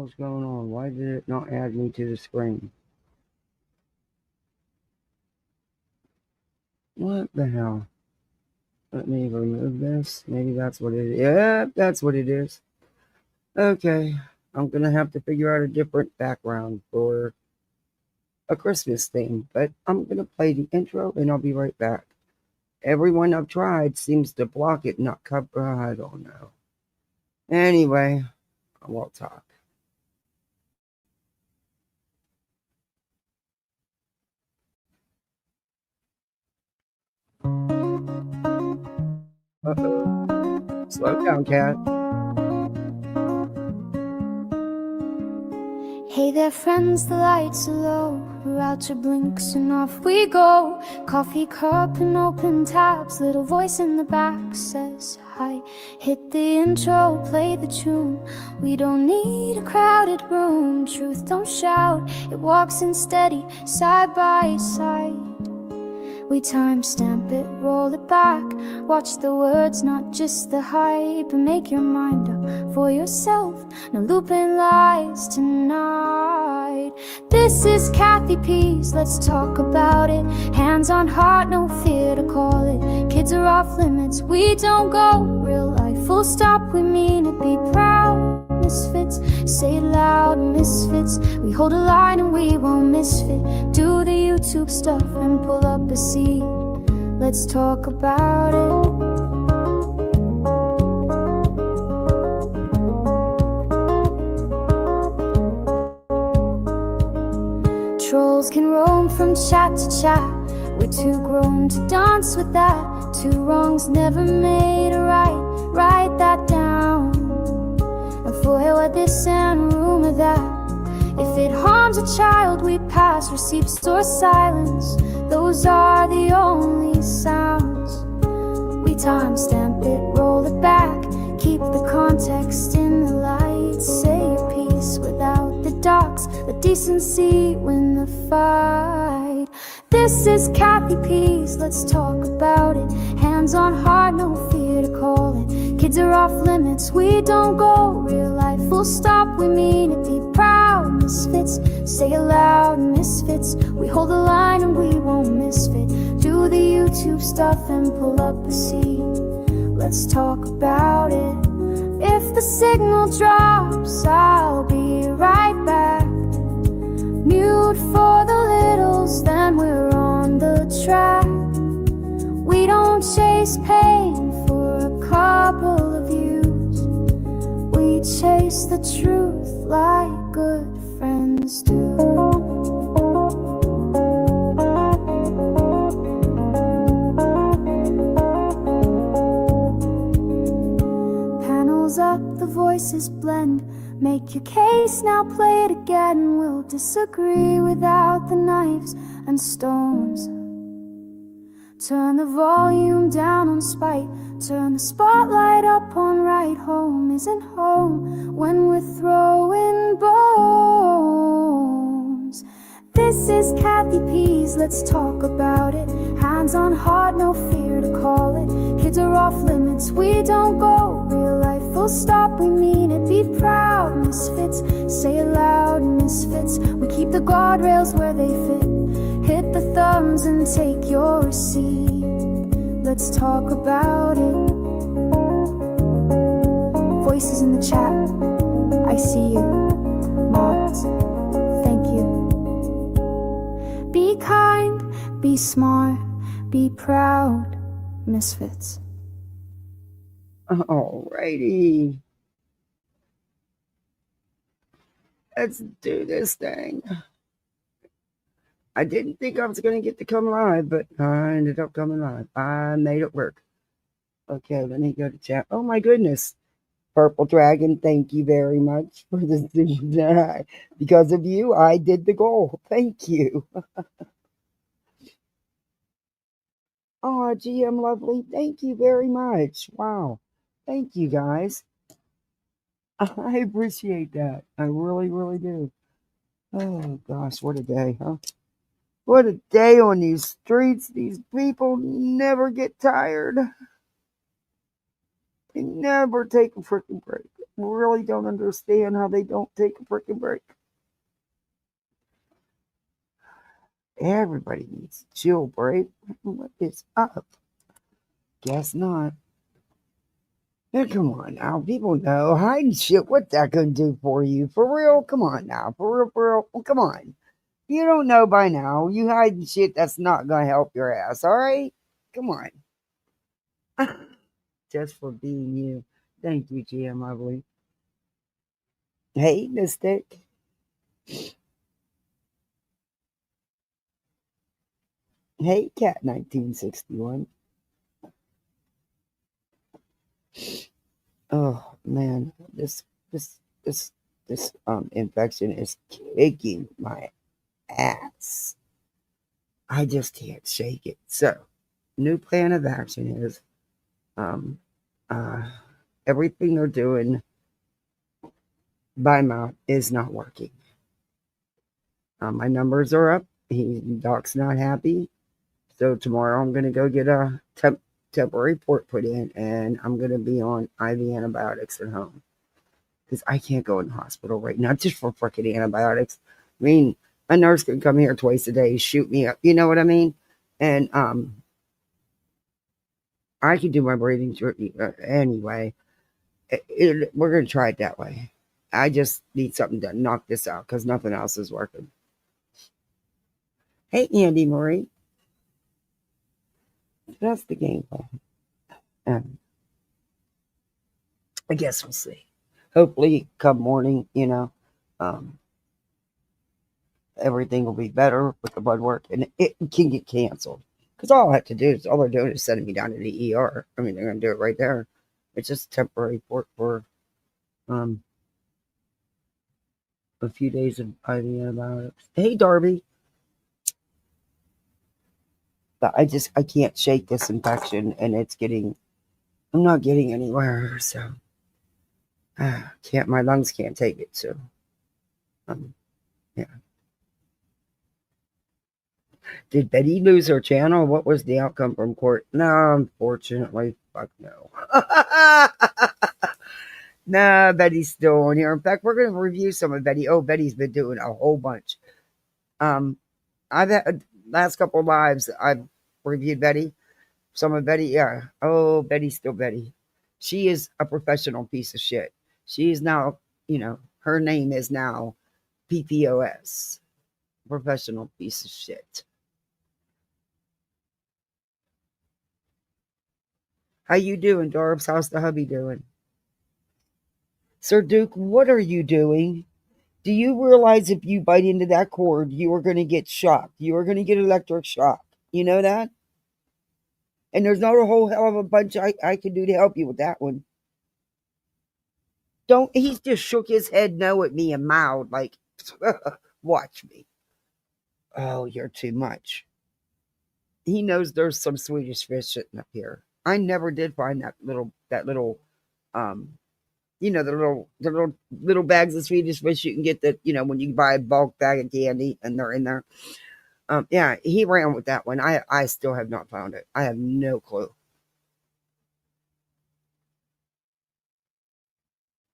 hell's going on? Why did it not add me to the screen? What the hell? Let me remove this. Maybe that's what it is. Yeah, that's what it is. Okay. I'm going to have to figure out a different background for a Christmas theme. But I'm going to play the intro and I'll be right back. Everyone I've tried seems to block it, not cover. I don't know. Anyway, I won't talk. Uh-oh. Slow down, cat. Hey there friends, the lights are low. We're out to blinks and off we go. Coffee cup and open tabs. Little voice in the back says hi. Hit the intro, play the tune. We don't need a crowded room. Truth don't shout, it walks in steady, side by side. We timestamp it, roll it back. Watch the words, not just the hype. And make your mind up for yourself. No looping lies tonight. This is Kathy P's, let's talk about it. Hands on heart, no fear to call it. Kids are off limits, we don't go. Real life, full stop, we mean it. Be proud, misfits, say it loud, misfits. We hold a line and we won't misfit. Do the YouTube stuff and pull up a seat. Let's talk about it. Trolls can roam from chat to chat. We're too grown to dance with that. Two wrongs never made a right. Write that down. And forever this and rumor that. If it harms a child, we pass receipts or silence. Those are the only sounds. We timestamp it, roll it back. Keep the context in the light. Say your piece without the docs. Let decency win the fight. This is Kathy P's, let's talk about it. Hands on heart, no fear to call it. Kids are off limits, we don't go. Real life, full stop, we mean it. Be proud, misfits, say it loud, misfits. We hold the line and we won't misfit. Do the YouTube stuff and pull up a seat. Let's talk about it. If the signal drops, I'll be right back. Mute for the littles, then we're on the track. We don't chase pain for a couple of views. We chase the truth like good friends do. Panels up, the voices blend. Make your case, now play it again. We'll disagree without the knives and stones. Turn the volume down on spite. Turn the spotlight up on right. Home isn't home when we're throwing bones. This is Kathy P's, let's talk about it. Hands on heart, no fear to call it. Kids are off limits, we don't go. Real life, full stop, we mean it. Be proud, misfits, say it loud, misfits. We keep the guardrails where they fit. Hit the thumbs and take your seat. Let's talk about it. Voices in the chat, I see you. Mods, thank you. Be kind, be smart, be proud, misfits. Alrighty. Let's do this thing. I didn't think I was going to get to come live, but I ended up coming live. I made it work. Okay, let me go to chat. Oh my goodness. Purple Dragon, thank you very much for this. Because of you, I did the goal. Thank you. Oh, GM Lovely, thank you very much. Wow. Thank you, guys. I appreciate that. I really, really do. Oh, gosh, what a day, huh? What a day on these streets. These people never get tired. They never take a freaking break. really don't understand how they don't take a freaking break. Everybody needs a chill break. What is up? Guess not. Now, come on now. People know hide and shit. What's that going to do for you? For real? Come on now. For real, for real. Well, come on. You don't know by now. You hiding shit that's not going to help your ass, all right? Come on. Just for being you. Thank you, GM Lovely. Hey, Mystic. Hey, Cat 1961. Oh man, this this this infection is kicking my ass. I just can't shake it. So, new plan of action is um uh everything they're doing by mouth is not working. My numbers are up. Doc's not happy. So tomorrow I'm gonna go get a temporary port put in, and I'm gonna be on IV antibiotics at home because I can't go in the hospital right now just for freaking antibiotics. I mean, a nurse can come here twice a day, shoot me up. You know what I mean? And I can do my breathing anyway. We're gonna try it that way. I just need something to knock this out because nothing else is working. Hey, Andy Marie. That's the game plan. I guess we'll see. Hopefully, come morning, everything will be better with the blood work and it can get canceled. Because all I have to do is all they're doing is sending me down to the ER. I mean, they're going to do it right there. It's just temporary port for a few days of IV antibiotics. Hey, Darby. But I can't shake this infection and I'm not getting anywhere. So, my lungs can't take it. So, yeah. Did Betty lose her channel? What was the outcome from court? No, unfortunately, fuck no. Nah, Betty's still on here. In fact, we're going to review some of Betty. Oh, Betty's been doing a whole bunch. I've had last couple of lives. I've reviewed Betty. Some of Betty, yeah. Oh, Betty's still Betty. She is a professional piece of shit. She is now, her name is now ppos, professional piece of shit. How you doing, Dorbs? How's the hubby doing? Sir Duke, what are you doing? Do you realize if you bite into that cord, you are going to get shocked? You are going to get electric shock. You know that? And there's not a whole hell of a bunch I can do to help you with that one. He's just shook his head no at me and mowed like, watch me. Oh, you're too much. He knows there's some Swedish fish sitting up here. I never did find that little, the little bags of Swedish fish you can get that, when you buy a bulk bag of candy and they're in there. Yeah, he ran with that one. I still have not found it. I have no clue.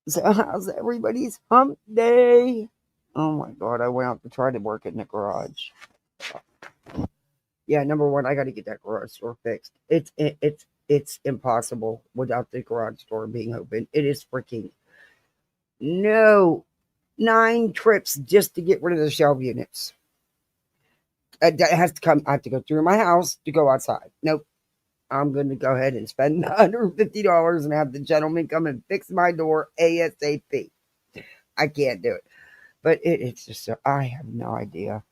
So how's everybody's hump day? Oh my god, I went out to try to work in the garage. Yeah, number one, I got to get that garage door fixed. It's impossible without the garage door being open. It is freaking no 9 trips just to get rid of the shelf units. That has to come. I have to go through my house to go outside. Nope. I'm going to go ahead and spend $150 and have the gentleman come and fix my door ASAP. I can't do it. But it's just, I have no idea.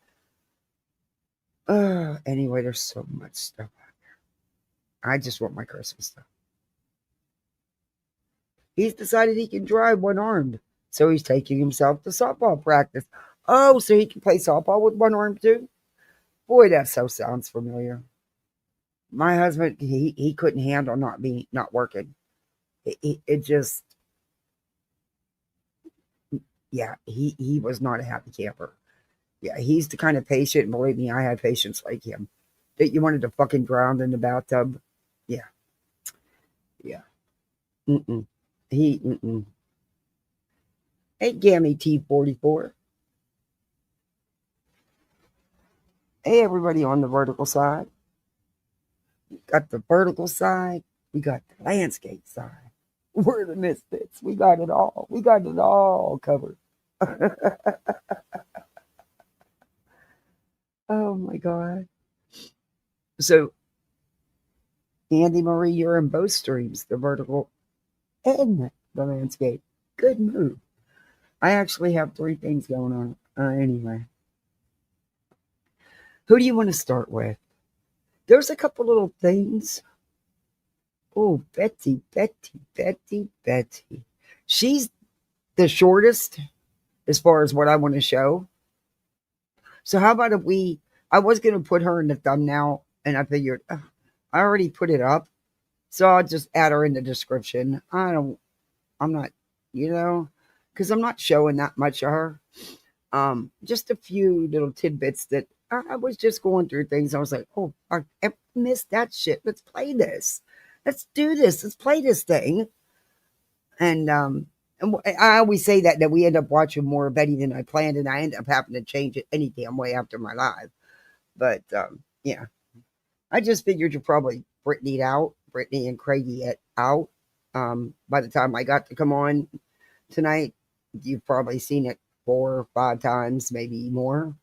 Anyway, there's so much stuff out there. I just want my Christmas stuff. He's decided he can drive one-armed. So he's taking himself to softball practice. Oh, so he can play softball with one arm too? Boy, that so sounds familiar. My husband, he couldn't handle not working. It just, yeah, he was not a happy camper. Yeah, he's the kind of patient, and believe me, I have patients like him, that you wanted to fucking drown in the bathtub. Yeah. Mm-mm. Hey, Gammy T44. Hey, everybody on the vertical side. Got the vertical side. We got the landscape side. We're the misfits. We got it all. We got it all covered. Oh my God. So, Andy Marie, you're in both streams, the vertical and the landscape. Good move. I actually have three things going on. Anyway, who do you want to start with? There's a couple little things. Oh, Betty, Betty, Betty, Betty. She's the shortest as far as what I want to show. So how about if we? I was going to put her in the thumbnail, and I figured I already put it up, so I'll just add her in the description. I'm not, because I'm not showing that much of her. Just a few little tidbits that I was just going through things. I was like, oh, I missed that shit. Let's play this. Let's do this. Let's play this thing. And I always say that we end up watching more Betty than I planned, and I end up having to change it any damn way after my live. But yeah, I just figured you're probably Brittany and Kreggy out. By the time I got to come on tonight, you've probably seen it 4 or 5 times, maybe more.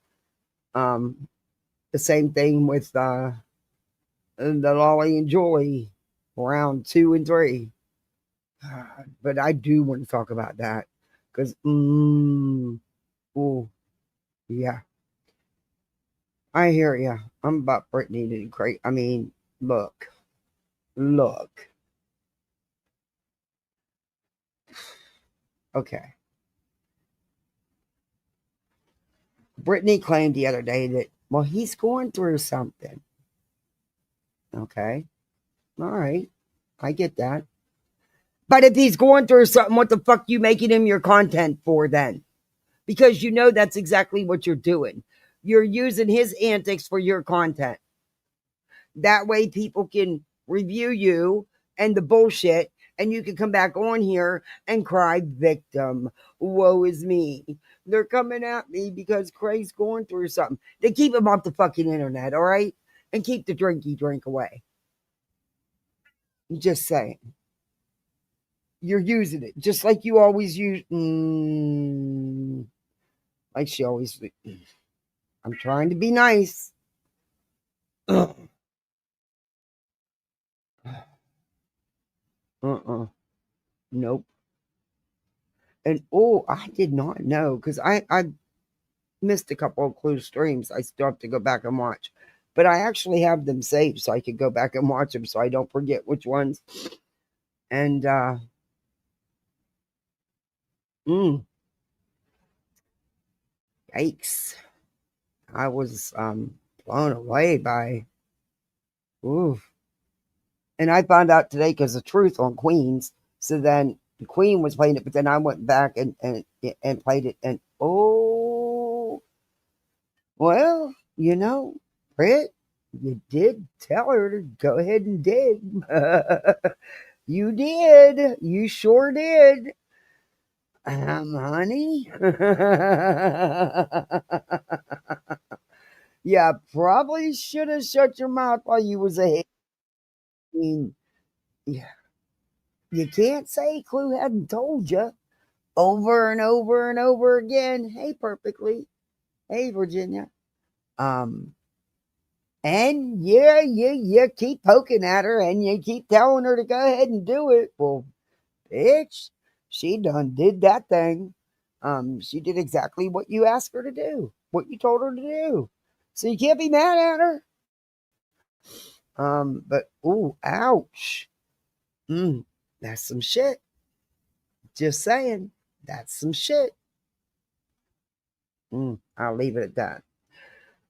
The same thing with the Lolli and Julie, round 2 and 3. But I do want to talk about that because, oh, yeah, I hear you. I'm about Brittany and Craig. I mean, look. Okay. Brittany claimed the other day that, well, he's going through something. Okay. All right. I get that. But if he's going through something, what the fuck you making him your content for then? Because you know that's exactly what you're doing. You're using his antics for your content. That way people can review you and the bullshit, and you can come back on here and cry victim. Woe is me. They're coming at me because Craig's going through something. They keep him off the fucking internet, all right? And keep the drinky drink away. I'm just saying. You're using it just like you always use. Like she always. I'm trying to be nice. Nope. And oh, I did not know because I missed a couple of Clue streams. I still have to go back and watch, but I actually have them saved so I could go back and watch them so I don't forget which ones. And yikes! I was blown away by. Ooh. And I found out today because the truth on Queens. So then the Queen was playing it, but then I went back and played it, and oh, well, Britt, you did tell her to go ahead and dig. You did. You sure did. Honey. Yeah, probably should have shut your mouth while you was ahead. I mean, yeah. You can't say Clue hadn't told you over and over and over again. Hey, perfectly. Hey, Virginia. And yeah, you keep poking at her and you keep telling her to go ahead and do it. Well, bitch, she done did that thing. She did exactly what you asked her to do, what you told her to do. So you can't be mad at her. But ooh, ouch. That's some shit. Just saying, that's some shit. I'll leave it at that.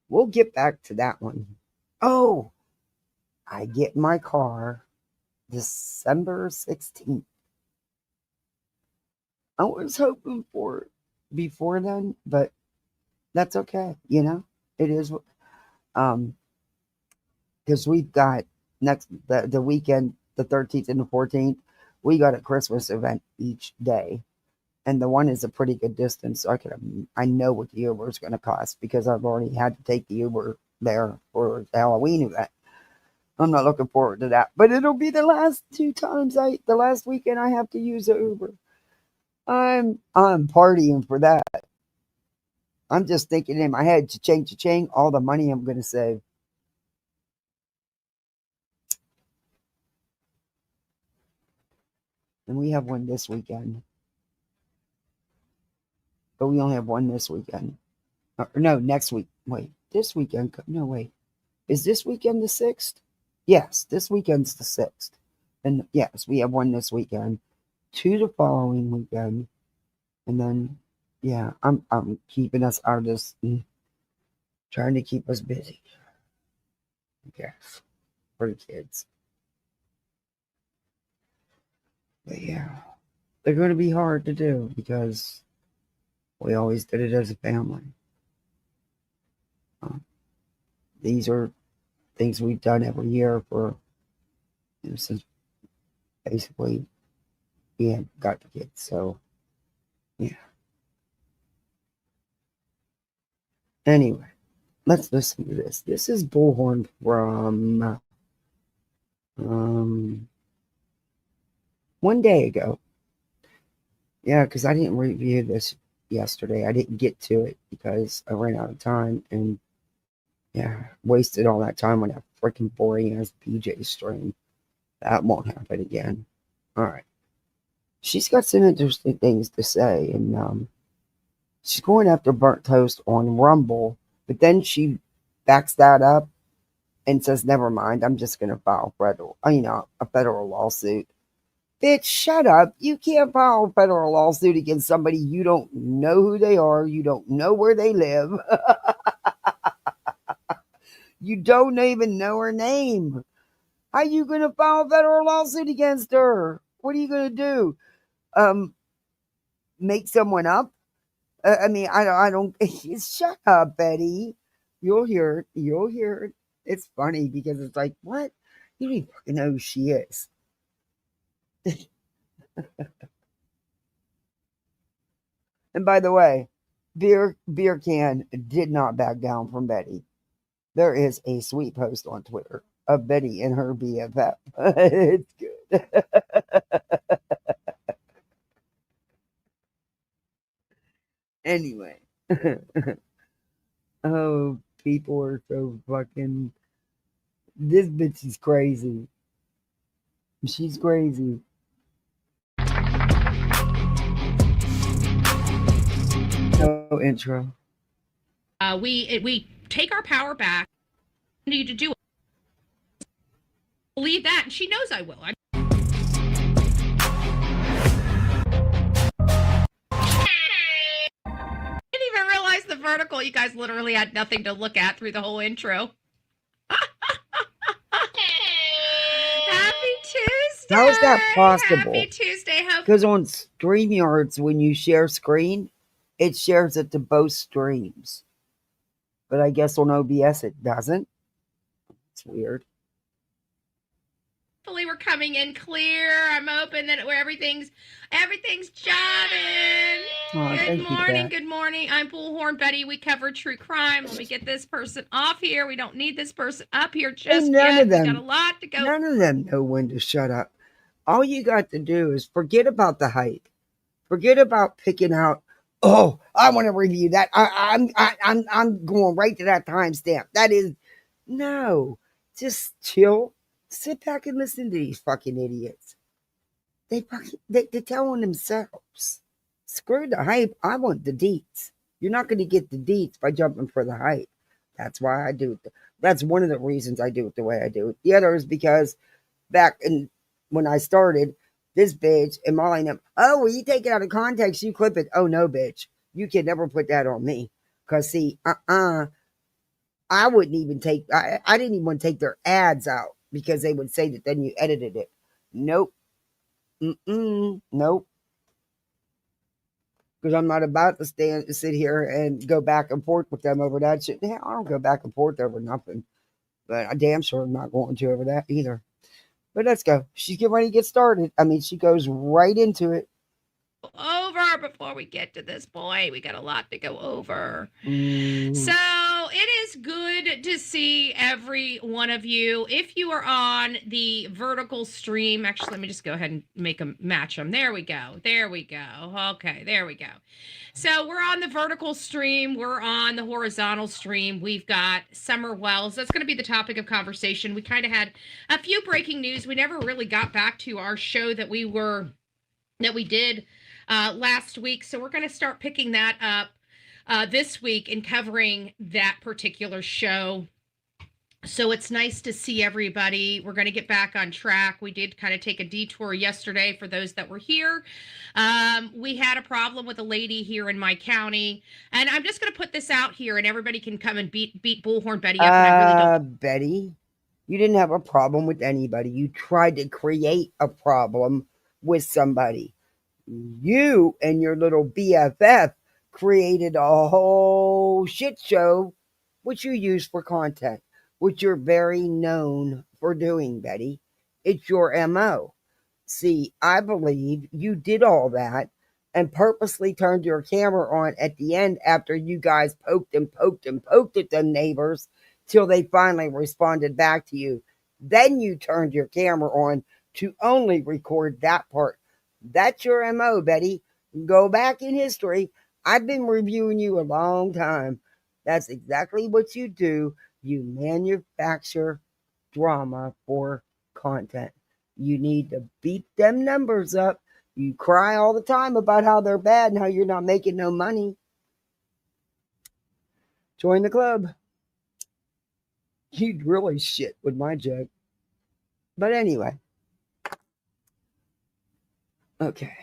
We'll get back to that one. Oh, I get my car December 16th. I was hoping for it before then, but that's okay. It is. Because we've got the weekend, the 13th and the 14th, we got a Christmas event each day. and the one is a pretty good distance. So I know what the Uber is going to cost because I've already had to take the Uber there for the Halloween event. I'm not looking forward to that, but it'll be the last the last weekend I have to use an Uber. I'm partying for that. I'm just thinking in my head, cha-ching, all the money I'm going to save. And we have one this weekend. But we only have one this weekend. Or, no, next week. Wait, this weekend? No, wait. Is this weekend the 6th? Yes, this weekend's the 6th. And yes, we have one this weekend. 2 the following weekend. And then, yeah, I'm keeping us out of this. Trying to keep us busy. Yes, for the kids. But yeah, they're going to be hard to do because we always did it as a family. These are things we've done every year for since basically we had got the kids. So yeah. Anyway, let's listen to this. This is Bullhorn from one day ago. Yeah, because I didn't review this yesterday. I didn't get to it because I ran out of time and yeah, wasted all that time on that freaking boring ass BJ stream. That won't happen again. All right. She's got some interesting things to say, and she's going after Burnt Toast on Rumble, but then she backs that up and says, "Never mind, I'm just going to file a federal lawsuit." Bitch, shut up! You can't file a federal lawsuit against somebody you don't know who they are, you don't know where they live, you don't even know her name. How you going to file a federal lawsuit against her? What are you going to do? Make someone up? I don't. Shut up, Betty. You'll hear it. You'll hear it. It's funny because it's like, what? You don't even fucking know who she is. And by the way, beer can did not back down from Betty. There is a sweet post on Twitter of Betty and her BFF. It's good. Anyway. Oh, people are so fucking. This bitch is crazy. She's crazy. No intro. We take our power back. I need to do it. Believe that, and she knows I will. I didn't even realize the vertical. You guys literally had nothing to look at through the whole intro. Happy Tuesday! How is that possible? Happy Tuesday! Because on StreamYards, when you share screen, it shares it to both streams. But I guess on OBS it doesn't. It's weird. Hopefully we're coming in clear. I'm hoping that everything's jiving. Oh, Good morning. I'm Bullhornbetty. We cover true crime. Let me get this person off here. We don't need this person up here just yet. We got a lot to go. None of them know when to shut up. All you got to do is forget about the hype. Forget about picking out. Oh, I want to review that. I'm going right to that timestamp. That is no. Just chill. Sit back and listen to these fucking idiots. They're telling themselves. Screw the hype. I want the deets. You're not going to get the deets by jumping for the hype. That's why I do it. That's one of the reasons I do it the way I do it. The other is because back when I started, this bitch and Molly them, oh, well, you take it out of context, you clip it. Oh, no, bitch. You can never put that on me. Because, see, I wouldn't even I didn't even want to take their ads out because they would say that then you edited it. Nope. Nope. Because I'm not about to sit here and go back and forth with them over that shit. Yeah, I don't go back and forth over nothing. But I damn sure am not going to over that either. But let's go. She's getting ready to get started. I mean, she goes right into it. over before we get to this point. We got a lot to go over. Mm. So it is good to see every one of you. If you are on the vertical stream, actually, let me just go ahead and make them match them. There we go. There we go. Okay, there we go. So we're on the vertical stream. We're on the horizontal stream. We've got Summer Wells. That's going to be the topic of conversation. We kind of had a few breaking news. We never really got back to our show that we did last week. So we're going to start picking that up this week and covering that particular show. So it's nice to see everybody. We're going to get back on track. We did kind of take a detour yesterday for those that were here. We had a problem with a lady here in my county. And I'm just going to put this out here and everybody can come and beat Bullhornbetty up. And I really don't. Betty, you didn't have a problem with anybody. You tried to create a problem with somebody. You and your little BFF created a whole shit show, which you use for content, which you're very known for doing, Betty. It's your MO. See, I believe you did all that and purposely turned your camera on at the end after you guys poked at the neighbors till they finally responded back to you. Then you turned your camera on to only record that part. That's your MO, Betty. Go back in history. I've been reviewing you a long time. That's exactly what you do. You manufacture drama for content. You need to beat them numbers up. You cry all the time about how they're bad and how you're not making no money. Join the club. You'd really shit with my joke. But anyway. Okay.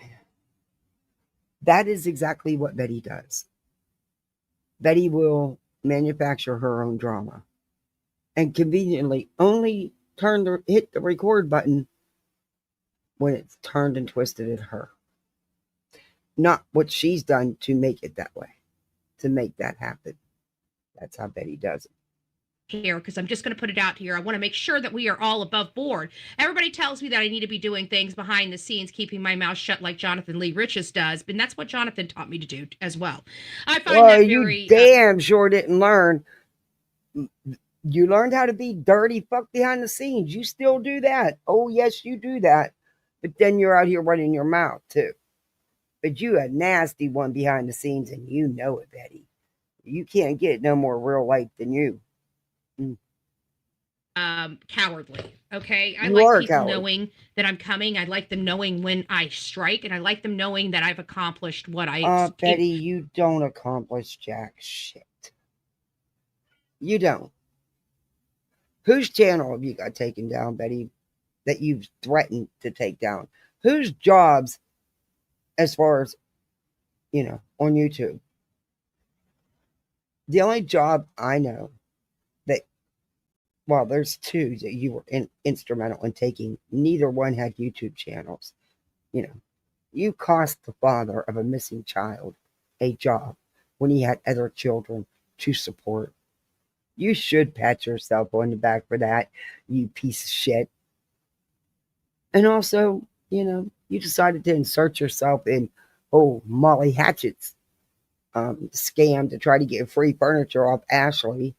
That is exactly what Betty does. Betty will manufacture her own drama and conveniently only hit the record button when it's turned and twisted at her. Not what she's done to make it that way, to make that happen. That's how Betty does it. Here, because I'm just going to put it out here. I want to make sure that we are all above board. Everybody tells me that I need to be doing things behind the scenes, keeping my mouth shut like Jonathan Lee Riches does, and that's what Jonathan taught me to do as well. I find that very... You damn sure didn't learn. You learned how to be dirty fuck behind the scenes. You still do that. Oh, yes, you do that. But then you're out here running your mouth, too. But you a nasty one behind the scenes, and you know it, Betty. You can't get no more real life than you. Cowardly. Okay. I like people knowing that I'm coming. I like them knowing when I strike, and I like them knowing that I've accomplished what I Betty, you don't accomplish jack shit. You don't. Whose channel have you got taken down, Betty, that you've threatened to take down? Whose jobs, as far as, on YouTube? The only job I know there's two that you were instrumental in taking. Neither one had YouTube channels. You cost the father of a missing child a job when he had other children to support. You should pat yourself on the back for that, you piece of shit. And also, you decided to insert yourself in Molly Hatchett's scam to try to get free furniture off Ashley.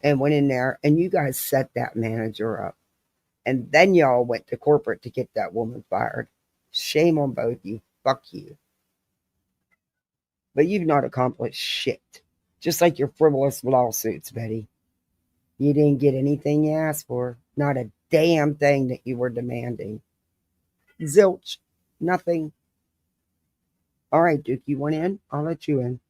And went in there, and you guys set that manager up. And then y'all went to corporate to get that woman fired. Shame on both you. Fuck you. But you've not accomplished shit. Just like your frivolous lawsuits, Betty. You didn't get anything you asked for. Not a damn thing that you were demanding. Zilch. Nothing. All right, Duke, you want in? I'll let you in.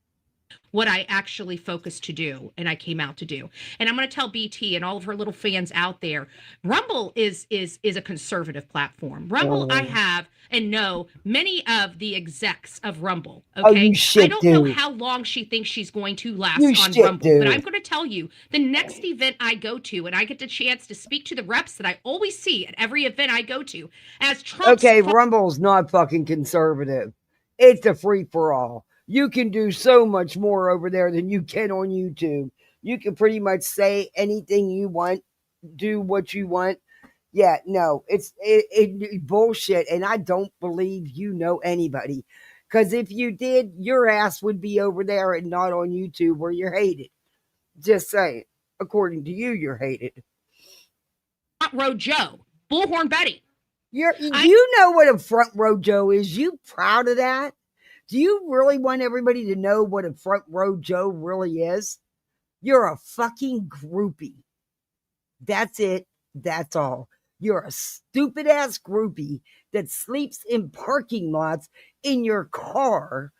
What I actually focused to do and I came out to do. And I'm going to tell BT and all of her little fans out there, Rumble is a conservative platform. Rumble, I have and know many of the execs of Rumble. Okay. I don't know how long she thinks she's going to last on Rumble, but I'm going to tell you the next event I go to and I get the chance to speak to the reps that I always see at every event I go to as Trump. Okay, Rumble's not fucking conservative. It's a free for all. You can do so much more over there than you can on YouTube. You can pretty much say anything you want, do what you want. Yeah, no, it's bullshit. And I don't believe you know anybody. Because if you did, your ass would be over there and not on YouTube where you're hated. Just saying. According to you, you're hated. Front Row Joe, Bullhornbetty. You know what a front row Joe is. You proud of that? Do you really want everybody to know what a front row Joe really is? You're a fucking groupie. That's it. That's all. You're a stupid ass groupie that sleeps in parking lots in your car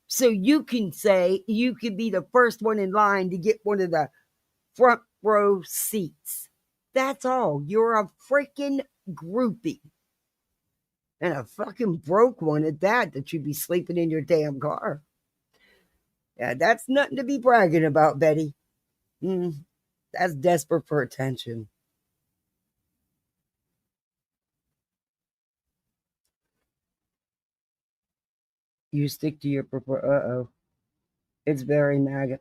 so you can say you could be the first one in line to get one of the front row seats. That's all. You're a freaking groupie. And a fucking broke one at that you'd be sleeping in your damn car. Yeah, that's nothing to be bragging about, Betty. That's desperate for attention. You stick to your preferred. Uh-oh. It's very MAGA.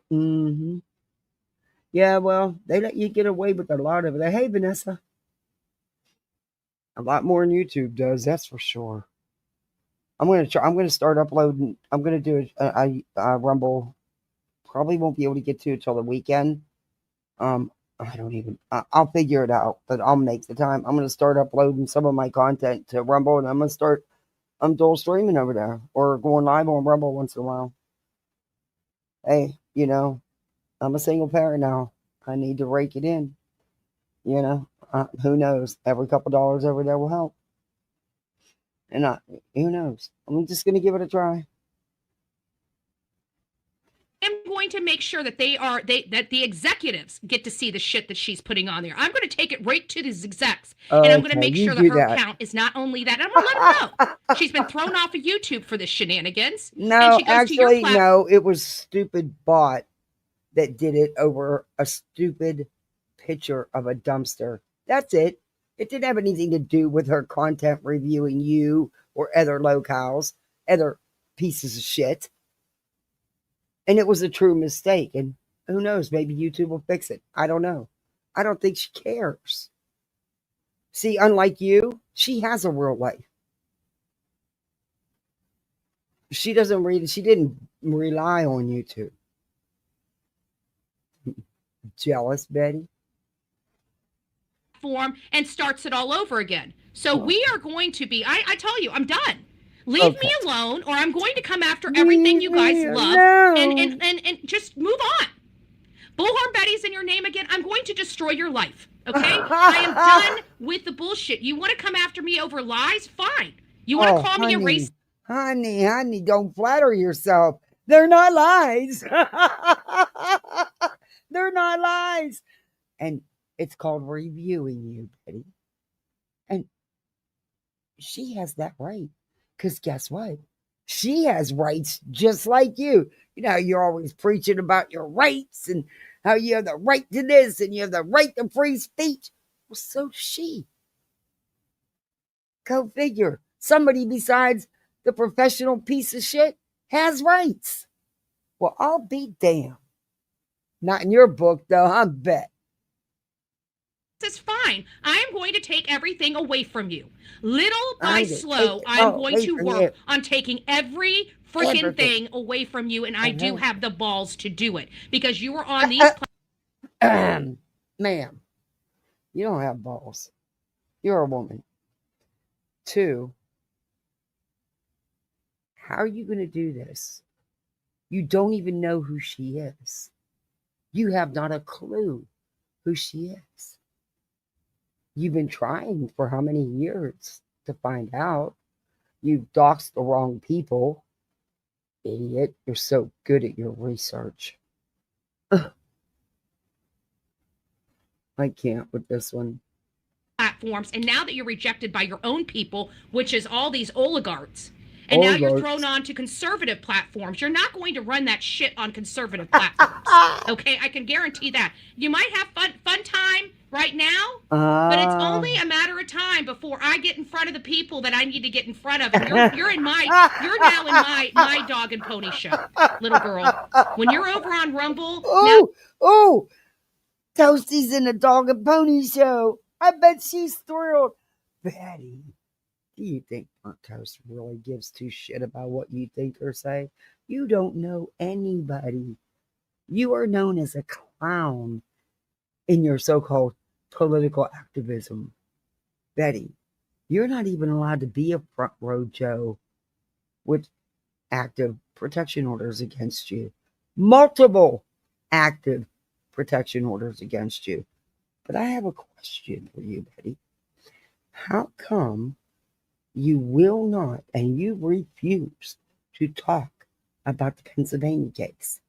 Yeah, well, they let you get away with a lot of it. Hey, Vanessa. A lot more than YouTube does, that's for sure. I'm gonna start uploading. I'm gonna do a Rumble. Probably won't be able to get to it till the weekend. I don't even. I'll figure it out, but I'll make the time. I'm gonna start uploading some of my content to Rumble, and I'm gonna start. I'm dual streaming over there or going live on Rumble once in a while. Hey, I'm a single parent now. I need to rake it in. Who knows? Every couple dollars over there will help. And who knows? I'm just going to give it a try. I'm going to make sure that that the executives get to see the shit that she's putting on there. I'm going to take it right to these execs, and I'm going to make sure that her account is not only that. I'm going to let her know she's been thrown off of YouTube for this shenanigans. No, actually, no. It was stupid bot that did it over a stupid picture of a dumpster. That's it. It didn't have anything to do with her content reviewing you or other locals, other pieces of shit. And it was a true mistake. And who knows? Maybe YouTube will fix it. I don't know. I don't think she cares. See, unlike you, she has a real life. She didn't rely on YouTube. Jealous, Betty? Form and starts it all over again. So we are going to be, I tell you, I'm done. Leave me alone, or I'm going to come after everything you guys love and just move on. Bullhornbetty's in your name again. I'm going to destroy your life. Okay? I am done with the bullshit. You want to come after me over lies? Fine. You want to call me a racist? Honey, don't flatter yourself. They're not lies. They're not lies. And it's called reviewing you, Betty. And she has that right. Because guess what? She has rights just like you. You're always preaching about your rights and how you have the right to this and you have the right to free speech. Well, so does she. Go figure. Somebody besides the professional piece of shit has rights. Well, I'll be damned. Not in your book, though, I bet. It's fine. I'm going to take everything away from you. Little by slow, I'm going to work on taking every freaking thing away from you, and I do have the balls to do it because you were on these. Ma'am, you don't have balls. You're a woman. 2, how are you going to do this? You don't even know who she is. You have not a clue who she is. You've been trying for how many years to find out? You've doxed the wrong people. Idiot, you're so good at your research. Ugh. I can't with this one. Platforms, and now that you're rejected by your own people, which is all these oligarchs, and now you're thrown on to conservative platforms. You're not going to run that shit on conservative platforms. Okay, I can guarantee that. You might have fun time right now, but it's only a matter of time before I get in front of the people that I need to get in front of. And you're now in my dog and pony show, little girl. When you're over on Rumble, Toasty's in a dog and pony show. I bet she's thrilled. Betty, Do you think Burnt Toast really gives two shit about what you think or say? You don't know anybody. You are known as a clown in your so-called political activism. Betty, you're not even allowed to be a front row Joe with active protection orders against you. Multiple active protection orders against you. But I have a question for you, Betty. How come you will not and you refuse to talk about the Pennsylvania case?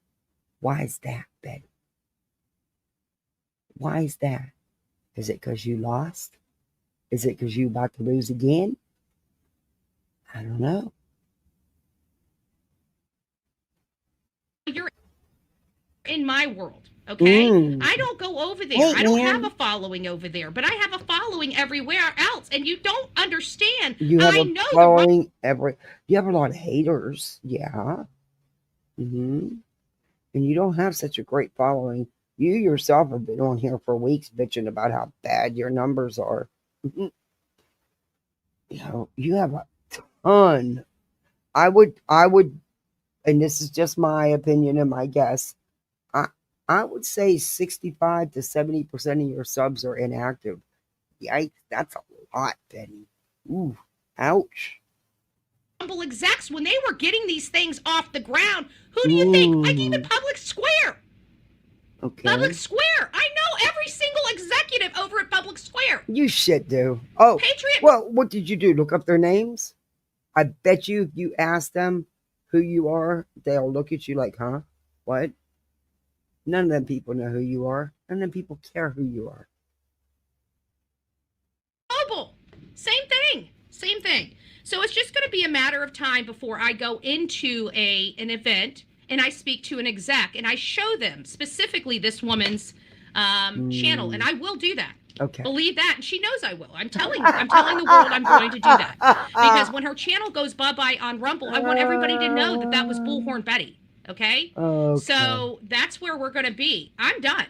Why is that, Betty? Why is that? Is it because you lost? Is it because you about to lose again? I don't know. You're in my world, okay? I don't go over there. Hey, I don't man. have a following over there, but I have a following everywhere else, and you don't understand. You have I a know following you have a lot of haters, yeah. And you don't have such a great following. You yourself have been on here for weeks bitching about how bad your numbers are. You know, you have a ton. I would, and this is just my opinion and my guess. I would say 65 to 70% of your subs are inactive. Yikes, that's a lot, Betty. Ooh, ouch. Rumble execs, when they were getting these things off the ground, who do you think? Like even Public Square. Okay. Public Square. I know every single executive over at Public Square. You shit do. Oh, Patriot. Well, what did you do? Look up their names? I bet you if you ask them who you are, they'll look at you like, huh? What? None of them people know who you are. None of them people care who you are. Global. Same thing. Same thing. So it's just going to be a matter of time before I go into an event and I speak to an exec and I show them specifically this woman's channel, and I will do that. Okay. Believe that, and she knows I will. I'm telling the world I'm going to do that because when her channel goes bye-bye on Rumble, I want everybody to know that that was Bullhornbetty. Okay? So that's where we're going to be. I'm done.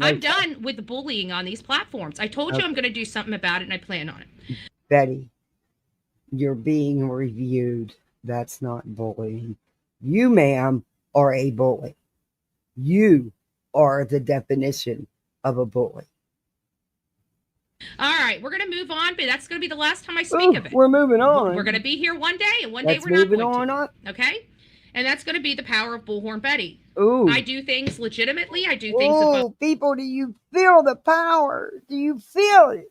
I'm done with the bullying on these platforms. I told you I'm going to do something about it, and I plan on it. Betty, you're being reviewed. That's not bullying. You, ma'am, are a bully. You are the definition of a bully. All right, we're going to move on, but that's going to be the last time I speak of it. We're moving on. We're going to be here one day, and one day we're not going to. Okay? And that's going to be the power of Bullhornbetty. Ooh. I do things legitimately. I do things above. People, do you feel the power? Do you feel it?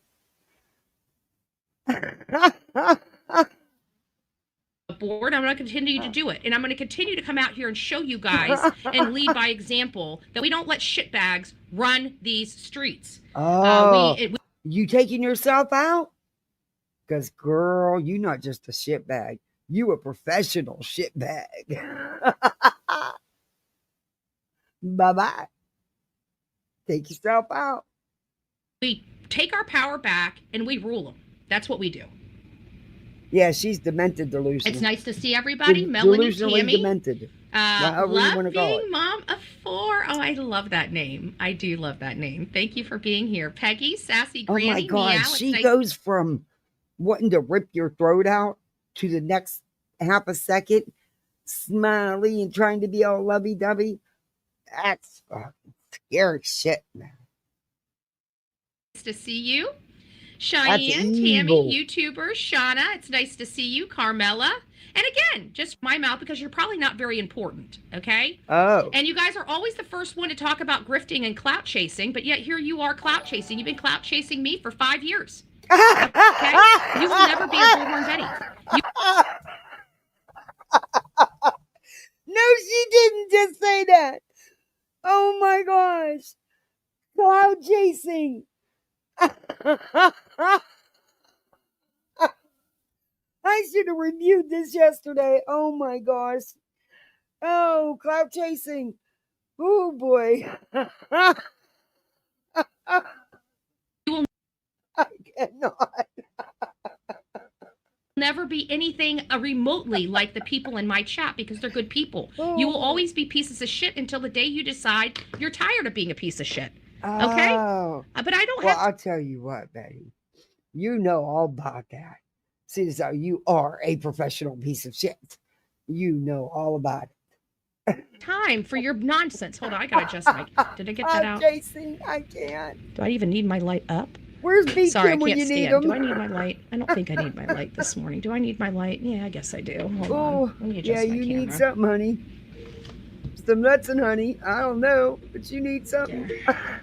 Board. I'm going to continue to do it, and I'm going to continue to come out here and show you guys and lead by example that we don't let shitbags run these streets. You taking yourself out? Because, girl, you not just a shitbag. You a professional shitbag. Bye-bye. Take yourself out. We take our power back, and we rule them. That's what we do. Yeah, she's demented delusional. It's nice to see everybody. Melanie, Tammy. Demented. Loving mom of 4. Oh, I love that name. I do love that name. Thank you for being here. Peggy, Sassy Granny. Oh my God, Meow, she goes from wanting to rip your throat out to the next half a second, smiley and trying to be all lovey-dovey. That's fucking scary shit, man. Nice to see you. Cheyenne, Tammy, YouTuber, Shauna, it's nice to see you. Carmela. And again, just my mouth because you're probably not very important, okay? Oh. And you guys are always the first one to talk about grifting and clout chasing, but yet here you are clout chasing. You've been clout chasing me for 5 years. Okay? You will never be a Bullhornbetty. No, she didn't just say that. Oh my gosh. Cloud chasing. I should have reviewed this yesterday. Oh my gosh. Oh, cloud chasing. Oh boy. I cannot. Never be anything remotely like the people in my chat because they're good people. You will always be pieces of shit until the day you decide you're tired of being a piece of shit. Okay? But I don't have... Well, I'll tell you what, Betty. You know all about that. See, so you are a professional piece of shit. You know all about it. Time for your nonsense. Hold on, I gotta adjust my. Did I get that out? Jason, I can't. Do I even need my light up? Where's B Sorry, I Kim when can't you need stand. him? Do I need my light? I don't think I need my light this morning. Do I need my light? Yeah, I guess I do. Hold on. Let me adjust my you camera. need something, honey. Some nuts and honey. I don't know, but you need something. Yeah.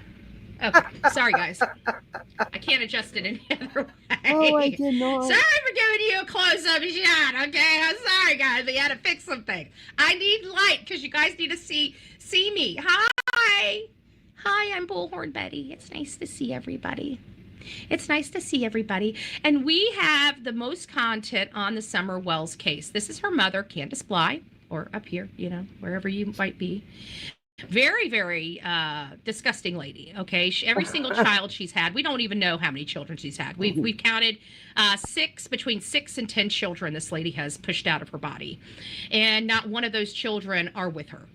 Okay, sorry guys. I can't adjust it any other way. Oh, I cannot. Sorry for giving you a close-up shot, okay? I'm sorry guys, we had to fix some things. I need light because you guys need to see me. Hi, I'm Bullhornbetty. It's nice to see everybody. It's nice to see everybody. And we have the most content on the Summer Wells case. This is her mother, Candace Bly, or up here, wherever you might be. Very, very disgusting lady. Okay, every single child she's had. We don't even know how many children she's had. We've counted between 6 and 10 children this lady has pushed out of her body, and not one of those children are with her.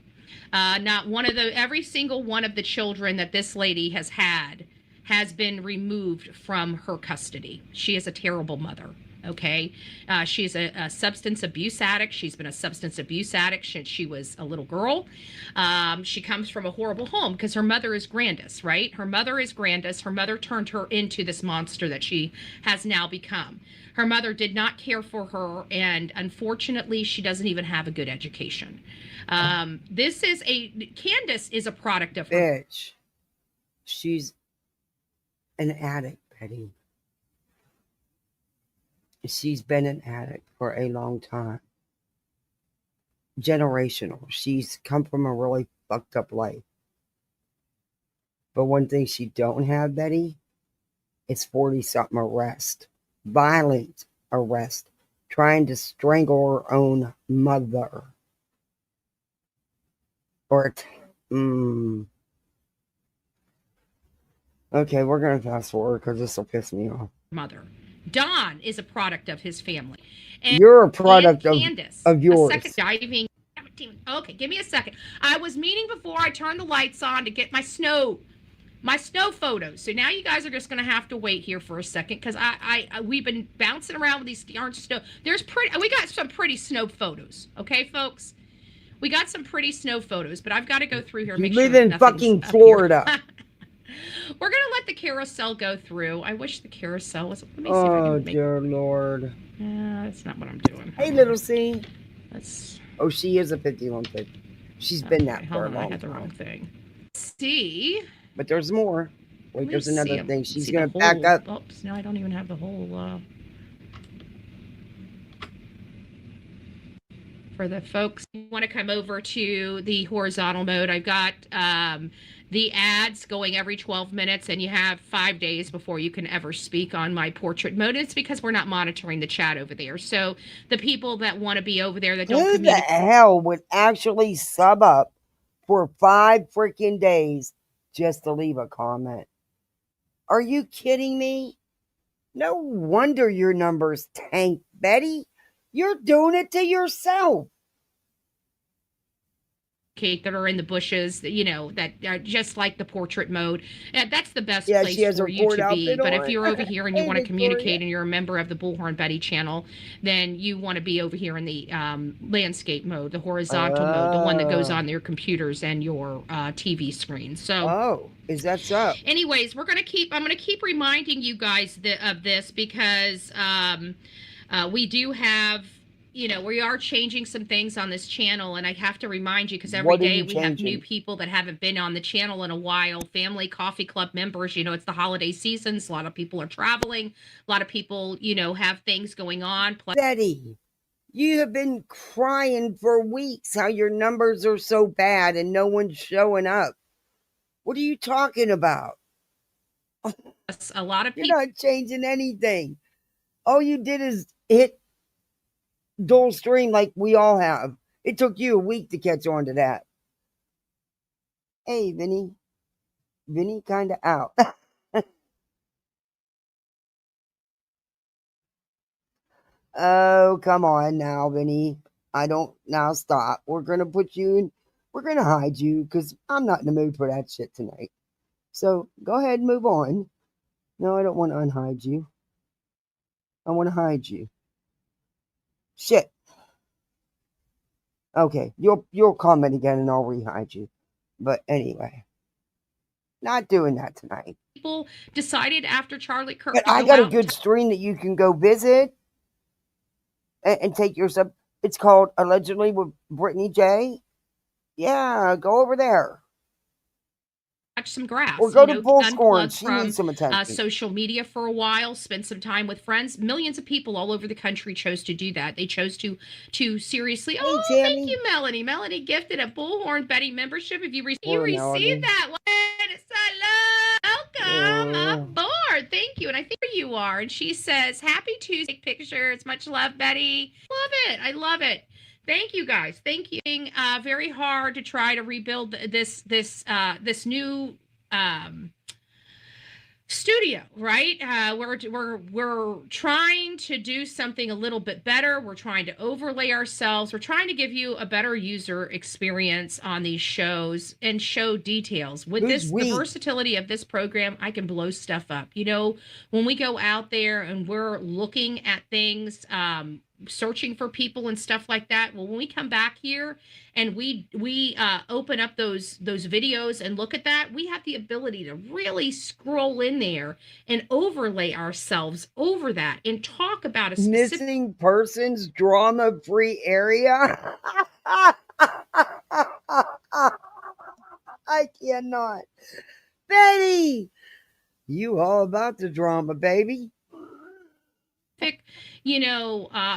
Not one of every single one of the children that this lady has had has been removed from her custody. She is a terrible mother. Okay. She's a substance abuse addict. She's been a substance abuse addict since she was a little girl. She comes from a horrible home because her mother is Grandis, right? Her mother is Grandis. Her mother turned her into this monster that she has now become. Her mother did not care for her, and unfortunately, she doesn't even have a good education. Candace is a product of her. Bitch. She's an addict, Betty. She's been an addict for a long time. Generational. She's come from a really fucked up life. But one thing she don't have, Betty, is 40-something arrest. Violent arrest. Trying to strangle her own mother. Okay, we're going to fast forward because this will piss me off. Mother. Don is a product of his family. And you're a product Candace, of yours. A second diving. Okay, give me a second. I was meaning before I turned the lights on to get my snow photos. So now you guys are just going to have to wait here for a second because we've been bouncing around with these darn snow. We got some pretty snow photos. Okay, folks? We got some pretty snow photos, but I've got to go through here and make sure live in fucking Florida. We're going to let the carousel go through. I wish the carousel was... Let me see if I can make... dear Lord. That's not what I'm doing. Hey, little C. Let's... Oh, she is a 5150. She's been that for a long time. I had the wrong thing. C. But there's more. Wait, there's another thing. She's going to back up. Oops, no, I don't even have the whole... For the folks who want to come over to the horizontal mode, I've got the ads going every 12 minutes, and you have 5 days before you can ever speak on my portrait mode. It's because we're not monitoring the chat over there. So the people that want to be over there that don't communicate. Who the hell would actually sub up for 5 freaking days just to leave a comment? Are you kidding me? No wonder your numbers tank, Betty. You're doing it to yourself. That are in the bushes, that are just like the portrait mode. That's the best place for you to be. But if you're over here and you want to communicate and you're a member of the Bullhornbetty channel, then you want to be over here in the landscape mode, the horizontal mode, the one that goes on your computers and your TV screen. So, is that so? Anyways, I'm gonna keep reminding you guys of this because we do have. We are changing some things on this channel, and I have to remind you because every day we have new people that haven't been on the channel in a while. Family Coffee Club members, it's the holiday seasons. A lot of people are traveling. A lot of people, have things going on. Betty, you have been crying for weeks how your numbers are so bad and no one's showing up. What are you talking about? A lot of people. You're not changing anything. All you did is hit dual stream like we all have. It took you a week to catch on to that. Hey, Vinny. Vinny kind of out. Oh, come on now, Vinny. Now stop. We're going to put you in. We're going to hide you because I'm not in the mood for that shit tonight. So go ahead and move on. No, I don't want to unhide you. I want to hide you. Shit. Okay, you'll comment again and I'll re-hide you. But anyway, not doing that tonight. People decided after Charlie Kirk But to I go got a out. good stream that you can go visit and take your sub. It's called Allegedly with Brittany J. Yeah, go over there. Watch some grass, Or go to Bullhorn. unplug She from needs some attention. social media for a while, spend some time with friends. Millions of people all over the country chose to do that. They chose to seriously. Hey, oh, Tammy. thank you, Melanie. Melanie gifted a Bullhornbetty membership. If you Poor received Melanie. that, welcome aboard. Thank you, and I think you are. And she says, "Happy Tuesday, pictures. Much love, Betty. Love it. I love it." Thank you guys. Thank you. Very hard to try to rebuild this new studio, right? We're trying to do something a little bit better. We're trying to overlay ourselves. We're trying to give you a better user experience on these shows and show details. With the versatility of this program, I can blow stuff up. When we go out there and we're looking at things, searching for people and stuff like that. Well, when we come back here and we open up those videos and look at that, we have the ability to really scroll in there and overlay ourselves over that and talk about a specific missing persons drama-free area. I cannot. Betty, you all about the drama, baby.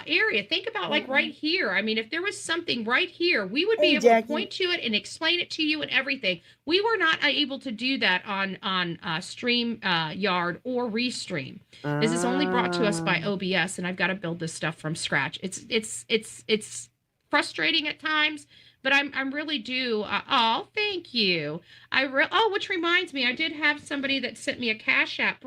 Area. Think about like right here. I mean, if there was something right here, we would be able to point to it and explain it to you and everything. We were not able to do that on StreamYard or Restream. This is only brought to us by OBS, and I've got to build this stuff from scratch. It's frustrating at times, but I'm really due. Thank you. Which reminds me, I did have somebody that sent me a Cash App.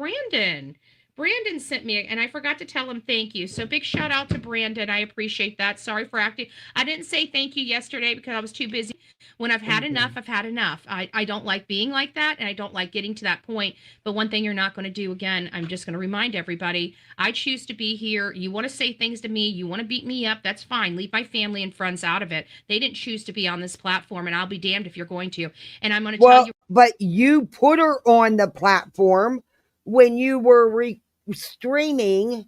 Brandon sent me, and I forgot to tell him thank you. So big shout out to Brandon. I appreciate that. Sorry for acting. I didn't say thank you yesterday because I was too busy. When I've had enough, I've had enough. I don't like being like that, and I don't like getting to that point. But one thing you're not going to do, again, I'm just going to remind everybody, I choose to be here. You want to say things to me. You want to beat me up. That's fine. Leave my family and friends out of it. They didn't choose to be on this platform, and I'll be damned if you're going to. And I'm going to tell you. But you put her on the platform when you were streaming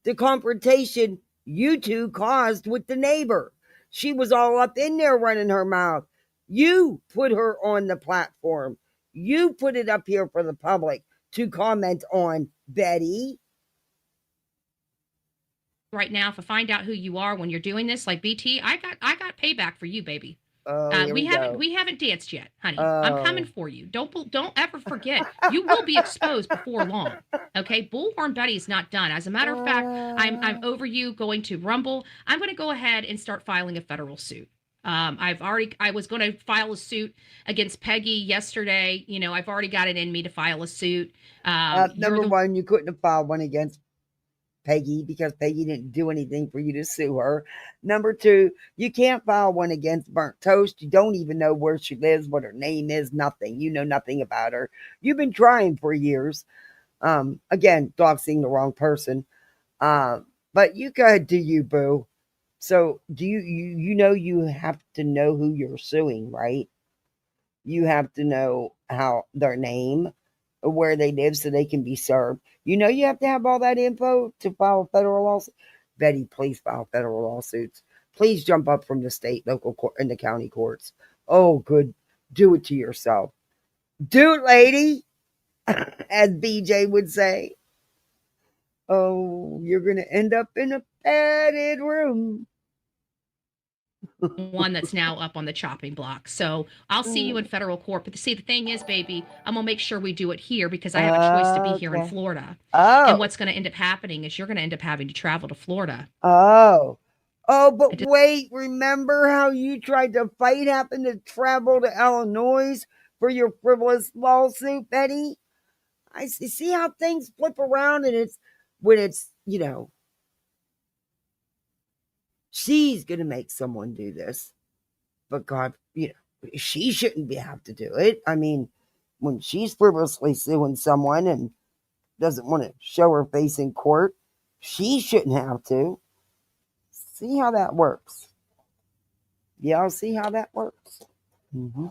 the confrontation you two caused with the neighbor. She was all up in there running her mouth. You put her on the platform. You put it up here for the public to comment on, Betty. Right now, if I find out who you are when you're doing this, like BT, I got payback for you, baby. We haven't danced yet, honey. I'm coming for you. Don't ever forget. You will be exposed before long. Okay, Bullhornbetty is not done. As a matter of fact, I'm over you going to Rumble. I'm going to go ahead and start filing a federal suit. I was going to file a suit against Kreggy yesterday. I've already got it in me to file a suit. Number one, you couldn't have filed one against Kreggy because Kreggy didn't do anything for you to sue her. Number two, you can't file one against Burnt Toast. You don't even know where she lives, what her name is, nothing. You know nothing about her. You've been trying for years. Again, doxing the wrong person. But you go ahead, do you, boo. So do you have to know who you're suing, right? You have to know their name, where they live, so they can be served. You have to have all that info to file a federal lawsuit. Betty, please file federal lawsuits. Please jump up from the state, local court, and the county courts. Oh, good. Do it to yourself. Do it, lady, as BJ would say. Oh, you're going to end up in a padded room. One that's now up on the chopping block. So I'll see you in federal court. But the thing is, baby, I'm going to make sure we do it here because I have a choice to be here in Florida. And what's going to end up happening is you're going to end up having to travel to Florida. But wait, remember how you tried to fight having to travel to Illinois for your frivolous lawsuit, Betty? I see how things flip around, and when it's she's going to make someone do this. But God, she shouldn't have to do it. I mean, when she's frivolously suing someone and doesn't want to show her face in court, She shouldn't have to. See how that works. Y'all see how that works? Mm-hmm.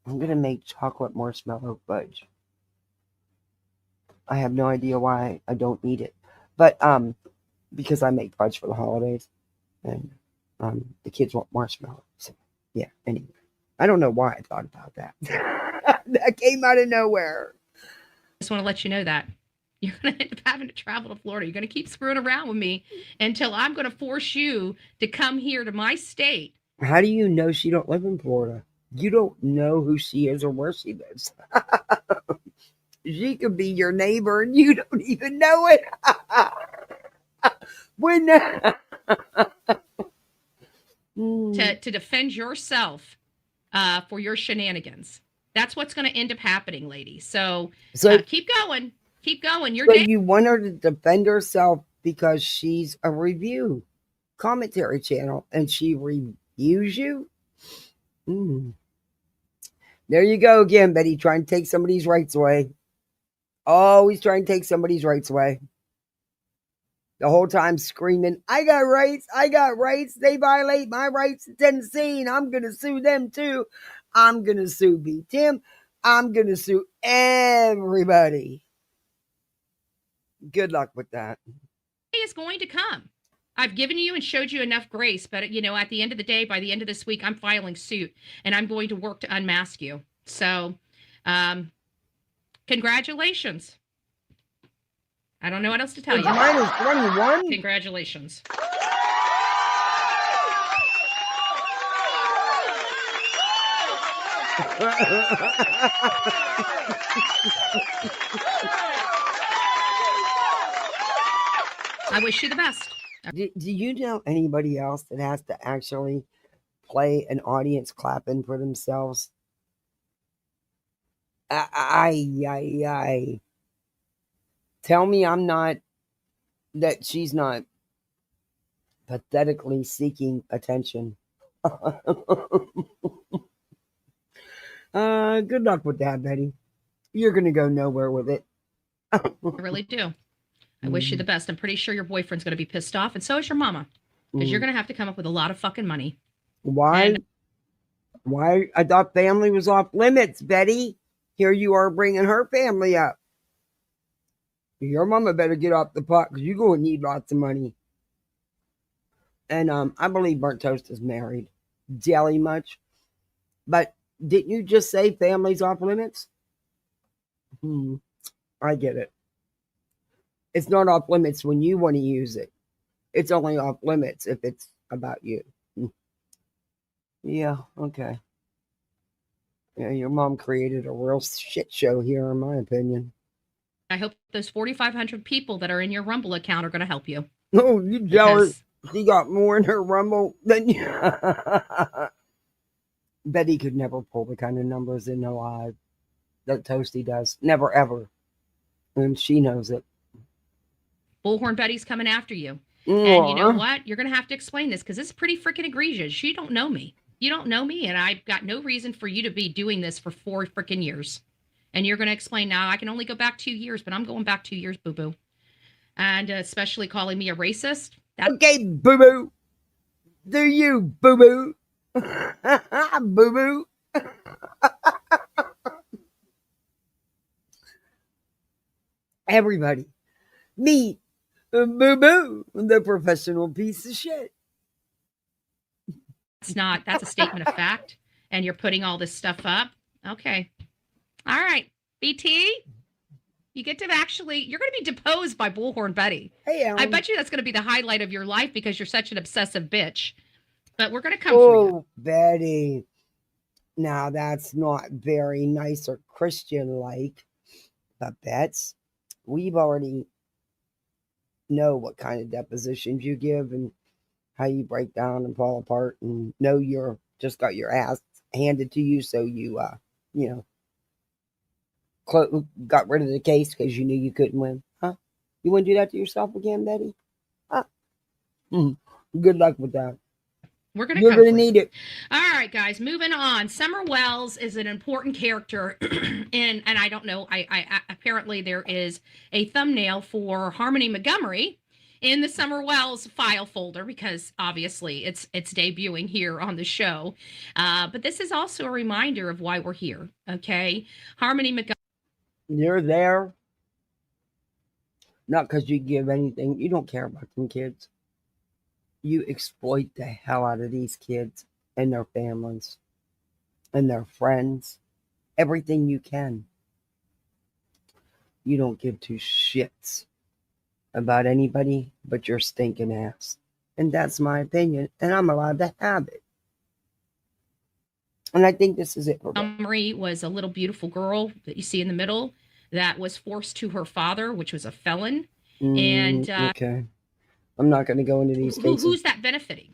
I'm going to make chocolate marshmallow fudge. I have no idea why I don't eat it. But because I make fudge for the holidays. And the kids want marshmallows. So, yeah, anyway. I don't know why I thought about that. That came out of nowhere. Just want to let you know that. You're going to end up having to travel to Florida. You're going to keep screwing around with me until I'm going to force you to come here to my state. How do you know she don't live in Florida? You don't know who she is or where she lives. She could be your neighbor and you don't even know it. When to defend yourself for your shenanigans. That's what's going to end up happening, ladies. So keep going. Keep going. So you want her to defend herself because she's a review commentary channel and she reviews you? There you go again, Betty, trying to take somebody's rights away. Always trying to take somebody's rights away. The whole time screaming, I got rights. They violate my rights in Tennessee, and I'm going to sue them too. I'm going to sue B. Tim. I'm going to sue everybody. Good luck with that. Is going to come. I've given you and showed you enough grace, but at the end of the day, by the end of this week, I'm filing suit and I'm going to work to unmask you. So, congratulations. I don't know what else to tell you. Mine is 21. Congratulations. I wish you the best. Do you know anybody else that has to actually play an audience clapping for themselves? Tell me that she's not pathetically seeking attention. Good luck with that, Betty. You're going to go nowhere with it. I really do. I wish you the best. I'm pretty sure your boyfriend's going to be pissed off, and so is your mama, because you're going to have to come up with a lot of fucking money. Why? I thought family was off limits, Betty. Here you are bringing her family up. Your mama better get off the pot because you're going to need lots of money. And I believe Burnt Toast is married. Jelly much. But didn't you just say family's off limits? I get it. It's not off limits when you want to use it. It's only off limits if it's about you. Yeah, okay. Yeah, your mom created a real shit show here, in my opinion. I hope those 4,500 people that are in your Rumble account are going to help you. Oh, you jealous? She got more in her Rumble than you. Betty could never pull the kind of numbers in her live that Toasty does. Never, ever. And she knows it. Bullhornbetty's coming after you. And you know what? You're going to have to explain this because it's pretty freaking egregious. You don't know me. You don't know me, and I've got no reason for you to be doing this for 4 freaking years. And you're going to explain now, I can only go back 2 years, but I'm going back 2 years, boo-boo. And especially calling me a racist. Okay, boo-boo. Do you, boo-boo. Boo-boo. Everybody, meet boo-boo, the professional piece of shit. That's a statement of fact. And you're putting all this stuff up. Okay. All right. BT, you get to you're going to be deposed by Bullhornbetty. Hey, Alan. I bet you that's going to be the highlight of your life because you're such an obsessive bitch. But we're going to come for you. Oh, Betty. Now, that's not very nice or Christian-like. But, Bets, we've already know what kind of depositions you give and how you break down and fall apart and know you're just got your ass handed to you. So you, got rid of the case because you knew you couldn't win. Huh? You want to do that to yourself again, Betty? Huh? Good luck with that. We're going to You're cope going to with need it. All right, guys, moving on. Summer Wells is an important character and I don't know, I apparently there is a thumbnail for Harmony Montgomery in the Summer Wells file folder because obviously it's debuting here on the show. But this is also a reminder of why we're here, okay? Harmony Montgomery. You're there. Not because you give anything. You don't care about them kids. You exploit the hell out of these kids and their families and their friends. Everything you can. You don't give two shits about anybody but your stinking ass. And that's my opinion. And I'm allowed to have it. And I think this is it for me. Montgomery was a little beautiful girl that you see in the middle that was forced to her father, which was a felon. And okay. I'm not going to go into these cases. Who's that benefiting?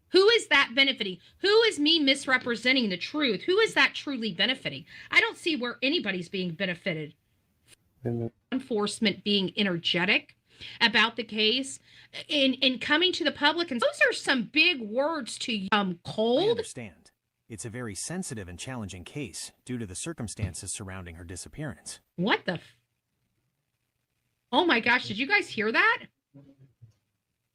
Who is that benefiting? Who is me misrepresenting the truth? Who is that truly benefiting? I don't see where anybody's being benefited. Enforcement being energetic about the case and coming to the public. And those are some big words to cold. I understand. It's a very sensitive and challenging case due to the circumstances surrounding her disappearance. What the? Oh my gosh, did you guys hear that?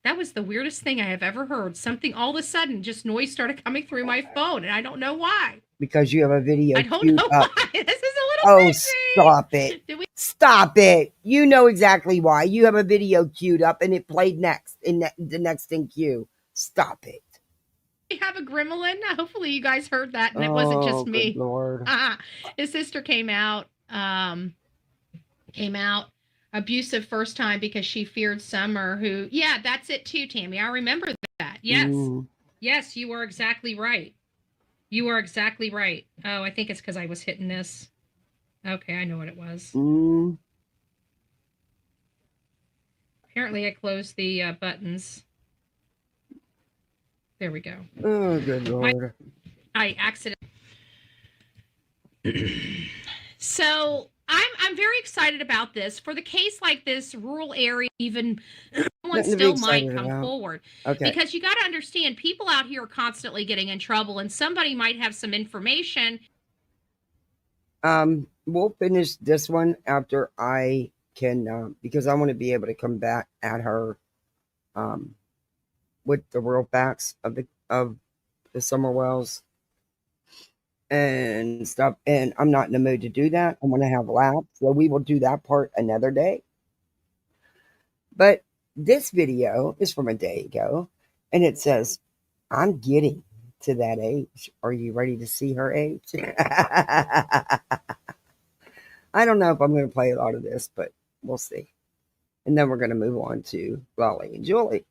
That was the weirdest thing I have ever heard. Something all of a sudden, just noise started coming through my phone, and I don't know why. Because you have a video. I don't know why. This is a little crazy. Stop it. Stop it. You know exactly why. You have a video queued up, and it played next in the next in queue. Stop it. We have a gremlin. Hopefully you guys heard that, and it wasn't just me. Good Lord. His sister came out abusive first time because she feared Summer, who, yeah, that's it too, Tammy. I remember that. Yes. Yes, you are exactly right. You are exactly right. Oh, I think it's because I was hitting this. Okay, I know what it was. Apparently I closed the buttons. There we go. Oh, good Lord. I accidentally. So I'm very excited about this. For the case like this, rural area, even one still might come forward. Okay. Because you got to understand, people out here are constantly getting in trouble, and somebody might have some information. We'll finish this one after I can, because I want to be able to come back at her, with the real facts of the Summer Wells and stuff. And I'm not in the mood to do that. I want to have laughs. So we will do that part another day. But this video is from a day ago. And it says, I'm getting to that age. Are you ready to see her age? I don't know if I'm going to play a lot of this, but we'll see. And then we're going to move on to Lolli and Julie.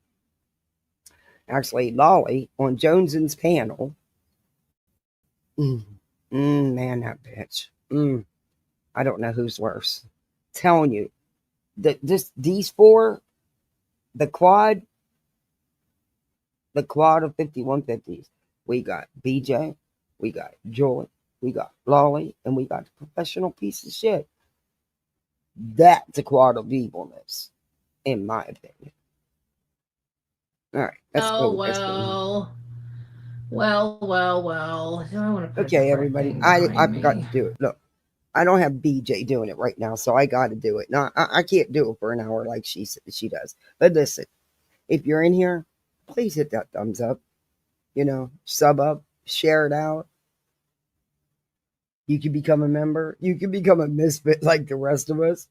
Actually, Lolli on Jones's panel. Man, that bitch. I don't know who's worse. Telling you that these four, the quad of 5150s. We got BJ, we got Julie, we got Lolli, and we got the professional piece of shit. That's a quad of evilness, in my opinion. All right. Let's go. Well. Do I want to put okay, everybody. I forgot to do it. Look, I don't have BJ doing it right now, so I got to do it. No, I can't do it for an hour like she does. But listen, if you're in here, please hit that thumbs up. Sub up, share it out. You can become a member. You can become a misfit like the rest of us.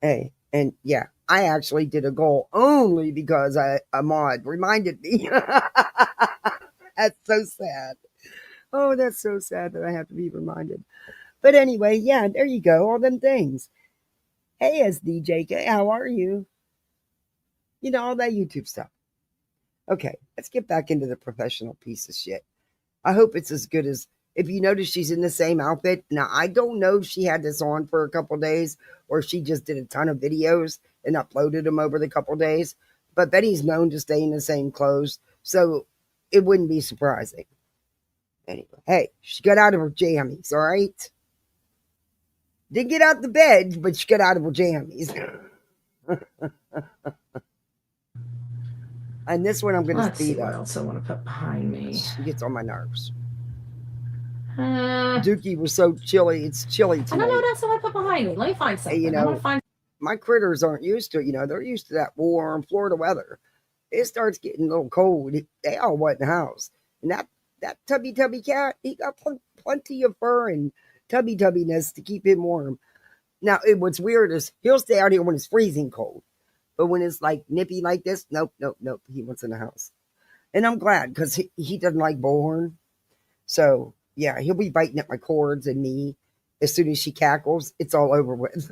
Hey, and yeah. I actually did a goal only because a mod reminded me. That's so sad. Oh, that's so sad that I have to be reminded. But anyway, yeah, there you go. All them things. Hey, SDJK, how are you? All that YouTube stuff. Okay, let's get back into the professional piece of shit. I hope it's as good as, if you notice she's in the same outfit. Now, I don't know if she had this on for a couple days or she just did a ton of videos and uploaded them over the couple days. But Betty's known to stay in the same clothes, so it wouldn't be surprising. Anyway, hey, she got out of her jammies, all right? Didn't get out the bed, but she got out of her jammies. And this one I'm going to Let's see speed what up. else I want to put behind me. She gets on my nerves. I Dookie was so chilly. It's chilly tonight. don't know what else I want to put behind me. Let me find something. You I know, want to find. my critters aren't used to it. You know, they're used to that warm Florida weather. It starts getting a little cold. They all want in the house. And that tubby cat, he got plenty of fur and tubbiness to keep him warm. Now, what's weird is he'll stay out here when it's freezing cold. But when it's like nippy like this, nope. He wants in the house. And I'm glad because he doesn't like Bullhorn. So, yeah, he'll be biting at my cords and me. As soon as she cackles, it's all over with.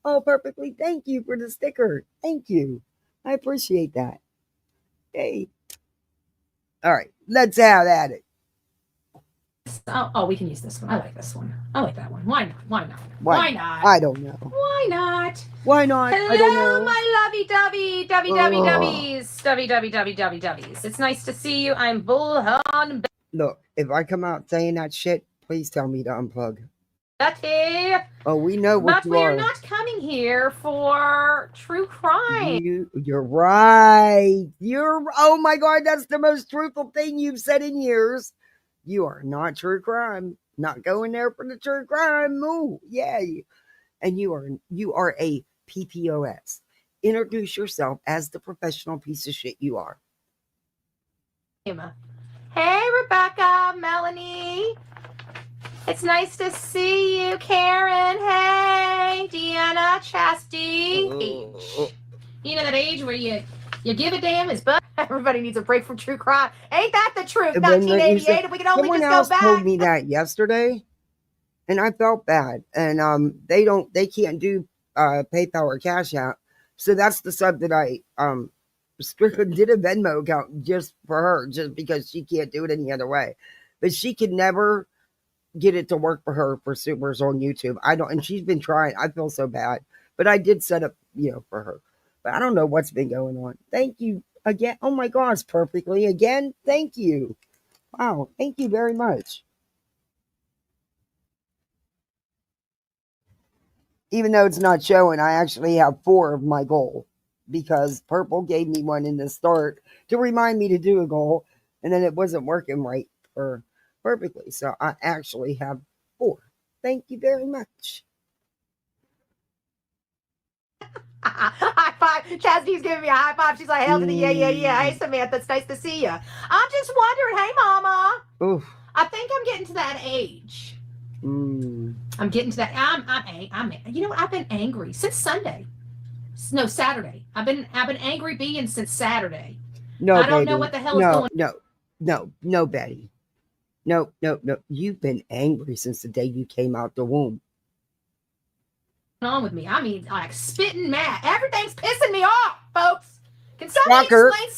Oh, perfectly. Thank you for the sticker. Thank you. I appreciate that. Hey. All right. Let's have at it. Oh, we can use this one. I like this one. I like that one. Why not? Why not? I don't know. Why not? Why not? Hello, I don't know. my lovey-dovey, dovey-dovey-dovey-dovey-dovey-dovey-dovey-dovey-dovey. It's nice to see you. I'm Bullhornbetty. Look, if I come out saying that shit, please tell me to unplug. Oh, we know what but you are. But we're not coming here for true crime. You're right. Oh my God, that's the most truthful thing you've said in years. You are not true crime. Not going there for the true crime. No, yay. And you are a ppos. Introduce yourself as the professional piece of shit you are. Hey, Rebecca, Melanie. It's nice to see you, Karen. Hey, Deanna, Chastity. You know that age where you give a damn is but everybody needs a break from true crime. Ain't that the truth? 1988, we can only just go back. Someone else told me that yesterday, and I felt bad. And they can't do PayPal or Cash App, so that's the sub that I strictly did a Venmo account just for her, just because she can't do it any other way. But she can never get it to work for her for supers on YouTube. And she's been trying. I feel so bad, but I did set up, for her. But I don't know what's been going on. Thank you again. Oh my gosh, perfectly again. Thank you. Wow. Thank you very much. Even though it's not showing, I actually have 4 of my goal because Purple gave me one in the start to remind me to do a goal, and then it wasn't working right or perfectly. So I actually have 4. Thank you very much. High five. Chastity's giving me a high five. She's like, hell to the yeah. Hey, Samantha, it's nice to see you. I'm just wondering, hey, Mama. Oof. I think I'm getting to that age. I'm getting to that. I'm. You know what? I've been angry since Sunday. No, Saturday. I've been angry being since Saturday. No, I don't know what the hell is going. No, Betty. No. You've been angry since the day you came out the womb. On with me. I mean, like spitting mad. Everything's pissing me off, folks. Can somebody explain?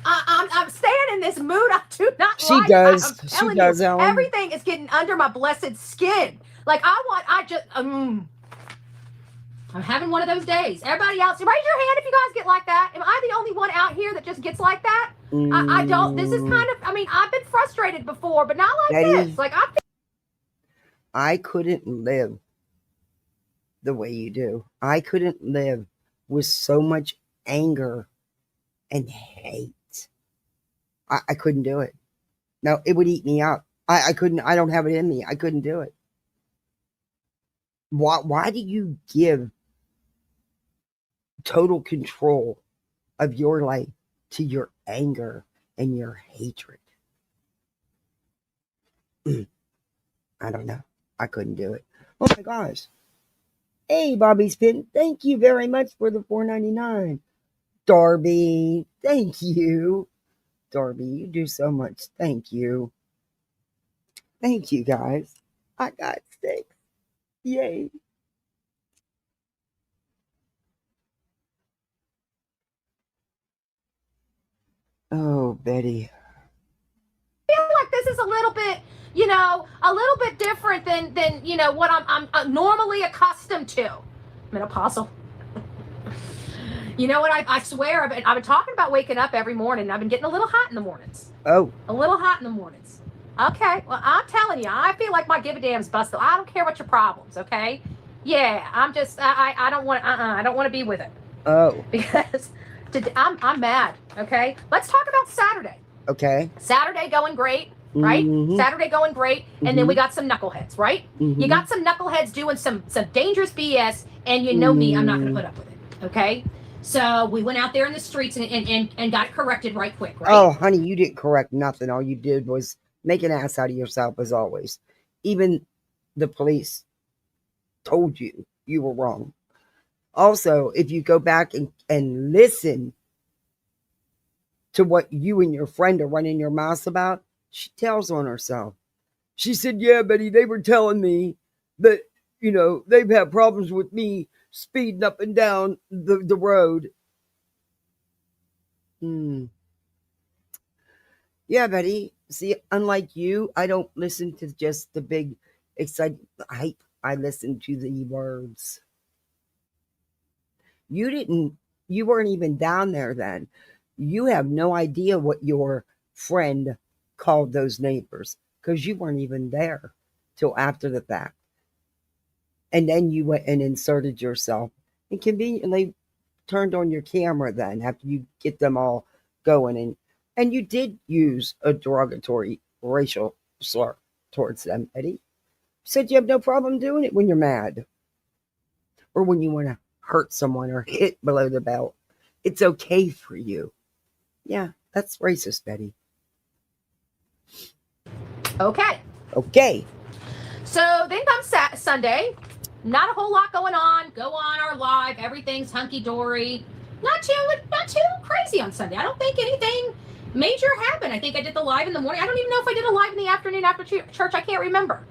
I'm staying in this mood. I do not she like. Does. I'm she does. You, everything is getting under my blessed skin. Like I'm having one of those days. Everybody else, raise your hand if you guys get like that. Am I the only one out here that just gets like that? I don't. This is kind of. I mean, I've been frustrated before, but not like this. Like I couldn't live the way you do. I couldn't live with so much anger and hate. I couldn't do it. No, it would eat me up. I couldn't. I don't have it in me. I couldn't do it. Why do you give total control of your life to your anger and your hatred? I don't know. I couldn't do it. Oh my gosh. Hey, Bobby's Pin, thank you very much for the $4.99. Darby, thank you. Darby, you do so much. Thank you. Thank you, guys. I got 6. Yay. Oh, Betty. I feel like this is a little bit, a little bit different than what I'm normally accustomed to. I'm an apostle. You know what? I swear I've been talking about waking up every morning. I've been getting a little hot in the mornings. Oh. A little hot in the mornings. Okay. Well, I'm telling you, I feel like my give a damn's busted. I don't care what your problems. Okay. Yeah. I'm just. I don't want. I don't want to be with it. Oh, because I'm mad. Okay, let's talk about Saturday. okay. Saturday going great, right? Mhm. Saturday going great, and then we got some knuckleheads, right? Mhm. You got some knuckleheads doing some dangerous BS, and you know me, I'm not going to put up with it. Okay, so we went out there in the streets and got it corrected right quick, right? Oh, honey, you didn't correct nothing. All you did was make an ass out of yourself, as always. Even the police told you you were wrong. Also, if you go back and listen to what you and your friend are running your mouths about, she tells on herself. She said, yeah, Betty, they were telling me that, they've had problems with me speeding up and down the road. Yeah, Betty. See, unlike you, I don't listen to just the big exciting hype. I listen to the words. You weren't even down there then. You have no idea what your friend called those neighbors because you weren't even there till after the fact. And then you went and inserted yourself and conveniently turned on your camera then after you get them all going. And you did use a derogatory racial slur towards them, Eddie. You said you have no problem doing it when you're mad or when you want to hurt someone or hit below the belt. It's okay for you. Yeah, that's racist, Betty. Okay. Okay. So then comes Sunday. Not a whole lot going on. Go on our live. Everything's hunky dory. Not too crazy on Sunday. I don't think anything major happened. I think I did the live in the morning. I don't even know if I did a live in the afternoon after church. I can't remember.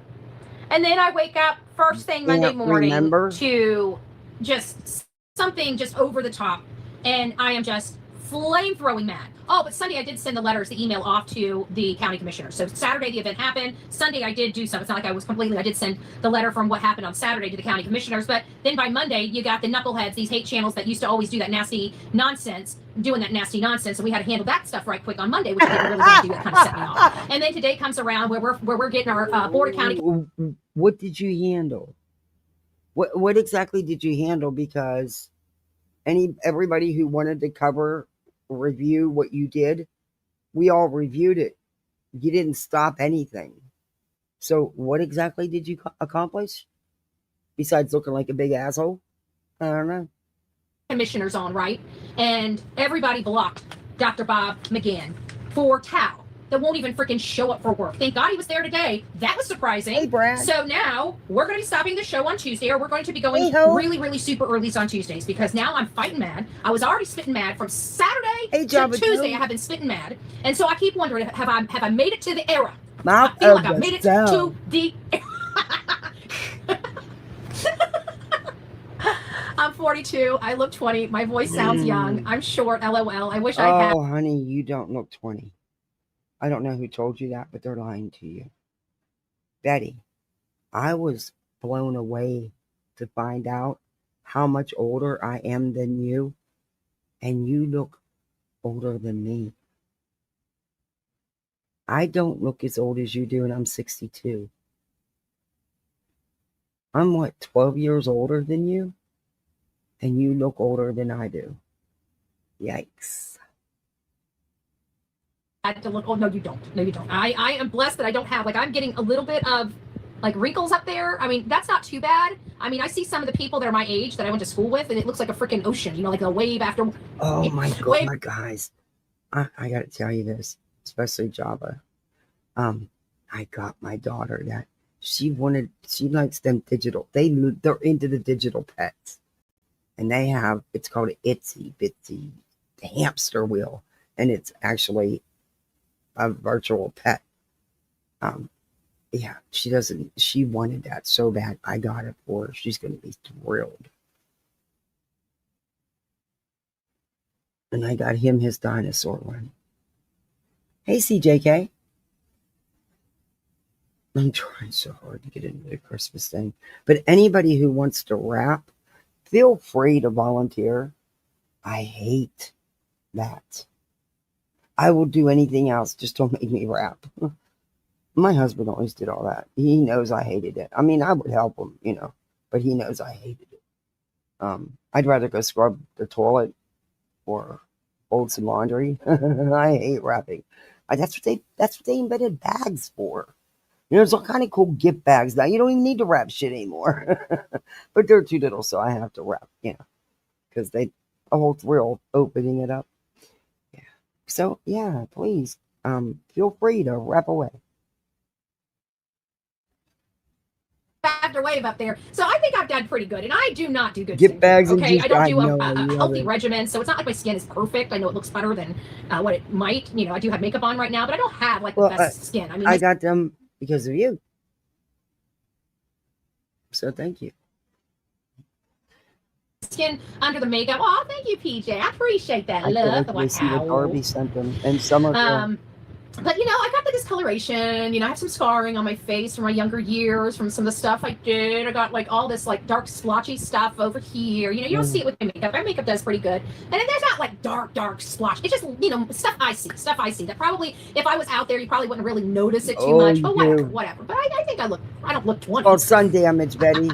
And then I wake up first thing Monday morning to just something just over the top. And I am just flame throwing mad. Oh, but Sunday I did send the email off to the county commissioner. So Saturday the event happened. Sunday I did do some. It's not like I did send the letter from what happened on Saturday to the county commissioners. But then by Monday you got the knuckleheads, these hate channels that used to always do that nasty nonsense, doing that nasty nonsense. And we had to handle that stuff right quick on Monday, which I didn't really want to do. That kind of set me off. And then today comes around where we're getting our board of county. What did you handle? What exactly did you handle? Because everybody who wanted to review what you did, we all reviewed it. You didn't stop anything. So what exactly did you accomplish besides looking like a big asshole? I don't know. Commissioners on, right? And everybody blocked Dr. Bob McGinn for Tao that won't even freaking show up for work. Thank God he was there today. That was surprising. Hey, Brad. So now we're going to be stopping the show on Tuesday, or we're going to be going really, really super early on Tuesdays because now I'm fighting mad. I was already spitting mad from Saturday to Tuesday. I have been spitting mad, and so I keep wondering, have I made it to the era? I feel like I've made it to the. I'm 42. I look 20. My voice sounds young. I'm short. LOL. I wish I had. Oh, honey, you don't look 20. I don't know who told you that, but they're lying to you. Betty, I was blown away to find out how much older I am than you, and you look older than me. I don't look as old as you do, and I'm 62. I'm 12 years older than you, and you look older than I do. Yikes. To look. Oh no, you don't. No, you don't. I am blessed that I don't have I'm getting a little bit of wrinkles up there. I mean, that's not too bad. I mean, I see some of the people that are my age that I went to school with, and it looks like a freaking ocean. Like a wave after. Oh my God, guys! I got to tell you this, especially Java. I got my daughter that she likes them digital. They're into the digital pets, and they have it's called an itsy bitsy hamster wheel, and it's actually a virtual pet. Yeah, she wanted that so bad. I got it for her. She's going to be thrilled. And I got him his dinosaur one. Hey, CJK. I'm trying so hard to get into the Christmas thing. But anybody who wants to rap, feel free to volunteer. I hate that. I will do anything else, just don't make me rap. My husband always did all that. He knows I hated it. I mean, I would help him, but he knows I hated it. I'd rather go scrub the toilet or fold some laundry. I hate wrapping. That's what they invented bags for. There's all kind of cool gift bags now. You don't even need to wrap shit anymore. But they're too little, so I have to wrap, because they a whole thrill opening it up. Yeah. So yeah, please, feel free to wrap away. Factor wave up there. So I think I've done pretty good, and I do not do good Gift skincare, bags and okay? juice. I don't do I a love healthy it. regimen, so it's not like my skin is perfect. I know it looks better than what it might. I do have makeup on right now, but I don't have like the best skin. I mean, I got them because of you. So thank you. Skin under the makeup. Oh, thank you, PJ. I appreciate that. I Love. can't wait to see what Darby sent them. And summer. But I got the discoloration. I have some scarring on my face from my younger years, from some of the stuff I did. I got like all this like dark splotchy stuff over here. You don't see it with my makeup. My makeup does pretty good. And then there's not like dark splotch. It's just, stuff I see. That probably, if I was out there, you probably wouldn't really notice it too much. But whatever. But I think I don't look 20. Oh, sun damage, Betty.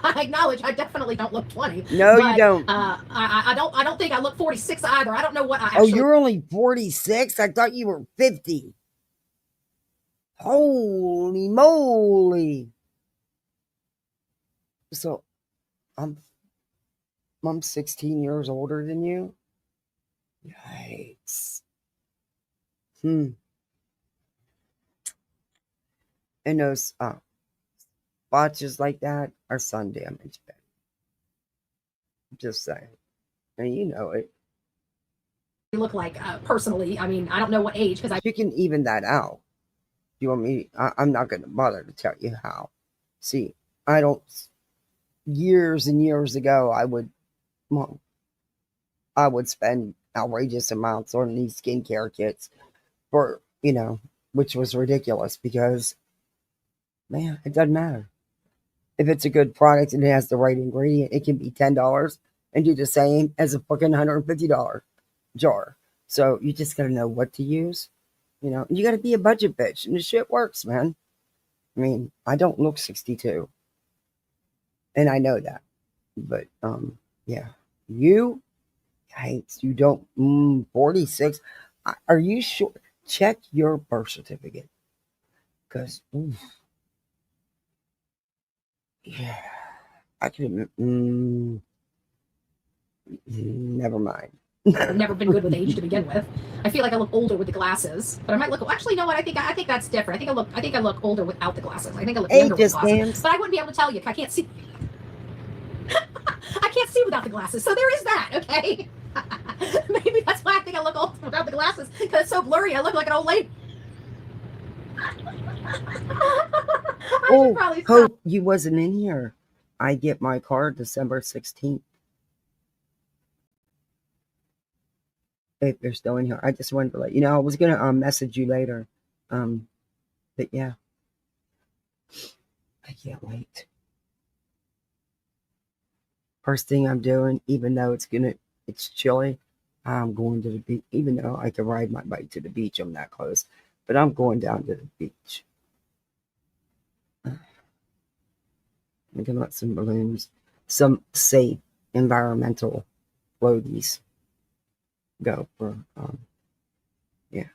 I acknowledge I definitely don't look 20. No, you don't. I don't think I look 46 either. I don't know what I actually... Oh, you're only 46? I thought you were 50. Holy moly. So, I'm 16 years older than you? Yikes. And those botches like that are sun damage. Just saying. And you know it. Look like personally. I mean, I don't know what age because you can even that out. You want me? I'm not going to bother to tell you how. See, I don't. Years and years ago, I would spend outrageous amounts on these skincare kits for which was ridiculous because, man, it doesn't matter. If it's a good product and it has the right ingredient, it can be $10 and do the same as a fucking $150 jar. So you just gotta know what to use. You gotta be a budget bitch, and the shit works, man. I mean, I don't look 62, and I know that. But yeah, you don't. 46. Are you sure? Check your birth certificate, because yeah, I could. Never mind. I've never been good with age to begin with. I feel like I look older with the glasses, but I might look. Actually, you know what? I think that's different. I think I look older without the glasses. I think I look younger with glasses. But I wouldn't be able to tell you. I can't see. I can't see without the glasses. So there is that. Okay. Maybe that's why I think I look old without the glasses, because it's so blurry. I look like an old lady. Hope you wasn't in here. I get my card December 16th. If you're still in here, I just wanted to let you know. I was gonna message you later, but yeah, I can't wait. First thing I'm doing, even though it's chilly, I'm going to the beach. Even though I can ride my bike to the beach, I'm that close, but I'm going down to the beach. I'm gonna let some balloons, some safe environmental floaties go for yeah.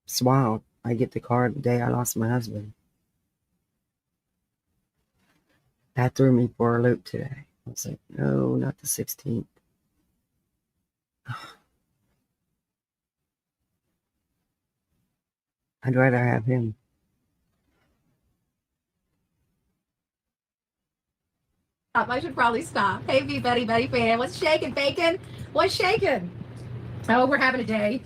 It's wild. I get the card the day I lost my husband. That threw me for a loop today. I was like, no, not the 16th. I'd rather have him. I should probably stop. Hey, Betty fan. What's shaking, bacon? What's shaking? Oh, we're having a day.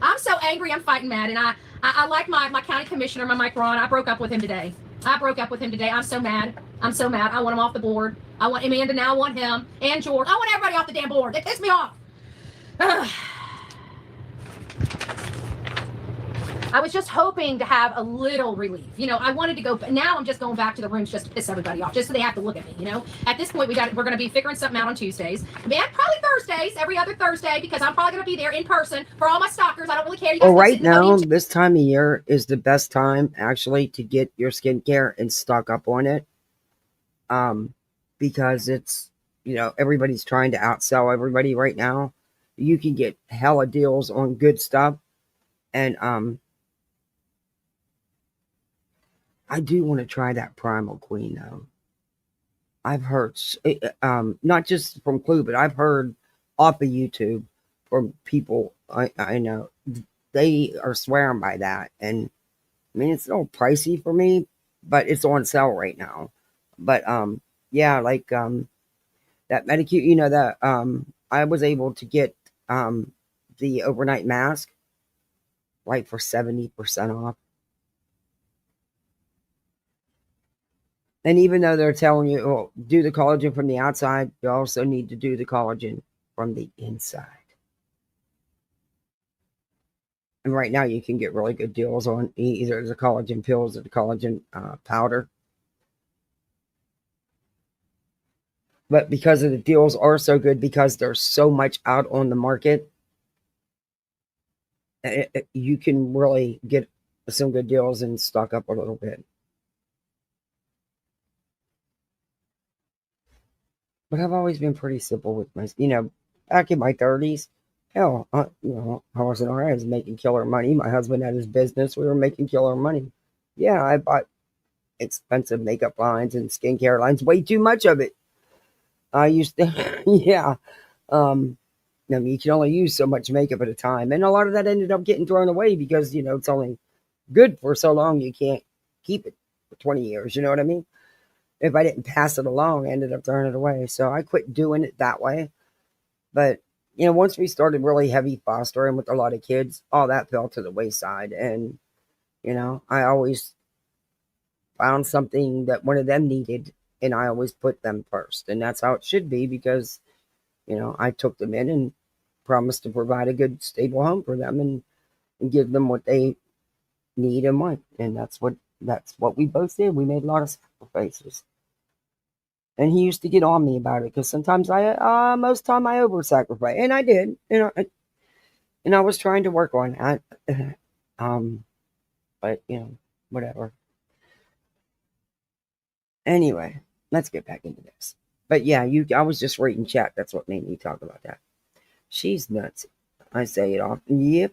I'm so angry. I'm fighting mad. And I like my county commissioner, my Mike Ron. I broke up with him today. I'm so mad. I want him off the board. I want Amanda now. I want him and George. I want everybody off the damn board. They piss me off. I was just hoping to have a little relief. I wanted to go, but now I'm just going back to the rooms just to piss everybody off, just so they have to look at me. At this point, we're going to be figuring something out on Tuesdays. Man, probably Thursdays, every other Thursday, because I'm probably going to be there in person for all my stalkers. I don't really care. Well, right now, this time of year is the best time actually to get your skincare and stock up on it. because it's, everybody's trying to outsell everybody right now. You can get hella deals on good stuff. And I do want to try that Primal Queen though. I've heard, not just from Clue, but I've heard off of YouTube from people I know. They are swearing by that. And I mean, it's a little pricey for me, but it's on sale right now. But yeah, like that Medicute, that I was able to get the overnight mask like for 70% off. And even though they're telling you, oh, do the collagen from the outside, you also need to do the collagen from the inside. And right now you can get really good deals on either the collagen pills or the collagen powder. But because of the deals are so good, because there's so much out on the market, you can really get some good deals and stock up a little bit. But I've always been pretty simple with my, back in my 30s, hell, I wasn't alright. I was making killer money. My husband had his business. We were making killer money. Yeah, I bought expensive makeup lines and skincare lines, way too much of it. I used to, yeah. I mean, you can only use so much makeup at a time. And a lot of that ended up getting thrown away because, it's only good for so long. You can't keep it for 20 years. You know what I mean? If I didn't pass it along, I ended up throwing it away. So I quit doing it that way. But, once we started really heavy fostering with a lot of kids, all that fell to the wayside. And, I always found something that one of them needed, and I always put them first. And that's how it should be because, I took them in and promised to provide a good, stable home for them and give them what they need and want. And that's what we both did. We made a lot of sacrifices. And he used to get on me about it because sometimes most time I over sacrifice, and I did, and I was trying to work on that. But whatever. Anyway, let's get back into this. But yeah, I was just reading chat. That's what made me talk about that. She's nuts. I say it often. Yep.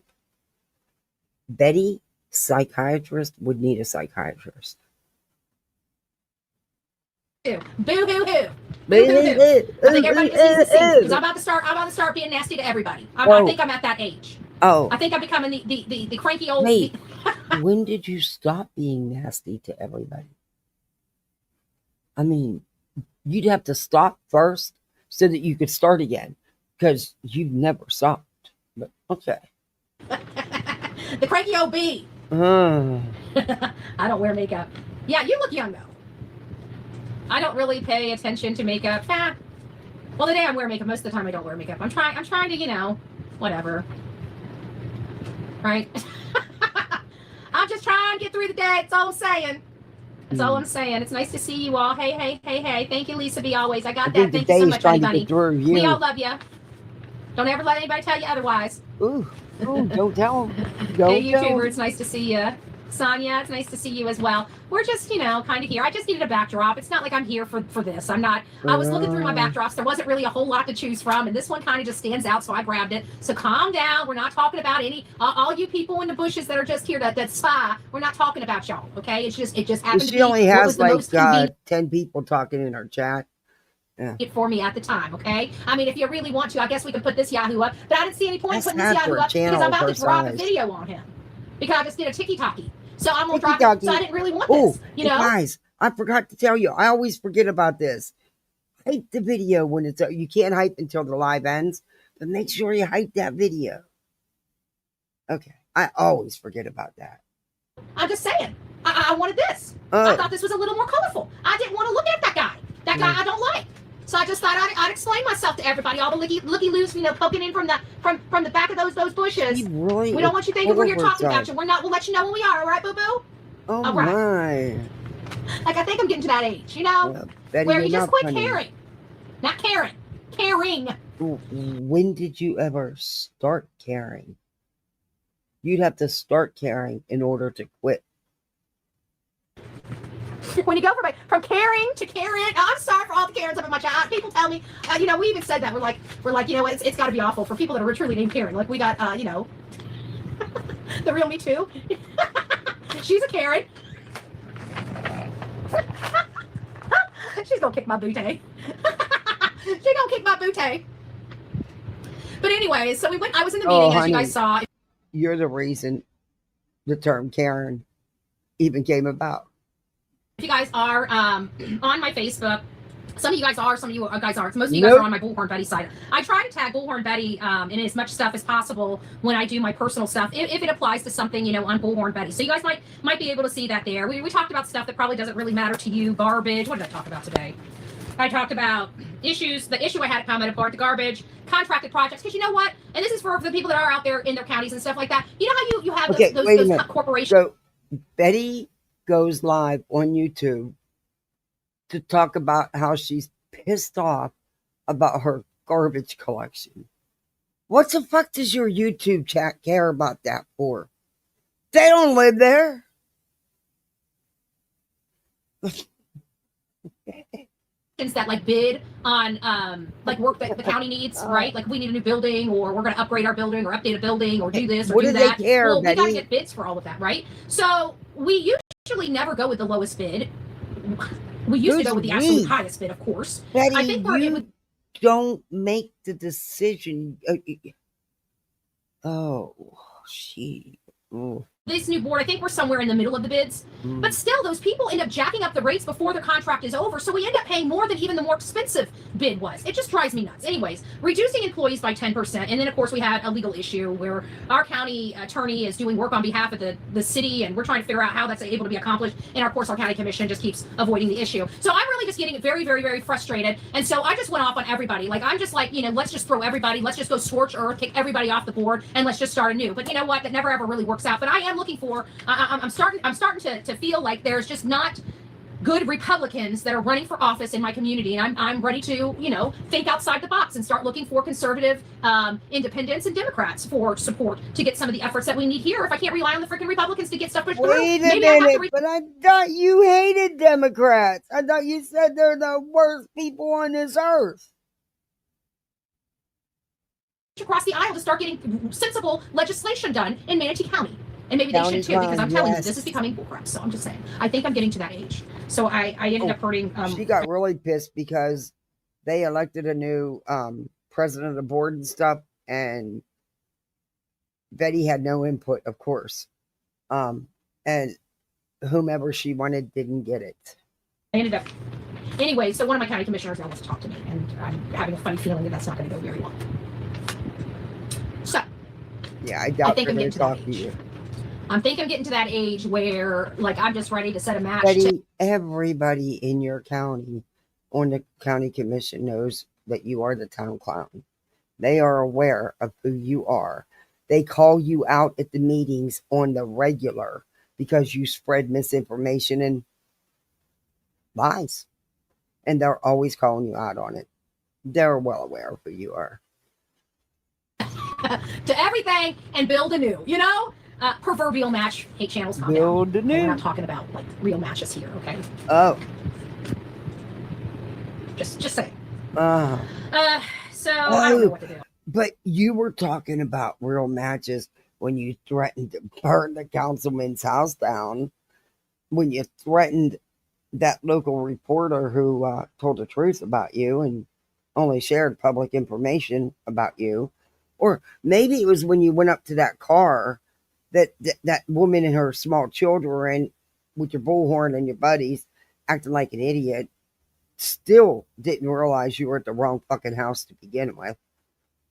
Betty, psychiatrist, would need a psychiatrist. Boo hoo hoo. Boo hoo hoo. I think everybody just needs to see because I'm about to start being nasty to everybody. I think I'm at that age. Oh. I think I'm becoming the cranky old. Wait. When did you stop being nasty to everybody? I mean, you'd have to stop first so that you could start again because you've never stopped. But okay. The cranky old bee. I don't wear makeup. Yeah, you look young though. I don't really pay attention to makeup. Well, the day I wear makeup, most of the time I don't wear makeup. I'm trying to, whatever. Right? I'm just trying to get through the day. That's all I'm saying. That's all I'm saying. It's nice to see you all. Hey. Thank you, Lisa B. Always. I got that. Thank you so much, honey bunny. We all love you. Don't ever let anybody tell you otherwise. Ooh, don't tell them. Hey, YouTuber, it's nice to see you. Sonia, it's nice to see you as well. We're just, kind of here. I just needed a backdrop. It's not like I'm here for this. I'm not. I was looking through my backdrops. There wasn't really a whole lot to choose from, and this one kind of just stands out, so I grabbed it. So calm down. We're not talking about all you people in the bushes that are just here that spy. We're not talking about y'all, okay? It just happened to be. She only has like 10 people talking in our chat. Yeah. It for me at the time, okay? I mean, if you really want to, I guess we can put this Yahoo up, but I didn't see any point in putting this Yahoo up because I'm about to drop a video on him because I just did a tiki-taki. So I'm gonna drop it. So I didn't really want this, Guys, I forgot to tell you. I always forget about this. Hype the video when it's you can't hype until the live ends, but make sure you hype that video. Okay, I always forget about that. I'm just saying. I wanted this. I thought this was a little more colorful. I didn't want to look at that guy. That guy I don't like. So I just thought I'd explain myself to everybody. All the looky-loos, poking in from the back of those bushes. Really we don't want you thinking we're here talking about you. We'll let you know when we are. All right, boo-boo? Oh, all right. My. Like, I think I'm getting to that age, where you just quit caring. Not caring. Caring. When did you ever start caring? You'd have to start caring in order to quit. When you go from Karen to Karen, I'm sorry for all the Karens up in my chat. People tell me, we even said that. We're like, it's got to be awful for people that are truly named Karen. Like we got, the real me too. She's a Karen. She's gonna kick my booty. She's gonna kick my booty. But anyways, so I was in the meeting, as honey, you guys saw. You're the reason the term Karen even came about. If you guys are on my Facebook, some of you guys are, some of you guys aren't. Most of you guys are on my Bullhornbetty side. I try to tag Bullhornbetty in as much stuff as possible when I do my personal stuff, if it applies to something, on Bullhornbetty. So you guys might be able to see that there. We talked about stuff that probably doesn't really matter to you. Garbage. What did I talk about today? I talked about issues. The issue I had a comment about the garbage, contracted projects. Because you know what? And this is for the people that are out there in their counties and stuff like that. You know how you have those corporations. So Betty goes live on YouTube to talk about how she's pissed off about her garbage collection. What the fuck does your YouTube chat care about that for? They don't live there. That bid on work that the county needs, right? Like we need a new building, or we're going to upgrade our building, or update a building, or do this, or do that. They care, well, Betty? We got to get bids for all of that, right? So we usually never go with the lowest bid. We used to go with the absolute highest bid, of course. Betty, I think don't make the decision. This new board, I think we're somewhere in the middle of the bids. But still, those people end up jacking up the rates before their contract is over, so we end up paying more than even the more expensive bid was. It just drives me nuts. Anyways, reducing employees by 10%, and then, of course, we had a legal issue where our county attorney is doing work on behalf of the city, and we're trying to figure out how that's able to be accomplished, and, of course, our county commission just keeps avoiding the issue. So I'm really just getting very, very, very frustrated, and so I just went off on everybody. I'm just like, let's just throw everybody, let's just go scorch earth, kick everybody off the board, and let's just start anew. But you know what? That never, ever really works out. But I am looking for, I'm starting to feel like there's just not good Republicans that are running for office in my community, and I'm ready to think outside the box and start looking for conservative independents and Democrats for support to get some of the efforts that we need here. If I can't rely on the freaking Republicans to get stuff pushed through, wait a minute, but I thought you hated Democrats. I thought you said they're the worst people on this earth. Across the aisle to start getting sensible legislation done in Manatee County. And maybe they should too, because I'm telling you, this is becoming bullcrap. So I'm just saying, I think I'm getting to that age. So I ended up hurting. She got really pissed because they elected a new president of the board and stuff, and Betty had no input, of course. And whomever she wanted didn't get it. I ended up. Anyway, so one of my county commissioners now wants to talk to me, and I'm having a funny feeling that that's not going to go very well. So. Yeah, I doubt they're going to talk to you. I think I'm getting to that age where, I'm just ready to set a match. Betty, everybody in your county on the county commission knows that you are the town clown. They are aware of who you are. They call you out at the meetings on the regular because you spread misinformation and lies. And they're always calling you out on it. They're well aware of who you are. To everything and build anew, proverbial match. Hate channels. Build anew. We're not talking about real matches here, okay? Oh. Just saying. So I don't know what to do. But you were talking about real matches when you threatened to burn the councilman's house down. When you threatened that local reporter who told the truth about you and only shared public information about you. Or maybe it was when you went up to that car that woman and her small children were in with your Bullhorn and your buddies acting like an idiot. Still didn't realize you were at the wrong fucking house to begin with.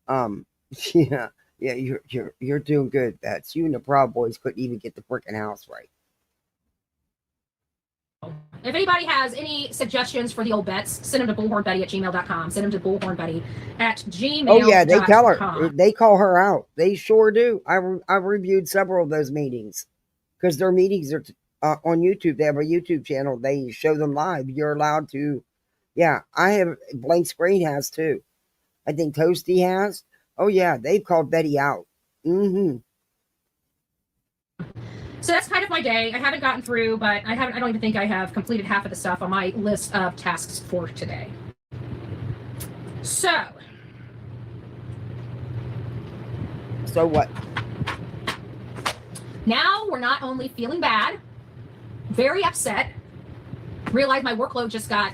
Yeah, you're doing good, Bets. You and the Proud Boys couldn't even get the freaking house right. If anybody has any suggestions for the old bets, send them to bullhornbetty@gmail.com. Send them to bullhornbetty@gmail.com. Oh yeah, they tell her. They call her out. They sure do. I've reviewed several of those meetings because their meetings are on YouTube. They have a YouTube channel. They show them live. You're allowed to. Yeah, I have. Blank Screen has too. I think Toasty has. Oh yeah, they've called Betty out. So that's kind of my day. I haven't gotten through, but I don't even think I have completed half of the stuff on my list of tasks for today. So what? Now we're not only feeling bad, very upset, realize my workload just got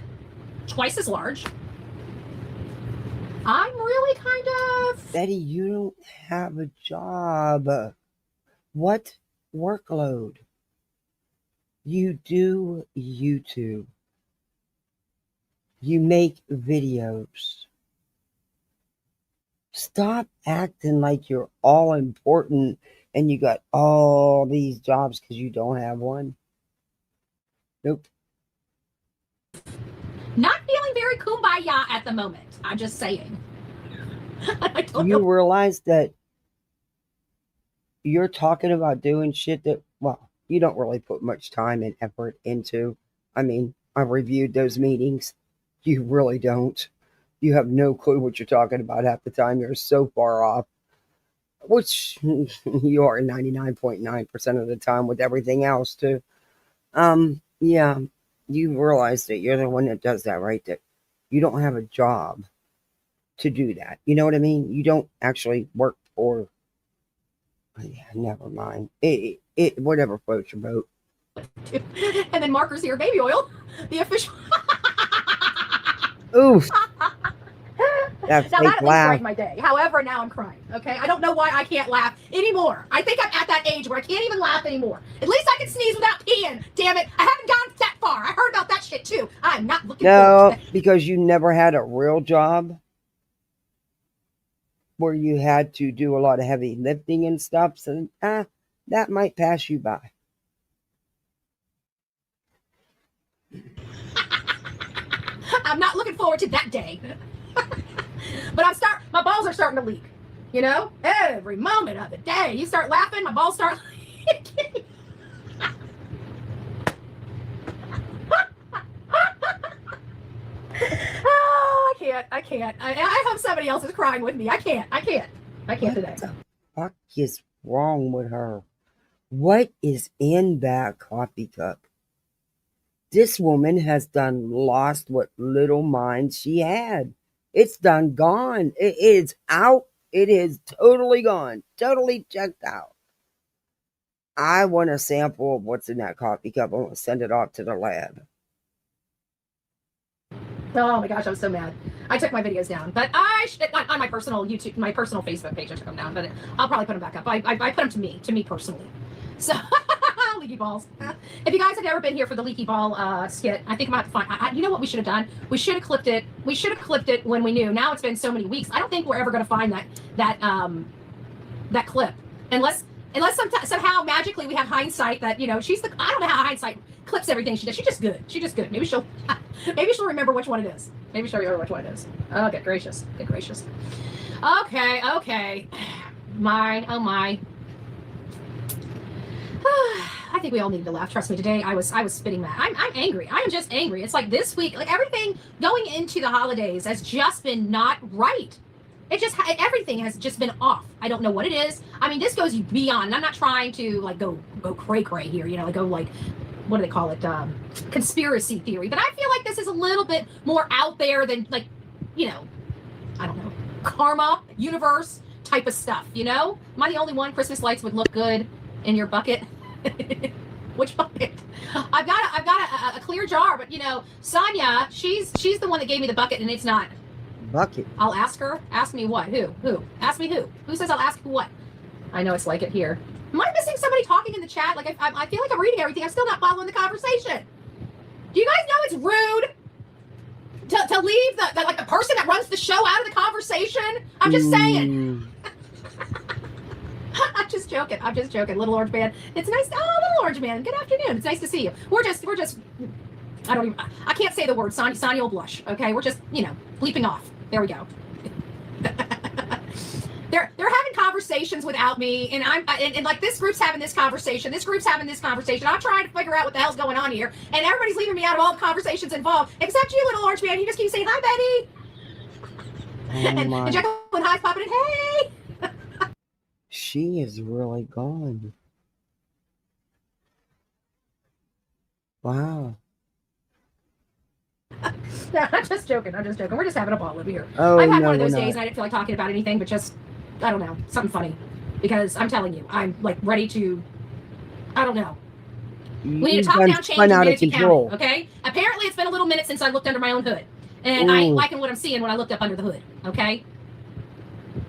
twice as large. I'm really kind of... Betty, you don't have a job. What workload? You do YouTube. You make videos. Stop acting like you're all important and you got all these jobs because you don't have one. Nope. Not feeling very kumbaya at the moment. I'm just saying. You realize that you're talking about doing shit that, well, you don't really put much time and effort into. I mean, I reviewed those meetings. You really don't. You have no clue what you're talking about half the time. You're so far off, which you are 99.9% of the time with everything else too. Yeah, you realize that you're the one that does that, right? That you don't have a job to do that. You know what I mean? You don't actually work for... Yeah, never mind. It whatever floats your boat. And then Marker's here, baby oil, the official. Oof. That's now fake that laugh. brightened my day. However, now I'm crying. Okay, I don't know why I can't laugh anymore. I think I'm at that age where I can't even laugh anymore. At least I can sneeze without peeing. Damn it! I haven't gone that far. I heard about that shit too. I'm not looking. No, because you never had a real job where you had to do a lot of heavy lifting and stuff. So that might pass you by. I'm not looking forward to that day. But my balls are starting to leak. You know? Every moment of the day. You start laughing, my balls start leaking. Oh, I can't. I hope somebody else is crying with me. I can't today. What the fuck is wrong with her? What is in that coffee cup? This woman has lost what little mind she had. It's done gone. It is out. It is totally gone. Totally checked out. I want a sample of what's in that coffee cup. I want to send it off to the lab. Oh my gosh, I'm so mad. I took my videos down, but on my personal YouTube, my personal Facebook page, I took them down, but I'll probably put them back up. I put them to me personally. So, leaky balls. If you guys have ever been here for the leaky ball skit, I think I'm going to have to find, you know what we should have done? We should have clipped it. We should have clipped it when we knew. Now it's been so many weeks. I don't think we're ever going to find that clip. Unless somehow magically we have hindsight that, you know, I don't know how hindsight clips everything she does. She's just good. Maybe she'll remember which one it is. Oh, good gracious. Okay. My. I think we all needed to laugh. Trust me, today I was spitting that. I'm angry. I am just angry. It's like this week, like everything going into the holidays has just been not right. Everything has just been off. I don't know what it is. I mean, this goes beyond. And I'm not trying to like go cray here, you know, like go like, what do they call it? Conspiracy theory. But I feel like this is a little bit more out there than like, you know, I don't know, karma, universe type of stuff, you know? Am I the only one? Christmas lights would look good in your bucket. Which bucket? I've got a clear jar, but you know, Sonia, she's the one that gave me the bucket and it's not. Bucket. I'll ask her. Ask me what? Who? Ask me who? Who says I'll ask what? I know it's like it here. Am I missing somebody talking in the chat? Like I feel like I'm reading everything. I'm still not following the conversation. Do you guys know it's rude to leave the person that runs the show out of the conversation? I'm just saying. I'm just joking. Little Orange Man. It's nice. Oh, Little Orange Man. Good afternoon. It's nice to see you. We're just. I can't say the word. Sonia will blush. Okay. We're just, you know, bleeping off. There we go. They're having conversations without me, and and like this group's having this conversation. This group's having this conversation. I'm trying to figure out what the hell's going on here, and everybody's leaving me out of all the conversations involved, except you, Little Orange Man. You just keep saying hi, Betty. And Jacqueline, hi, popping in. Hey. She is really gone. Wow. No, I'm just joking. I'm just joking. We're just having a ball over here. Oh, I've had no, one of we're those not. days and I didn't feel like talking about anything, but just, I don't know, something funny. Because I'm telling you, I'm like ready to, I don't know. We need a top-down change in Manatee County, okay? Apparently it's been a little minute since I looked under my own hood. And I ain't liking what I'm seeing when I looked up under the hood, okay?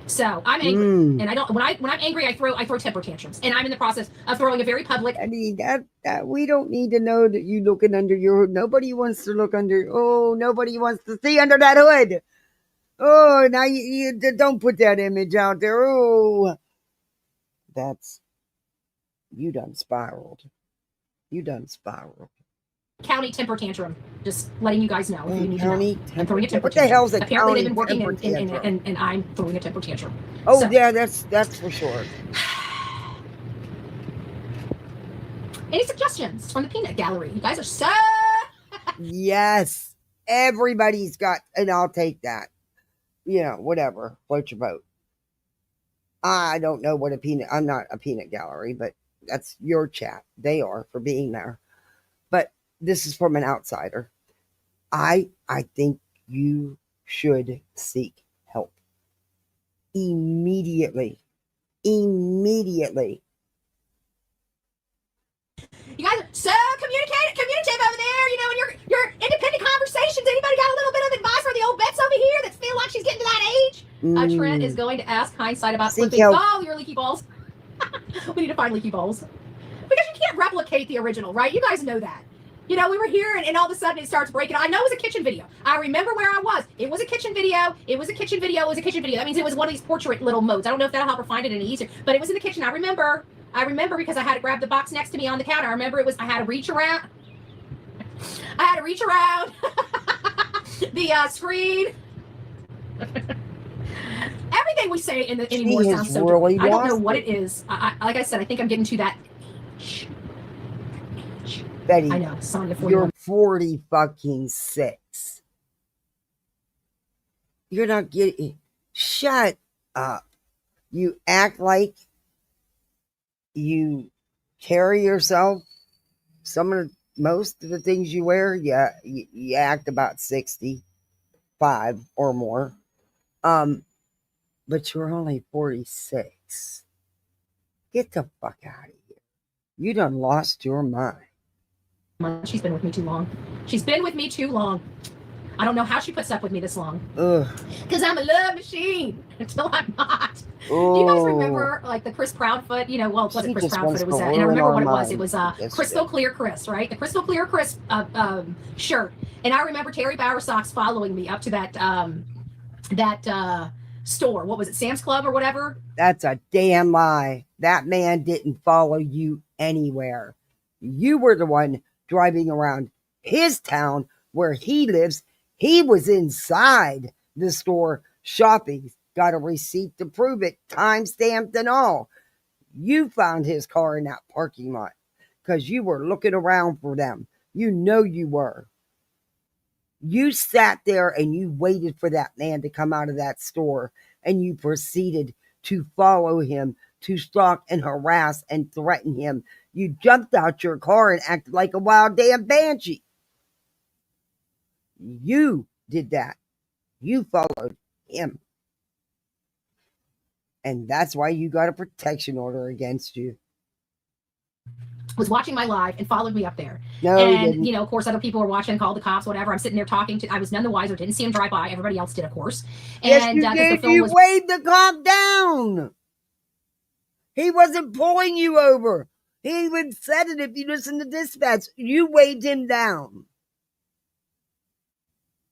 So I'm angry, and I don't. When I'm angry, I throw temper tantrums, and I'm in the process of throwing a very public. I mean that we don't need to know that you looking under your hood. Nobody wants to look under. Oh, nobody wants to see under that hood. Oh, now you don't put that image out there. Oh, that's you done spiraled. You done spiraled. County temper tantrum. Just letting you guys know if you need county to know. I'm throwing a temper What tantrum. the hell's a Apparently county they've been working temper tantrum? and I'm throwing a temper tantrum. Oh So- yeah, that's for sure. Any suggestions from the peanut gallery? You guys are so. Yes, everybody's got, and I'll take that. You know, whatever, float your boat. I don't know what I'm not a peanut gallery, but that's your chat. They are for being there. But this is from an outsider. I think you should seek help. Immediately. Immediately. You guys are so communicative over there. You know, in your independent conversations. Anybody got a little bit of advice for the old Bets over here that feel like she's getting to that age? Trent is going to ask Hindsight about Seek flipping help. all your leaky balls. We need to find leaky balls. Because you can't replicate the original, right? You guys know that. You know, we were here and all of a sudden it starts breaking. I know it was a kitchen video. I remember where I was. It was a kitchen video. It was a kitchen video. It was a kitchen video. That means it was one of these portrait little modes. I don't know if that'll help her find it any easier, but it was in the kitchen. I remember because I had to grab the box next to me on the counter. I remember I had to reach around. The screen. Everything we say anymore sounds so really different. I don't know lost what it. it is. Like I said, I think I'm getting to that. Betty, I know, Sonya, you're 40 fucking 6. You're not getting. Shut up. You act like you carry yourself. Most of the things you wear, yeah, you act about 65 or more. But you're only 46. Get the fuck out of here. You done lost your mind. She's been with me too long. She's been with me too long. I don't know how she puts up with me this long. Ugh. Because I'm a love machine until I'm not. Oh. Do you guys remember like the Chris Proudfoot? You know, well, it wasn't She Chris just Proudfoot. It was, wants to and I remember ruin what our it was. It was minds. Yes, Crystal she Clear Chris, right? The Crystal Clear Chris shirt. And I remember Terry Bowersox following me up to that store. What was it, Sam's Club or whatever? That's a damn lie. That man didn't follow you anywhere. You were the one driving around his town where he lives. He was inside the store shopping. Got a receipt to prove it, time stamped and all. You found his car in that parking lot because you were looking around for them. You know you were. You sat there and you waited for that man to come out of that store, and you proceeded to follow him, to stalk and harass and threaten him. You jumped out your car and acted like a wild damn banshee. You did that. You followed him. And that's why you got a protection order against you. Was watching my live and followed me up there. No, he and, didn't. you know, of course, other people were watching, called the cops, whatever. I'm sitting there talking to, I was none the wiser, didn't see him drive by. Everybody else did, of course. Yes, And you 'cause did. the film You was waved the cop down. He wasn't pulling you over. He even said it if you listen to dispatch. You waved him down.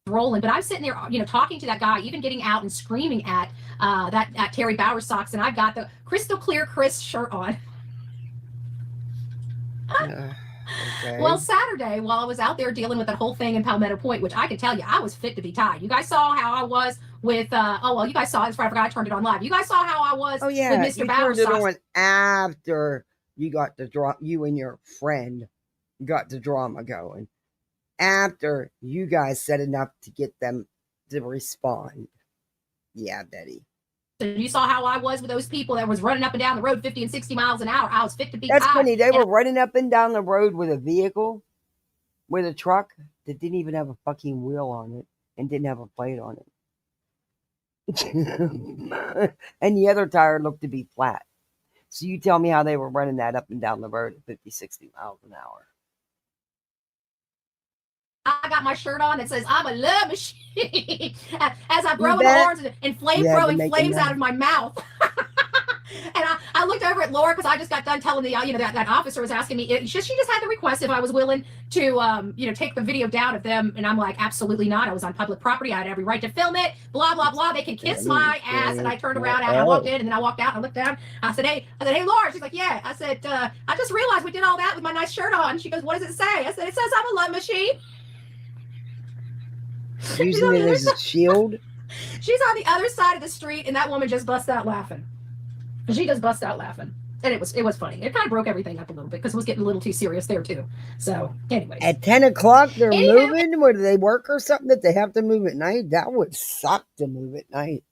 rolling, but I'm sitting there, you know, talking to that guy, even getting out and screaming at that Terry Bowersox, and I've got the Crystal Clear Chris shirt on. Okay. Well, Saturday, while I was out there dealing with that whole thing in Palmetto Point, which I can tell you, I was fit to be tied. You guys saw how I was with, you guys saw, I forgot I turned it on live. You guys saw how I was Oh yeah, with Mr. you turned it Bowersox. on after you got the drama. You and your friend got the drama going. After you guys said enough to get them to respond. Yeah, Betty. You saw how I was with those people that was running up and down the road 50 and 60 miles an hour. I was fit to be That's tied. funny. They And were running up and down the road with a vehicle. with a truck that didn't even have a fucking wheel on it and didn't have a plate on it. And the other tire looked to be flat. So you tell me how they were running that up and down the road at 50, 60 miles an hour. I got my shirt on that says I'm a love machine as I'm blowing the horns and throwing flames out of my mouth. And I looked over at Laura because I just got done telling the that officer was asking me. She just had the request if I was willing to take the video down of them, and I'm like, absolutely not. I was on public property. I had every right to film it. Blah blah blah. They can kiss my ass. And I turned around and I walked in and then I walked out and I looked down. I said, hey Laura. She's like, yeah. I said, I just realized we did all that with my nice shirt on. She goes, what does it say? I said, it says I'm a love machine. Using it as a shield. She's on the other side of the street, and that woman just busts out laughing. She just bust out laughing, and it was funny. It kind of broke everything up a little bit because it was getting a little too serious there too. So, anyways, at 10 o'clock they're moving. Where do they work or something that they have to move at night? That would suck to move at night.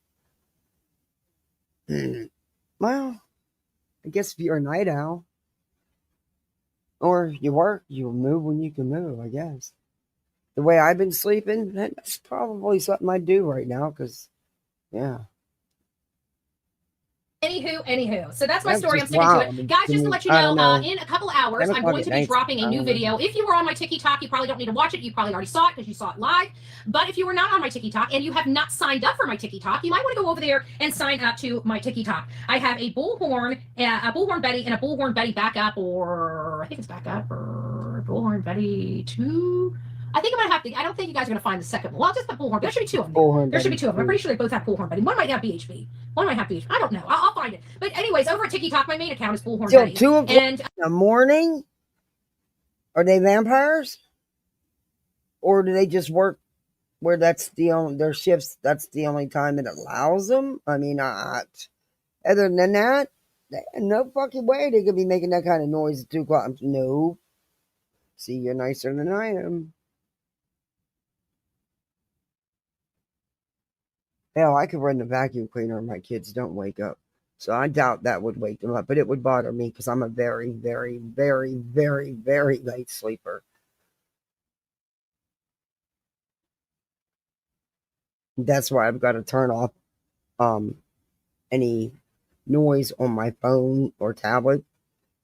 Well, I guess if you're a night owl, or you work, you move when you can move. I guess the way I've been sleeping, that's probably something I do right now. Because, yeah. Anywho, so that's my story. I'm sticking to it. Guys, just to let you know, in a couple of hours, I'm going to be dropping a new video. If you were on my TikTok, you probably don't need to watch it. You probably already saw it because you saw it live. But if you were not on my TikTok and you have not signed up for my TikTok, you might want to go over there and sign up to my TikTok. I have a Bullhorn, a Bullhornbetty, and a Bullhornbetty backup, or I think it's backup, or Bullhornbetty 2. I think I might have to. I don't think you guys are going to find the second one. Well, just the Bullhorn. There should be two of them. There should be two of them. I'm pretty sure they both have Bullhornbetty. One might have BHB. One might have BHB. I don't know. I'll find it. But anyways, over at TikTok, my main account is Bullhornbetty. Till 2 o'clock in the morning? Are they vampires? Or do they just work where that's the only their shifts? That's the only time it allows them. I mean, other than that, no fucking way they could be making that kind of noise at 2 o'clock. No. See, you're nicer than I am. Hell, I could run the vacuum cleaner and my kids don't wake up. So I doubt that would wake them up. But it would bother me because I'm a very, very, very, very, very light sleeper. That's why I've got to turn off any noise on my phone or tablet.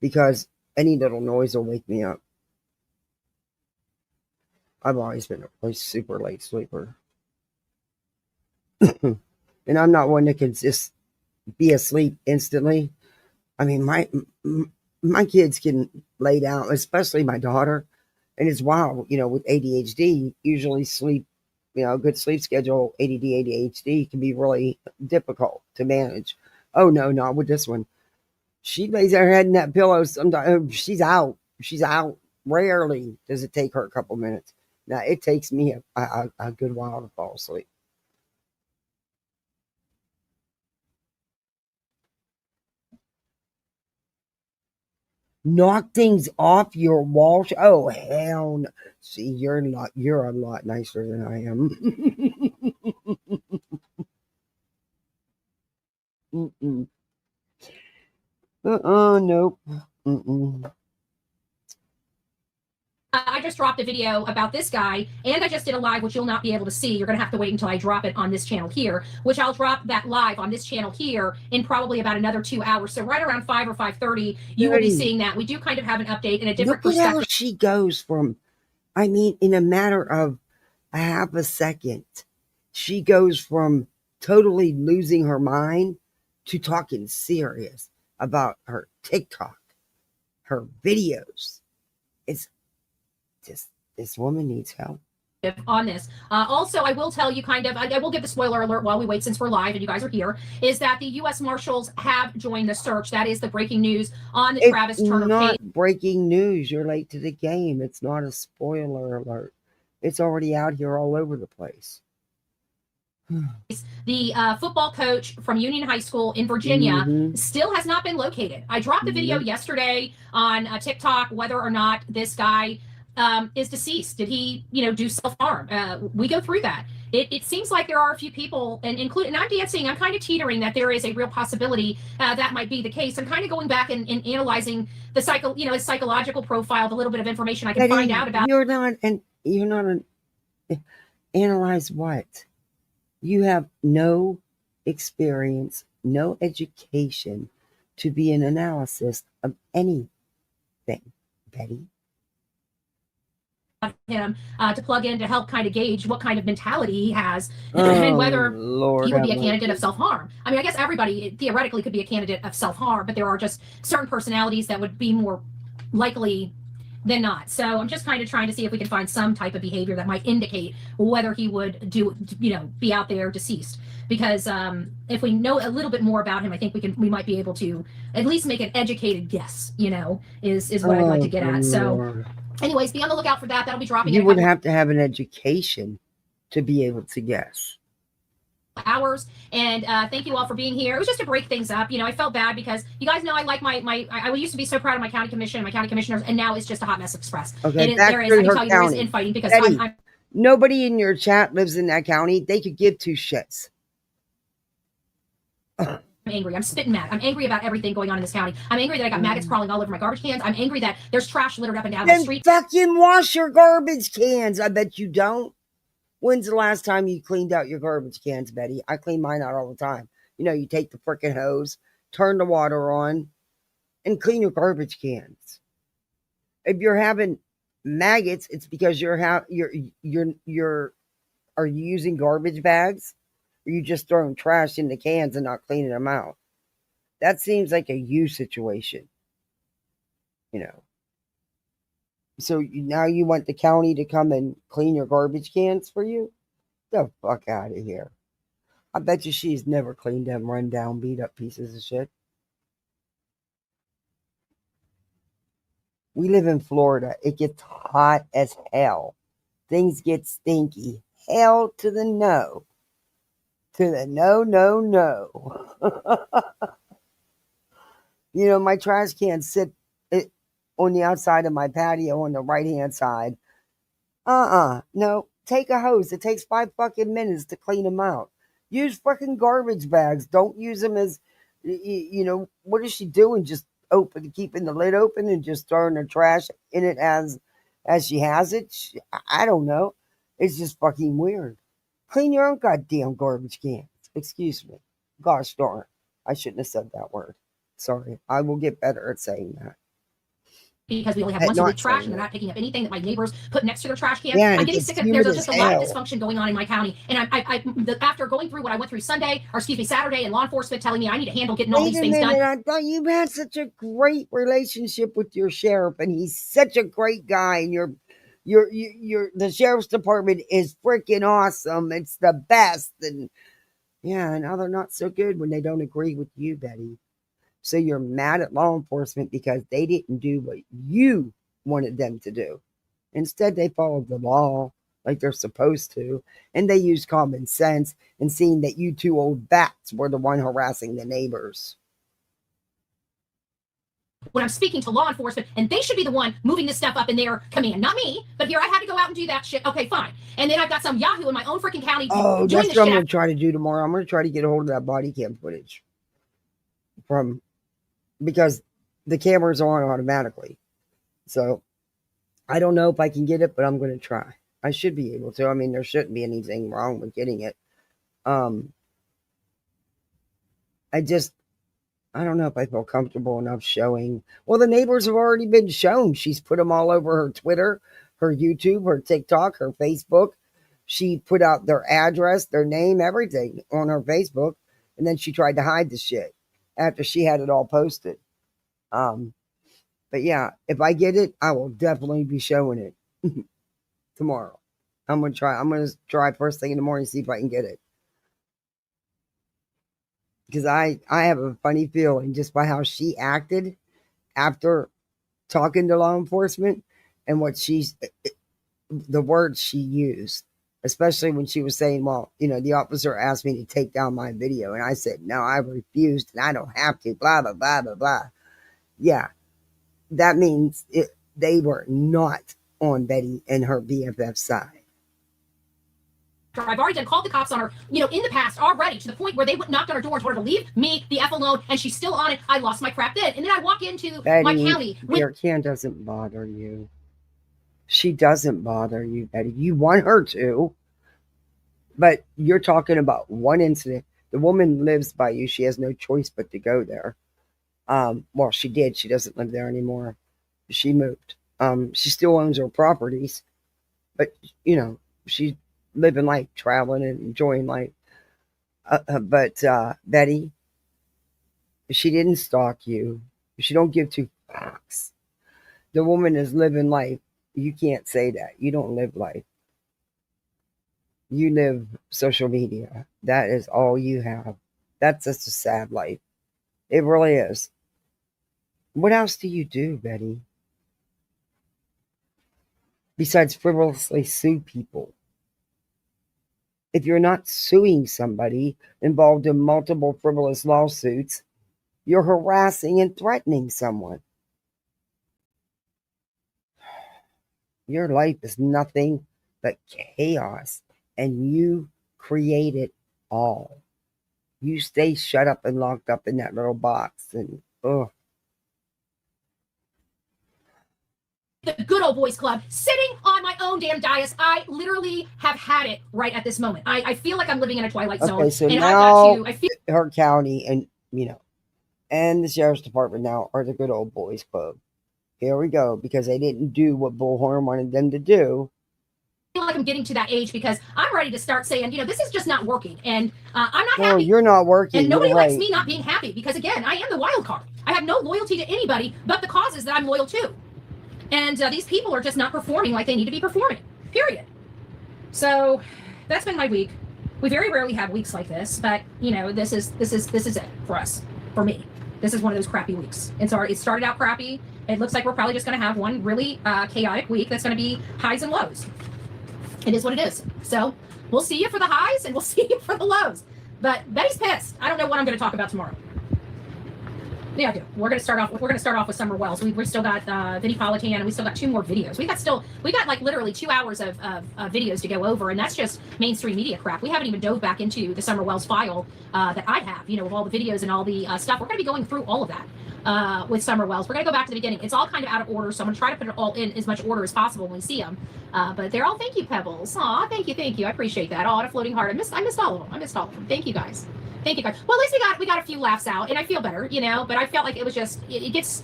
Because any little noise will wake me up. I've always been a super late sleeper. And I'm not one that can just be asleep instantly. I mean, my kids can lay down, especially my daughter. And it's wild, with ADHD, usually sleep, good sleep schedule, ADD, ADHD can be really difficult to manage. Oh, no, not with this one. She lays her head in that pillow sometimes. She's out. Rarely does it take her a couple minutes. Now, it takes me a good while to fall asleep. Knock things off your wall. Oh, hell no. See, you're a lot nicer than I am. Nope. I just dropped a video about this guy, and I just did a live, which you'll not be able to see. You're going to have to wait until I drop it on this channel here, which I'll drop that live on this channel here in probably about another 2 hours. So right around 5 or 5:30, you will be seeing that. We do kind of have an update in a different perspective. Look at how she goes from, in a matter of a half a second, she goes from totally losing her mind to talking serious about her TikTok, her videos. It's just, this woman needs help on this. Also, I will tell you I will give the spoiler alert while we wait, since we're live and you guys are here, is that the U.S. Marshals have joined the search. That is the breaking news on the Travis Turner case. It's not breaking news. You're late to the game. It's not a spoiler alert. It's already out here all over the place. The football coach from Union High School in Virginia still has not been located. I dropped a video yesterday on TikTok whether or not this guy is deceased. Did he, do self-harm? We go through that. it seems like there are a few people, and I'm dancing, I'm kind of teetering that there is a real possibility that might be the case. I'm kind of going back and analyzing the psychological profile, the little bit of information I can find out about. You're not analyze what? You have no experience, no education to be an analysis of anything, Betty. Him to plug in to help kind of gauge what kind of mentality he has and whether Lord, he would be a candidate of self-harm. I mean, I guess everybody theoretically could be a candidate of self-harm, but there are just certain personalities that would be more likely than not. So I'm just kind of trying to see if we can find some type of behavior that might indicate whether he would be out there deceased. Because if we know a little bit more about him, I think we might be able to at least make an educated guess, is what I'd like to get at. So anyways, be on the lookout for that. That'll be dropping. You would have to have an education to be able to guess. Hours. And thank you all for being here. It was just to break things up. I felt bad because you guys know I like I used to be so proud of my county commission and my county commissioners, and now it's just a hot mess express. Okay, there is infighting because Betty, I'm nobody in your chat lives in that county. They could give two shits. I'm angry. I'm spitting mad. I'm angry about everything going on in this county. I'm angry that I got maggots crawling all over my garbage cans. I'm angry that there's trash littered up and down the street. Then fucking wash your garbage cans. I bet you don't. When's the last time you cleaned out your garbage cans, Betty? I clean mine out all the time. You take the frickin' hose, turn the water on, and clean your garbage cans. If you're having maggots, it's because are you using garbage bags? Or you just throwing trash in the cans and not cleaning them out? That seems like a you situation. So now you want the county to come and clean your garbage cans for you? The fuck out of here. I bet you she's never cleaned them run down, beat up pieces of shit. We live in Florida. It gets hot as hell. Things get stinky. Hell to the no. To the no, no, no. My trash cans sit on the outside of my patio on the right-hand side. No. Take a hose. It takes 5 fucking minutes to clean them out. Use fucking garbage bags. Don't use them as, what is she doing? Just keeping the lid open and just throwing her trash in it as she has it? I don't know. It's just fucking weird. Clean your own goddamn garbage cans. Excuse me. Gosh darn. I shouldn't have said that word. Sorry. I will get better at saying that. Because we only have one week trash and they're not picking up anything that my neighbors put next to their trash can. Yeah, I'm getting sick of there's just a lot of dysfunction going on in my county. And after going through what I went through Saturday, and law enforcement telling me I need to handle getting all these things done. I thought you had such a great relationship with your sheriff, and he's such a great guy, and the sheriff's department is freaking awesome. It's the best. And yeah, now they're not so good when they don't agree with you, Betty. So you're mad at law enforcement because they didn't do what you wanted them to do. Instead, they followed the law like they're supposed to, and they used common sense and seeing that you two old bats were the one harassing the neighbors. When I'm speaking to law enforcement, and they should be the one moving this stuff up in their command, not me. But here I had to go out and do that shit. Okay, fine. And then I've got some Yahoo in my own freaking county. Oh, that's what I'm going to try to do tomorrow. I'm going to try to get a hold of that body cam footage because the cameras are on automatically. So I don't know if I can get it, but I'm going to try. I should be able to. I mean, there shouldn't be anything wrong with getting it. I don't know if I feel comfortable enough showing. Well, the neighbors have already been shown. She's put them all over her Twitter, her YouTube, her TikTok, her Facebook. She put out their address, their name, everything on her Facebook. And then she tried to hide the shit after she had it all posted. But yeah, if I get it, I will definitely be showing it tomorrow. I'm going to try first thing in the morning, see if I can get it. Because I have a funny feeling just by how she acted after talking to law enforcement and the words she used, especially when she was saying, well, the officer asked me to take down my video. And I said, no, I refused and I don't have to, blah, blah, blah, blah, blah. Yeah, that means they were not on Betty and her BFF side. I've already called the cops on her, in the past already, to the point where they knocked on her door and told her to leave me the F alone, and she's still on it. I lost my crap then. And then I walk into my county. Bear can doesn't bother you. She doesn't bother you, Betty. You want her to, but you're talking about one incident. The woman lives by you. She has no choice but to go there. Well, she did. She doesn't live there anymore. She moved. She still owns her properties, but, she's living life, traveling and enjoying life. But Betty, she didn't stalk you. She don't give two fucks. The woman is living life. You can't say that. You don't live life. You live social media. That is all you have. That's just a sad life. It really is. What else do you do, Betty? Besides frivolously sue people. If you're not suing somebody involved in multiple frivolous lawsuits, you're harassing and threatening someone. Your life is nothing but chaos, and you create it all. You stay shut up and locked up in that little box, and the good old boys club, sitting on my own damn dais. I literally have had it right at this moment. I feel like I'm living in a twilight zone. Okay, so and now her county and and the sheriff's department now are the good old boys club. Here we go, because they didn't do what Bullhorn wanted them to do. I feel like I'm getting to that age because I'm ready to start saying, this is just not working, and I'm not happy. You're not working. And nobody likes me not being happy, because again, I am the wild card. I have no loyalty to anybody but the causes that I'm loyal to. And these people are just not performing like they need to be performing, period. So that's been my week. We very rarely have weeks like this, but this is it for us, for me. This is one of those crappy weeks. And so it started out crappy. It looks like we're probably just going to have one really chaotic week that's going to be highs and lows. It is what it is. So we'll see you for the highs and we'll see you for the lows. But Betty's pissed. I don't know what I'm going to talk about tomorrow. Yeah, I do. We're going to start off with Summer Wells. We've still got Vinnie Politan, and we still got 2 more videos. We got like literally 2 hours of videos to go over, and that's just mainstream media crap. We haven't even dove back into the Summer Wells file that I have, with all the videos and all the stuff. We're going to be going through all of that with Summer Wells. We're going to go back to the beginning. It's all kind of out of order, so I'm going to try to put it all in as much order as possible when we see them. But they're all, thank you, Pebbles. Aw, thank you. I appreciate that. Oh, and a floating heart. I missed all of them. Thank you, guys. Thank you, guys. Well, at least we got a few laughs out, and I feel better, but I felt like it was just, it gets,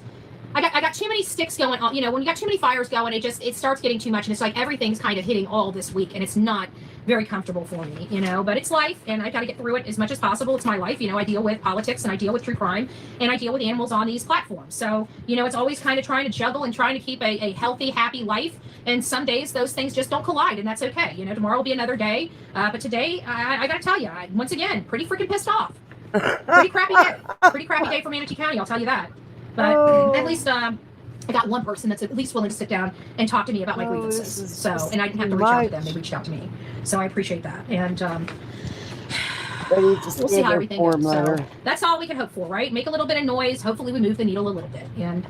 I got too many sticks going on, when you got too many fires going, it starts getting too much, and it's like everything's kind of hitting all this week, and it's not very comfortable for me, but it's life, and I got to get through it as much as possible. It's my life. I deal with politics, and I deal with true crime, and I deal with animals on these platforms. So, it's always kind of trying to juggle and trying to keep a healthy, happy life. And some days those things just don't collide, and that's okay. Tomorrow will be another day. But today, I got to tell you, once again, pretty freaking pissed off. Pretty crappy day. Pretty crappy day for Manatee County, I'll tell you that. But at least I got one person that's at least willing to sit down and talk to me about my grievances. So, and I didn't have to reach out to them. They reached out to me. So I appreciate that. And we'll see how everything goes. So that's all we can hope for, right? Make a little bit of noise. Hopefully we move the needle a little bit. And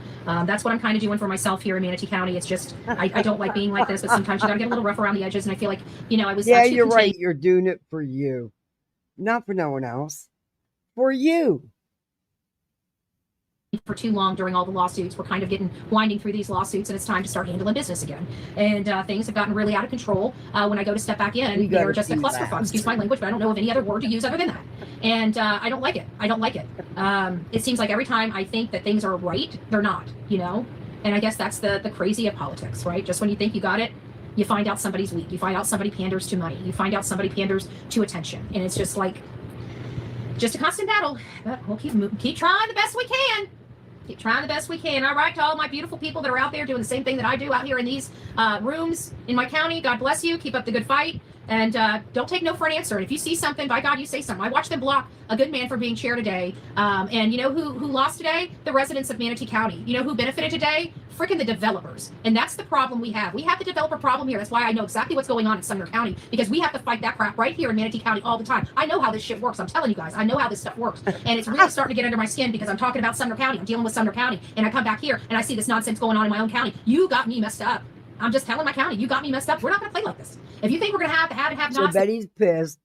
that's what I'm kind of doing for myself here in Manatee County. It's just, I don't like being like this, but sometimes you got to get a little rough around the edges. And I feel like, I was... Yeah, you're right. You're doing it for you. Not for no one else. For you. For too long during all the lawsuits. We're kind of winding through these lawsuits, and it's time to start handling business again. And things have gotten really out of control. When I go to step back in, they're just a clusterfuck. Excuse my language, but I don't know of any other word to use other than that. And I don't like it. It seems like every time I think that things are right, they're not, And I guess that's the crazy of politics, right? Just when you think you got it, you find out somebody's weak. You find out somebody panders to money. You find out somebody panders to attention. And it's just like, just a constant battle. But we'll keep trying the best we can. Keep trying the best we can. All right, to all my beautiful people that are out there doing the same thing that I do out here in these rooms in my county, God bless you. Keep up the good fight. And don't take no for an answer. And if you see something, by God, you say something. I watched them block a good man for being chair today. And you know who lost today? The residents of Manatee County. You know who benefited today? Freaking the developers. And that's the problem we have. We have the developer problem here. That's why I know exactly what's going on in Sumner County, because we have to fight that crap right here in Manatee County all the time. I know how this shit works. I'm telling you guys, I know how this stuff works. And it's really starting to get under my skin because I'm talking about Sumner County. I'm dealing with Sumner County. And I come back here and I see this nonsense going on in my own county. You got me messed up. I'm just telling my county, you got me messed up. We're not going to play like this. If you think we're going to have So nots. Betty's pissed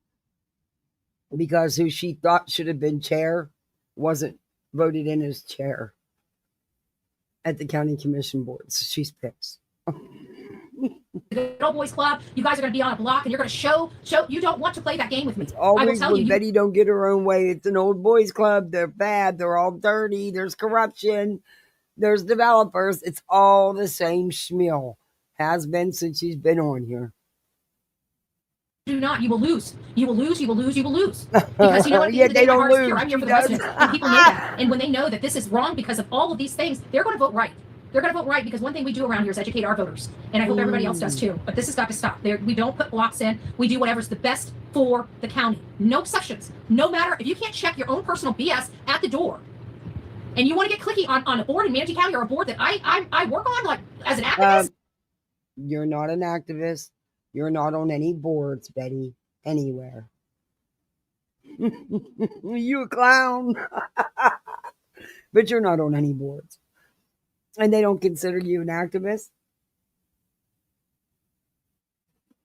because who she thought should have been chair wasn't voted in as chair at the county commission board. So she's pissed. The old boys club, you guys are going to be on a block and you're going to show you don't want to play that game with me. It's always I will tell when you, Betty don't get her own way. It's an old boys club. They're bad. They're all dirty. There's corruption. There's developers. It's all the same schmeal. Has been since she's been on here. do not, you will lose. You will lose, you will lose, you will lose. Because you know what? Yeah, they don't lose. I'm here for the residents. And people know that. And when they know that this is wrong because of all of these things, they're going to vote right. They're going to vote right because one thing we do around here is educate our voters. And I hope everybody else does too. But this has got to stop. We don't put blocks in. We do whatever's the best for the county. No exceptions. No matter if you can't check your own personal BS at the door and you want to get clicky on a board in Manatee County or a board that I work on like as an activist. You're not an activist. You're not on any boards, Betty, anywhere. You a clown. But you're not on any boards. And they don't consider you an activist.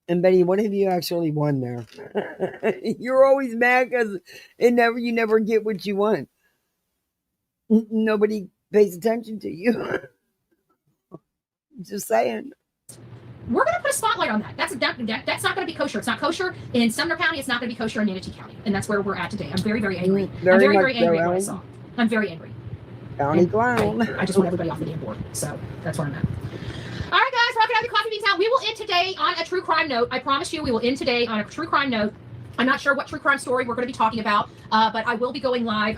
And Betty, what have you actually won there? You're always mad because you never get what you want. Nobody pays attention to you. Just saying. We're going to put a spotlight on that. That's not going to be kosher. It's not kosher in Sumner County. It's not going to be kosher in Manatee County. And that's where we're at today. I'm very, very angry. I'm very, very angry at what I saw. I'm very angry. County clown. I just want everybody off the damn board. So that's where I'm at. All right, guys, we're going to have the coffee beans out. We will end today on a true crime note. I promise you we will end today on a true crime note. I'm not sure what true crime story we're going to be talking about, but I will be going live.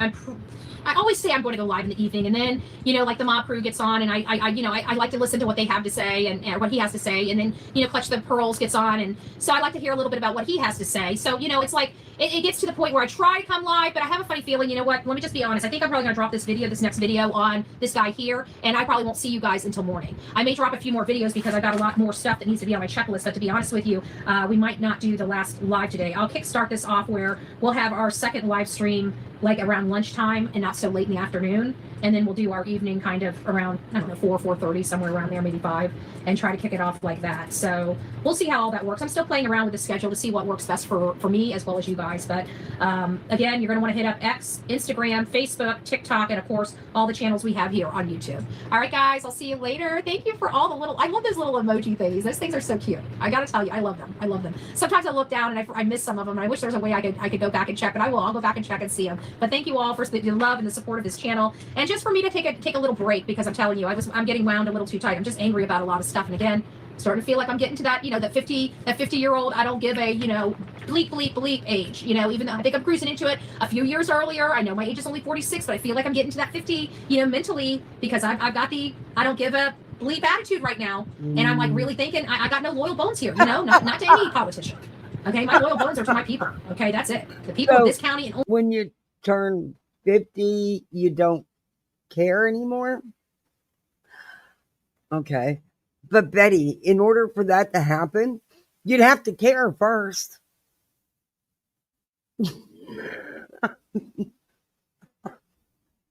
I always say I'm going to go live in the evening, and then, like the mob crew gets on, and I like to listen to what they have to say and what he has to say, and then, Clutch the Pearls gets on, and so I like to hear a little bit about what he has to say. So, it's like, it gets to the point where I try to come live, but I have a funny feeling, you know what, let me just be honest, I think I'm probably going to drop this next video on this guy here, and I probably won't see you guys until morning. I may drop a few more videos because I got a lot more stuff that needs to be on my checklist, but to be honest with you, we might not do the last live today. I'll kickstart this off where we'll have our second live stream like around lunchtime and not so late in the afternoon. And then we'll do our evening kind of around, 4:30, somewhere around there, maybe 5, and try to kick it off like that. So we'll see how all that works. I'm still playing around with the schedule to see what works best for me as well as you guys. But again, you're going to want to hit up X, Instagram, Facebook, TikTok, and of course, all the channels we have here on YouTube. All right, guys, I'll see you later. Thank you for all the I love those little emoji things. Those things are so cute. I got to tell you, I love them. I love them. Sometimes I look down and I miss some of them. And I wish there was a way I could go back and check, but I will. I'll go back and check and see them. But thank you all for the love and the support of this channel. And just for me to take a little break, because I'm telling you, I'm getting wound a little too tight. I'm just angry about a lot of stuff. And again, starting to feel like I'm getting to that, that 50-year-old, I don't give a, bleep age, even though I think I'm cruising into it a few years earlier. I know my age is only 46, but I feel like I'm getting to that 50, mentally, because I've got the, I don't give a bleep attitude right now. And I'm like really thinking, I got no loyal bones here, not to any politician. Okay, my loyal bones are to my people. Okay, that's it. The people of this county. And when you turn 50, you don't care anymore? Okay. But Betty, in order for that to happen, you'd have to care first.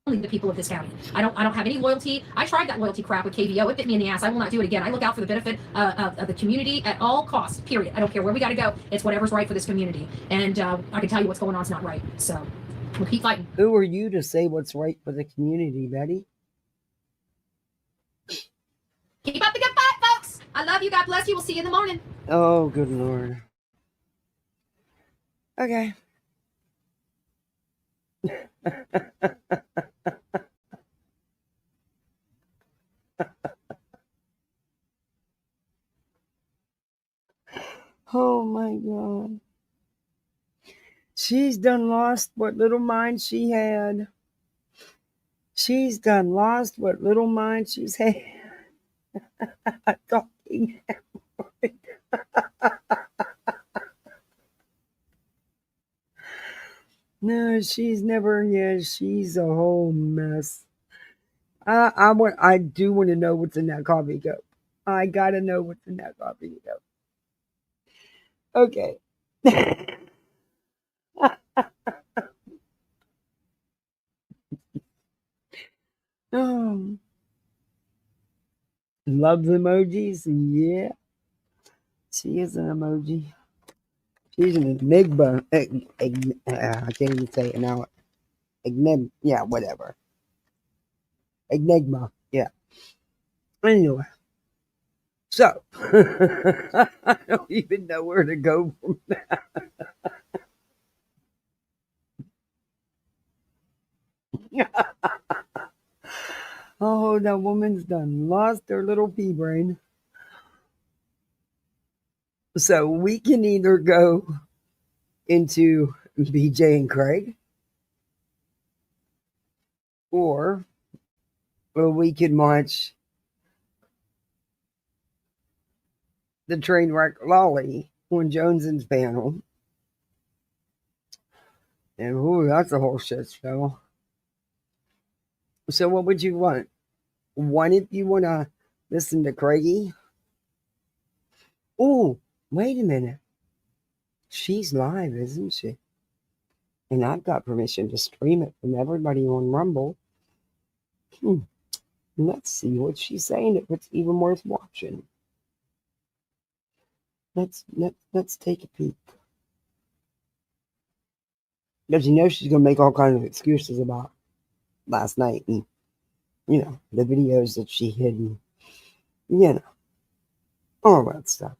Only the people of this county. I don't have any loyalty. I tried that loyalty crap with KVO. It bit me in the ass. I will not do it again. I look out for the benefit of the community at all costs, period. I don't care where we got to go. It's whatever's right for this community. And I can tell you what's going on is not right. So we'll keep fighting. Who are you to say what's right for the community, Betty? Keep up the good fight, folks. I love you. God bless you. We'll see you in the morning. Oh, good Lord. Okay. Oh my God. She's done lost what little mind she had. She's done lost what little mind she's had. Talking. No, she's never. Yeah, she's a whole mess. I do want to know what's in that coffee cup. I gotta know what's in that coffee cup. Okay. Oh. Loves emojis. Yeah, she is an emoji. She's an enigma. I can't even say it now. Yeah, whatever. Enigma. Yeah. Anyway, so I don't even know where to go from that. Oh, that woman's done lost her little pea brain. So we can either go into BJ and Craig, or we can watch the train wreck lolli on Jones's panel. And ooh, that's a whole shit show. So what would you want? One if you want to listen to Kreggy. Oh, wait a minute. She's live, isn't she? And I've got permission to stream it from everybody on Rumble. Let's see what she's saying, if it's even worth watching. Let's take a peek. Because you know she's gonna make all kinds of excuses about last night and the videos that she hid and all that stuff.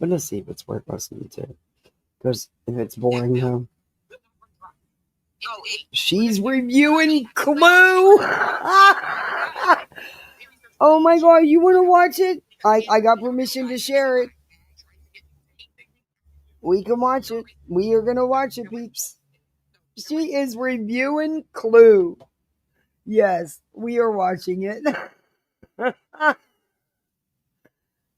But let's see if it's worth listening to. Because if it's boring, she's reviewing Clue. Oh my god, you want to watch it? I got permission to share it. We can watch it. We are going to watch it, peeps. She is reviewing Clue. Yes, we are watching it.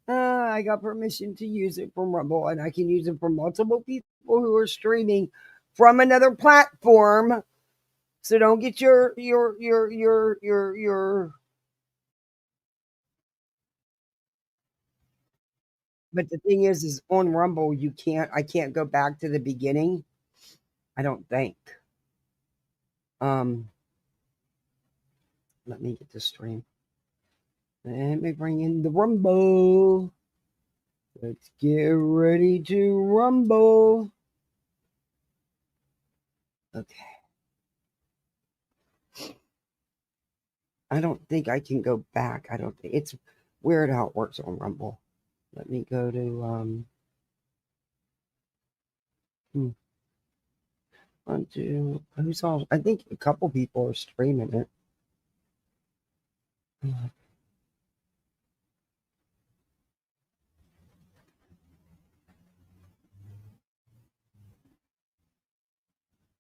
I got permission to use it from Rumble, and I can use it for multiple people who are streaming from another platform. So don't get your. But the thing is on Rumble, I can't go back to the beginning. I don't think. Let me get the stream. Let me bring in the Rumble. Let's get ready to rumble. Okay. I don't think I can go back. I don't think it's weird how it works on Rumble. Let me go to who's all? I think a couple people are streaming it.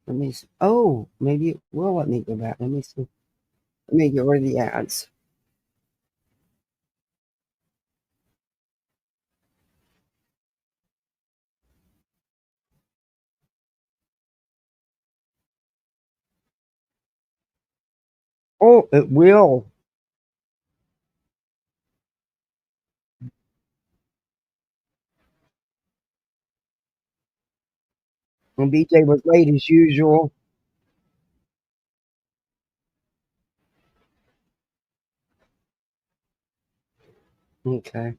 Let me see. Oh, maybe it will let me go back. Let me see. Let me get rid of the ads. Oh, it will. And BJ was late as usual. Okay.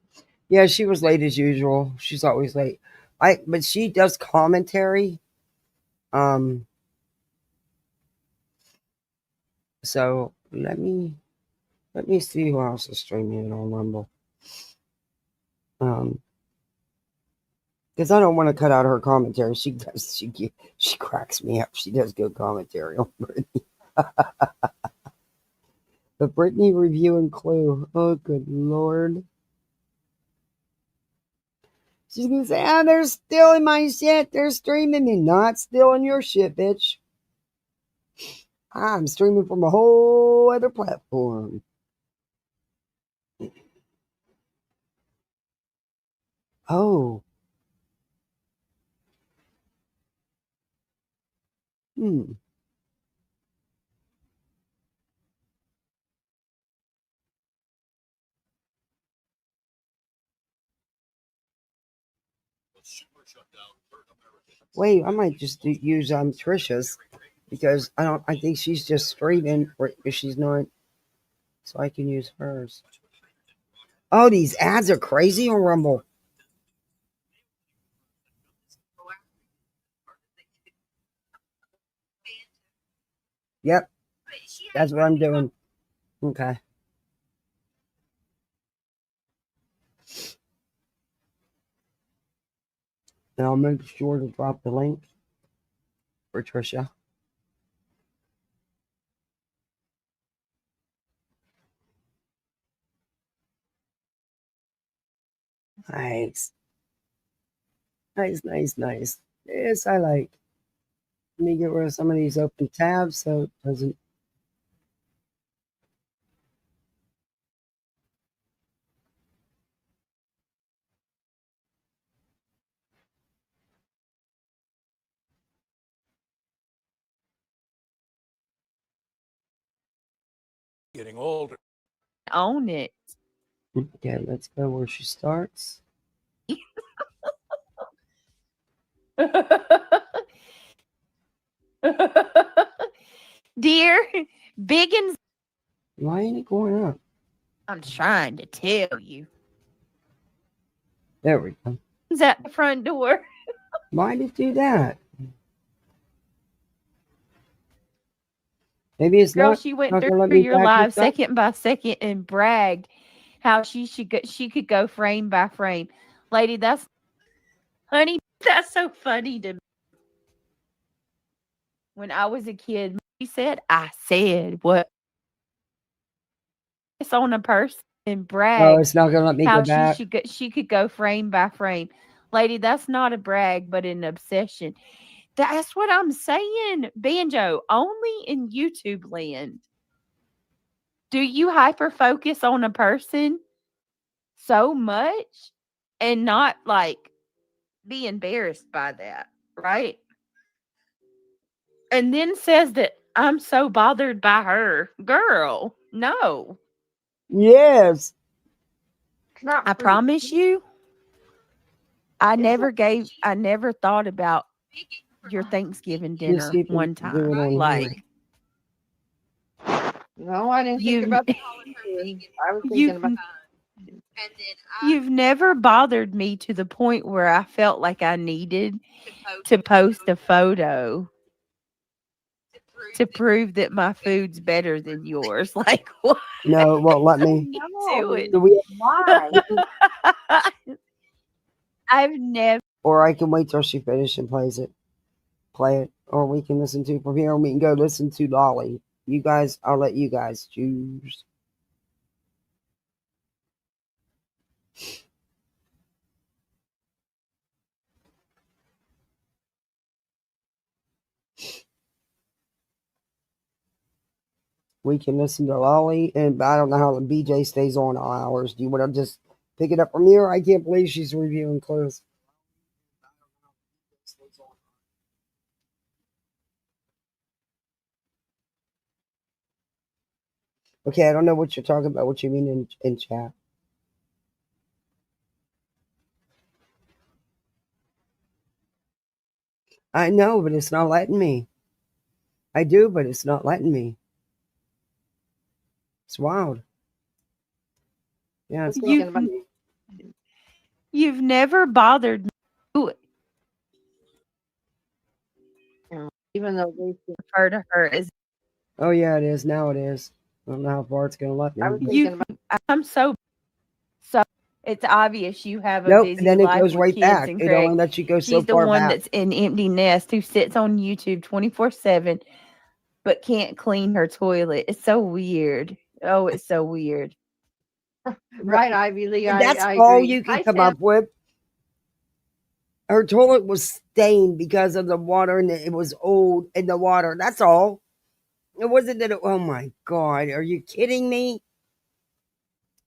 Yeah, she was late as usual. She's always late. But she does commentary. So let me see who else is streaming it on Rumble. Because I don't want to cut out her commentary. She cracks me up. She does good commentary on Brittany. But Brittany reviewing Clue. Oh, good lord. She's gonna say, they're stealing my shit. They're streaming me. Not stealing your shit, bitch. I'm streaming from a whole other platform. Oh. Wait, I might just use Trisha's. because I think she's just straight in, if she's not, so I can use hers. Oh, these ads are crazy on Rumble. Yep, that's what I'm doing. Okay. And I'll make sure to drop the link for Trisha. Nice. Nice. Yes, I like. Let me get rid of some of these open tabs so it doesn't. Getting older. Own it. Okay, let's go where she starts. Dear Biggins. Why ain't it going up? I'm trying to tell you. There we go. Is at the front door. Why did it do that? Maybe it's Girl, not. she went not gonna let through me your back live this up. second by second and bragged how she could go frame by frame. Lady, that's honey, that's so funny to me. When I was a kid, she said, I said what? It's on a person and Oh, brag it's not gonna let me how go back. she could go frame by frame. Lady, that's not a brag, but an obsession. That's what I'm saying, Banjo. Only in YouTube land do you hyper focus on a person so much and not like be embarrassed by that, right? And then says that I'm so bothered by her. Girl, no. Yes. I promise you, I never thought about your Thanksgiving dinner see if we one can do time. it on Like, No, I didn't think you've about the holidays. I was thinking about you've never bothered me to the point where I felt like I needed to post a photo to prove that my food's better than yours. Like, what? No, it won't let me. Do it. Do we? why. I've never. Or I can wait till she finishes and play it, or we can listen to it from here, and we can go listen to Lolli. You guys, I'll let you guys choose. We can listen to Lolli, and I don't know how the BJ stays on all hours. Do you want to just pick it up from here? I can't believe she's reviewing clothes. Okay, I don't know what you're talking about. What you mean in chat? I know, but it's not letting me. I do, but it's not letting me. It's wild. Yeah, it's thinking not about letting me. You've never bothered me to do it. even though they Refer to her as Oh yeah, it is. Now it is. I don't know how far it's gonna let me. I was thinking you. about I'm so. It's obvious you have a Nope, busy and then it life goes with right kids back. and It Craig. only lets you go so She's the far one back. that's an empty nest who sits on YouTube 24/7 but can't clean her toilet. It's so weird. Oh, it's so weird. right, Ivy Lee. That's I all agree. you can Hi, come Sam. up with. Her toilet was stained because of the water, and it was old in the water. That's all. It wasn't that. Oh my god, are you kidding me?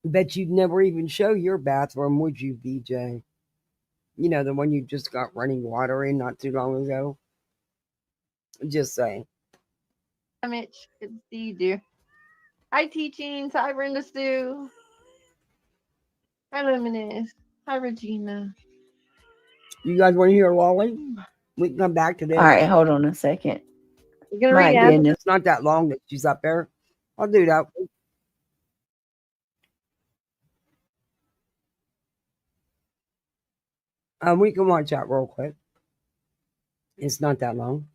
Bet you'd never even show your bathroom, would you, BJ? You know, the one you just got running water in not too long ago. Just saying. Hi, Mitch. Good to see you, dear. Hi, Teachings. Hi, Brenda Sue. Hi, Luminous. Hi, Regina. You guys want to hear Lolli? We can come back to this. All right, hold on a second. You gonna My read it? goodness. It's not that long that she's up there. I'll do that. We can watch that real quick. It's not that long.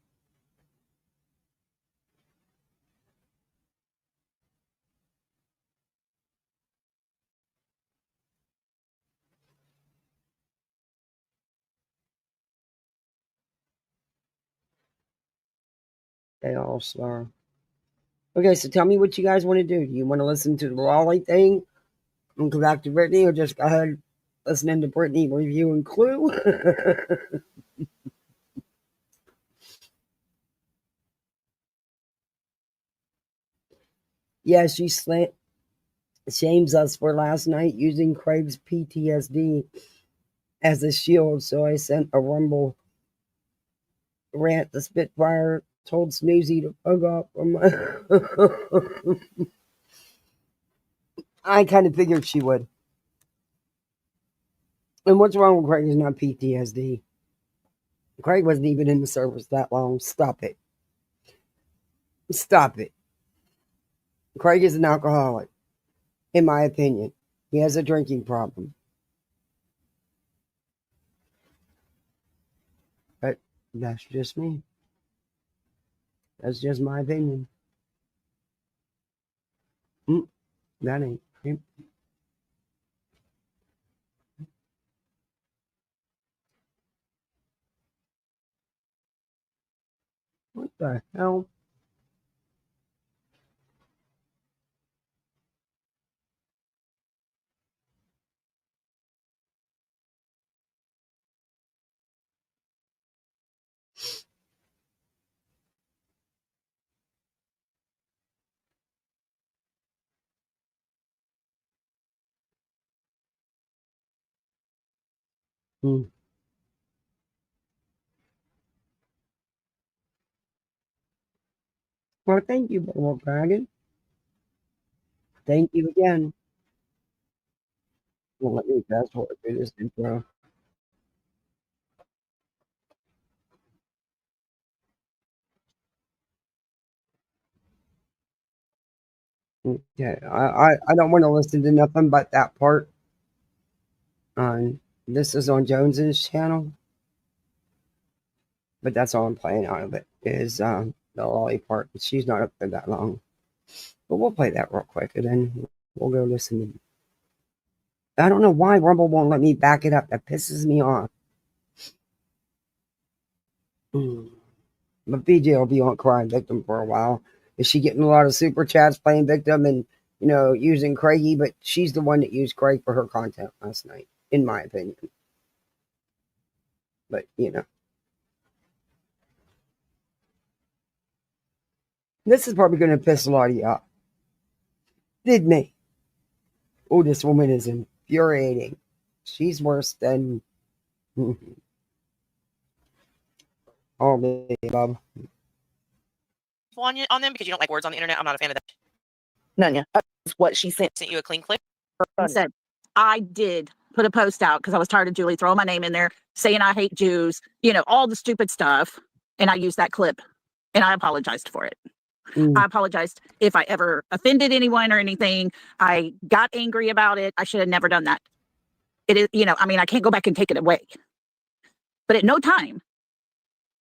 They all slur. Okay, so tell me what you guys want to do. Do you want to listen to the lolli thing and go back to Brittany, or just go ahead listening to Brittany reviewing Clue? Yeah, she shames us for last night using Craig's PTSD as a shield, so I sent a Rumble rant. The Spitfire told Snoozy to fuck off from my... I kind of figured she would. And what's wrong with Craig is not PTSD. Craig wasn't even in the service that long. Stop it. Stop it. Craig is an alcoholic, in my opinion. He has a drinking problem. But that's just me. That's just my opinion. That ain't right. What the hell? Hmm. Well, thank you, Bullhorn Dragon. Thank you again. Well, let me fast forward through this intro. Okay, I don't want to listen to nothing but that part. This is on Jones's channel, but that's all I'm playing out of it is the lolli part. She's not up there that long, but we'll play that real quick and then we'll go listen to. I don't know why Rumble won't let me back it up. That pisses me off. But BJ will be on Crying Victim for a while. Is she getting a lot of super chats playing victim and, using Kreggy? But she's the one that used Craig for her content last night, in my opinion. But, this is probably going to piss a lot of you off. Did me. Oh, this woman is infuriating. She's worse than all the above. On them because you don't like words on the internet. I'm not a fan of that. None. That's what she sent. Sent you a clean clip. I said, I did put a post out because I was tired of Julie throwing my name in there, saying I hate Jews, all the stupid stuff. And I used that clip and I apologized for it. I apologized if I ever offended anyone or anything. I got angry about it. I should have never done that. It is, I can't go back and take it away. But at no time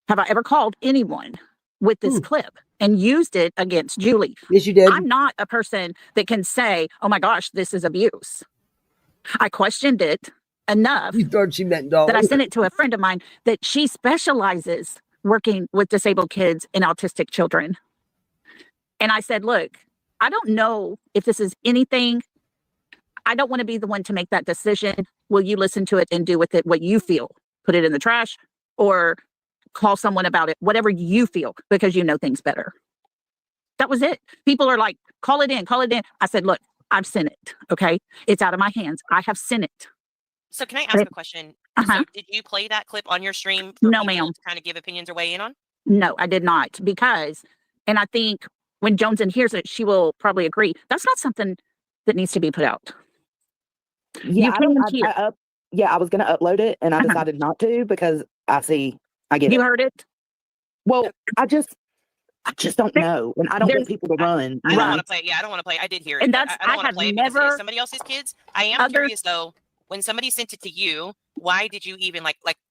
have I ever called anyone with this clip and used it against Julie. Yes, you did. I'm not a person that can say, oh my gosh, this is abuse. I questioned it enough. You thought she meant dog. That I sent it to a friend of mine that she specializes working with disabled kids and autistic children. And I said, look, I don't know if this is anything. I don't want to be the one to make that decision. Will you listen to it and do with it what you feel? Put it in the trash or call someone about it, whatever you feel, because you know things better. That was it. People are like, call it in, call it in. I said, look, I've sent it. Okay. It's out of my hands. I have sent it. So can I ask a question? So did you play that clip on your stream for No, people ma'am. to kind of give opinions or weigh in on? No, I did not, because, and I think when Joneson hears it, she will probably agree. That's not something that needs to be put out. Yeah, I was going to upload it and I decided not to because I get You it. heard it? Well, I I just don't know, and I don't want people to run. I don't want to play. Yeah, I don't want to play. I did hear it. And that's I don't want to have play because it never is somebody else's kids. I am curious though. When somebody sent it to you, why did you even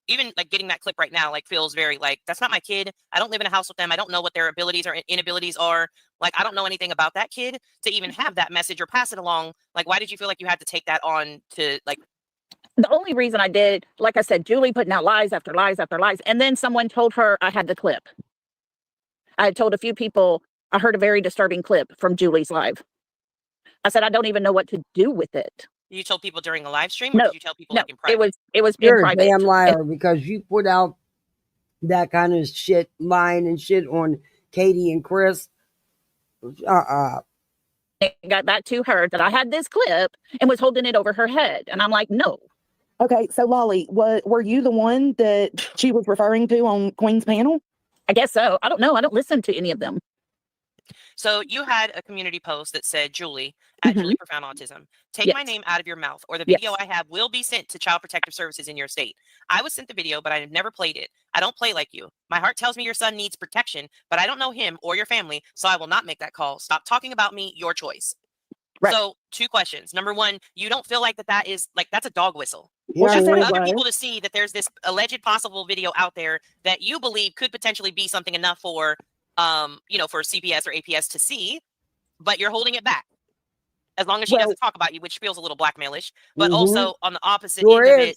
even getting that clip right now feels very that's not my kid. I don't live in a house with them. I don't know what their abilities or inabilities are. I don't know anything about that kid to even have that message or pass it along. Why did you feel like you had to take that on to The only reason I did, like I said, Julie putting out lies after lies after lies, and then someone told her I had the clip. I had told a few people I heard a very disturbing clip from Julie's live. I said I don't even know what to do with it. You told people during a live stream, or did you tell people in private? It was You're in private. a damn liar because you put out that kind of shit, lying and shit on Katie and Chris. It got back to her that I had this clip and was holding it over her head, and I'm like, no. Okay, so Lolly, were you the one that she was referring to on Queen's panel? I guess so. I don't know. I don't listen to any of them. So you had a community post that said, Julie, at Julie Profound Autism, take my name out of your mouth or the video I have will be sent to Child Protective Services in your state. I was sent the video, but I have never played it. I don't play like you. My heart tells me your son needs protection, but I don't know him or your family, so I will not make that call. Stop talking about me, your choice. Right. So 2 questions. Number 1, you don't feel like that is that's a dog whistle. Yeah, Just for other people to see that there's this alleged possible video out there that you believe could potentially be something enough for for CPS or APS to see, but you're holding it back. As long as she doesn't talk about you, which feels a little blackmailish, but also on the opposite end of it,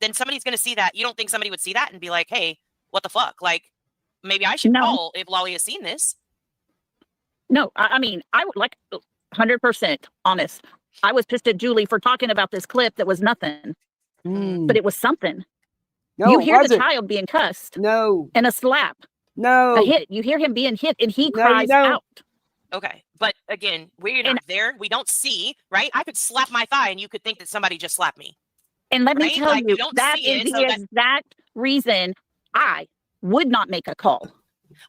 then somebody's going to see that. You don't think somebody would see that and be like, hey, what the fuck? Maybe I should call if Lolly has seen this. No, I mean, I would 100% honest. I was pissed at Julie for talking about this clip that was nothing, but it was something. No, you hear the child being cussed. No. And a slap. No. A hit. You hear him being hit and he cries out. Okay. But again, we're not there. We don't see, right? I could slap my thigh and you could think that somebody just slapped me. And let me tell you, that is the exact reason I would not make a call.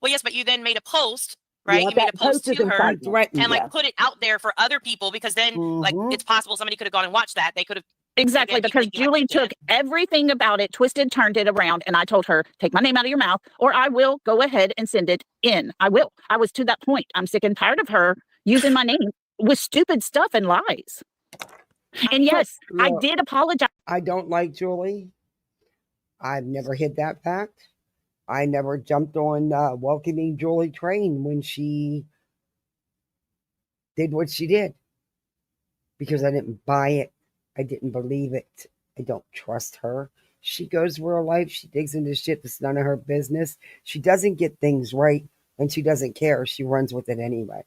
Well, yes, but you then made a post, right? You made a post to her and put it out there for other people because then it's possible somebody could have gone and watched that. They could have. Exactly, because Julie took everything about it, twisted, turned it around, and I told her, take my name out of your mouth, or I will go ahead and send it in. I will. I was to that point. I'm sick and tired of her using my name with stupid stuff and lies. And yes, I did apologize. I don't like Julie. I've never hid that fact. I never jumped on welcoming Julie train when she did what she did because I didn't buy it. I didn't believe it. I don't trust her. She goes for her life. She digs into shit that's none of her business. She doesn't get things right and she doesn't care. She runs with it anyway.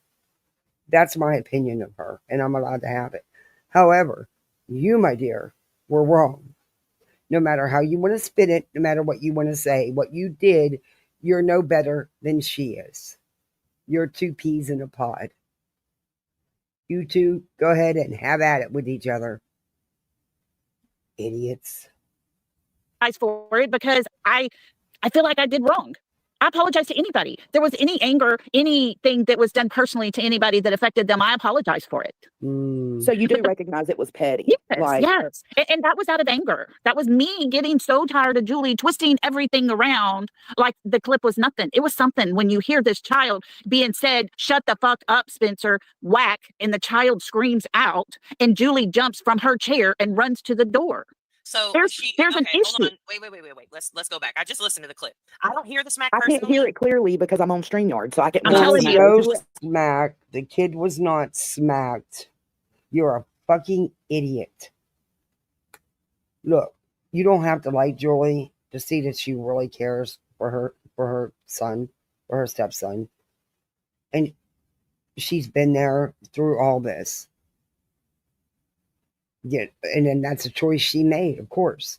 That's my opinion of her and I'm allowed to have it. However, you, my dear, were wrong. No matter how you want to spin it, no matter what you want to say, what you did, you're no better than she is. You're 2 peas in a pod. You two go ahead and have at it with each other. Idiots. For it because I feel like I did wrong. I apologize to anybody. There was any anger, anything that was done personally to anybody that affected them. I apologize for it. So you do recognize it was petty. Yes. And that was out of anger. That was me getting so tired of Julie twisting everything around like the clip was nothing. It was something when you hear this child being said, shut the fuck up, Spencer, whack, and the child screams out and Julie jumps from her chair and runs to the door. So there's an issue. Hold on. Wait. Let's go back. I just listened to the clip. I don't hear the smack. I can't hear it clearly because I'm on StreamYard, so I can't. I'm telling you, no smack. The kid was not smacked. You're a fucking idiot. Look, you don't have to like Julie to see that she really cares for her son, for her stepson, and she's been there through all this. Yeah, and then that's a choice she made, of course.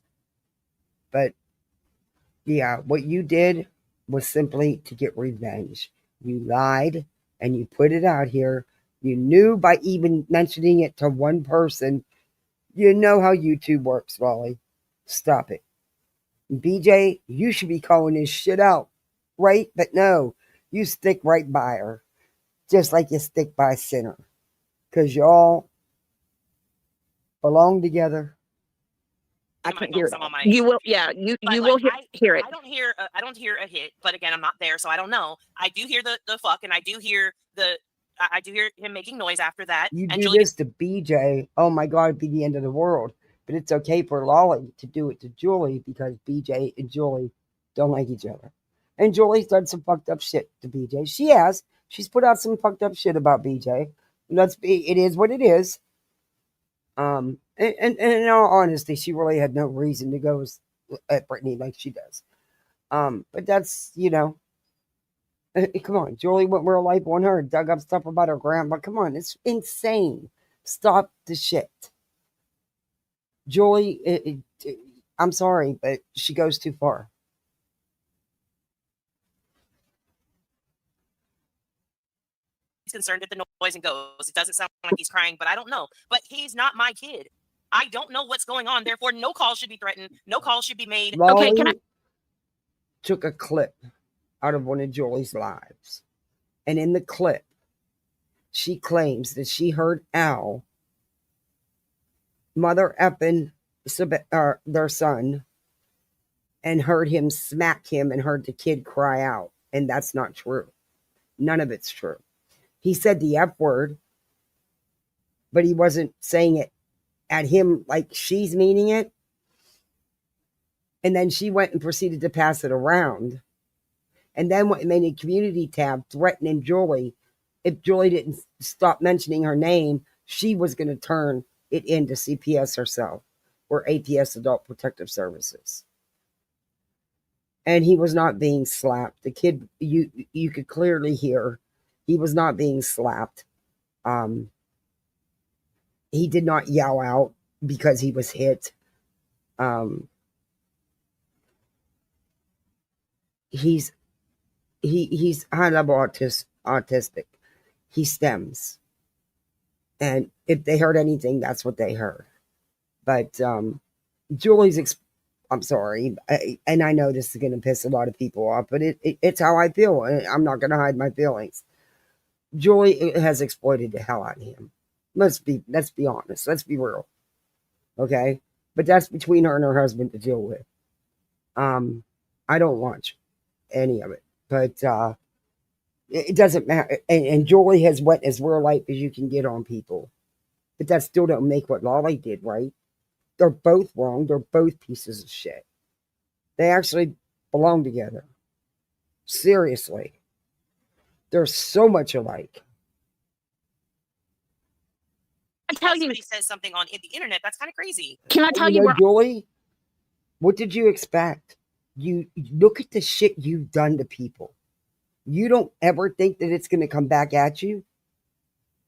But yeah, what you did was simply to get revenge. You lied and you put it out here. You knew by even mentioning it to one person. You know how YouTube works, Lolly. Stop it. BJ, you should be calling this shit out, right? But no, you stick right by her. Just like you stick by Sinner. Because y'all belong together. I my can't hear phone, it. I'm on my. You will, yeah, you But will like, hear it. I don't hear a hit. But again, I'm not there, so I don't know. I do hear the fuck, and I do hear I do hear him making noise after that. You and do Julie this to BJ, oh my God, it'd be the end of the world. But it's okay for Lolli to do it to Julie because BJ and Julie don't like each other. And Julie's done some fucked up shit to BJ. She has. She's put out some fucked up shit about BJ. It is what it is. And in all honesty, she really had no reason to go at Brittany like she does. But that's, come on, Julie went real life on her, dug up stuff about her grandma. Come on, it's insane. Stop the shit. Julie, I'm sorry, but she goes too far. he's concerned at the noise and goes. It doesn't sound like he's crying, but I don't know. But he's not my kid. I don't know what's going on. Therefore, no call should be threatened. No call should be made. Lolli Okay, can I? took a clip out of one of Julie's lives. And in the clip, she claims that she heard Al mother effing their son and heard him smack him and heard the kid cry out. And that's not true. None of it's true. He said the F word, but he wasn't saying it at him like she's meaning it. And then she went and proceeded to pass it around. And then what made a community tab threatening Julie. If Julie didn't stop mentioning her name, she was going to turn it into CPS herself or APS Adult Protective Services. And he was not being slapped. The kid, you could clearly hear, he was not being slapped. He did not yell out because he was hit. He's high level autistic. He stems. And if they heard anything, that's what they heard. But Julie's, I'm sorry, and I know this is going to piss a lot of people off, but it's how I feel. And I'm not going to hide my feelings. Julie has exploited the hell out of him. Let's be honest. Let's be real. Okay? But that's between her and her husband to deal with. I don't watch any of it. But it doesn't matter. And Julie has went as real life as you can get on people. But that still don't make what Lolli did, right? They're both wrong. They're both pieces of shit. They actually belong together. Seriously. They're so much alike. I tell you, somebody says something on the internet, that's kind of crazy. Can I tell you where? Julie, what did you expect? You look at the shit you've done to people. You don't ever think that it's going to come back at you?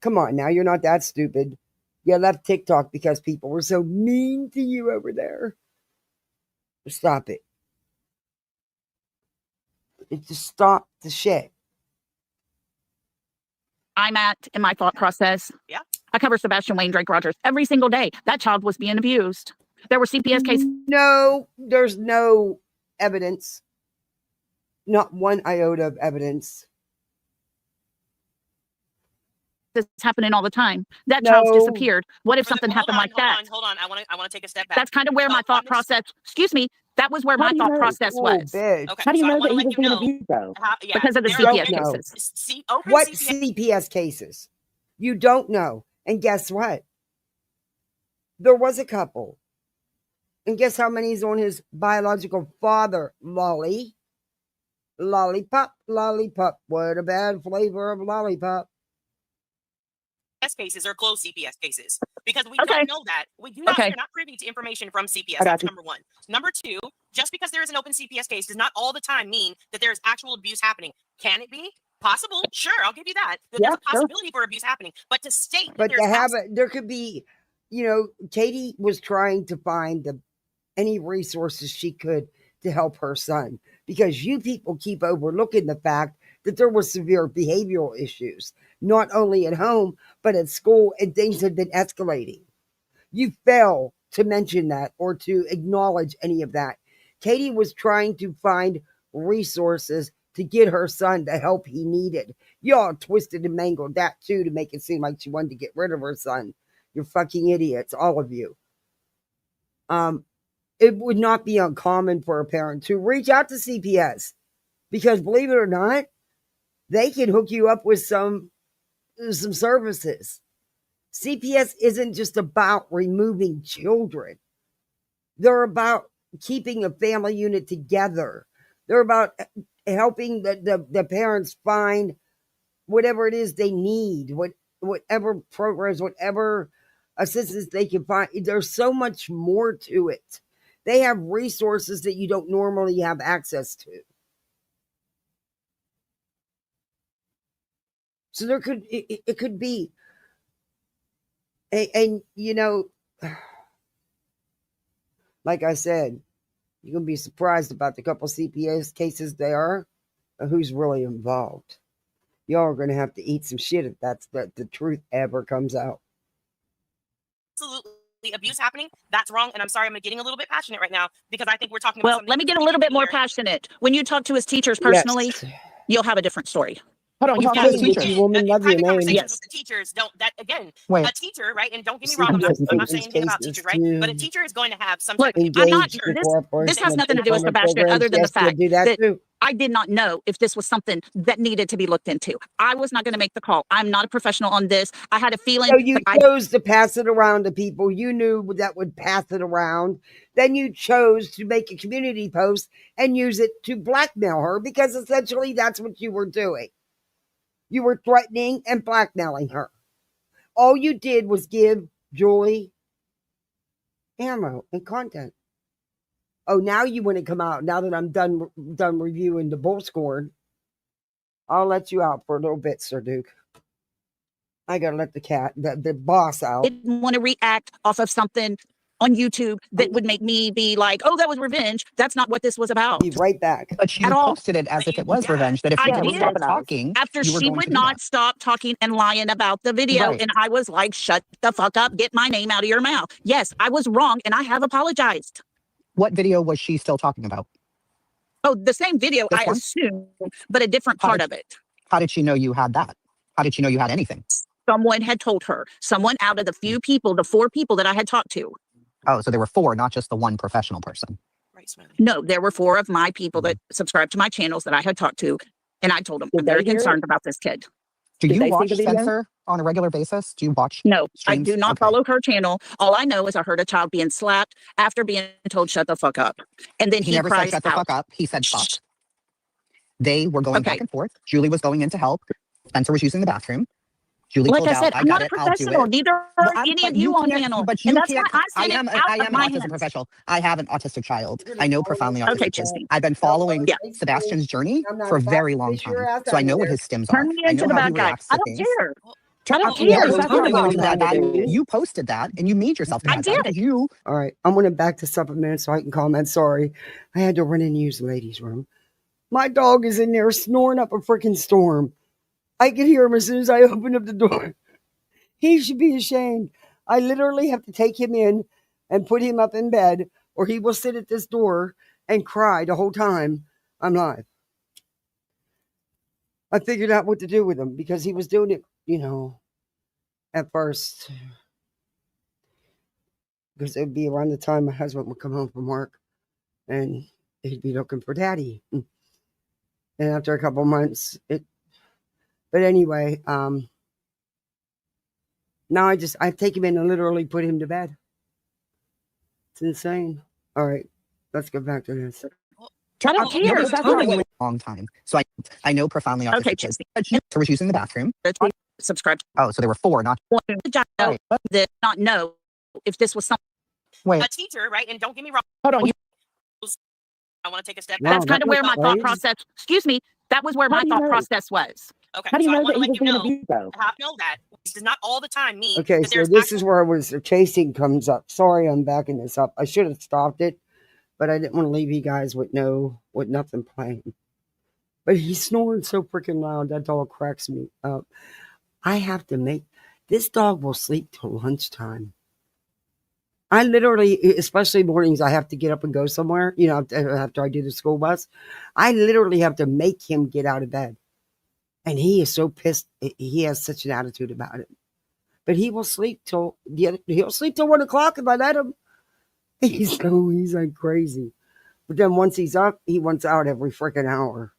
Come on, now you're not that stupid. You left TikTok because people were so mean to you over there. Stop it. Just stop the shit. I'm at in my thought process. Yeah. I cover Sebastian Wayne Drake Rogers every single day. That child was being abused. There were CPS cases. No, there's no evidence. Not one iota of evidence. This happening all the time. That child's disappeared. What if something happened like that? Hold on. I want to take a step back. That's kind of where my thought process. Excuse me. That was where my thought process was. Okay, How do you so I know wanna that he let was you being know, abused though? Because of the CPS cases. What CPS cases? You don't know. And guess what? There was a couple. And guess how many's on his biological father, Lolli? Lollipop, lollipop. What a bad flavor of lollipop. cases or closed CPS cases because we don't know that. We do not, we're not privy to information from CPS. That's number one. Number two, just because there is an open CPS case does not all the time mean that there is actual abuse happening. Can it be? Possible? Sure, I'll give you that. There's a possibility for abuse happening. But to state that there could be, Katie was trying to find any resources she could to help her son because you people keep overlooking the fact that there were severe behavioral issues, not only at home, but at school, and things had been escalating. You fail to mention that or to acknowledge any of that. Katie was trying to find resources to get her son the help he needed. Y'all twisted and mangled that too to make it seem like she wanted to get rid of her son. You're fucking idiots, all of you. it would not be uncommon for a parent to reach out to CPS, because believe it or not, they can hook you up with some services. CPS isn't just about removing children. They're about keeping a family unit together. They're about helping the parents find whatever it is they need, whatever programs, whatever assistance they can find. There's so much more to it. They have resources that you don't normally have access to. So it could be, and you know, like I said, you're gonna be surprised about the couple CPS cases there are, who's really involved. Y'all are gonna have to eat some shit if that's the truth ever comes out. Absolutely. Abuse happening, that's wrong. And I'm sorry, I'm getting a little bit passionate right now because I think we're talking about Well, something. let me get a little bit more passionate. When you talk to his teachers personally, Yes. you'll have a different story. Hold on, you Well, talk to good, the teachers. Witchy woman, love your Private name. conversations Yes. with the teachers don't, that again, Wait. a teacher, right? And don't get me See, wrong, I'm because not in saying these anything about cases teachers, right? But a too, teacher is going to have some Look, type of I'm not engage sure. the This corporation has and nothing to do with performance Sebastian, programs. other than Yes, the fact you'll do that too. I did not know if this was something that needed to be looked into. I was not going to make the call. I'm not a professional on this. I had a feeling So you that chose to pass it around to people you knew that would pass it around. Then you chose to make a community post and use it to blackmail her, because essentially that's what you were doing. You were threatening and blackmailing her. All you did was give Julie ammo and content. Oh, now you want to come out. Now that I'm done reviewing the Bullhorn, I'll let you out for a little bit, Sir Duke. I gotta let the boss out. I didn't want to react off of something on YouTube that would make me be like, oh, that was revenge. That's not what this was I'll about. be right back. But you At all. posted it as if it was revenge. That if I you didn't did. stop talking, After you were she going would to do not that. stop talking and lying about the video. Right. And I was like, shut the fuck up. Get my name out of your mouth. Yes, I was wrong and I have apologized. What video was she still talking about? Oh, the same video, This I one? assume, but a different part of it. How did she know you had that? How did she know you had anything? Someone had told her. Someone out of the few people, the 4 people that I had talked to. Oh, so there were 4, not just the one professional person. Right, Smiley. No, there were 4 of my people that subscribed to my channels that I had talked to. And I told them, I'm very concerned about this kid. Do you watch Spencer on a regular basis? Do you watch No, streams? I do not Okay. follow her channel. All I know is I heard a child being slapped after being told, shut the fuck up. And then He he never said cries shut the out. fuck up. He said fuck. They were going back and forth. Julie was going in to help. Spencer was using the bathroom. Julie Like pulled I said, out, I I'm got not a it, I'll do professional. it. Neither are any of you on channel. But And you that's why can't. I sent it out I of am my an autism hands. professional. I have an autistic child. I know profoundly autistic Okay, kids. Chelsea. I've been following Yeah. Sebastian's journey for a very long time. So I know what his stims are. Turn me I into know the how he bad guy. reacts I to don't things. care. I don't Yeah, care. well, Stop turning you talking into that about guy. it. You posted that and you made yourself the bad guy because you. All right, I'm gonna back this up a minute so I can comment. Sorry, I had to run and use the ladies' room. My dog is in there snoring up a freaking storm. I could hear him as soon as I opened up the door. He should be ashamed. I literally have to take him in and put him up in bed, or he will sit at this door and cry the whole time I'm live. I figured out what to do with him because he was doing it, at first. Because it would be around the time my husband would come home from work and he'd be looking for daddy. And after a couple months, but anyway, now I take him in and literally put him to bed. It's insane. All right, let's get back to this. I don't care. That's a long time. So I know profoundly autistic kids. So was using the bathroom. Subscribe. Oh, so there were 4, not Right. Did not know if this was something. Wait. A teacher, right? And don't get me wrong. Hold on. I want to take a step Wow, back. That's kind of where my thought process. Excuse me. That was where my thought process was. Okay. How do you so know I want that to he let was you being know. abused, though? I have to know that. This does not all the time mean Okay, that so there's this is where I was chasing comes up. Sorry, I'm backing this up. I should have stopped it, but I didn't want to leave you guys with nothing playing. But he's snoring so freaking loud that dog cracks me up. I have to this dog will sleep till lunchtime. I literally, especially mornings, I have to get up and go somewhere, after I do the school bus. I literally have to make him get out of bed. And he is so pissed. He has such an attitude about it. But he will sleep till 1 o'clock if I let him. He's like crazy. But then once he's up, he wants out every freaking hour.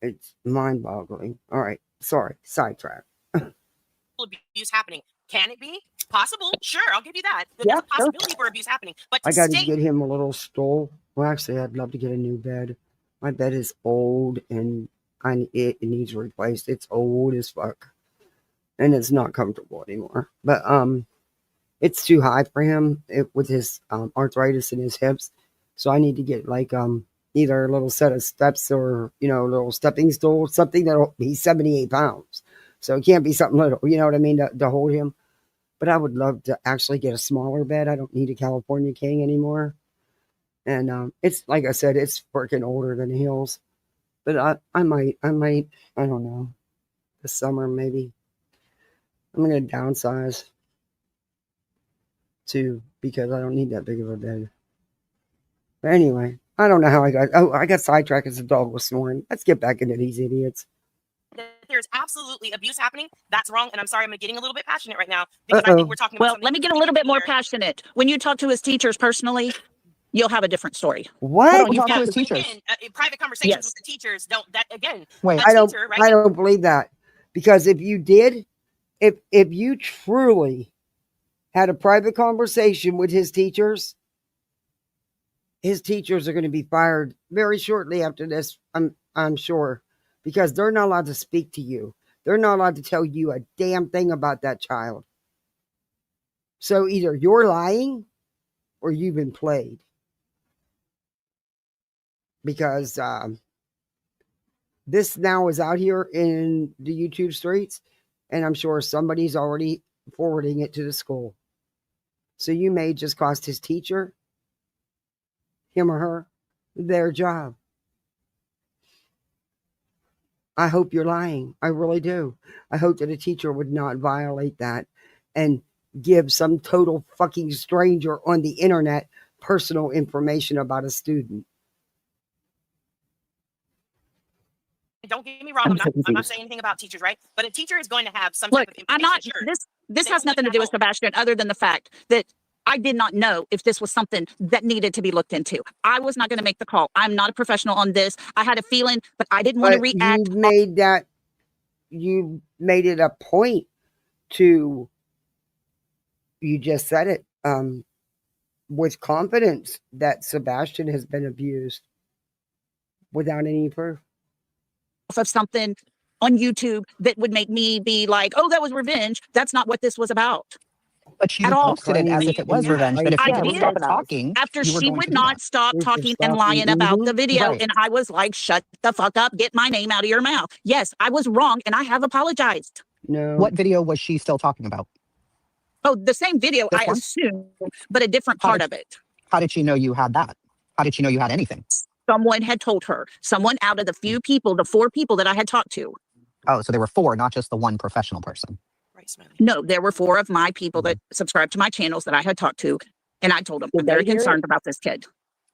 It's mind-boggling. All right, sorry, sidetrack. Abuse happening. Can it be possible? Sure, I'll give you that. There's a possibility for abuse happening. But I got to get him a little stool. Well, actually, I'd love to get a new bed. My bed is old and it needs replaced. It's old as fuck, and it's not comfortable anymore. But it's too high for him with his arthritis in his hips. So I need to get like either a little set of steps or a little stepping stool, something that'll be 78 pounds. So it can't be something little. You know what I mean, to hold him. But I would love to actually get a smaller bed. I don't need a California King anymore. And it's like I said, it's freaking older than heels. But I might, I don't know, this summer maybe. I'm going to downsize too because I don't need that big of a bed. But anyway, I don't know how I got sidetracked as the dog was snoring. Let's get back into these idiots. There's absolutely abuse happening. That's wrong. And I'm sorry, I'm getting a little bit passionate right now because I think we're talking about Well, let me get a little bit more passionate. When you talk to his teachers personally, you'll have a different story. What? You talk to his teachers. Again, private conversations with the teachers don't. That again. Wait, I don't believe that, because if you did, if you truly had a private conversation with his teachers are going to be fired very shortly after this. I'm sure, because they're not allowed to speak to you. They're not allowed to tell you a damn thing about that child. So either you're lying or you've been played. Because this now is out here in the YouTube streets, and I'm sure somebody's already forwarding it to the school. So you may just cost his teacher, him or her, their job. I hope you're lying. I really do. I hope that a teacher would not violate that and give some total fucking stranger on the internet personal information about a student. Don't get me wrong. I'm not saying anything about teachers, right? But a teacher is going to have some type of information. I'm not. Sure. This has nothing to do with Sebastian, other than the fact that I did not know if this was something that needed to be looked into. I was not going to make the call. I'm not a professional on this. I had a feeling, but I didn't want to react. You made it a point to. You just said it with confidence that Sebastian has been abused without any proof of something on YouTube that would make me be like, oh, that was revenge. That's not what this was about. But you posted it as if it was revenge. But if I you stopped talking, after she would not stop talking and lying about the video, right. and I was like, shut the fuck up, get my name out of your mouth. Yes, I was wrong, and I have apologized. No. What video was she still talking about? Oh, the same video, I assume, but a different part of it. How did she know you had that? How did she know you had anything? Someone had told her. Someone out of the few people, the 4 people that I had talked to. Oh, so there were 4, not just the one professional person. No, there were 4 of my people that subscribed to my channels that I had talked to, and I told them I'm very concerned about this kid.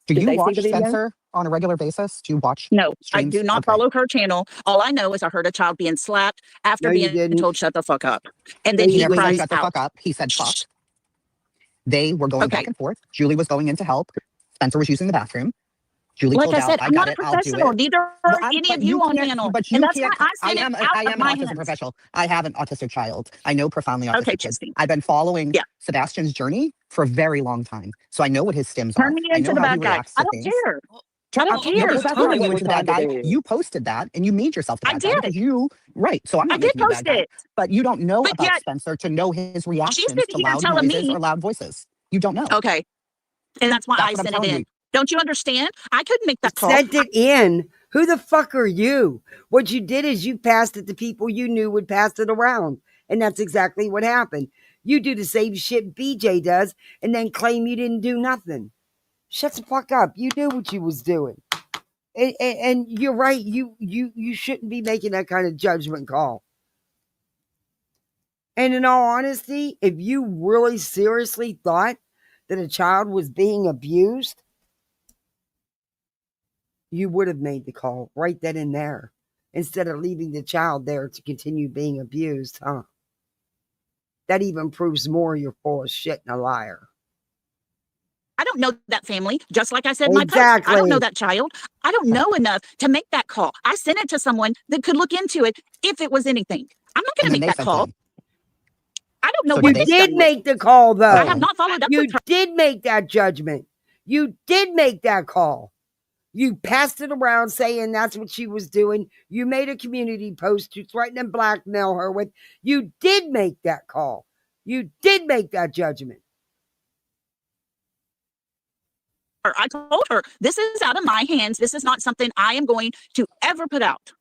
Do you watch Spencer on a regular basis? Do you watch? No, streams? I do not follow her channel. All I know is I heard a child being slapped after being told shut the fuck up, and then he never said cries shut the out. fuck up. He said fuck. They were going back and forth. Julie was going in to help. Spencer was using the bathroom. Julie Like told I out, said, I I'm got not a it, I'll do professional. it. Neither are any of you on channel. But you And that's can't. why I am an autism professional. I have an autistic child. I know profoundly autistic kids. I've been following Sebastian's journey for a very long time. So I know what his stims are. Turn me I into know the how he bad guy. reacts I to don't things. care. I don't care. That's not you into the bad guy. You posted that and you made yourself the bad guy because you, right. So I'm not making you the bad guy. But you don't know about Spencer to know his reactions to loud noises or loud voices. You don't know. Okay. And that's why I sent it in. Don't you understand? I couldn't make that call. Sent it in. Who the fuck are you? What you did is you passed it to people you knew would pass it around. And that's exactly what happened. You do the same shit BJ does and then claim you didn't do nothing. Shut the fuck up. You knew what you was doing. And you're right. You shouldn't be making that kind of judgment call. And in all honesty, if you really seriously thought that a child was being abused, you would have made the call right then and there instead of leaving the child there to continue being abused, huh? That even proves more you're full of shit and a liar. I don't know that family. Just like I said in my post, I don't know that child. I don't know enough to make that call. I sent it to someone that could look into it if it was anything. I'm not going to make that call. I don't know So what you did make the call, though. I have not followed up You with her. did make that judgment. You did make that call. You passed it around saying that's what she was doing. You made a community post to threaten and blackmail her with. You did make that call. You did make that judgment. I told her, this is out of my hands. This is not something I am going to ever put out.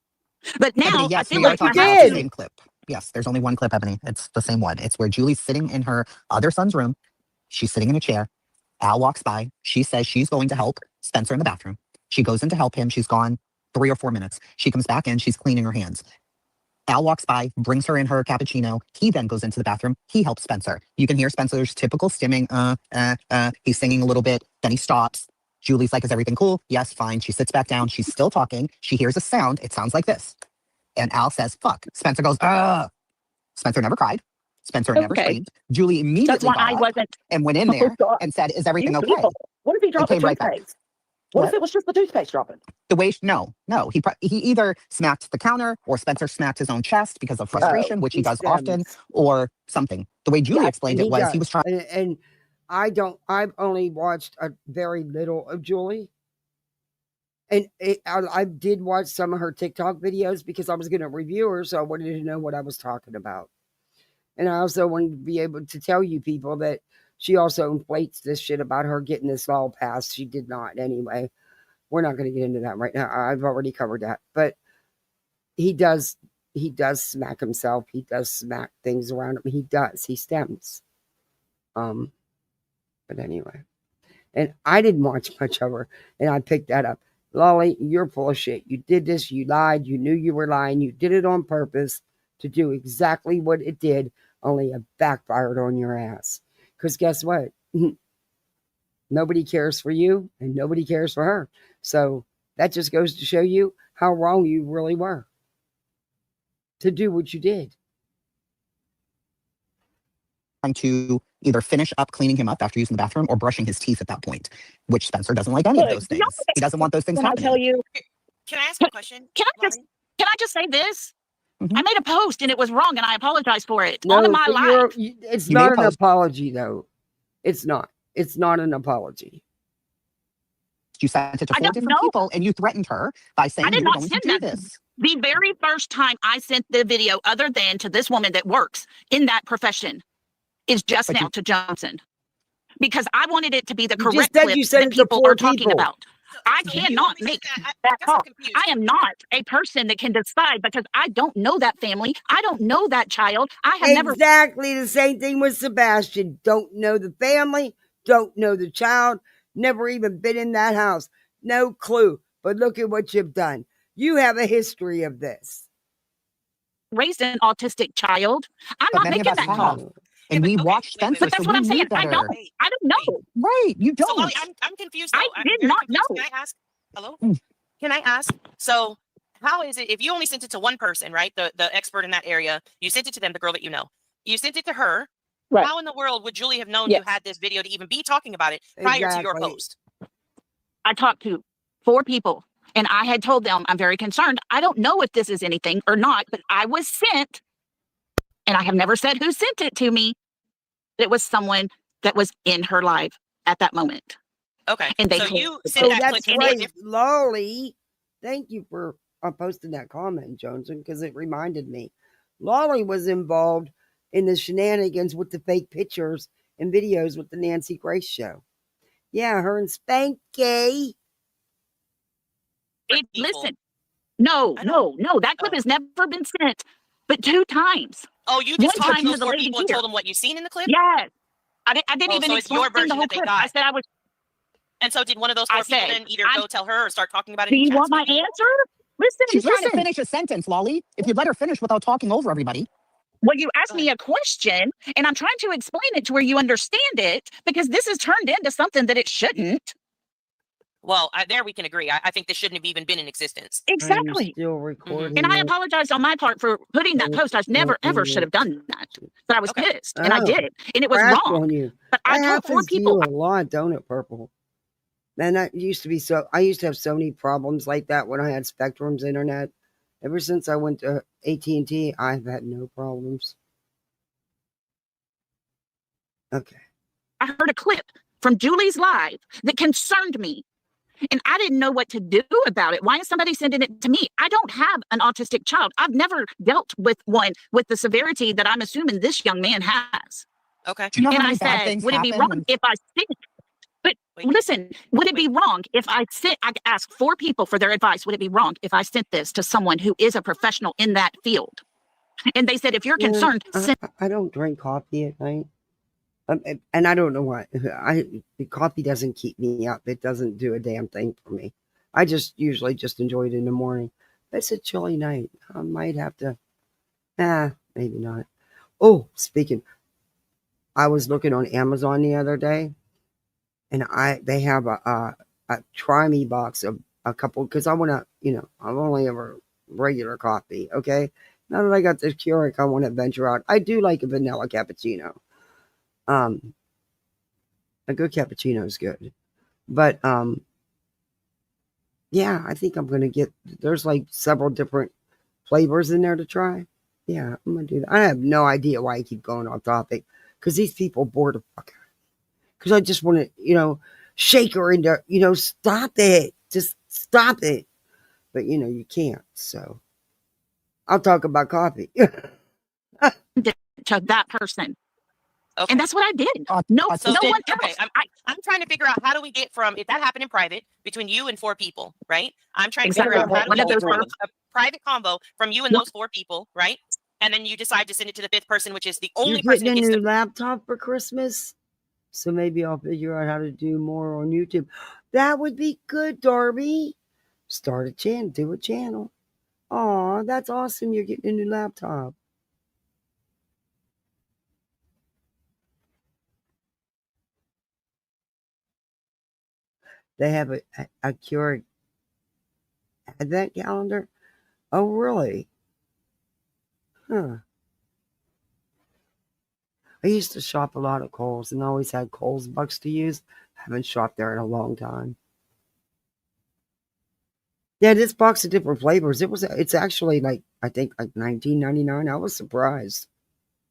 But now, Ebony, yes, I feel we are like talking about the same clip. Yes, there's only one clip, Ebony. It's the same one. It's where Julie's sitting in her other son's room. She's sitting in a chair. Al walks by. She says she's going to help Spencer in the bathroom. She goes in to help him. She's gone 3 or 4 minutes. She comes back in. She's cleaning her hands. Al walks by, brings her in her cappuccino. He then goes into the bathroom. He helps Spencer. You can hear Spencer's typical stimming. He's singing a little bit. Then he stops. Julie's like, is everything cool? Yes, fine. She sits back down. She's still talking. She hears a sound. It sounds like this. And Al says, fuck. Spencer goes, Spencer never cried. Spencer never screamed. Julie immediately got up and went in there and said, is everything okay? What if he dropped the came right back. toothpaste? What if it was just the toothpaste dropping? The way, no. He either smacked the counter or Spencer smacked his own chest because of frustration, which he does often, or something. The way Julie explained it was he was trying. And I've only watched a very little of Julie. And I did watch some of her TikTok videos because I was going to review her, so I wanted to know what I was talking about. And I also wanted to be able to tell you people that she also inflates this shit about her getting this law passed. She did not anyway. We're not going to get into that right now. I've already covered that. But he does smack himself. He does smack things around him. He does. He stems. But anyway. And I didn't watch much of her. And I picked that up. Lolli, you're full of shit. You did this. You lied. You knew you were lying. You did it on purpose to do exactly what it did. Only it backfired on your ass. Because guess what? Nobody cares for you and nobody cares for her. So that just goes to show you how wrong you really were to do what you did. Trying to either finish up cleaning him up after using the bathroom or brushing his teeth at that point, which Spencer doesn't like any of those things. He doesn't want those things happening. Tell you, can I ask you a question? Can I just say this? I made a post and it was wrong and I apologize for it. No, On my life. It's not an apology though. It's not. It's not an apology. You sent it to 4 different people and you threatened her by saying you were going to do this. The very first time I sent the video, other than to this woman that works in that profession, is just now to Johnson. Because I wanted it to be the correct clip that people are talking about. I cannot make that call. I am not a person that can decide because I don't know that family. I don't know that child. I have never. Exactly the same thing with Sebastian. Don't know the family, don't know the child, never even been in that house. No clue. But look at what you've done. You have a history of this. Raised an autistic child. I'm not making that call. And we watched Spencer. But that's what I'm saying. I don't know. Right, you don't. So, Lolli, I'm confused. Though. I did not know. Can I ask? Hello? Can I ask? So, how is it if you only sent it to one person, right? The expert in that area. You sent it to them, the girl that you know. You sent it to her. Right. How in the world would Julie have known you had this video to even be talking about it prior to your post? I talked to 4 people. And I had told them, I'm very concerned. I don't know if this is anything or not, but I was sent, and I have never said who sent it to me. It was someone that was in her life at that moment. Okay. And they so you sent that that's clip right, Lolli. Thank you for posting that comment, Johnson, because it reminded me. Lolli was involved in the shenanigans with the fake pictures and videos with the Nancy Grace show. Yeah, her and Spanky. Listen, no, that clip has never been sent, but 2 times. Oh, you just talked to those 4 people and told them what you seen in the clip? Yes. I didn't even explain your version the whole that they clip. got. I said I was. And so did one of those 4 people then either go tell her or start talking about it? Do you want my answer? Listen, she's trying to finish a sentence, Lolli. If you let her finish without talking over everybody. Well, you asked me a question, and I'm trying to explain it to where you understand it, because this has turned into something that it shouldn't. Well, there we can agree. I think this shouldn't have even been in existence. I'm Exactly. still recording. And I it. apologize on my part for putting that post. I never, ever should have done that. But I was pissed, and I did. And it was crap wrong. on you. But I That told 4 happens to people. you a lot, don't it, Purple? Man, that used to be so. I used to have so many problems like that when I had Spectrum's internet. Ever since I went to AT&T, I've had no problems. Okay. I heard a clip from Julie's live that concerned me. And I didn't know what to do about it. Why is somebody sending it to me? I don't have an autistic child. I've never dealt with one with the severity that I'm assuming this young man has. Okay. Do you know And how I many bad said, things would it be happen wrong when- if I sent? But listen, would it be wrong if I asked 4 people for their advice? Would it be wrong if I sent this to someone who is a professional in that field? And they said, if you're concerned, send. I don't drink coffee at night. And I don't know why. Coffee doesn't keep me up. It doesn't do a damn thing for me. I just usually just enjoy it in the morning. It's a chilly night. I might have to. Maybe not. Oh, speaking, I was looking on Amazon the other day, and they have a try me box of a couple, because I want to, I've only ever regular coffee. Okay, now that I got this Keurig, I want to venture out. I do like a vanilla cappuccino. A good cappuccino is good, but yeah, I think I'm gonna get. There's like several different flavors in there to try. Yeah, I'm gonna do that. I have no idea why I keep going off topic, because these people bore the fuck out. Because I just want to, shake her into, stop it, just stop it. But you can't. So I'll talk about coffee. To that person. Okay. And that's what I did. No one else. Okay, I'm trying to figure out, how do we get from, if that happened in private between you and 4 people, right? I'm trying to figure out how do we get from a private convo from you and those 4 people, right? And then you decide to send it to the 5th person, which is the only You're person getting who a gets new laptop for Christmas, so maybe I'll figure out how to do more on YouTube. That would be good, Darby. Start a channel, do a channel. Aw, that's awesome. You're getting a new laptop. They have a Keurig advent calendar. Oh, really? Huh. I used to shop a lot at Kohl's and always had Kohl's bucks to use. Haven't shopped there in a long time. Yeah, this box of different flavors. It's actually I think like $19.99. I was surprised.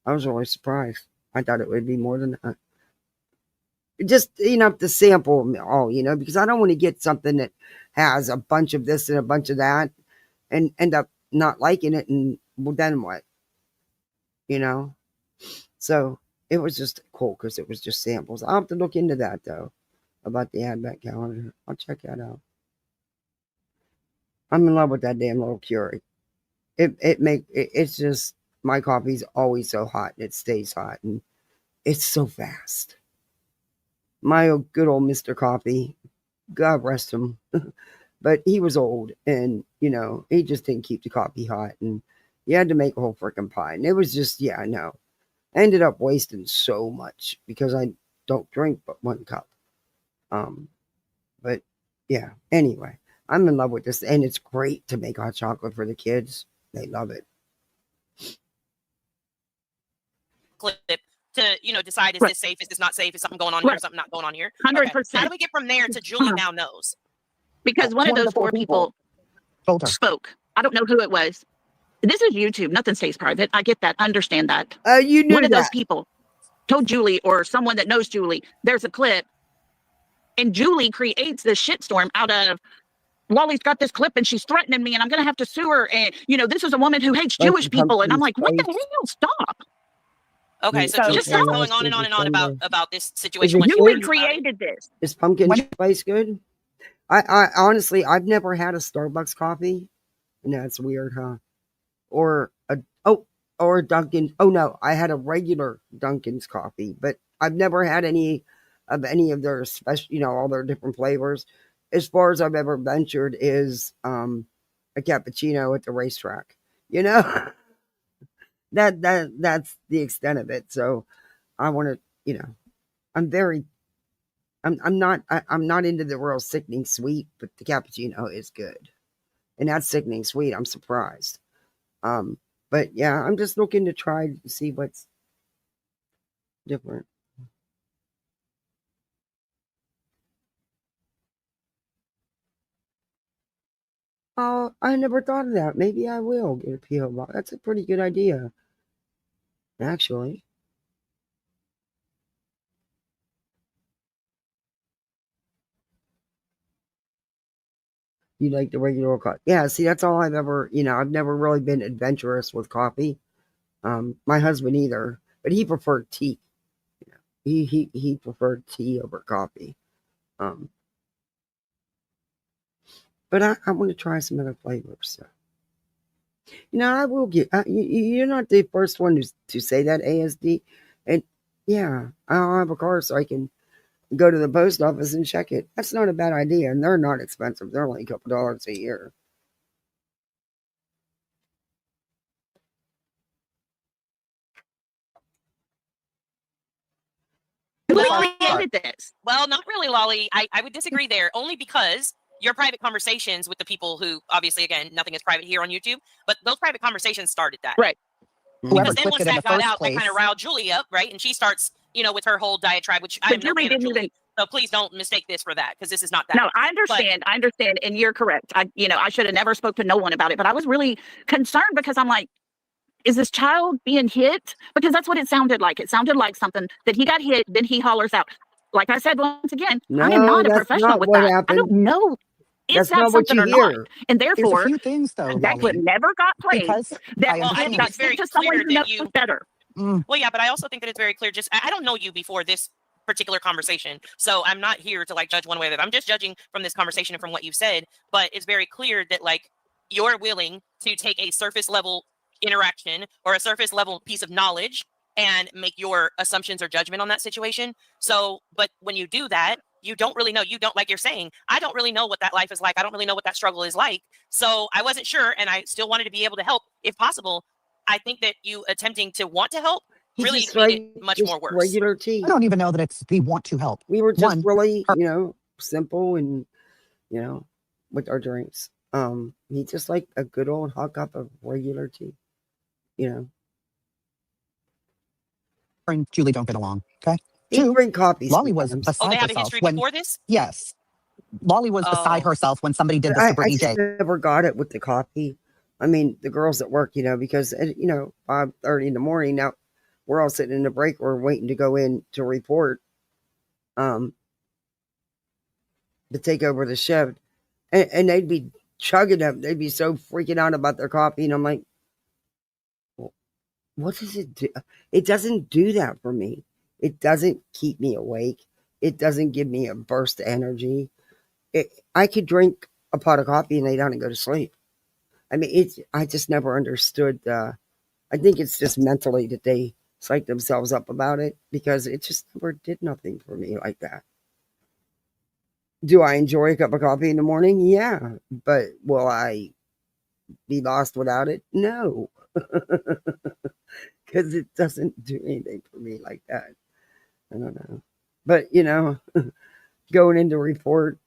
I was really surprised. I thought it would be more than that. Just enough to sample them all, because I don't want to get something that has a bunch of this and a bunch of that and end up not liking it, and well, then what? So it was just cool because it was just samples. I'll have to look into that though, about the advent calendar. I'll check that out. I'm in love with that damn little Keurig. It's just, my coffee's always so hot and it stays hot and it's so fast. My good old Mr. Coffee, God rest him, but he was old and, he just didn't keep the coffee hot and you had to make a whole freaking pie. And it was just, I ended up wasting so much because I don't drink but 1 cup. But yeah, anyway, I'm in love with this and it's great to make hot chocolate for the kids. They love it. Clip to decide, is this safe, is this not safe, is something going on here, something not going on here. 100%. Okay. How do we get from there to Julie now knows? Because one of those 4 people spoke. I don't know who it was. This is YouTube. Nothing stays private. I get that. Understand that. You knew one of that. those people told Julie, or someone that knows Julie, there's a clip, and Julie creates this shitstorm out of, Lolly's got this clip and she's threatening me and I'm going to have to sue her. And, this is a woman who hates Jewish people. And I'm like, what the hell? Stop. Okay, so Julie's going on and on about this situation. Julie created this. Is pumpkin spice good? I honestly, I've never had a Starbucks coffee. And that's weird, huh? Or a Dunkin'. Oh no, I had a regular Dunkin's coffee, but I've never had any of their special, all their different flavors. As far as I've ever ventured is a cappuccino at the racetrack. That's the extent of it. So I want to, I'm I'm not into the real sickening sweet, but the cappuccino is good. And that's sickening sweet. I'm surprised. But yeah, I'm just looking to try to see what's different. Oh, I never thought of that. Maybe I will get a P.O. box. That's a pretty good idea, actually. You like the regular coffee? Yeah, see, that's all I've ever, I've never really been adventurous with coffee. My husband either, but he preferred tea. He preferred tea over coffee. But I want to try some other flavors. So. I will get. You're not the first one to say that, ASD, and yeah, I don't have a car, so I can go to the post office and check it. That's not a bad idea, and they're not expensive. They're only a couple dollars a year. Lolly ended this. Well, not really, Lolly. I would disagree there, only because your private conversations with the people who, obviously, again, nothing is private here on YouTube, but those private conversations started that. Right. Because then once that got out, that kind of riled Julie up, right? And she starts, with her whole diatribe, which I'm no fan of Julie. So please don't mistake this for that, because this is not that. No, I understand. I understand. And you're correct. I should have never spoke to no one about it, but I was really concerned because I'm like, is this child being hit? Because that's what it sounded like. It sounded like something that he got hit, then he hollers out. Like I said once again, I am not a professional with that. Happened. I don't know. Is that something or not? And therefore, there's a few things, though, that clip never got played. Because I think it's very clear that you better. Well, yeah, but I also think that it's very clear. Just I don't know you before this particular conversation, so I'm not here to judge one way or the other. I'm just judging from this conversation and from what you've said. But it's very clear that you're willing to take a surface level interaction or a surface level piece of knowledge and make your assumptions or judgment on that situation. So, but when you do that, you don't really know. You don't, like you're saying, I don't really know what that life is like. I don't really know what that struggle is like. So I wasn't sure, and I still wanted to be able to help if possible. I think that you attempting to want to help really made it much more worse. Regular tea. I don't even know that it's we want to help. We were just really, simple and, with our drinks. He just like a good old hot cup of regular tea, And Julie don't get along. Okay. He drink coffee. Lolly was beside they have herself a history when, before this? Yes. Lolly was beside herself when somebody did this to Brittany J. I never got it with the coffee. I mean, the girls at work, because 5:30 in the morning. Now we're all sitting in the break. We're waiting to go in to report, to take over the shift, and they'd be chugging them. They'd be so freaking out about their coffee, and I'm like, well, what does it do? It doesn't do that for me. It doesn't keep me awake. It doesn't give me a burst of energy. I could drink a pot of coffee and lay down and go to sleep. I mean, I just never understood. I think it's just mentally that they psych themselves up about it, because it just never did nothing for me like that. Do I enjoy a cup of coffee in the morning? Yeah. But will I be lost without it? No. Because it doesn't do anything for me like that. I don't know. But, going into report,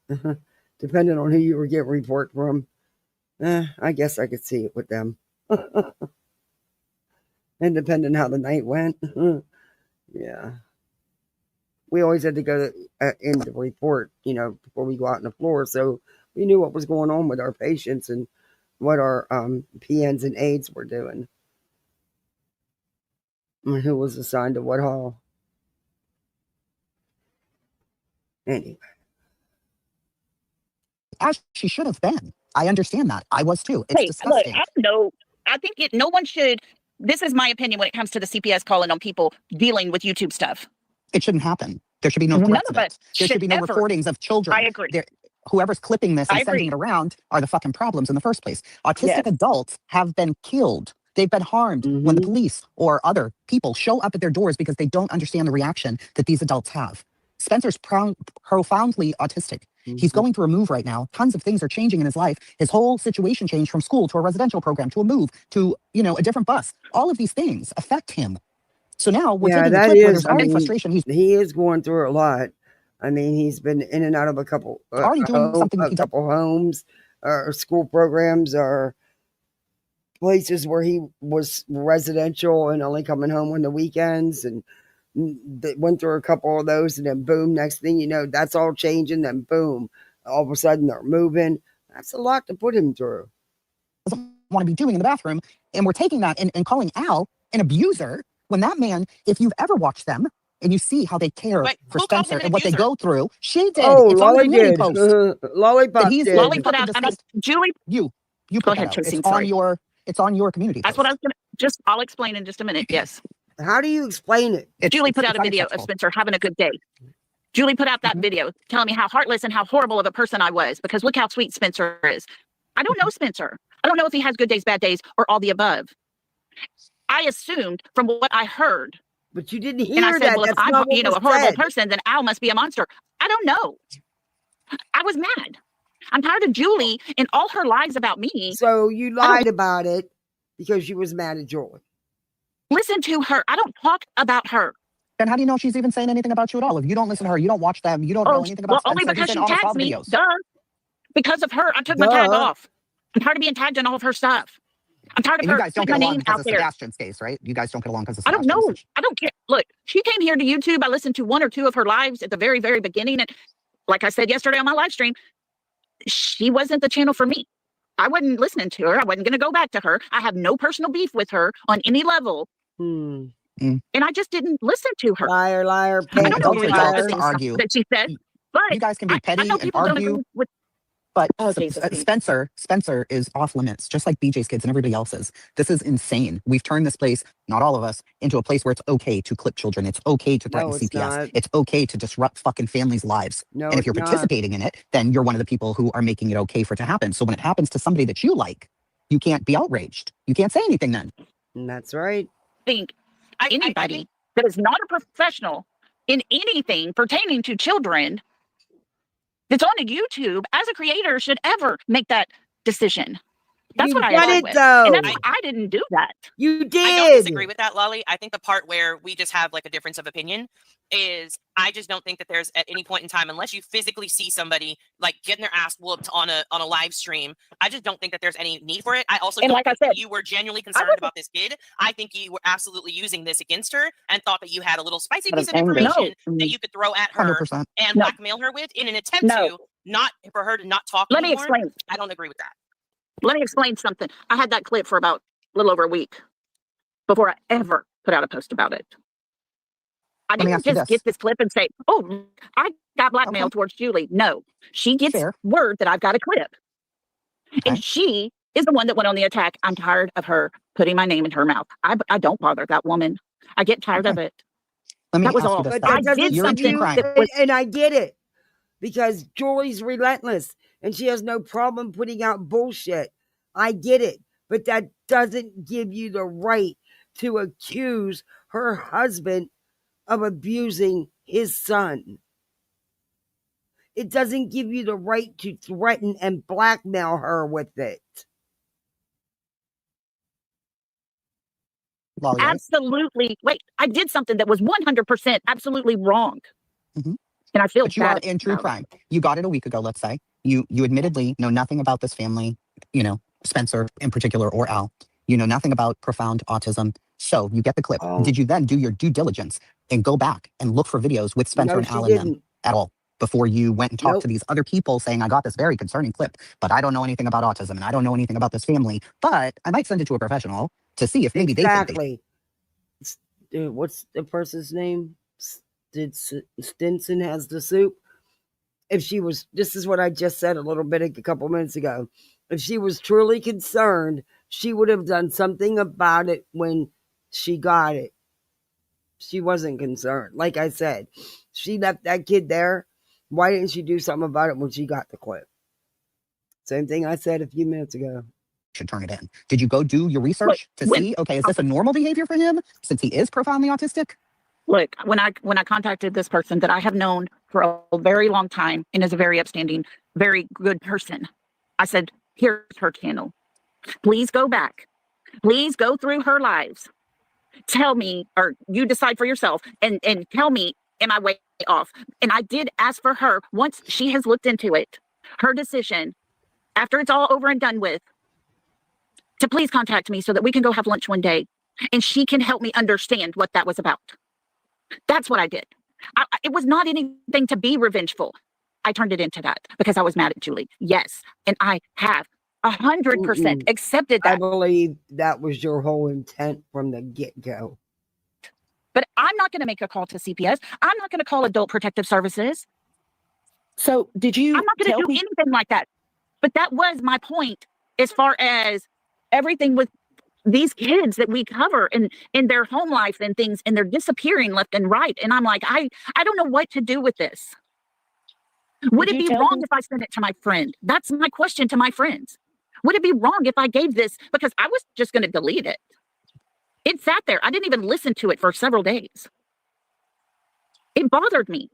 depending on who you were getting report from, I guess I could see it with them. And depending how the night went, yeah. We always had to go in the report, before we go out on the floor. So we knew what was going on with our patients and what our PNs and aides were doing. And who was assigned to what hall. Anyway. As she should have been. I understand that. I was too. It's disgusting. Look, I don't know. I think no one should. This is my opinion when it comes to the CPS calling on people dealing with YouTube stuff. It shouldn't happen. There should be no threats of it. There should be no recordings of children. I agree. Whoever's clipping this and sending it around are the fucking problems in the first place. Autistic adults have been killed. They've been harmed when the police or other people show up at their doors because they don't understand the reaction that these adults have. Spencer's profoundly autistic. He's going through a move right now. Tons of things are changing in his life. His whole situation changed from school to a residential program to a move to, a different bus. All of these things affect him. So now we're taking a clip where there's already frustration. He is going through a lot. I mean, he's been in and out of a couple, already doing something a couple homes or school programs or places where he was residential and only coming home on the weekends, and they went through a couple of those, and then boom, next thing you know, that's all changing. Then boom, all of a sudden they're moving. That's a lot to put him through. Doesn't want to be doing in the bathroom, and we're taking that and calling Al an abuser when that man, if you've ever watched them and you see how they care for Spencer and what they go through, she did. Oh, it's Lolli on the community did. post. Lollipop he's did. Lolli put out, I mean, Julie. You Go put ahead, that out. Tracy, It's on your community That's post. what I was going to, I'll explain in just a minute. Yes. How do you explain it? Julie put out a video of Spencer having a good day. Julie put out that video telling me how heartless and how horrible of a person I was, because look how sweet Spencer is. I don't know Spencer. I don't know if he has good days, bad days, or all the above. I assumed from what I heard. But you didn't hear and I said, that. well, if That's I'm, not what a was horrible said. person, then Al must be a monster. I don't know. I was mad. I'm tired of Julie and all her lies about me. So you lied about it because you was mad at Julie. Listen to her. I don't talk about her. Then how do you know she's even saying anything about you at all? If you don't listen to her, you don't watch them, you don't know anything about Well, Spencer. only because He's she in almost all tags the me. videos. Duh. Because of her, I took my tag off. I'm tired of being tagged in all of her stuff. I'm tired of And her you guys don't putting get my along name because out of there. Sebastian's case, right? You guys don't get along because of I don't Sebastian's know. case. I don't care. Look, she came here to YouTube. I listened to 1 or 2 of her lives at the very, very beginning. And like I said yesterday on my live stream, she wasn't the channel for me. I wasn't listening to her. I wasn't going to go back to her. I have no personal beef with her on any level. And I just didn't listen to her. Liar, liar, I don't know Don't if take all all the to argue. that she said, but You guys can be petty I know and people don't argue. agree with. But Oh, Jesus. Spencer is off limits, just like BJ's kids and everybody else's. This is insane. We've turned this place, not all of us, into a place where it's okay to clip children. It's okay to threaten No, it's CPS. not. It's okay to disrupt fucking families' lives. No, and if you're it's not. participating in it, then you're one of the people who are making it okay for it to happen. So when it happens to somebody that you like, you can't be outraged. You can't say anything then. And that's right. Think anybody that is not a professional in anything pertaining to children that's on a YouTube as a creator should ever make that decision. That's what I agree with. And that's why I didn't do that. You did. I don't disagree with that, Lolli. I think the part where we just have like a difference of opinion is I just don't think that there's at any point in time, unless you physically see somebody like getting their ass whooped on a live stream, I just don't think that there's any need for it. I also don't think that you were genuinely concerned about this kid. I think you were absolutely using this against her and thought that you had a little spicy piece of information that you could throw at her 100%. and blackmail her with in an attempt to not for her to not talk Let me anymore. explain. I don't agree with that. Let me explain something. I had that clip for about a little over a week before I ever put out a post about it. I didn't just get this clip and say, oh, I got blackmailed towards Julie. No, she gets word that I've got a clip. And she is the one that went on the attack. I'm tired of her putting my name in her mouth. I don't bother that woman. I get tired of it. That was all. But I that did doesn't something you, that was, and I get it. Because Julie's relentless and she has no problem putting out bullshit. I get it. But that doesn't give you the right to accuse her husband of abusing his son. It doesn't give you the right to threaten and blackmail her with it. absolutely. Wait, I did something that was 100% absolutely wrong. And I feel But you are bad in true about it. crime. You got it a week ago, let's say. You admittedly know nothing about this family, you know, Spencer in particular or Al. You know nothing about profound autism. So you get the clip. Did you then do your due diligence and go back and look for videos with Spencer and Al in them at all before you went and talked to these other people saying, I got this very concerning clip, but I don't know anything about autism and I don't know anything about this family, but I might send it to a professional to see if maybe they think Dude, what's the person's name? Did Stinson has the soup? If she was, this is what I just said a couple minutes ago. If she was truly concerned, she would have done something about it when she got it. She wasn't concerned. Like I said, she left that kid there. Why didn't she do something about it when she got the clip? Same thing I said a few minutes ago. should turn it in. Did you go do your research to see, okay, is this a normal behavior for him since he is profoundly autistic? Look, when I contacted this person that I have known for a very long time and is a very upstanding, very good person, I said, here's her channel. Please go back. Please go through her lives. Tell me, or you decide for yourself and tell me, am I off. And I did ask for her, once she has looked into it, her decision, after it's all over and done with, to please contact me so that we can go have lunch one day and she can help me understand what that was about. That's what I did. It was not anything to be revengeful. I turned it into that because I was mad at Julie. Yes. And I have 100% accepted that. I believe that was your whole intent from the get-go. But I'm not going to make a call to CPS. I'm not going to call Adult Protective Services. So did you? I'm not going to do anything like that. But that was my point as far as everything with these kids that we cover in their home life and things, and they're disappearing left and right. And I'm like, I don't know what to do with this. Would it be wrong if I sent it to my friend? That's my question to my friends. Would it be wrong if I gave this? Because I was just going to delete it. It sat there. I didn't even listen to it for several days. It bothered me.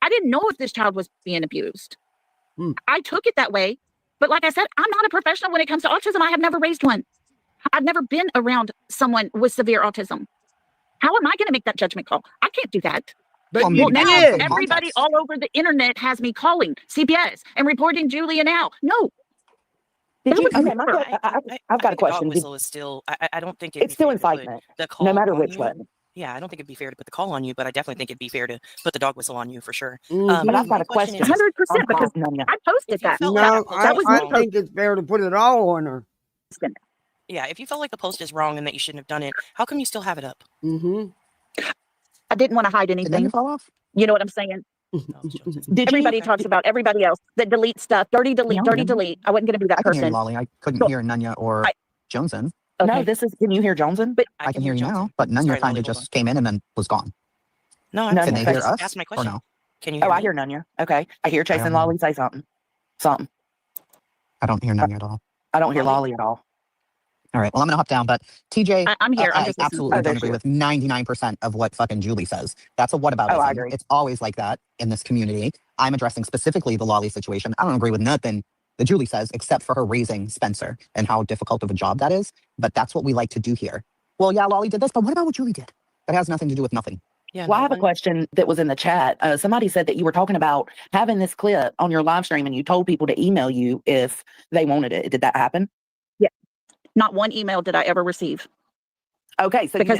I didn't know if this child was being abused. I took it that way. But like I said, I'm not a professional when it comes to autism. I have never raised one. I've never been around someone with severe autism. How am I going to make that judgment call? I can't do that. But well, now everybody all over the internet has me calling CPS and reporting Julia now. No. Did you, okay, I've got a question. Dog whistle is still, I don't think it's still incitement, no matter which one. Yeah, I don't think it'd be fair to put the call on you, but I definitely think it'd be fair to put the dog whistle on you for sure. But I've got a question. 100% because I posted that. No, I think it's fair to put it all on her. Yeah, if you felt like the post is wrong and that you shouldn't have done it, how come you still have it up? I didn't want to hide anything. Fall off? You know what I'm saying? Everybody talks about everybody else that deletes stuff. Dirty delete, dirty delete. I wasn't going to be that person. Hear you, Lolly. I couldn't hear Nunya or Joneson. Okay. No, this is. Can you hear Joneson? But I can hear you now. But Nunya kind of just came in and then was gone. No, can they hear us? Ask my question. Or no? Can you? Hear I hear Nunya. Okay, I hear Chase and Lolly say something. I don't hear Nunya at all. I don't hear Lolly at all. All right. Well, I'm going to hop down, but TJ, I'm here. I absolutely don't agree with 99% of what fucking Julie says. That's a whataboutism. I agree. It's always like that in this community. I'm addressing specifically the Lolly situation. I don't agree with nothing that Julie says, except for her raising Spencer and how difficult of a job that is. But that's what we like to do here. Well, yeah, Lolly did this, but what about what Julie did? That has nothing to do with nothing. Yeah, well, I have a question that was in the chat. Somebody said that you were talking about having this clip on your live stream and you told people to email you if they wanted it. Did that happen? Yeah. Not one email did I ever receive. Okay, so because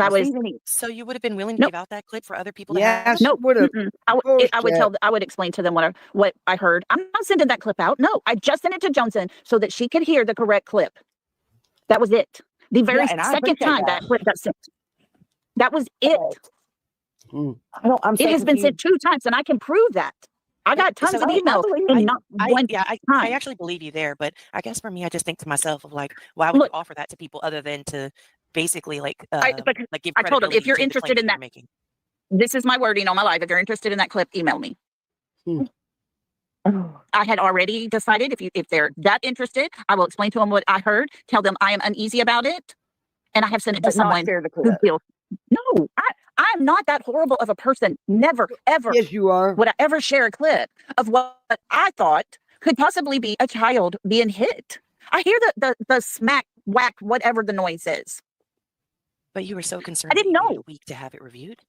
so you would have been willing to give out that clip for other people to have? have? No, would have. I would explain to them what I heard. I'm not sending that clip out. No, I just sent it to Johnson so that she could hear the correct clip. That was it. The very second time that clip got sent. That was it. It has been sent 2 times, and I can prove that. I got tons of emails. I actually believe you there, but I guess for me, I just think to myself of like, why would you offer that to people other than to basically give I told them, if you're interested in that, this is my wording on my live. If you're interested in that clip, email me. I had already decided if they're that interested, I will explain to them what I heard, tell them I am uneasy about it, and I have sent it to someone who feels. No, I'm not that horrible of a person. Never, ever. Yes, you are. Would I ever share a clip of what I thought could possibly be a child being hit? I hear the smack, whack, whatever the noise is. But you were so concerned. I didn't know. A week to have it reviewed.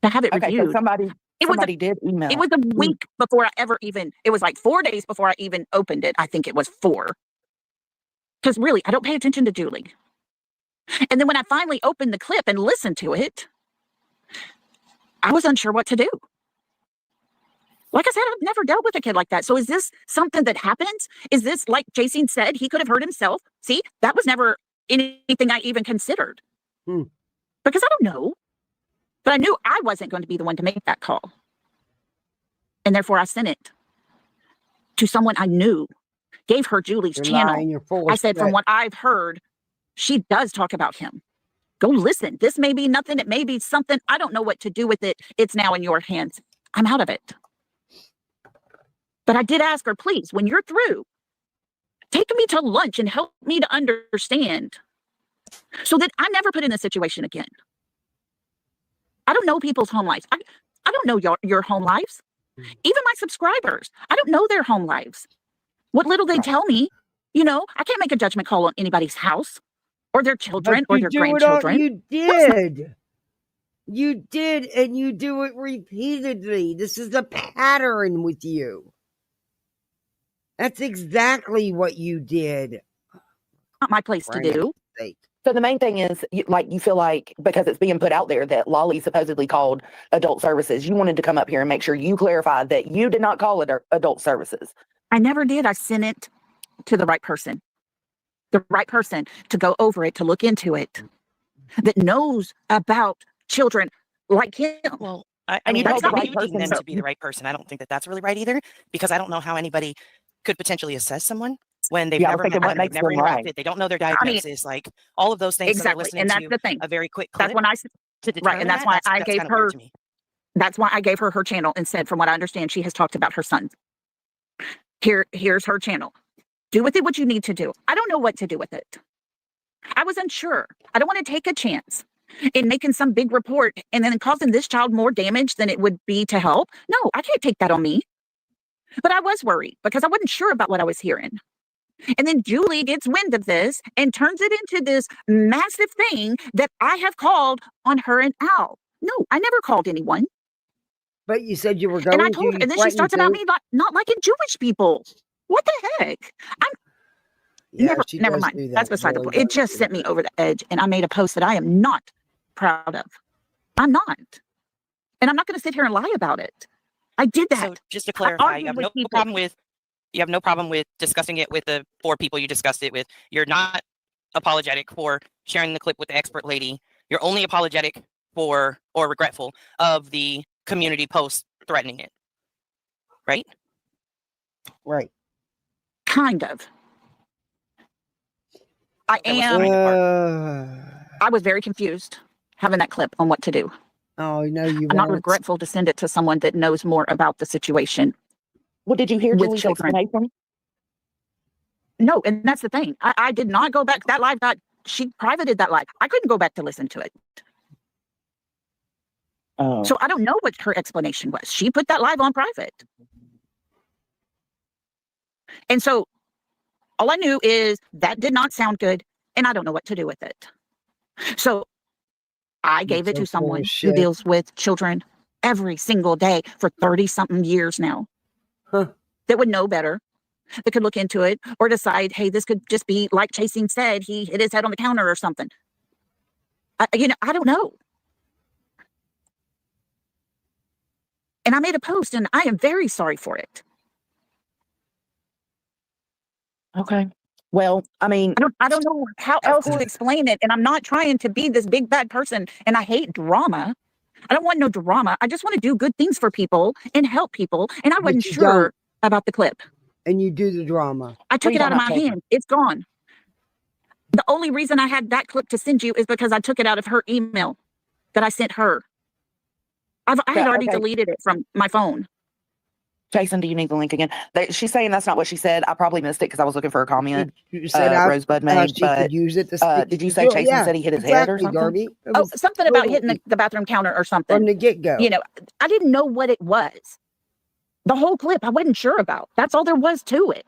To have it reviewed. So somebody did email. It was a week before I ever even. It was like 4 days before I even opened it. I think it was 4. Because really, I don't pay attention to Julie. And then when I finally opened the clip and listened to it, I was unsure what to do. Like I said, I've never dealt with a kid like that. So is this something that happens? Is this, like Jason said, he could have hurt himself? See, that was never anything I even considered. Because I don't know. But I knew I wasn't going to be the one to make that call. And therefore I sent it to someone I knew, gave her Julie's channel. I said, from what I've heard, she does talk about him. Go listen. This may be nothing. It may be something. I don't know what to do with it. It's now in your hands. I'm out of it. But I did ask her, please, when you're through, take me to lunch and help me to understand so that I'm never put in this situation again. I don't know people's home lives. I don't know your home lives. Even my subscribers, I don't know their home lives. What little they tell me, I can't make a judgment call on anybody's house or their children or their grandchildren. You did. You did, and you do it repeatedly. This is a pattern with you. That's exactly what you did. Not my place to Christ's do. sake. So the main thing is, you feel like because it's being put out there that Lolly supposedly called adult services, you wanted to come up here and make sure you clarified that you did not call it adult services. I never did. I sent it to the right person to go over it, to look into it, that knows about children like him. Well, I And mean, you told the you right deem them person. to be the right person. I don't think that that's really right either, because I don't know how anybody could potentially assess someone when they've Yeah, I was never thinking met what them, they've makes never them right. interacted, they don't know their I mean, diagnosis, like all of those things that are exactly. listening And that's to the thing. a very quick That's clip when I, to determine right. And that's that. why I That's gave kind of weird her, to me. that's why I gave her her channel and said, from what I understand, she has talked about her son. Here's her channel. Do with it what you need to do. I don't know what to do with it. I was unsure. I don't want to take a chance in making some big report and then causing this child more damage than it would be to help. No, I can't take that on me. But I was worried because I wasn't sure about what I was hearing. And then Julie gets wind of this and turns it into this massive thing that I have called on her and Al. No, I never called anyone. But you said you were going And I to. told her, You and then she threatened starts about to. me not liking Jewish people. What the heck? Yeah, she Never does mind. do that. That's beside the Julie point. It does just do sent me that. over the edge, and I made a post that I am not proud of. I'm not. And I'm not going to sit here and lie about it. I did that. So just to clarify, you argued have with no people. problem with discussing it with the 4 people you discussed it with. You're not apologetic for sharing the clip with the expert lady. You're only apologetic for or regretful of the community post threatening it. Right? Right. Kind of. I That was am. kind of hard. I was very confused having that clip on what to do. Oh, no, you I'm not weren't. regretful to send it to someone that knows more about the situation. Well, did you hear with Julie's children. explanation? No, and that's the thing. I did not go back. That live she privated that live. I couldn't go back to listen to it. Oh. So I don't know what her explanation was. She put that live on private. And so all I knew is that did not sound good, and I don't know what to do with it. So I gave it to someone who deals with children every single day for 30-something years now. That would know better, that could look into it or decide, hey, this could just be like Chasing said, he hit his head on the counter or something. I don't know. And I made a post, and I am very sorry for it. Okay. Well, I mean, I don't know how else to explain it. And I'm not trying to be this big bad person, and I hate drama. I don't want no drama. I just want to do good things for people and help people. And I wasn't sure about the clip. And you do the drama. I took it out of my hand. It's gone. The only reason I had that clip to send you is because I took it out of her email that I sent her. I had already deleted it from my phone. Jason, do you need the link again? She's saying that's not what she said. I probably missed it because I was looking for a comment. You said Rosebud made, she but could use it to did you say Jason said he hit his head or something? Darby. Oh, something about hitting the bathroom counter or something. From the get-go. I didn't know what it was. The whole clip, I wasn't sure about. That's all there was to it.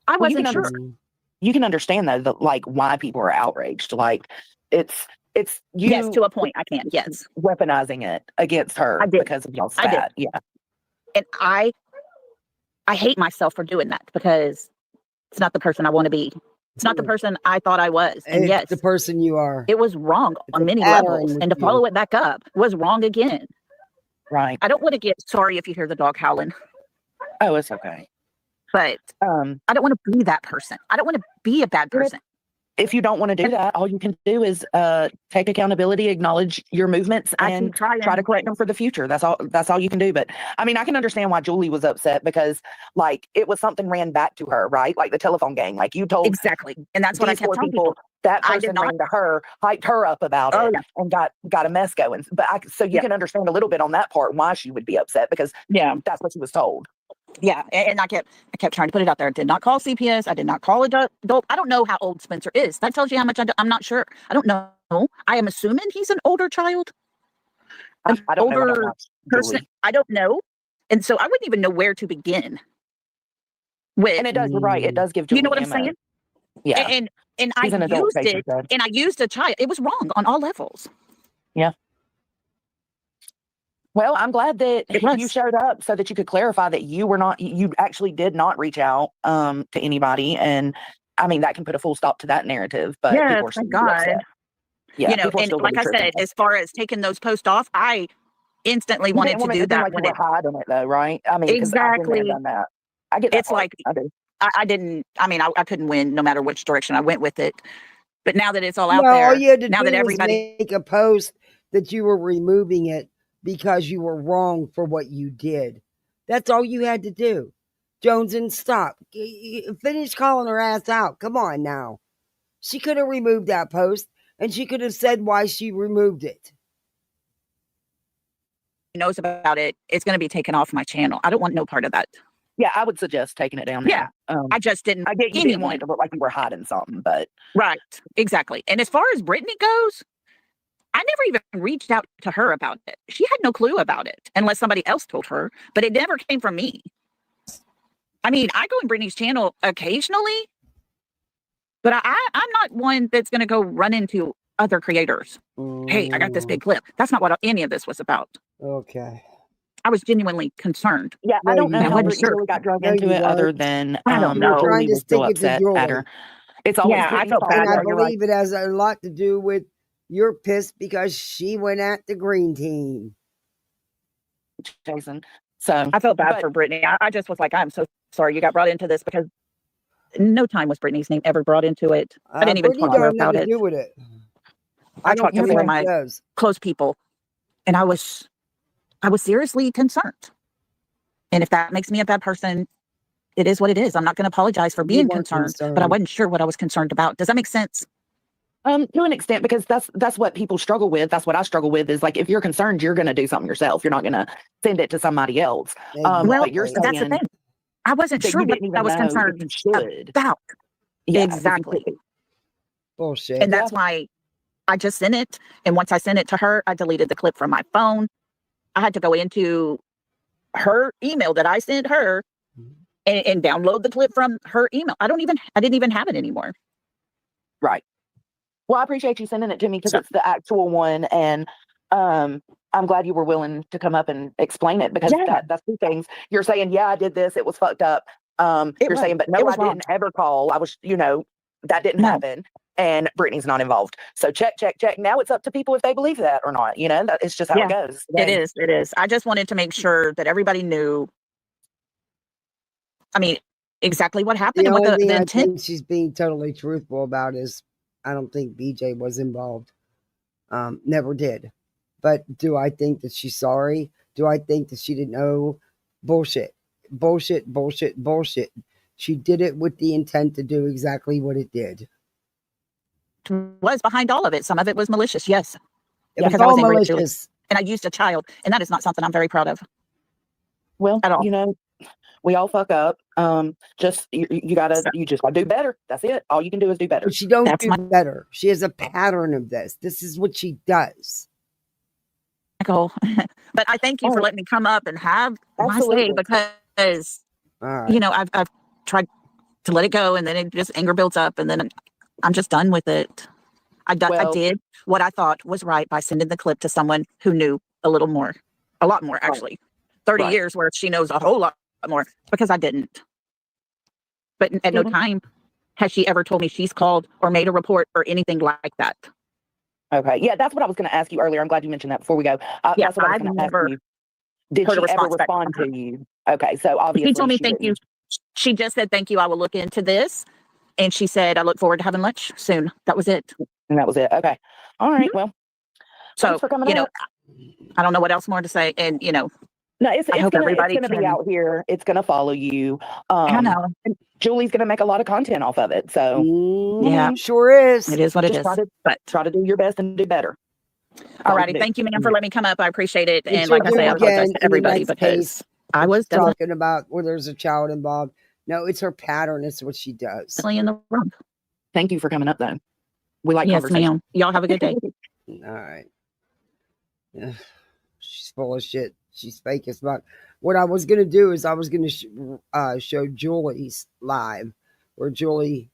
I wasn't sure. You can understand though, why people are outraged. Like it's you. Yes, to a point, I can. Yes, weaponizing it against her because of y'all spat. Yeah, and I hate myself for doing that because it's not the person I want to be. It's not the person I thought I was. And yes, the person you are. It was wrong on many levels, and to follow it back up was wrong again. Right. I don't want to get sorry if you hear the dog howling. Oh, it's okay. But I don't want to be that person. I don't want to be a bad person. If you don't want to do that, all you can do is take accountability, acknowledge your movements, and try to correct them for the future. That's all you can do. But I mean, I can understand why Julie was upset because, it was something ran back to her, right? Like the telephone gang. Like you told exactly, and that's what I kept telling people. That person ran to her, hyped her up about it, and got a mess going. But so you can understand a little bit on that part why she would be upset because that's what she was told. Yeah, and I kept trying to put it out there. I did not call CPS. I did not call adult. I don't know how old Spencer is. That tells you how much I'm not sure. I don't know. I am assuming he's an older child. I don't know. Older person. I don't know. And so I wouldn't even know where to begin. And it does, you're right. It does give Julie, you know what I'm saying? Yeah. And I used it, and I used a child. It was wrong on all levels. Yeah. Well, I'm glad that It was. you showed up so that you could clarify that you actually did not reach out to anybody. And I mean, that can put a full stop to that narrative, but Yes, people are still thank gonna be upset. God. Yeah, You know, people are and still gonna like be I said, tripping. as far as taking those posts off, I instantly You wanted didn't to want it do to seem that like you when were it hiding it though, right? I mean, because I've been there and exactly. done that. I get that It's part. like I do. I didn't. I mean, I couldn't win no matter which direction I went with it. But now that it's all out No, all there, you had to now that do was everybody, make a post that you were removing it because you were wrong for what you did. That's all you had to do. Jones, and stop. Finish calling her ass out. Come on now. She could have removed that post and she could have said why she removed it. knows about it, it's going to be taken off my channel. I don't want no part of that. Yeah, I would suggest taking it down Yeah, now. I just didn't. I get you didn't want it to look like you were hiding something, but right, exactly. And as far as Brittany goes, I never even reached out to her about it. She had no clue about it unless somebody else told her, but it never came from me. I mean, I go in Brittany's channel occasionally, but I'm not one that's going to go run into other creators. Hey, I got this big clip. That's not what any of this was about. Okay. I was genuinely concerned. yeah, No, I don't you know how weren't. Brittany really got dragged No, into you it other weren't. than I don't You were know. trying Julie to was still stick it to upset at her. Julie. It's always Yeah, I Brittany's felt fault. bad. And I You're right. believe it has a lot to do with you're pissed because she went at the green team. Jason. So I felt bad but for Brittany. I just was like, I'm so sorry you got brought into this because no time was Brittany's name ever brought into it. I didn't even Brittany talk to her don't have about nothing it. to do with it. I don't talked to care four what of my she does. close people, and I was seriously concerned. And if that makes me a bad person, it is what it is. I'm not going to apologize for You being weren't concerned, but I wasn't sure what I was concerned about. Does that make sense? to an extent, because that's what people struggle with. That's what I struggle with is like, if you're concerned, you're going to do something yourself. You're not going to send it to somebody else. Exactly. Well, But you're that's the saying thing. I wasn't that sure you what didn't I even was know if concerned you should. about. Yeah, Exactly. Bullshit. And that's why I just sent it. And once I sent it to her, I deleted the clip from my phone. I had to go into her email that I sent her and download the clip from her email. I didn't even have it anymore. Right. Well, I appreciate you sending it to me because So- it's the actual one, and I'm glad you were willing to come up and explain it because Yeah. that's two things. You're saying, yeah, I did this, it was fucked up. You're saying, but no, I didn't ever call. I was, that didn't happen, and Brittany's not involved. So check. Now it's up to people if they believe that or not. That it's just how it goes. It is. I just wanted to make sure that everybody knew. I mean, exactly what happened The and what only thing the I intent. think she's being totally truthful about is I don't think BJ was involved. Never did. But do I think that she's sorry? Do I think that she didn't know? Bullshit. She did it with the intent to do exactly what it did. Was behind all of it. Some of it was malicious. Yes. It was Because I all was angry at Julie. malicious. And I used a child, and that is not something I'm very proud of. Well, at all. We all fuck up. Just you just gotta do better. That's it. All you can do is do better. But she don't do better. She has a pattern of this. This is what she does. But I thank you for letting me come up and have my say because I've tried to let it go, and then it just anger builds up, and then I'm just done with it. I did what I thought was right by sending the clip to someone who knew a lot more actually. 30 years where she knows a whole lot more because I didn't. But at no time has she ever told me she's called or made a report or anything like that. Okay. Yeah, that's what I was going to ask you earlier. I'm glad you mentioned that before we go. That's what I was going to ask you. Did she ever respond to you? Okay, so obviously she told me thank you. She just said thank you. I will look into this, and she said I look forward to having lunch soon. That was it. And that was it. Okay. All right. Well, thanks for coming up. I don't know what else more to say, and no, it's everybody gonna be out here. It's gonna follow you. I know. Julie's gonna make a lot of content off of it. So yeah, sure is. It is what it is. Try to do your best and do better. Alrighty, thank you, ma'am, for letting me come up. I appreciate it. And like I say, I apologize to everybody because I was talking about where there's a child involved. No, it's her pattern. It's what she does. In the wrong. Thank you for coming up, though. We like yes, conversation. ma'am. Y'all have a good day. All right. Yeah. She's full of shit. She's fake as fuck. What I was going to do is I was going to show Julie's live where Julie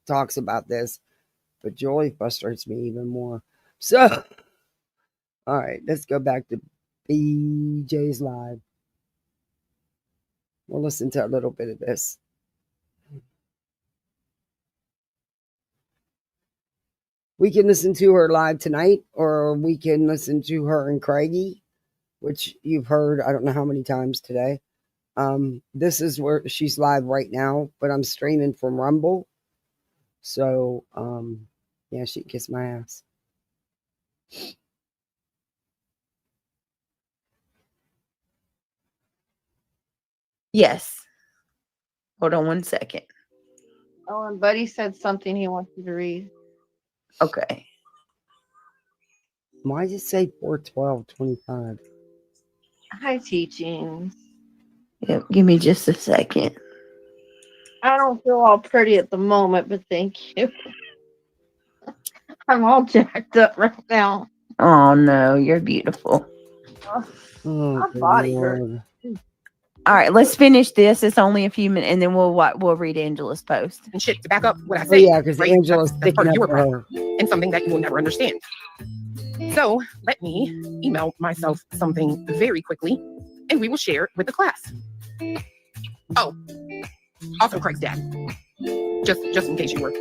talks about this, but Julie frustrates me even more. So, all right, let's go back to BJ's live. We'll listen to a little bit of this. We can listen to her live tonight, or we can listen to her and Kreggy, which you've heard I don't know how many times today. This is where she's live right now, but I'm streaming from Rumble. So, yeah, she can kiss my ass. Yes. Hold on one second. Oh, and Buddy said something he wants you to read. Okay. Why does it say 4/12/25? Hi, teachings. Yep, give me just a second. I don't feel all pretty at the moment, but thank you. I'm all jacked up right now. Oh no, you're beautiful. Oh, My body hurts. Lord. All right, let's finish this. It's only a few minutes, and then we'll read Angela's post. And shit, to back up what I Oh, say. yeah, because right? Angela's That's sticking part of up your for her. problem and something that you will never understand. So let me email myself something very quickly, and we will share it with the class. Oh, also Craig's dad. Just in case you were,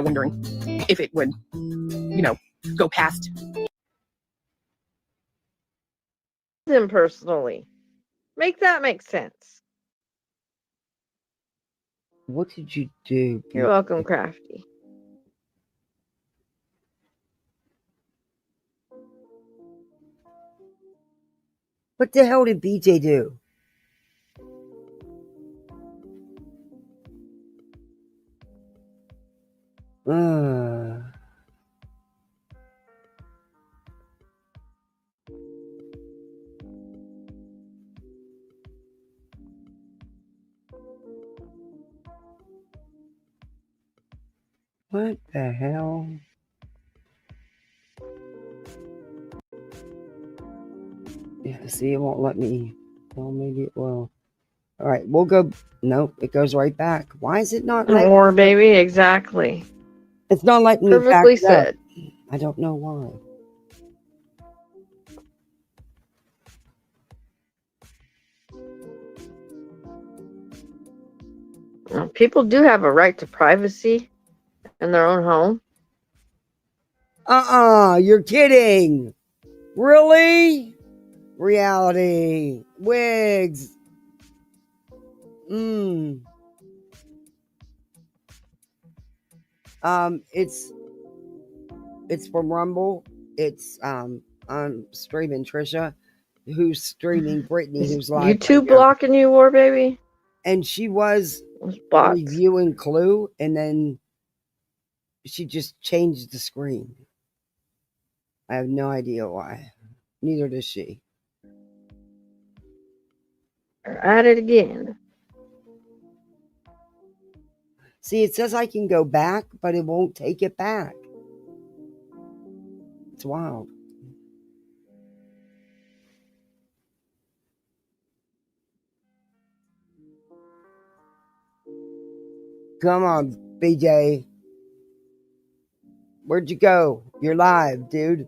wondering if it would, go past Him personally. Make that make sense. What did you do? You're welcome, Crafty. What the hell did BJ do? What the hell? Yeah, see, it won't let me. Well, maybe it will. All right, we'll go. Nope, it goes right back. Why is it not letting More, baby, exactly. It's not letting me back Perfectly it up. said. I don't know why. Well, people do have a right to privacy in their own home. You're kidding. Really? Reality. Wigs. It's from Rumble. It's I'm streaming Trisha, who's streaming Brittany, who's live. YouTube right now. blocking you, War Baby? And she was bots. reviewing Clue, and then she just changed the screen. I have no idea why. Neither does she. At it again. See, it says I can go back, but it won't take it back. It's wild. Come on, BJ. Where'd you go? You're live, dude.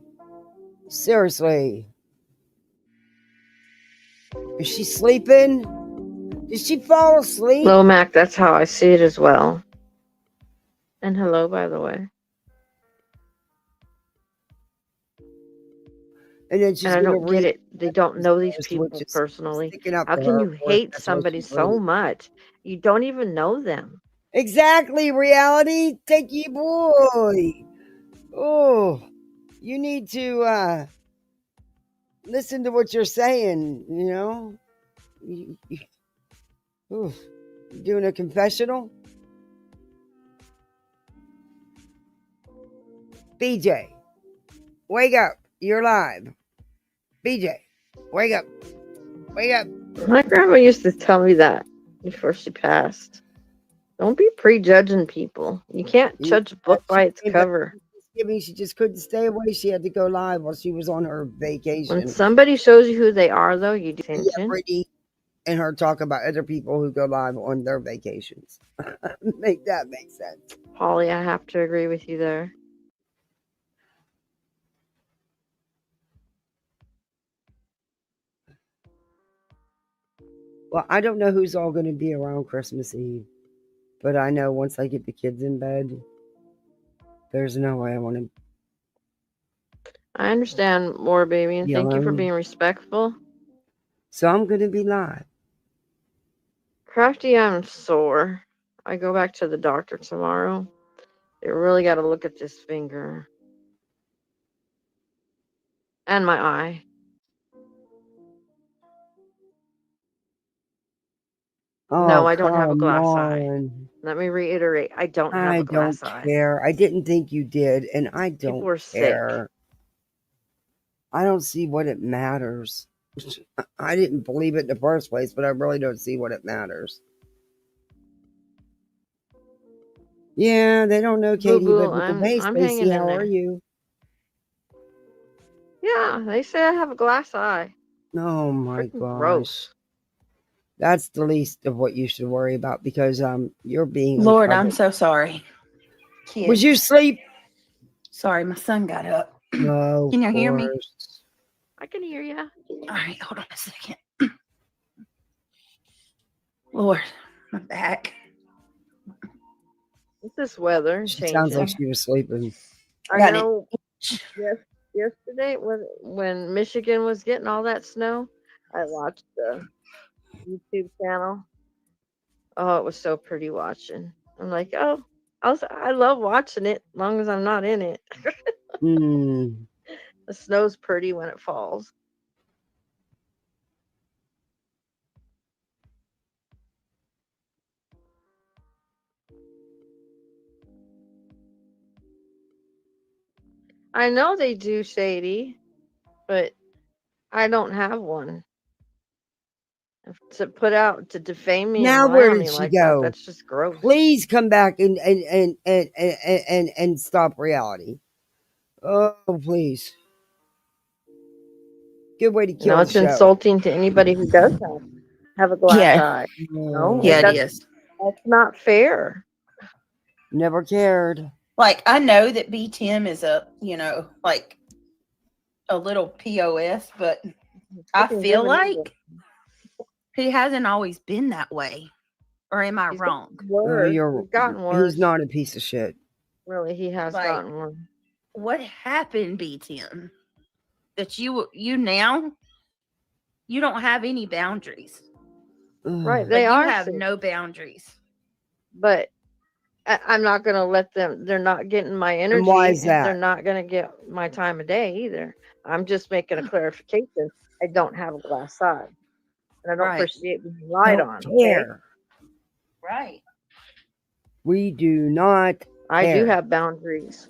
Seriously. Is she sleeping? Did she fall asleep? Low Mac, that's how I see it as well. And hello, by the way. And then she's I gonna don't get read it. They don't know these post, people which is personally. sticking up How for can her, you of course. hate That's why somebody she so wrote it. much? You don't even know them. Exactly, reality. Take you, boy. Oh, you need to listen to what you're saying, you know? You doing a confessional? BJ, wake up. You're live. BJ, wake up. Wake up. My grandma used to tell me that before she passed. Don't be prejudging people. You can't judge a book by its cover. Thanksgiving, she just couldn't stay away. She had to go live while she was on her vacation. When somebody shows you who they are, though, you do Yeah, attention. Brittany and her talk about other people who go live on their vacations. Make that make sense. Polly, I have to agree with you there. Well, I don't know who's all going to be around Christmas Eve, but I know once I get the kids in bed, there's no way I want to I understand more, baby, and be thank you for alone. being respectful. So I'm going to be live. Crafty, I'm sore. I go back to the doctor tomorrow. They really got to look at this finger and my eye. No, Oh, I don't have a come glass eye. on. Let me reiterate, I don't have I a don't glass eye. care. I didn't think you did, and I don't People are sick. care. I don't see what it matters. I didn't believe it in the first place, but I really don't see what it matters. Yeah, they don't know Katie, Boo-boo, but I'm hey, hanging Stacy, in how are there. you? Yeah, they say I have a glass eye. Oh my Freaking gosh. gross. That's the least of what you should worry about because you're being Lord, I'm uncovered. so sorry. Was you asleep? Sorry, my son got up. No. Can you hear me? I can hear you. All right, hold on a second. Lord, my back. It's this weather She changing. sounds like she was sleeping. I know. Yesterday, when Michigan was getting all that snow, I watched the YouTube channel. Oh, it was so pretty watching. I'm like, oh, I love watching it, as long as I'm not in it. Mm. The snow's pretty when it falls. I know they do, Shady, but I don't have one. To put out to defame me Now and lie where on did me she like that, go? that's just gross. Please come back and stop reality. Oh, please. Good way to You kill know, the it's show. insulting to anybody who does have a glass eye. No. Yeah, it that's, is. That's not fair. Never cared. Like, I know that B Tim is a, like a little POS, but I feel like he hasn't always been that way. Or am I wrong? He's gotten worse. He's not a piece of shit. Really, he has gotten worse. What happened, B Tim? That you now you don't have any boundaries. Right, they you are have sick. no boundaries. But I'm not going to let them. They're not getting my energy. And why is that? They're not going to get my time of day either. I'm just making a clarification. I don't have a glass eye, and I don't appreciate being lied on. Care. Right. We do not. I do care. have boundaries.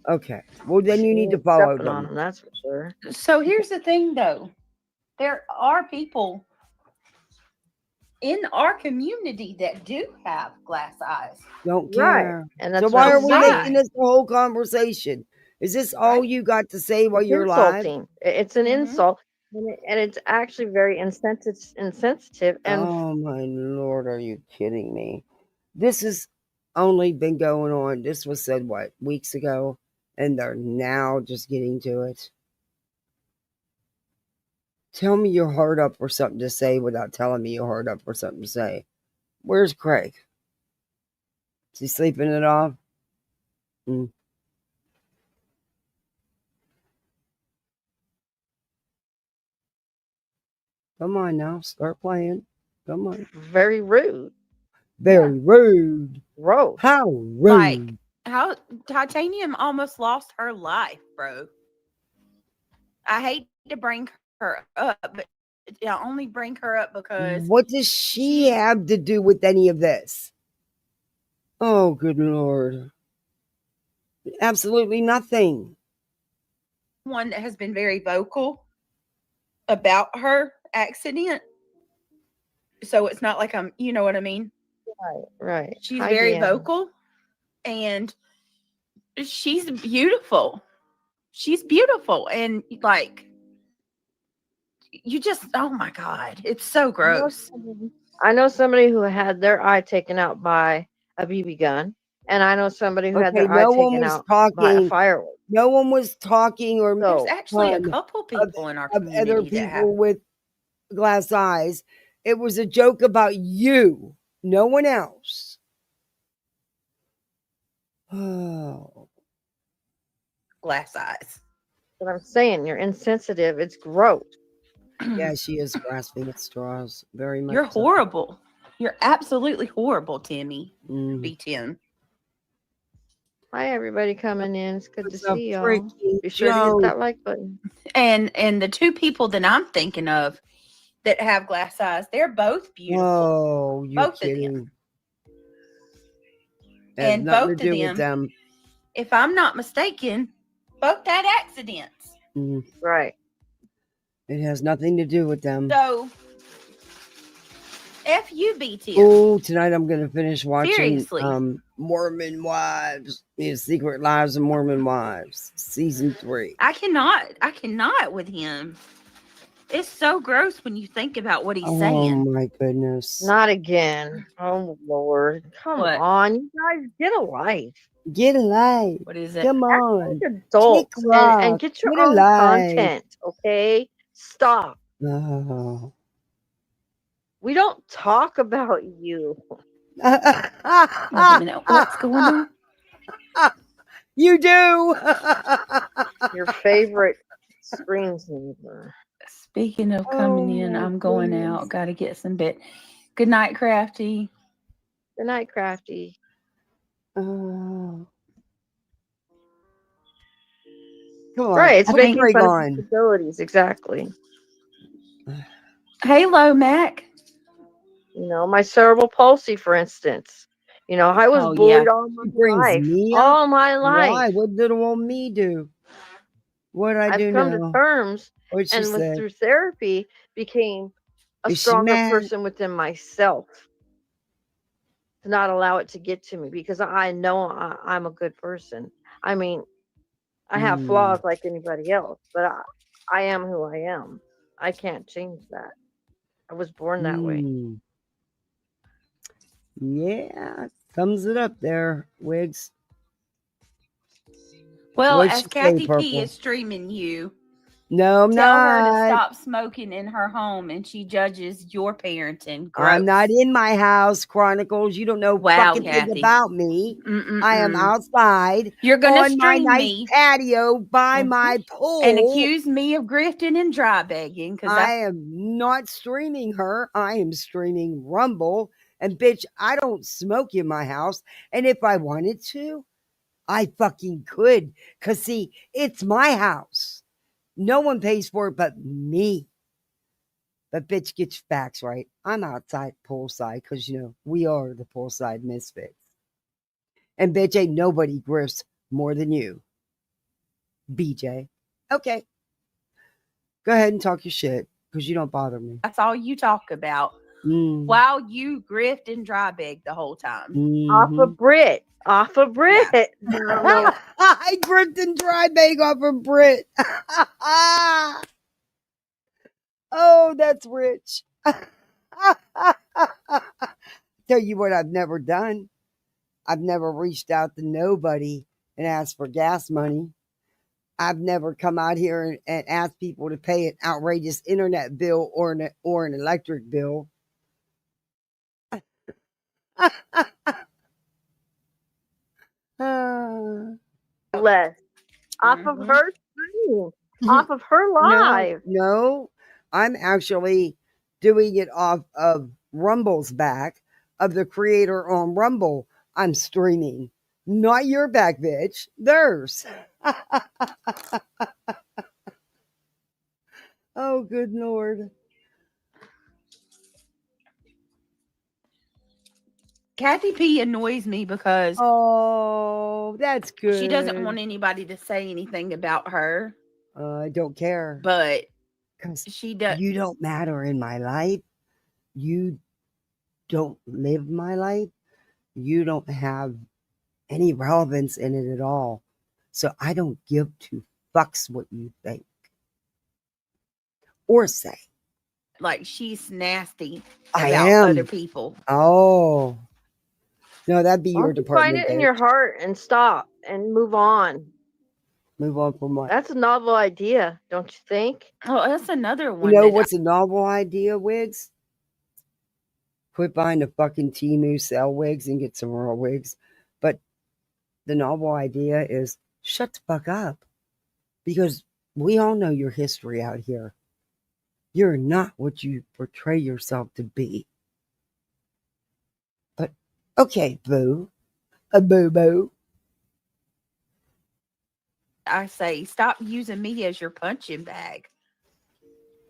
Okay. Well, then you need to follow them. On them, that's for sure. So here's the thing, though. There are people in our community that do have glass eyes. Don't care. Right. And that's so why are we saying. making this the whole conversation? Is this all you got to say while you're insulting. live? It's an insult, and it's actually very insensitive. And oh my Lord, are you kidding me? This has only been going on. This was said what, weeks ago, and they're now just getting to it. Tell me you're hard up for something to say without telling me you're hard up for something to say. Where's Craig? Is he sleeping it off? Come on now, start playing. Come on. Very rude. Very rude. Gross. How rude. How Titanium almost lost her life, bro. I hate to bring her up, but I only bring her up because what does she have to do with any of this? Oh, good Lord. Absolutely nothing. One that has been very vocal about her accident. So it's not like I'm, you know what I mean? Right. She's very vocal and she's beautiful. She's beautiful. And like, you just, oh my God, it's so gross. I know somebody who had their eye taken out by a BB gun. And I know somebody who had their eye taken out by a firework. No one was talking, or there's actually a couple people in our community other people with glass eyes It was a joke about you, no one else. Oh. Glass eyes. But I'm saying you're insensitive. It's gross. Yeah, she is grasping at straws. Very much. You're horrible. You're absolutely horrible, Timmy. Mm. Be Tim. Hi, everybody coming in. It's good to What's up, see y'all. Freaky Be sure to hit Joe? that like button. And the two people that I'm thinking of that have glass eyes, they're both beautiful. Oh, you're both kidding. of them. That has And nothing both to do of with them. If I'm not mistaken, both had accidents. Mm. Right. It has nothing to do with them. So, FUBT. Oh, tonight I'm going to finish watching Seriously. Mormon Wives, The Secret Lives of Mormon Wives, season 3. I cannot with him. It's so gross when you think about what he's saying. Oh my goodness. Not again. Oh, Lord. Come What? on. You guys, get a life. Get a life. What is it? Come Act on. like adults Kick and rock. get your Get a own life. content, okay? Stop. Oh. We don't talk about you. Wait a minute. What's going on? You do. Your favorite screensaver. Speaking of coming in, I'm going out. Got to get some bit. Good night, Crafty. Good night, Crafty. Oh. Come on. Right, it's Put making Greg fun on. of disabilities. Exactly. Halo, Mac. You know, my cerebral palsy, for instance. You know, I was bullied all my life. Me All up? my life. Why? What did little old me do? What did I do I've come now? to terms What'd she and say? through therapy became a Is she stronger mad? person within myself to not allow it to get to me because I know I'm a good person. I mean, I have flaws like anybody else, but I am who I am. I can't change that. I was born that way. Yeah, thumbs it up there, Wiggs. Well, What'd as she say, Kathy P Purple? is streaming you, No, I'm tell her to not. stop smoking in her home, and she judges your parenting. Gross. I'm not in my house, Chronicles. You don't know fucking thing Kathy. about me. I am outside. You're gonna on my stream nice me. patio by my pool And accuse me of grifting and dry begging because I am not streaming her. I am streaming Rumble. And bitch, I don't smoke in my house. And if I wanted to, I fucking could. Cause see, it's my house. No one pays for it but me. But bitch, get your facts right. I'm outside poolside because, you know, we are the poolside misfits. And bitch, ain't nobody grifts more than you. BJ. Okay. Go ahead and talk your shit because you don't bother me. that's all you talk about while you grift and dry beg the whole time. Off of Brit. Off of Brit. Yeah. I grift and dry bag off of Brit. Oh, that's rich. Tell you what I've never done. I've never reached out to nobody and asked for gas money. I've never come out here and asked people to pay an outrageous internet bill or an electric bill. Less. Off of her screen. Off of her live. No, I'm actually doing it off of Rumble's back, of the creator on Rumble. I'm streaming. Not your back, bitch. Theirs. Oh, good Lord. Kathy P annoys me because that's good. She doesn't want anybody to say anything about her. I don't care. But she does. You don't matter in my life. You don't live my life. You don't have any relevance in it at all. So I don't give two fucks what you think or say. Like she's nasty I about am. other people. Oh. No, that'd be your Find department. it in your heart and stop and move on. Move on from what? That's a novel idea, don't you think? Oh, that's another one. You know what's a novel idea, Wiggs? Quit buying the fucking Temu sell wigs and get some real wigs. But the novel idea is shut the fuck up. Because we all know your history out here. You're not what you portray yourself to be. But, okay, boo. A boo-boo. I say, stop using me as your punching bag.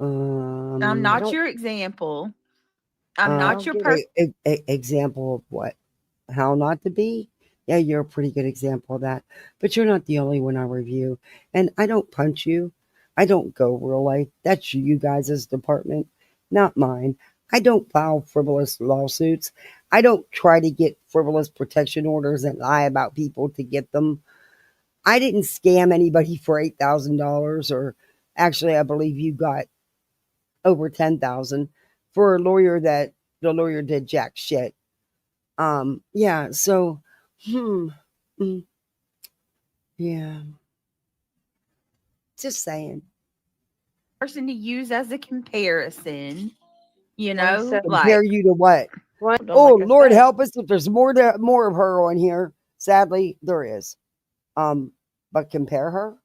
I'm I not don't- your example. I'm not your person. Example of what? How not to be? Yeah, you're a pretty good example of that. But you're not the only one I review. And I don't punch you. I don't go real life. That's you guys' department, not mine. I don't file frivolous lawsuits. I don't try to get frivolous protection orders and lie about people to get them. I didn't scam anybody for $8,000, or actually, I believe you got over 10,000 for a lawyer that the lawyer did jack shit. Yeah, so, yeah. Just saying. Person to use as a comparison, you Like I know, said- Compare you to what? What? Oh, Like I Lord said. help us if there's more of her on here. Sadly, there is. But compare her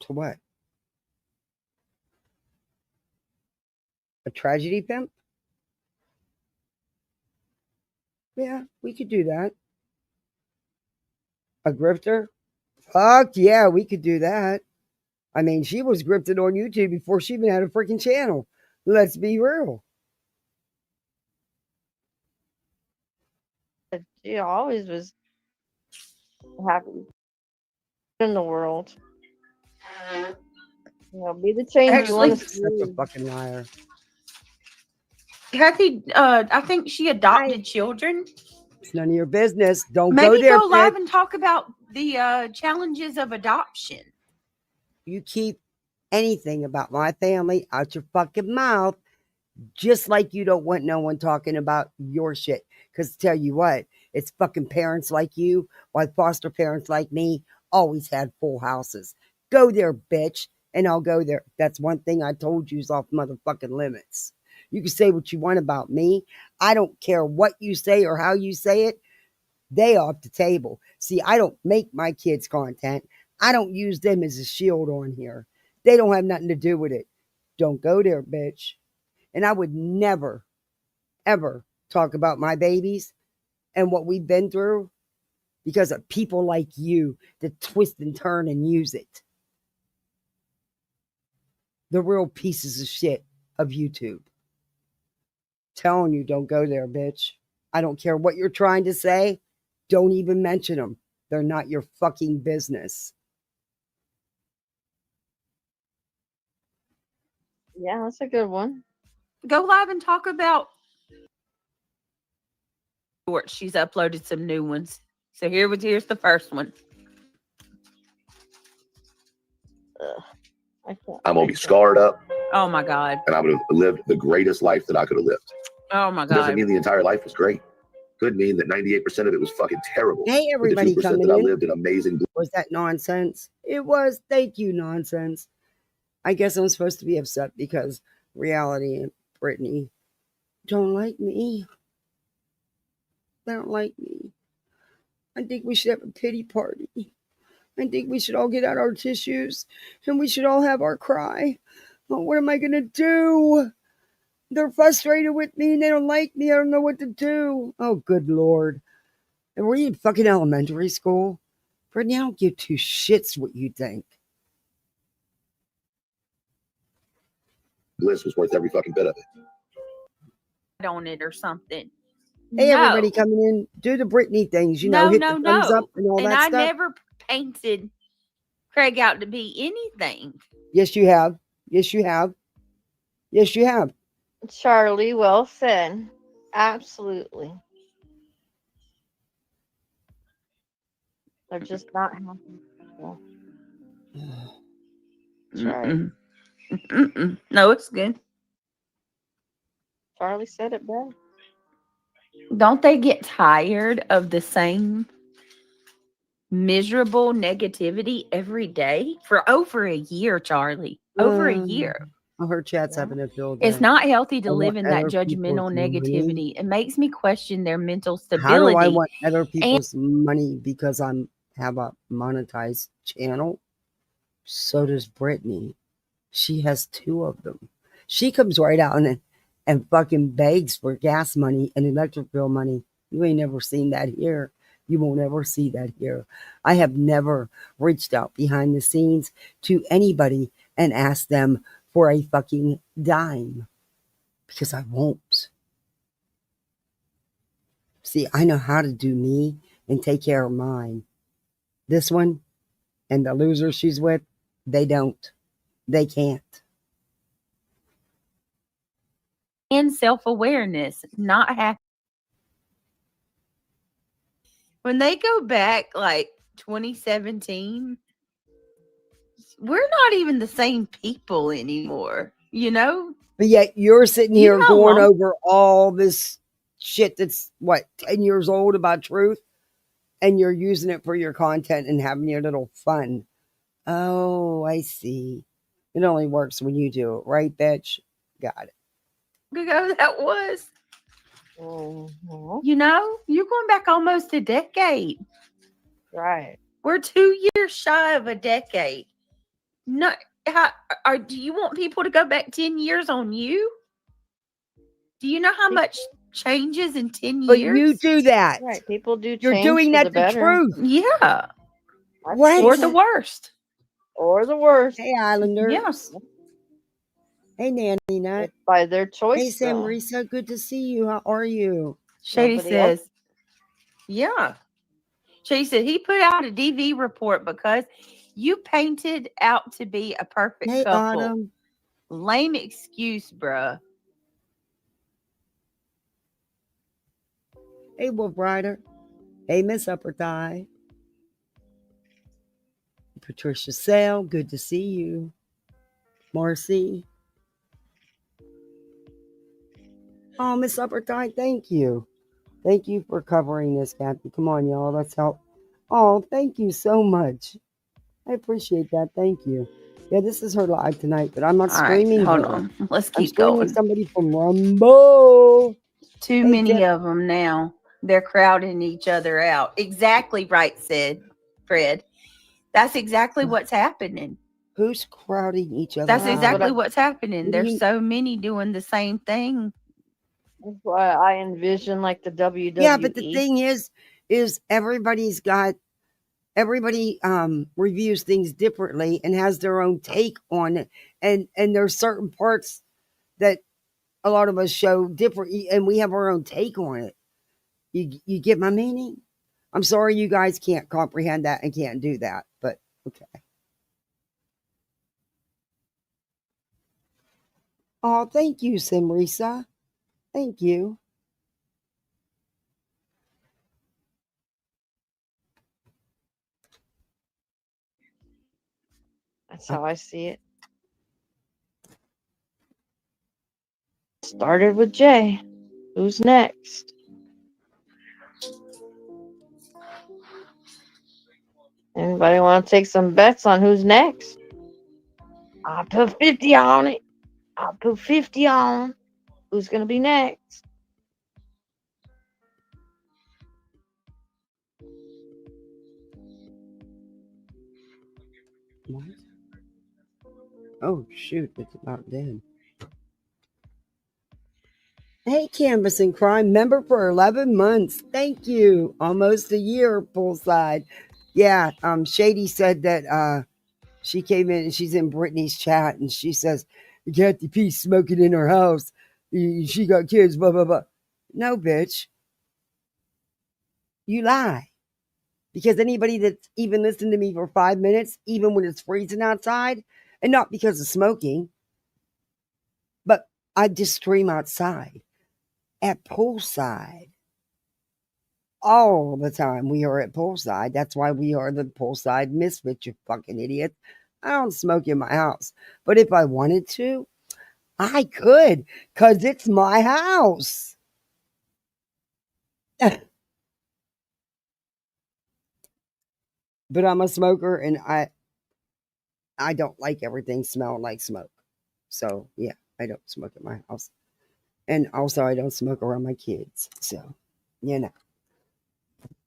to what? A tragedy pimp? Yeah, we could do that. A grifter? Fuck yeah, we could do that. I mean, she was grifted on YouTube before she even had a freaking channel. Let's be real. She always was happy in the world. You know, be the change you want to She's see. such a fucking liar. Kathy, I think she adopted children. It's none of your business. Don't Maybe go there, go live bitch. and talk about the challenges of adoption. You keep anything about my family out your fucking mouth, just like you don't want no one talking about your shit. Because tell you what, it's fucking parents like you, while foster parents like me always had full houses. Go there, bitch, and I'll go there. That's one thing I told you's off motherfucking limits. You can say what you want about me. I don't care what you say or how you say it. They off the table. See, I don't make my kids' content. I don't use them as a shield on here. They don't have nothing to do with it. Don't go there, bitch. And I would never, ever talk about my babies and what we've been through because of people like you that twist and turn and use it. The real pieces of shit of YouTube. Telling you, don't go there, bitch. I don't care what you're trying to say. Don't even mention them. They're not your fucking business. Yeah, that's a good one. Go live and talk about. She's uploaded some new ones. So here's the first one. I'm gonna be scarred up. Oh my God. And I would have lived the greatest life that I could have lived. Oh my It doesn't God. mean the entire life was great. Could mean that 98% of it was fucking terrible. Hey, everybody But the 2% coming that I in. lived in amazing. Was that nonsense? It was. Thank you, nonsense. I guess I'm supposed to be upset because Reality and Brittany don't like me. They don't like me. I think we should have a pity party. I think we should all get out our tissues and we should all have our cry. Oh, what am I going to do? They're frustrated with me and they don't like me. I don't know what to do. Oh, good Lord. And were you in fucking elementary school? Brittany, I don't give two shits what you think. Bliss was worth every fucking bit of it. On it or something. Hey, No. everybody coming in, do the Brittany things, you know, hit the thumbs up and all and that I stuff. never painted Craig out to be anything. Yes, you have. Yes, you have. Yes, you have. Charlie, well said. Absolutely. They're just not happy. That's right. No, it's good. Charlie said it best. Don't they get tired of the same miserable negativity every day for over a year, Charlie? Over a year. Oh, her chat's having a field day. It's not healthy to I live want in that other people's judgmental money. negativity. It makes me question their mental How do stability. I want other people's money because I'm have a monetized channel? So does Brittany. She has 2 of them. She comes right out and fucking begs for gas money and electric bill money. You ain't never seen that here. You won't ever see that here. I have never reached out behind the scenes to anybody and asked them for a fucking dime because I won't. See, I know how to do me and take care of mine. This one and the loser she's with, they don't. They can't. And self-awareness, not happy. When they go back like 2017, we're not even the same people anymore, you know? But yet you're sitting You here know how going long- over all this shit that's, what, 10 years old about truth? And you're using it for your content and having your little fun. Oh, I see. It only works when you do it, right, bitch? Got it. Ago that was. Mhm. You know, you're going back almost a decade. Right. We're 2 years shy of a decade. No, do you want people to go back 10 years on you? Do you know how much changes in 10 But years? you do that. Right. People do You're change doing for that the to better. truth. Yeah. I've What? seen Or the it. worst. Or the worst. Hey, Islanders. Yeah. Hey, Nanny Nut. It's by their Hey, choice, Sam though. Risa. Good to see you. How are you? Shady Nobody else. says, yeah. Shady said he put out a DV report because you painted out to be a perfect Hey, couple. Autumn. Lame excuse, bruh. Hey, Wolf Rider. Hey, Miss Upper Thigh. Patricia Sale. Good to see you. Marcy. Oh, Miss Upper Thigh, thank you. Thank you for covering this, Kathy. Come on, y'all. Let's help. Oh, thank you so much. I appreciate that. Thank you. Yeah, this is her live tonight, but I'm not All right, streaming hold her. on. Let's I'm keep streaming going. somebody from Rumble. Too Hey, many Jeff. of them now. They're crowding each other out. Exactly right, said Fred. That's exactly what's happening. Who's crowding each other That's out? exactly what's happening. What do There's you- so many doing the same thing. That's why I envision like the WWE. Yeah, but the thing is everybody reviews things differently and has their own take on it. And there's certain parts that a lot of us show different, and we have our own take on it. You get my meaning? I'm sorry you guys can't comprehend that and can't do that, but okay. Oh, thank you, Simrisa. Thank you. That's how I see it. Started with Jay. Who's next? Anybody want to take some bets on who's next? I'll put 50 on it. I'll put 50 on who's going to be next. What? Oh, shoot, it's about dead. Hey, Canvas and Crime, member for 11 months. Thank you. Almost a year, poolside. Yeah, Shady said that she came in and she's in Brittany's chat and she says, Kathy P smoking in her house. She got kids, blah, blah, blah. No, bitch. You lie. Because anybody that's even listened to me for 5 minutes, even when it's freezing outside, and not because of smoking, but I just scream outside at poolside. All the time we are at poolside. That's why we are the poolside misfits, you fucking idiot. I don't smoke in my house. But if I wanted to, I could, because it's my house. But I'm a smoker and I don't like everything smelling like smoke. So yeah, I don't smoke at my house. And also I don't smoke around my kids. So, you know.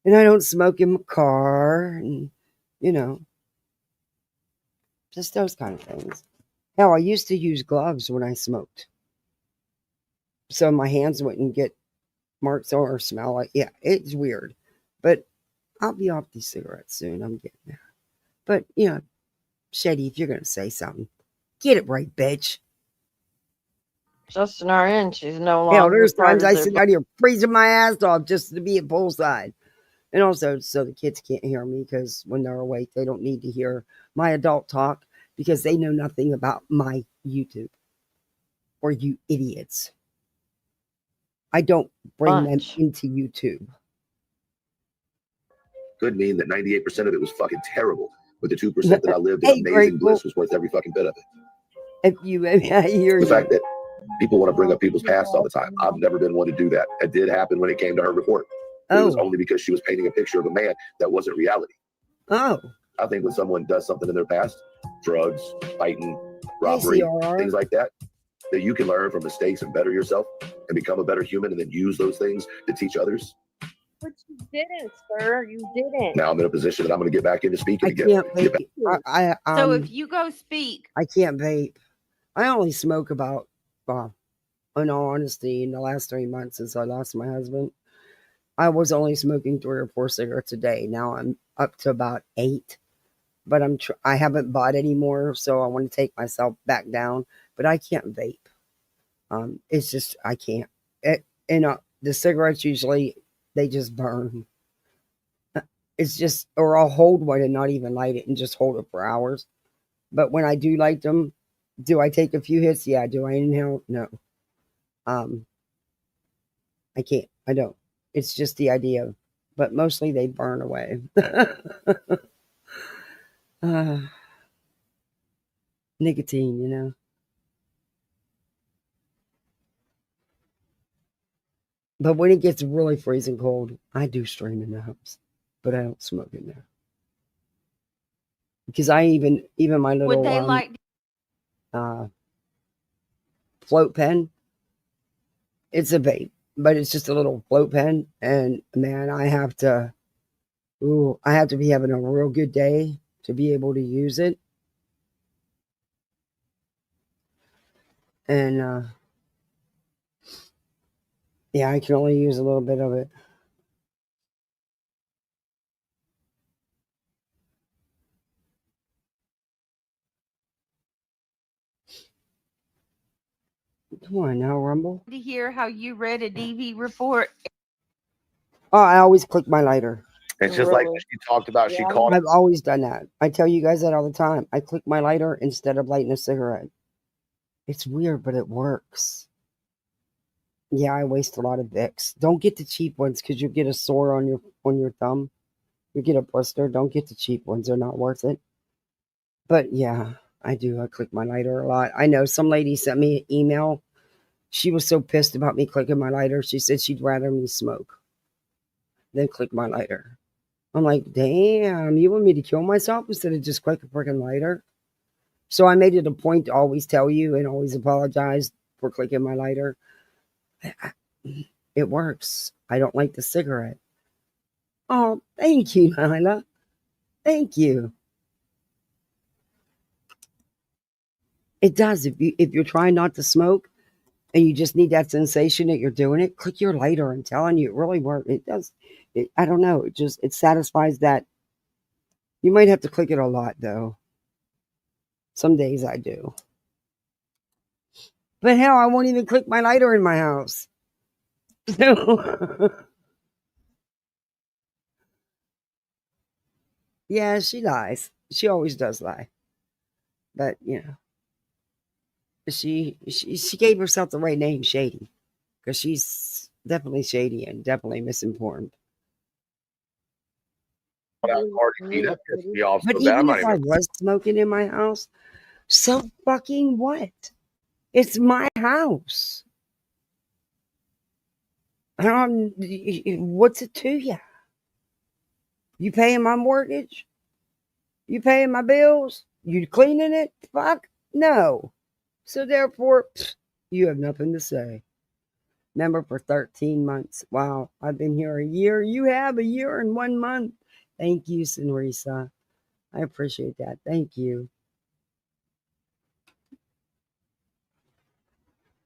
And I don't smoke in my car and you know, just those kind of things. Hell, I used to use gloves when I smoked. So my hands wouldn't get marks or smell like it's weird. But I'll be off these cigarettes soon. I'm getting there. But you know, Shady, if you're gonna say something, get it right, bitch. Just in our end, she's no Hell, longer there's part times of I their sit out here freezing my ass off just to be at poolside. And also, so the kids can't hear me because when they're awake, they don't need to hear my adult talk because they know nothing about my YouTube or you idiots. I don't bring them into YouTube. Could mean that 98% of it was fucking terrible, but the 2% that I lived in Hey, amazing Grateful. bliss was worth every fucking bit of it. If you, I hear The you. fact that people want to bring up people's past all the time. I've never been one to do that. It did happen when it came to her report. But it was only because she was painting a picture of a man that wasn't reality. Oh. I think when someone does something in their past, drugs, fighting, robbery, things like that, that you can learn from mistakes and better yourself and become a better human and then use those things to teach others. But you didn't, sir. You didn't. Now I'm in a position that I'm going to get back into speaking again. Can't vape. So if you go speak, I can't vape. I only smoke about, in all honesty, in the last 3 months since I lost my husband, I was only smoking 3 or 4 cigarettes a day. Now I'm up to about 8, but I haven't bought any more, so I want to take myself back down. But I can't vape. It's just I can't. The cigarettes usually they just burn. It's just, or I'll hold one and not even light it and just hold it for hours. But when I do light them, do I take a few hits? Yeah. Do I inhale? No. I can't. I don't. It's just the idea. But mostly they burn away. Nicotine, you know. But when it gets really freezing cold, I do stream in the house. But I don't smoke in there. Because I even my little would they like float pen, it's a vape, but it's just a little float pen. And man, I have to be having a real good day to be able to use it. And yeah, I can only use a little bit of it. Come on now, Rumble. to hear how you read a DV report? Oh, I always click my lighter. It's just like she talked about. She called. I've always done that. I tell you guys that all the time. I click my lighter instead of lighting a cigarette. It's weird, but it works. Yeah, I waste a lot of Vicks. Don't get the cheap ones because you get a sore on your thumb. You get a blister. Don't get the cheap ones. They're not worth it. But yeah, I do. I click my lighter a lot. I know some lady sent me an email. She was so pissed about me clicking my lighter. She said she'd rather me smoke than click my lighter. I'm like, damn, you want me to kill myself instead of just click a freaking lighter? So I made it a point to always tell you and always apologize for clicking my lighter. It works. I don't like the cigarette. Oh, thank you, Nyla. Thank you. It does. If you're trying not to smoke and you just need that sensation that you're doing it, click your lighter. I'm telling you, it really works. It does. I don't know. It satisfies that. You might have to click it a lot though. Some days I do. But hell, I won't even click my lighter in my house. So yeah, she lies. She always does lie. But you know, she gave herself the right name, Shady, because she's definitely shady and definitely misinformed. But even if I was smoking in my house, so fucking what? It's my house. What's it to you? You paying my mortgage? You paying my bills? You cleaning it? Fuck no. So therefore, you have nothing to say. Member for 13 months. Wow, I've been here a year. You have a year and 1 month. Thank you, Senrisa. I appreciate that. Thank you.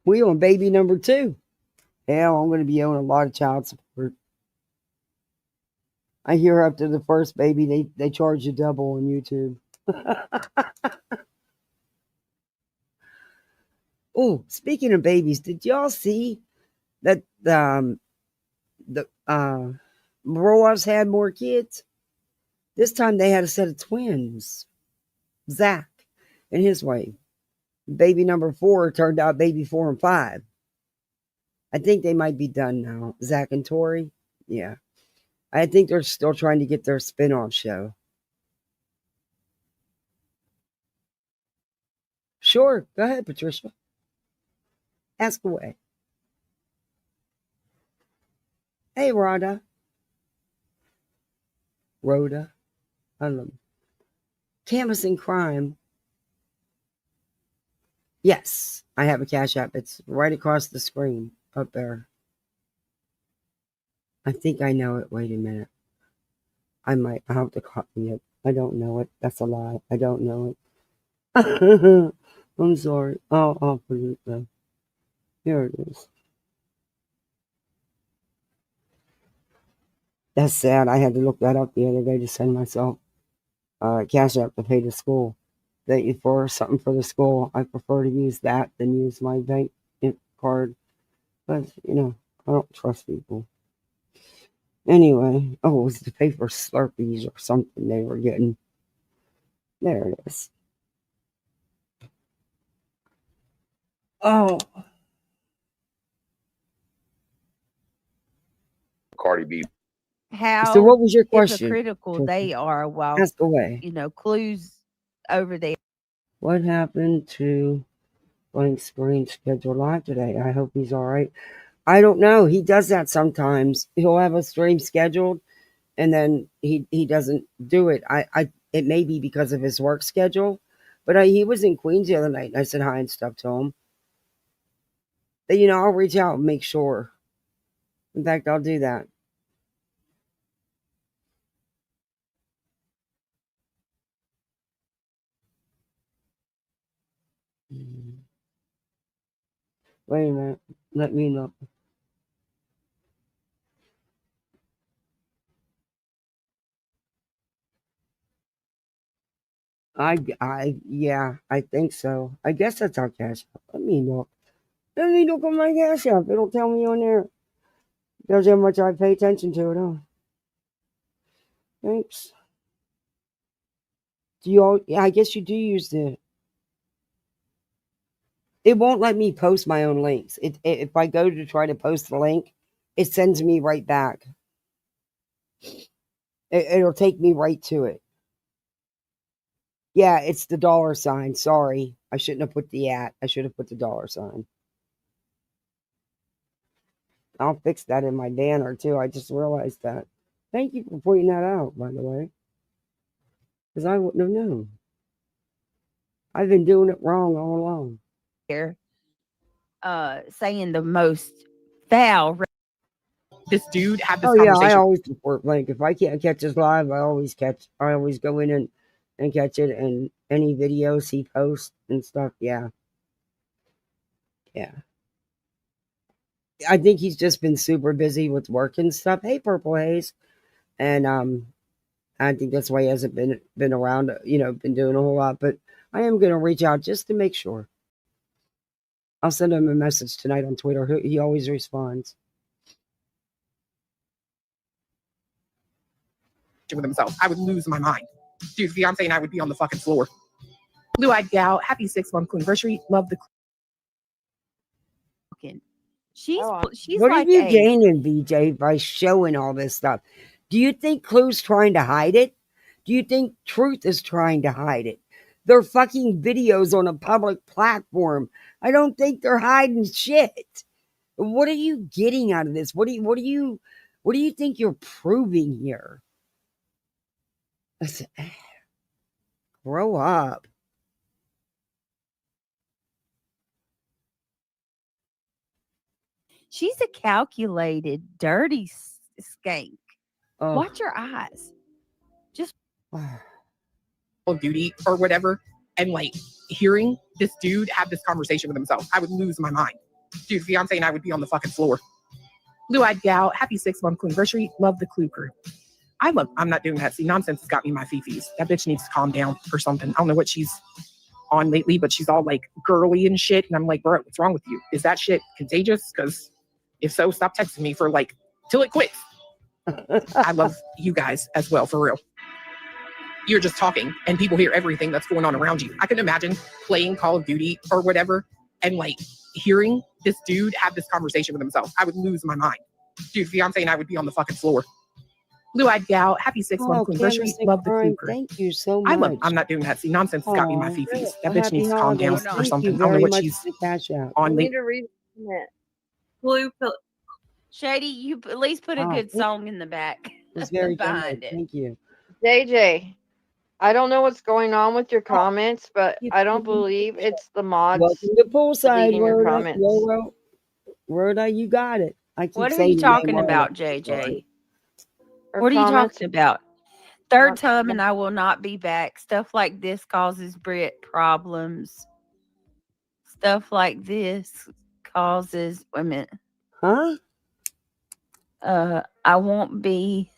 We on baby number 2. Hell, I'm going to be owing a lot of child support. I hear up to the first baby, they charge you double on YouTube. Oh, speaking of babies, did y'all see that the Rojas had more kids? This time they had a set of twins, Zach and his wife. Baby number 4 turned out baby 4 and 5. I think they might be done now. Zach and Tori. Yeah. I think they're still trying to get their spin-off show. Sure. Go ahead, Patricia. Ask away. Hey, Rhoda. I love you. Canvassing crime. Yes, I have a Cash App. It's right across the screen up there. I think I know it. Wait a minute. I have to copy it. I don't know it. That's a lie. I don't know it. I'm sorry. I'll put it there. Here it is. That's sad. I had to look that up the other day to send myself Cash App to pay the school. For something for the school, I prefer to use that than use my bank card. But, I don't trust people. Anyway, it was to pay for Slurpees or something they were getting. There it is. Oh. Cardi B. How So what was your question? hypocritical they are while, Ask away. Clues over there. What happened to Blank Screen schedule live today? I hope he's all right. I don't know. He does that sometimes. He'll have a stream scheduled and then he doesn't do it. It may be because of his work schedule, but he was in Queens the other night and I said hi and stuff to him. But, I'll reach out and make sure. In fact, I'll do that. Wait a minute. Let me know. Yeah, I think so. I guess that's our Cash App. Let me look. Let me look at my Cash App. It'll tell me on there. Tells you how much I pay attention to it, huh? Thanks. Yeah, I guess you do use the. It won't let me post my own links. If I go to try to post the link, it sends me right back. It'll take me right to it. Yeah, it's the $sign. Sorry. I shouldn't have put the @ I should have put the $sign. I'll fix that in my banner too. I just realized that. Thank you for pointing that out, by the way. Because I wouldn't have known. I've been doing it wrong all along. Here, saying the most foul. This dude had this Oh yeah, I conversation. always support Blake. If I can't catch his live, I always go in and catch it, and any videos he posts and stuff. Yeah. I think he's just been super busy with work and stuff. Hey, Purple Haze, and I think that's why he hasn't been around. Been doing a whole lot. But I am gonna reach out just to make sure. I'll send him a message tonight on Twitter. He always responds. With himself, I would lose my mind. Dude, fiance and I would be on the fucking floor. Blue-eyed gal, happy 6-month anniversary. Love the. She's What like are you gaining, BJ, by showing all this stuff? Do you think Clue's trying to hide it? Do you think Truth is trying to hide it? They're fucking videos on a public platform. I don't think they're hiding shit. What are you getting out of this? What do you think you're proving here? Grow up. She's a calculated, dirty skank. Oh. Watch your eyes. Just Call of Duty or whatever, and like hearing this dude have this conversation with himself, I would lose my mind. Dude, fiance and I would be on the fucking floor. Blue-eyed gal, happy 6-month anniversary. Love the Clue crew. I'm not doing that. See, nonsense has got me my fifis. That bitch needs to calm down or something. I don't know what she's on lately, but she's all like girly and shit. And I'm like, bro, what's wrong with you? Is that shit contagious? Because if so, stop texting me for like till it quits. I love you guys as well, for real. You're just talking and people hear everything that's going on around you. I can imagine playing Call of Duty or whatever and like hearing this dude have this conversation with himself. I would lose my mind. Dude, fiance and I would be on the fucking floor. Blue-eyed gal, happy 6-month anniversary. Love the Clue crew. Thank you so much. I'm not doing that. See, nonsense has got me my fifis. That bitch Happy needs to calm down holidays. or Thank something. you I don't know very what much she's for the cash out. on I need lately. to read it. Blue Shady, you at least put a Oh, good song in the back. It's very behind kind. it. Thank you. JJ, I don't know what's going on with your comments, but I don't believe it's the mods Welcome to Poolside, deleting your Rhoda. comments. Rhoda, you got it. I keep What are saying you your name talking wrong. about, JJ? Her What are you comments- talking about? Third time and I will not be back. Stuff like this causes Brit problems. Stuff like this causes women. Huh? I won't be.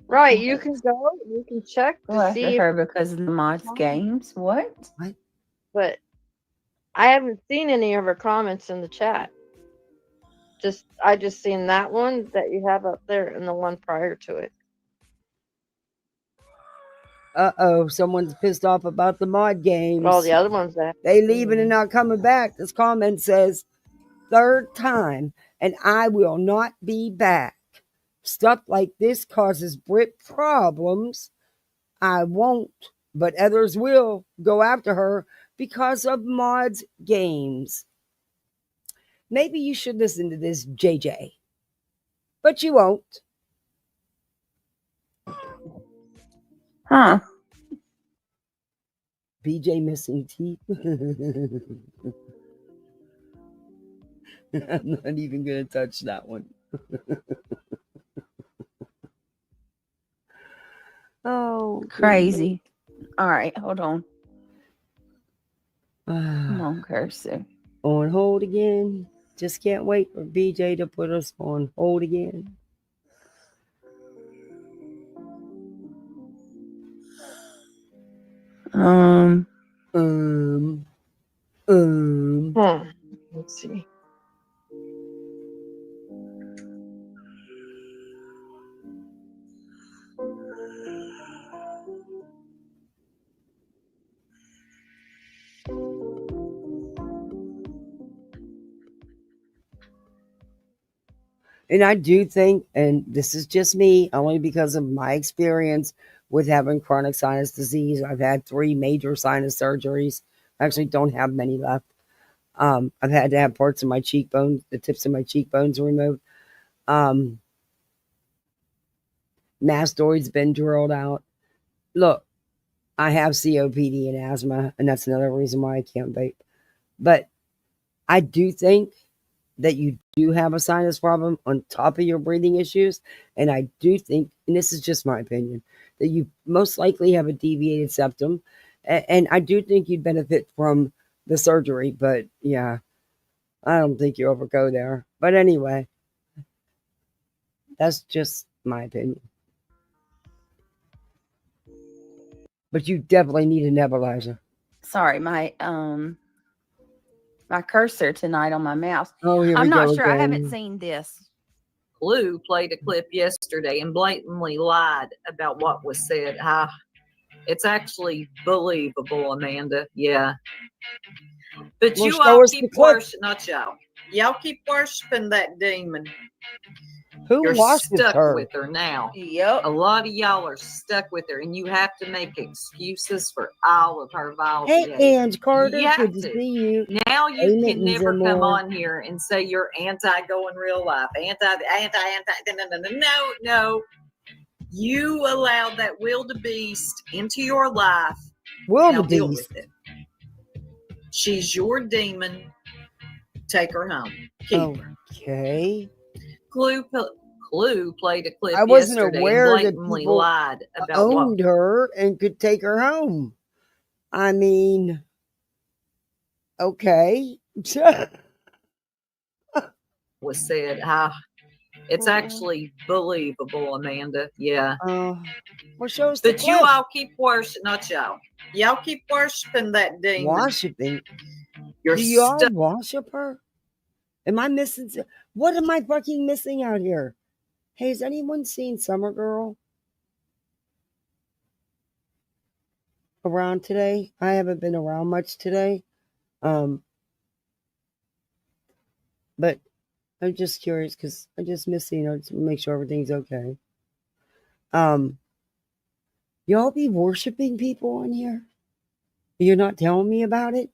Right, you can go, you can check Go to after see if her because of the mods games. What? but I haven't seen any of her comments in the chat. I just seen that one that you have up there and the one prior to it. Uh-oh, someone's pissed off about the mod games. But all the other ones that They leaving and not coming back. This comment says, third time, and I will not be back. Stuff like this causes Brit problems. I won't, but others will go after her because of mods games. Maybe you should listen to this, JJ. But you won't. Huh. BJ missing teeth. I'm not even going to touch that one. Oh, Crazy. All right, hold on. Come on, cursor. On hold again. Just can't wait for BJ to put us on hold again. Let's see. And I do think, and this is just me, only because of my experience with having chronic sinus disease. I've had 3 major sinus surgeries. I actually don't have many left. I've had to have parts of my cheekbones, the tips of my cheekbones removed. Mastoids been drilled out. Look, I have COPD and asthma, and that's another reason why I can't vape. But I do think that you do have a sinus problem on top of your breathing issues. And I do think, and this is just my opinion, that you most likely have a deviated septum. And I do think you'd benefit from the surgery. But yeah, I don't think you ever go there. But anyway, that's just my opinion. But you definitely need a nebulizer. Sorry, my cursor tonight on my mouse. Oh, here I'm we not go sure. I haven't again. seen this. Blue played a clip yesterday and blatantly lied about what was said. It's actually believable, Amanda. Yeah. But Well, you show all us the keep clip. worshiping, not y'all. Y'all keep worshiping that demon. Who You're washes stuck her? with her now. Yep. A lot of y'all are stuck with her, and you have to make excuses for all of her vile Hey, behavior. Ange Carter, You have good to to. see you. Now you Hey, can Mittens never and come more. on here and say you're anti-go in real life. No. You allowed that wildebeest into your life. Now deal Wildebeest. with it. She's your demon. Take her home. Keep her. Okay. Clue played a clip I wasn't yesterday and aware that blatantly people lied about what owned her and could take her home. I mean, okay. was said. It's actually believable, Amanda. Yeah. What shows the But you clip? all keep worshiping, not y'all. Y'all keep worshiping that demon. Worshipping? You're Do you all stuck. worship her? Am I missing? What am I fucking missing out here? Hey, has anyone seen Summer Girl around today? I haven't been around much today. But I'm just curious because I just miss seeing her to make sure everything's okay. Y'all be worshiping people on here? You're not telling me about it?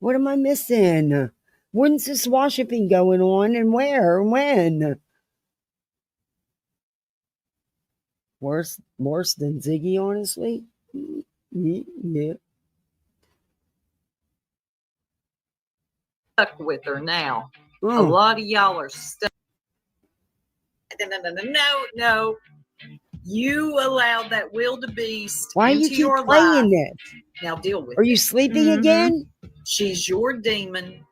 What am I missing? When's this worshiping going on and where and when? Worse than Ziggy, honestly? Yeah. Stuck with her now. A lot of y'all are stuck. No. You allowed that wildebeest Why do you into keep your playing life. this? Now deal with Are it. you sleeping again? She's your demon.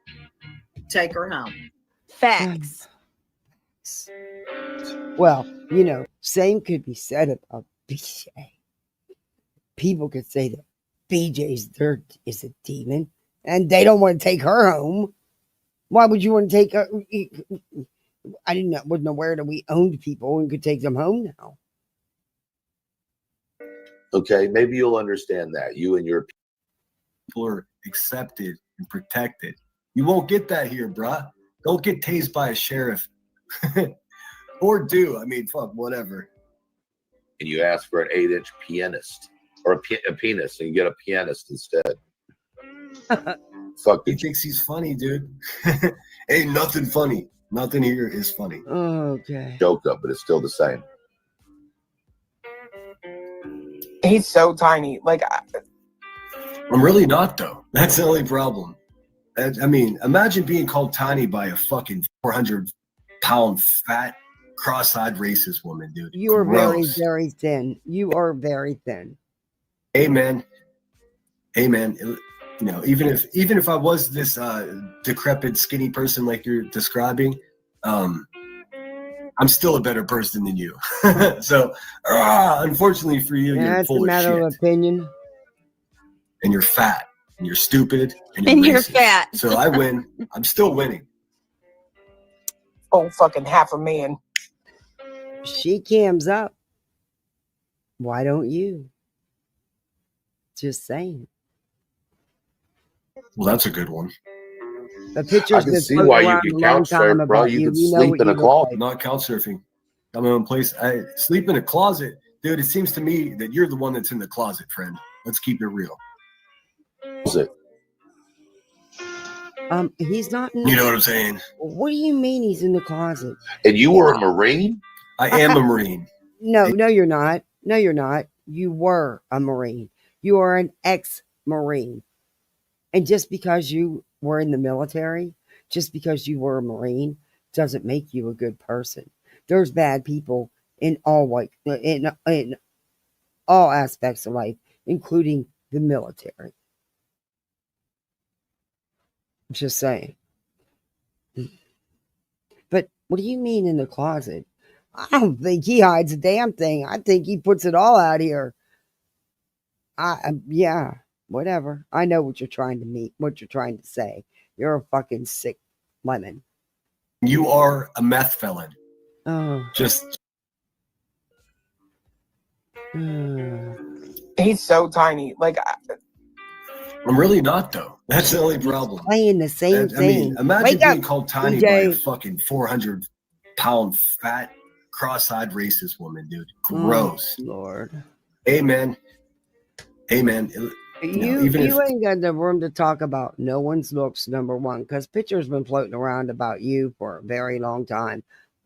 Take her home. Facts. Well, same could be said about BJ. People could say that BJ's is a demon and they don't want to take her home. Why would you want to take her? Wasn't aware that we owned people and could take them home now. Okay, maybe you'll understand that. You and your people are accepted and protected. You won't get that here, bruh. Don't get tased by a sheriff. Or do. I mean, fuck, whatever. And you ask for an 8-inch pianist or a penis and you get a pianist instead. Fuck. He thinks he's funny, dude. Ain't nothing funny. Nothing here is funny. Okay. Joke up, but it's still the same. He's so tiny. Like, I'm really not, though. That's the only problem. I mean, imagine being called tiny by a fucking 400-pound, fat, cross-eyed racist woman, dude. You are very, Gross. very thin. You are very thin. Hey, man. Even if I was this decrepit, skinny person like you're describing, I'm still a better person than you. So, unfortunately for you, you're That's full a matter of of shit. opinion. And you're fat. And you're stupid. And You're racist. fat. So I win. I'm still winning. oh, fucking half a man. She cams up. Why don't you? Just saying. Well, that's a good one. The picture's I can been see floating why you around can a long couch surf, time bro. about You you. can We know sleep what in you a look closet. like. Not couch surfing. Got my own place. I sleep in a closet. Dude, it seems to me that you're the one that's in the closet, friend. Let's keep it real. He's not in You know what I'm saying? What do you mean he's in the closet? And you were a Marine? I am a Marine. No, you're not. No, you're not. You were a Marine. You are an ex-Marine. And just because you were in the military, just because you were a Marine, doesn't make you a good person. There's bad people in all in all aspects of life, including the military. Just saying. But what do you mean in the closet? I don't think he hides a damn thing. I think he puts it all out here. Yeah, whatever. I know what you're trying to say. You're a fucking sick lemon. You are a meth felon. Oh. Just. He's so tiny. Like, I'm really not, though. That's the only problem. Playing the same I mean, thing. imagine Wake being up, called tiny BJ. by a fucking 400-pound, fat, cross-eyed racist woman, dude. Gross. Oh, Lord. Amen. You ain't got the room to talk about no one's looks, number one, because pictures been floating around about you for a very long time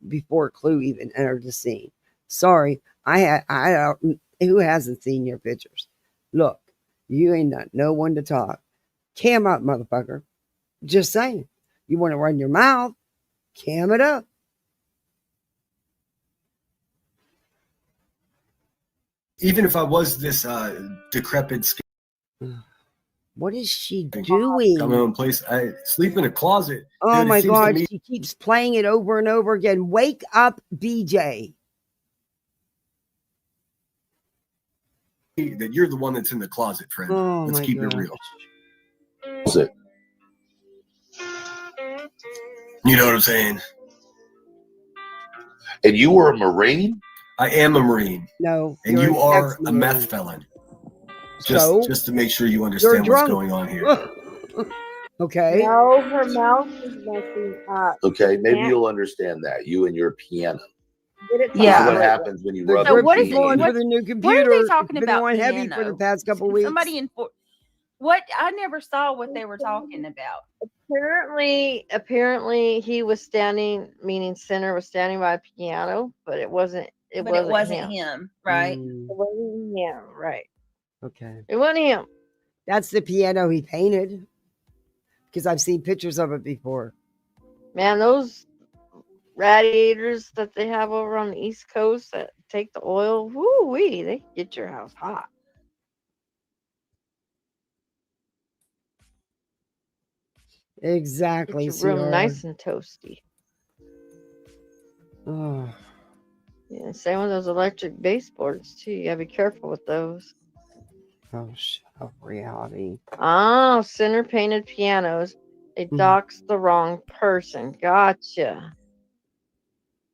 before Clue even entered the scene. Sorry, who hasn't seen your pictures? Look, you ain't got no one to talk. Cam up, motherfucker. Just saying. You want to run your mouth, cam it up. Even if I was this decrepit, what is she doing? Got my own place. I sleep in a closet. Oh Dude, my it seems to God, me she keeps playing it over and over again. Wake up, BJ. that you're the one that's in the closet, friend. Oh Let's my keep it gosh. real. You know what I'm saying? And you were a Marine? I am a Marine. No. And you're you an are a ex-Marine. meth felon. So? Just to make sure you You're understand what's drunk. going on here. Okay. No, her mouth is messing up. Okay, maybe Can't you'll understand that. You and your piano. get it This is Yeah. what right. happens when you The rub So your what is feet. it? going for the new What computer. are they talking It's been about? going heavy for the Piano? past couple weeks. Somebody what? I never saw what they were talking about. Apparently he was standing, meaning Sinner was standing by a piano, but it wasn't him, right? Mm, It wasn't him, right. okay. It wasn't him. That's the piano he painted. Because I've seen pictures of it before. Man, those radiators that they have over on the East Coast that take the oil, woo-wee, they get your house hot. Exactly. Get your room CR. nice and toasty. Oh. Yeah, same with those electric baseboards too. You gotta be careful with those. Oh, shut up, reality. Oh, center painted pianos. It docks the wrong person. Gotcha.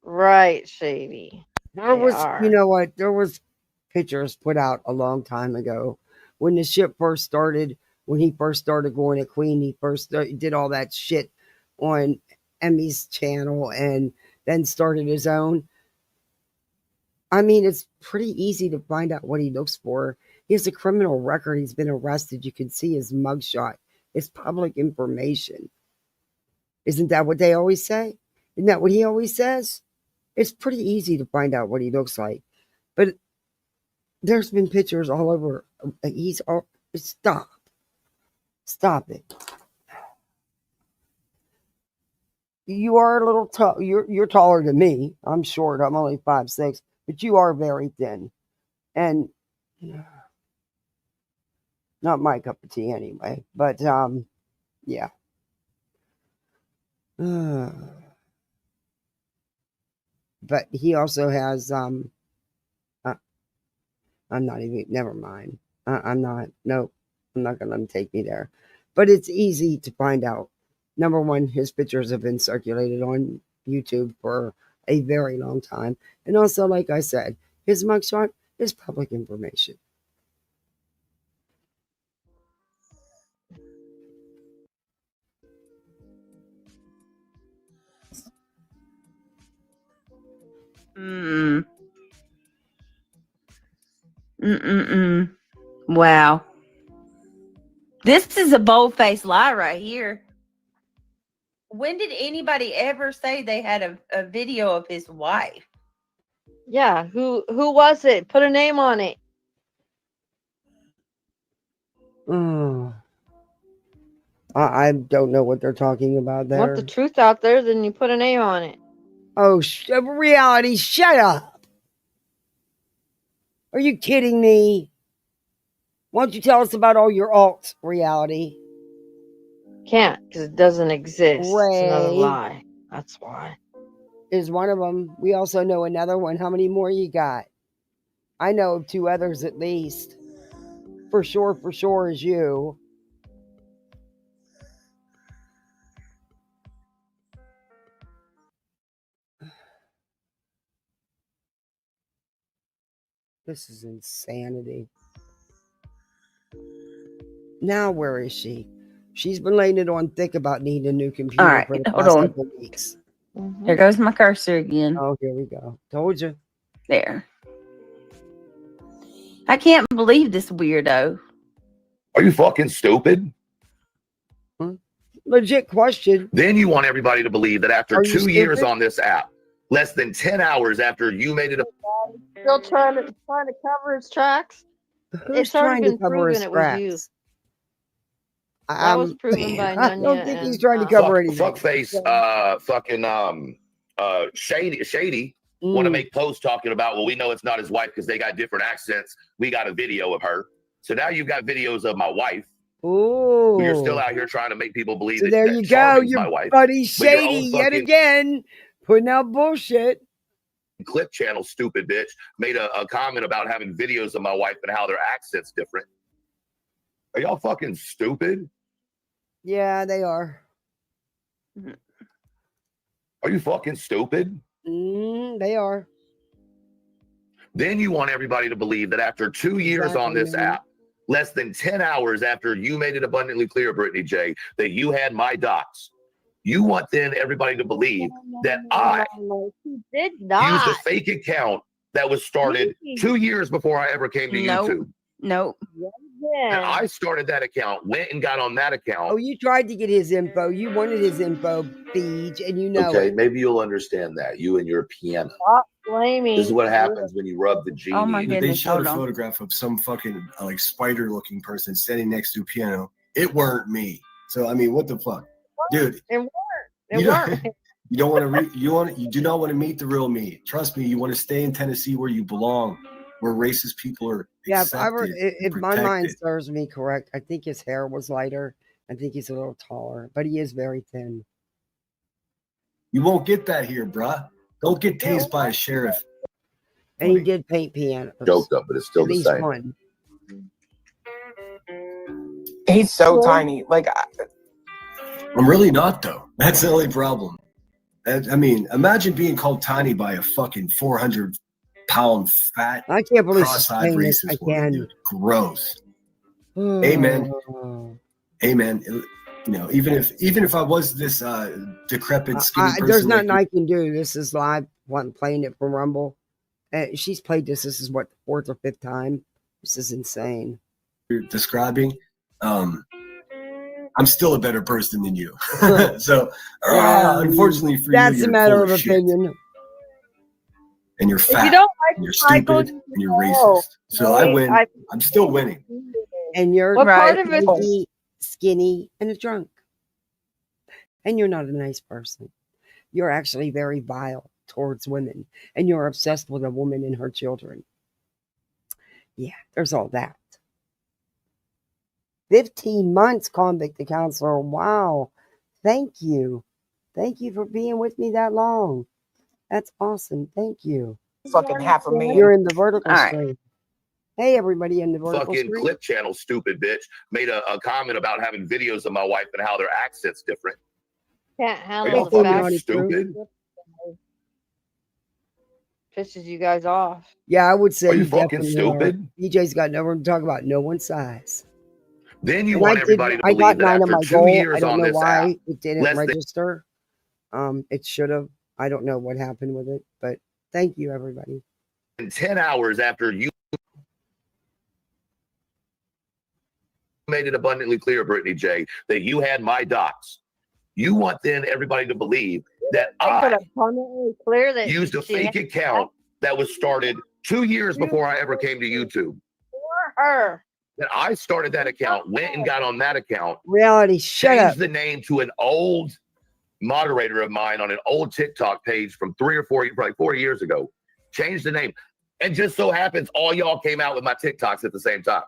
Right, Shady. There was, are. you know what? There was pictures put out a long time ago when the ship first started. When he first started going at Queen, he first did all that shit on Emmy's channel and then started his own. I mean, it's pretty easy to find out what he looks for. He has a criminal record. He's been arrested. You can see his mugshot. It's public information. Isn't that what they always say? Isn't that what he always says? It's pretty easy to find out what he looks like. But there's been pictures all over. Stop. Stop it. You are a little tall. You're taller than me. I'm short. I'm only 5'6", but you are very thin. And not my cup of tea anyway. But yeah. But he also has I'm not even, never mind. I'm not gonna let him take me there. But it's easy to find out. Number one, his pictures have been circulated on YouTube for a very long time. And also, like I said, his mugshot is public information. Wow. This is a bold-faced lie right here. When did anybody ever say they had a video of his wife? Yeah, who was it? Put a name on it. I don't know what they're talking about there. Want the truth out there, then you put a name on it. Oh, reality, shut up. Are you kidding me? Why don't you tell us about all your alts, reality? Can't, because it doesn't exist. Ray It's another lie. That's why. Is one of them. We also know another one. How many more you got? I know of 2 others at least. For sure is you. This is insanity. Now where is she? She's been laying it on thick about needing a new computer All right, for the hold past on. couple weeks. There goes my cursor again. Oh, here we go. Told you. There. I can't believe this weirdo. Are you fucking stupid? Legit question. Then you want everybody to believe that after Are you 2 years stupid? on this app, less than 10 hours after you made it, Still trying to cover his tracks. Who's It's already trying to been cover proven his it was you. tracks? That was proven by I Nunya. don't think he's and, trying to cover anything. Fuckface, Shady want to make posts talking about, well, we know it's not his wife because they got different accents. We got a video of her. So now you've got videos of my wife. Ooh. You're still out here trying to make people believe So that, there that you go. Charming's Your my wife. buddy But your Shady own yet fucking again putting out bullshit. Clip channel, stupid bitch, made a comment about having videos of my wife and how their accent's different. Are y'all fucking stupid? Yeah, they are. Are you fucking stupid? They are. Then you want everybody to believe that after 2 years on this app, less than 10 hours after you made it abundantly clear, Brittany J, that you had my docs, you want then everybody to believe that I He did not. used a fake account that was started 2 years before I ever came to YouTube. Nope. And I started that account, went and got on that account. Oh, you tried to get his info. You wanted his info, Beej, and you know Okay, it. maybe you'll understand that. You and your piano. Stop blaming. This is what happens when you rub the genie. Oh my in. goodness. They showed a photograph of some fucking like spider-looking person standing next to a piano. It weren't me. So I mean, what the fuck, dude? It weren't. It You weren't. don't, you don't want to. You do not want to meet the real me. Trust me. You want to stay in Tennessee where you belong, where racist people are Yeah, accepted. if my mind protected. serves me correct, I think his hair was lighter. I think he's a little taller, but he is very thin. You won't get that here, bruh. Don't get tased by a sheriff. And he did paint pianos. Joked up, but it's still At the least same. one. He's so tiny. Like, I'm really not, though. That's the only problem. I mean, imagine being called tiny by a fucking 400-pound fat, I can't believe she's cross-eyed saying this racist woman. again. Dude. Gross. Amen. Amen. You know, even if I was this decrepit, skinny person, There's like nothing I can do. This is live. One playing it from Rumble. She's played this. This is what, the 4th or 5th time. This is insane. you're describing, I'm still a better person than you. So, unfortunately for that's you, a you're matter full of shit. opinion. And you're If fat. you don't like And you're Michael, stupid. And you're racist. So I win. I'm still winning. And you're What part of it? lanky, skinny, and a drunk. And you're not a nice person. You're actually very vile towards women. And you're obsessed with a woman and her children. Yeah, there's all that. 15 months, convict counselor. Wow. Thank you. Thank you for being with me that long. That's awesome. Thank you. fucking half a man. You're in the vertical All right. stream. Hey, everybody in the vertical Fucking stream. clip channel, stupid bitch, made a comment about having videos of my wife and how their accent's different. Can't Are handle y'all the fucking fact stupid? pisses you guys off. Yeah, I would say Are you you fucking definitely stupid? are. DJ's got no room to talk about no one's size. Then you And want everybody to I got believe that 9 of after my 2 goal. I years don't on know this why app, it didn't less than register. It should have. I don't know what happened with it, but thank you, everybody. 10 hours after you made it abundantly clear, Brittany J, that you had my docs, you want then everybody to believe that I could I abundantly clear that used a she fake had account that was started 2 years before I ever came to YouTube. for her. That I started that account, went and got on that account, Reality, shut changed up. the name to an old moderator of mine on an old TikTok page from 3 or 4, probably 4 years ago. Changed the name. And just so happens all y'all came out with my TikToks at the same time.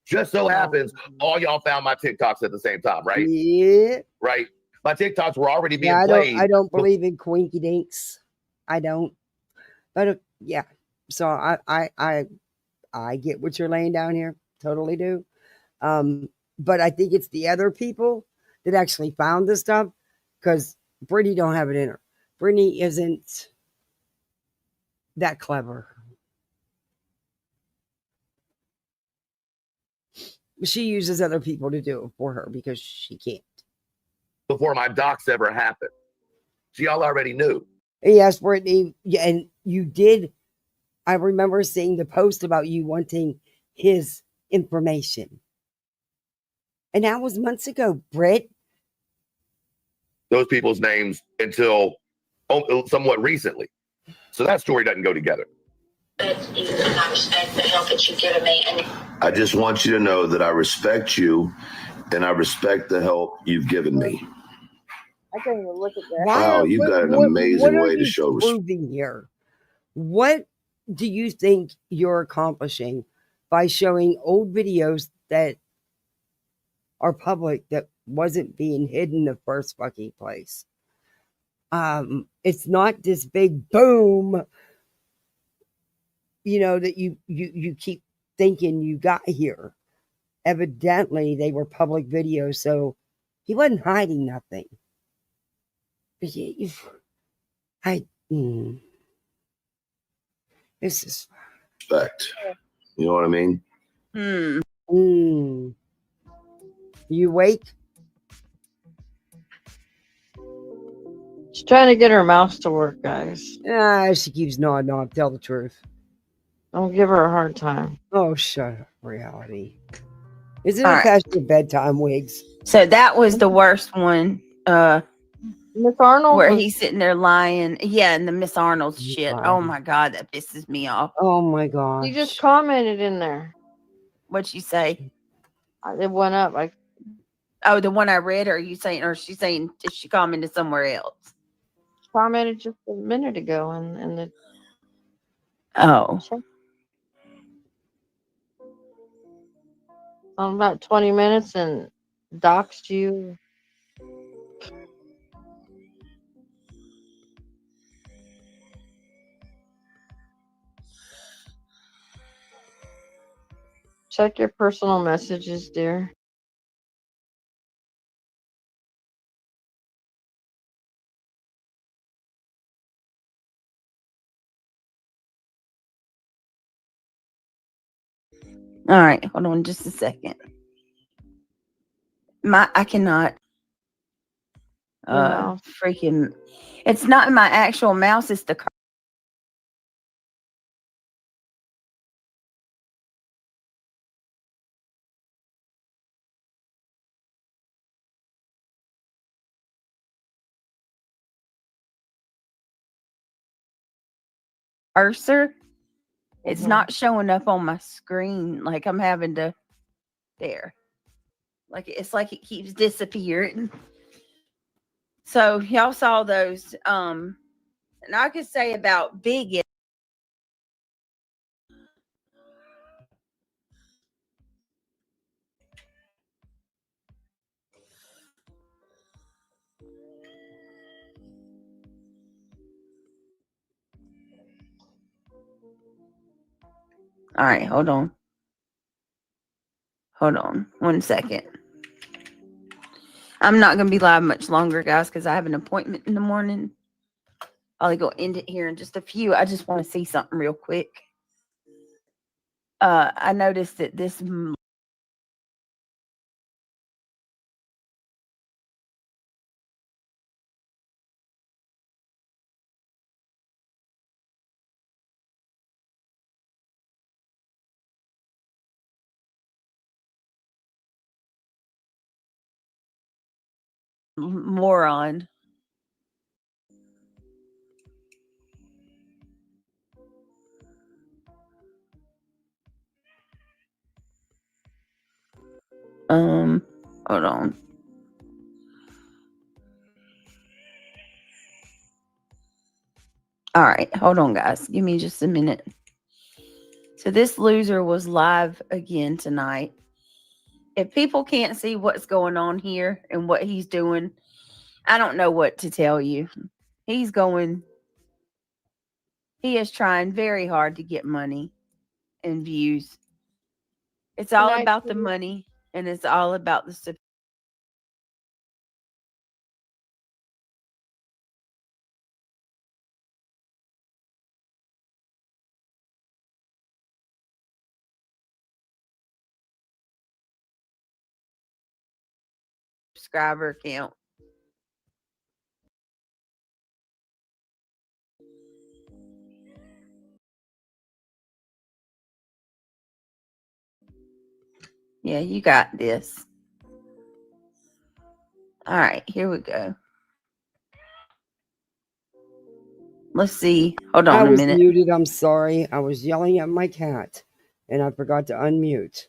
Just so happens all y'all found my TikToks at the same time, right? Yeah. Right? My TikToks were already being Yeah, played. I don't believe in quinky dinks. I don't. But yeah. So I get what you're laying down here. Totally do. But I think it's the other people that actually found this stuff, because Brittany don't have it in her. Brittany isn't that clever. She uses other people to do it for her because she can't. Before my docs ever happened. So y'all already knew. Yes, Brittany, and you did. I remember seeing the post about you wanting his information. And that was months ago, Britt. Those people's names until somewhat recently. So that story doesn't go together. And I respect the help that you've given me. And I just want you to know that I respect you and I respect the help you've given me. I can't even look at that. Wow, you got an what amazing are way to you show respect. proving here? What do you think you're accomplishing by showing old videos that are public that wasn't being hidden in the first fucking place? It's not this big boom, that you keep thinking you got here. Evidently, they were public videos, so he wasn't hiding nothing. This is Respect. You know what I mean? You wake? She's trying to get her mouse to work, guys. She keeps nodding off. Tell the truth. Don't give her a hard time. Oh, shut up, reality. Isn't All it right. past your bedtime, Wigs? So that was the worst one. Miss Arnold, where he's sitting there lying. Yeah, and the Miss Arnold shit. Oh my god, that pisses me off. Oh my god. She just commented in there. What'd she say? It went up. Oh, the one I read, or are you saying, or she's saying if she commented somewhere else? Commented just a minute ago in the. Oh. On about 20 minutes and doxed you. Check your personal messages, dear. All right, hold on just a second. I cannot freaking, it's not my actual mouse, it's the cursor. It's not showing up on my screen. Like I'm having to there. Like it's like it keeps disappearing. So y'all saw those. And I could say about Big. All right, hold on. Hold on 1 second. I'm not going to be live much longer, guys, because I have an appointment in the morning. I'll go end it here in just a few. I just want to see something real quick. I noticed that this moron. Hold on. All right, hold on, guys. Give me just a minute. So this loser was live again tonight. If people can't see what's going on here and what he's doing, I don't know what to tell you. He is trying very hard to get money and views. It's all about the money, and it's all about the subscriber count. Yeah, you got this. All right, here we go. Let's see. Hold on a minute. I was muted. I'm sorry. I was yelling at my cat, and I forgot to unmute.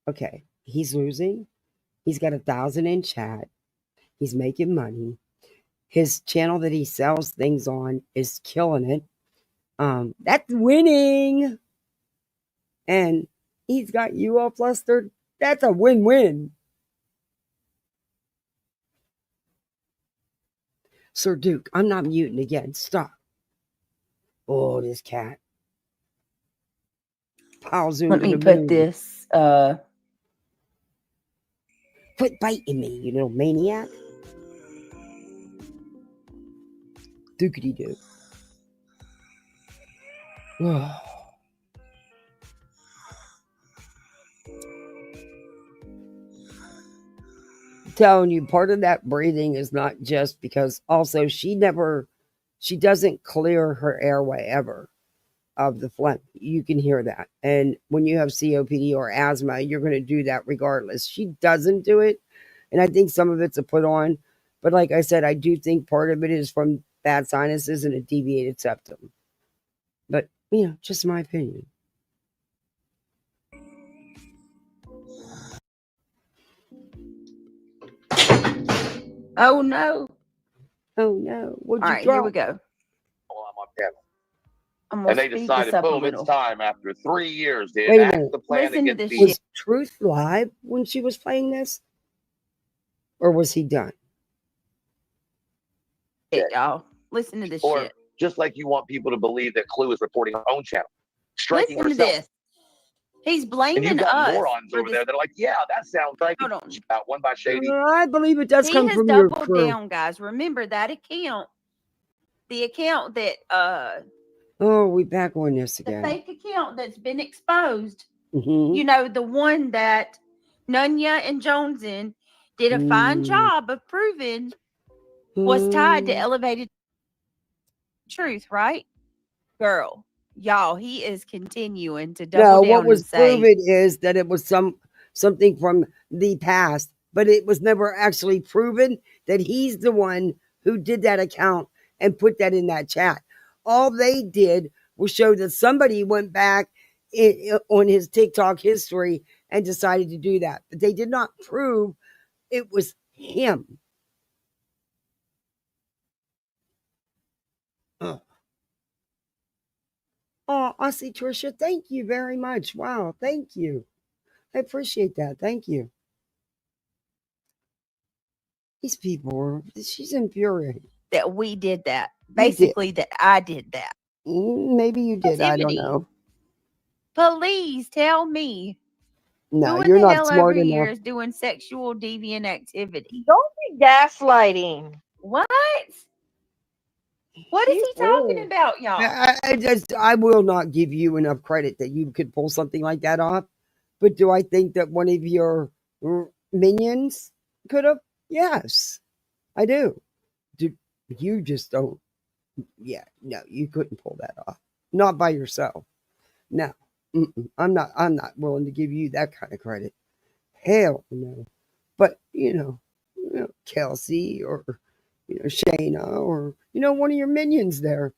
Okay, he's losing. He's got 1,000 in chat. He's making money. His channel that he sells things on is killing it. That's winning. And he's got you all flustered. That's a win-win. Sir Duke, I'm not muting again. Stop. Oh, this cat. Pal zoomed Let to me the put moon. this. Quit biting me, you little maniac. Dookity doo. Telling you, part of that breathing is not just because also she doesn't clear her airway ever of the phlegm. You can hear that. And when you have COPD or asthma, you're going to do that regardless. She doesn't do it. And I think some of it's a put on. But like I said, I do think part of it is from bad sinuses and a deviated septum. But, just my opinion. Oh, no. Oh, no. What'd All you right, drop? here we go. I'm And gonna they speed decided, this up a boom, it's little. time after 3 years to Wait a enact minute. the plan Listen to against this the Was shit. Truth live when she was playing this? Or was he done? Y'all, listen to this Or shit. just like you want people to believe that Clue is reporting her own channel, striking Listen to herself. this. He's And blaming you've got us morons for over this. there that are like, yeah, that sounds like Hold on. one by Shady. I believe it does He come has from your doubled crew. down, guys. Remember that account, the account that Oh, we back on this the again. fake account that's been exposed. Mhm. You know, the one that Nunya and Jonesin did a fine job of proving was tied to elevated truth, right? Girl, y'all, he is continuing to double No, down what was and say, proven is that it was something from the past, but it was never actually proven that he's the one who did that account and put that in that chat. All they did was show that somebody went back on his TikTok history and decided to do that, but they did not prove it was him. Oh, I see, Trisha. Thank you very much. Wow, thank you. I appreciate that. Thank you. These people, she's infuriating. that we did that. You did. Basically, that I did that. Maybe you did. I don't know. Please tell me No, who in you're the not hell smart over here enough. is doing sexual deviant activity. Don't be gaslighting. What? What is he talking about, y'all? I will not give you enough credit that you could pull something like that off. But do I think that one of your minions could have? Yes, I do. You just don't. Yeah, no, you couldn't pull that off. Not by yourself. No, I'm not willing to give you that kind of credit. Hell no. But Kelsey or Shayna or one of your minions there.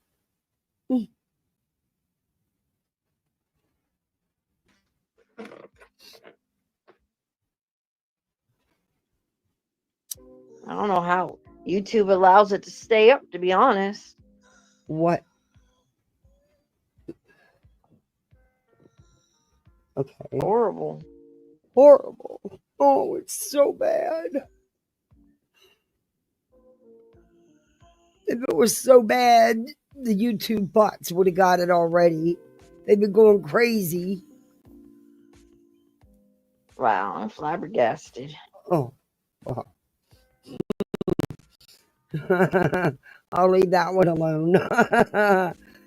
I don't know how YouTube allows it to stay up, to be honest. What? Okay. Horrible. Horrible. Oh, it's so bad. If it was so bad, the YouTube bots would have got it already. They've been going crazy. Wow, I'm flabbergasted. Oh. I'll leave that one alone.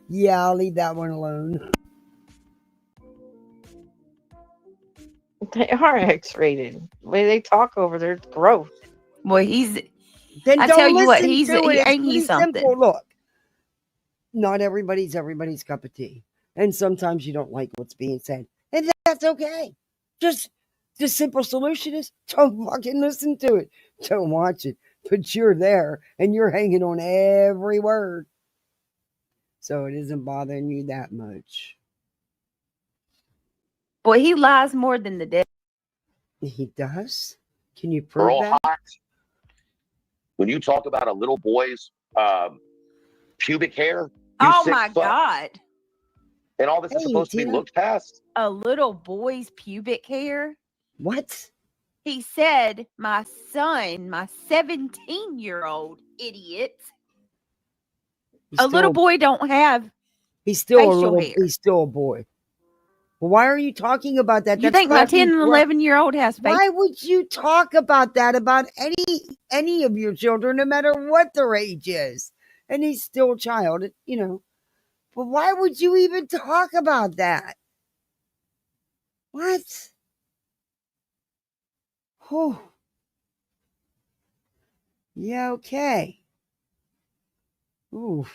Yeah, I'll leave that one alone. They are X-rated. The way they talk over there, it's gross. Well, he's. Then I don't tell you what, listen he's to it. It's ain't he pretty something? simple. Look, not everybody's cup of tea, and sometimes you don't like what's being said, and that's okay. Just the simple solution is don't fucking listen to it, don't watch it, but you're there and you're hanging on every word, so it isn't bothering you that much. Boy, he lies more than the devil. He does? Can you prove Earl that? Hot, when you talk about a little boy's pubic hair, you Oh 6 my foot. God. And all this is supposed to be Tina. looked past? A little boy's pubic hair? What? He said, my son, my 17-year-old idiot. A little boy don't have He's still a facial little. hair. He's still a boy. Well, why are you talking about that? You That's think my fucking 10 and 11-year-old has facial? Why would you talk about that about any of your children, no matter what their age is? And he's still a child, you know. But why would you even talk about that? What? Oh. Yeah, okay. Oof.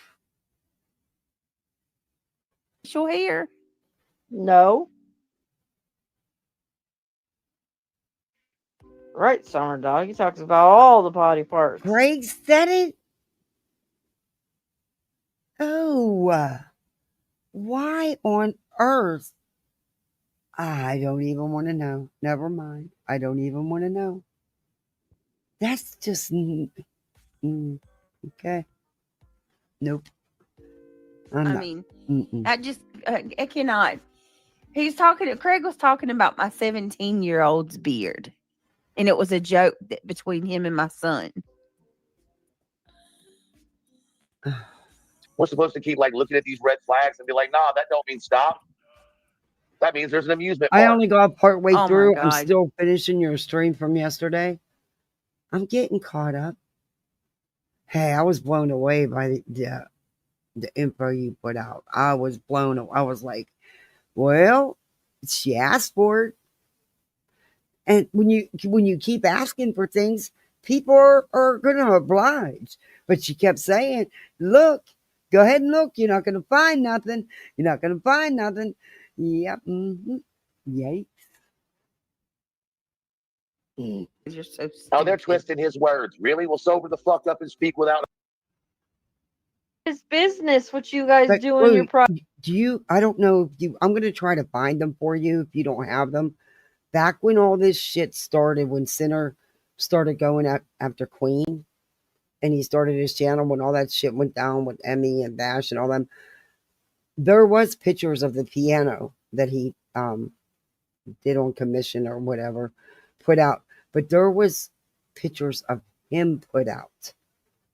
Facial hair? No. Right, Summer Dog. He talks about all the body parts. Craig said it? Oh. Why on earth? I don't even want to know. Never mind. I don't even want to know. That's just... okay. Nope. I mean, I just, I cannot. Craig was talking about my 17-year-old's beard. And it was a joke between him and my son. We're supposed to keep like looking at these red flags and be like, nah, that don't mean stop. That means there's an amusement park. I only got part way Oh, through. my I'm God. still finishing your stream from yesterday. I'm getting caught up. Hey, I was blown away by the info you put out. I was blown away. I was like, well, she asked for it. And when you keep asking for things, people are going to oblige. But she kept saying, look, go ahead and look. You're not going to find nothing. You're not going to find nothing. Yep. Mm-hmm. Yikes. You're so Oh, they're twisting his words. Really? Well, sober the fuck up and speak without... It's business what you guys But, do in your do you, I don't know if you, I'm going to try to find them for you if you don't have them. Back when all this shit started, when Sinner started going after Queen, and he started his channel when all that shit went down with Emmy and Bash and all them, there was pictures of the piano that he did on commission or whatever, put out. But there was pictures of him put out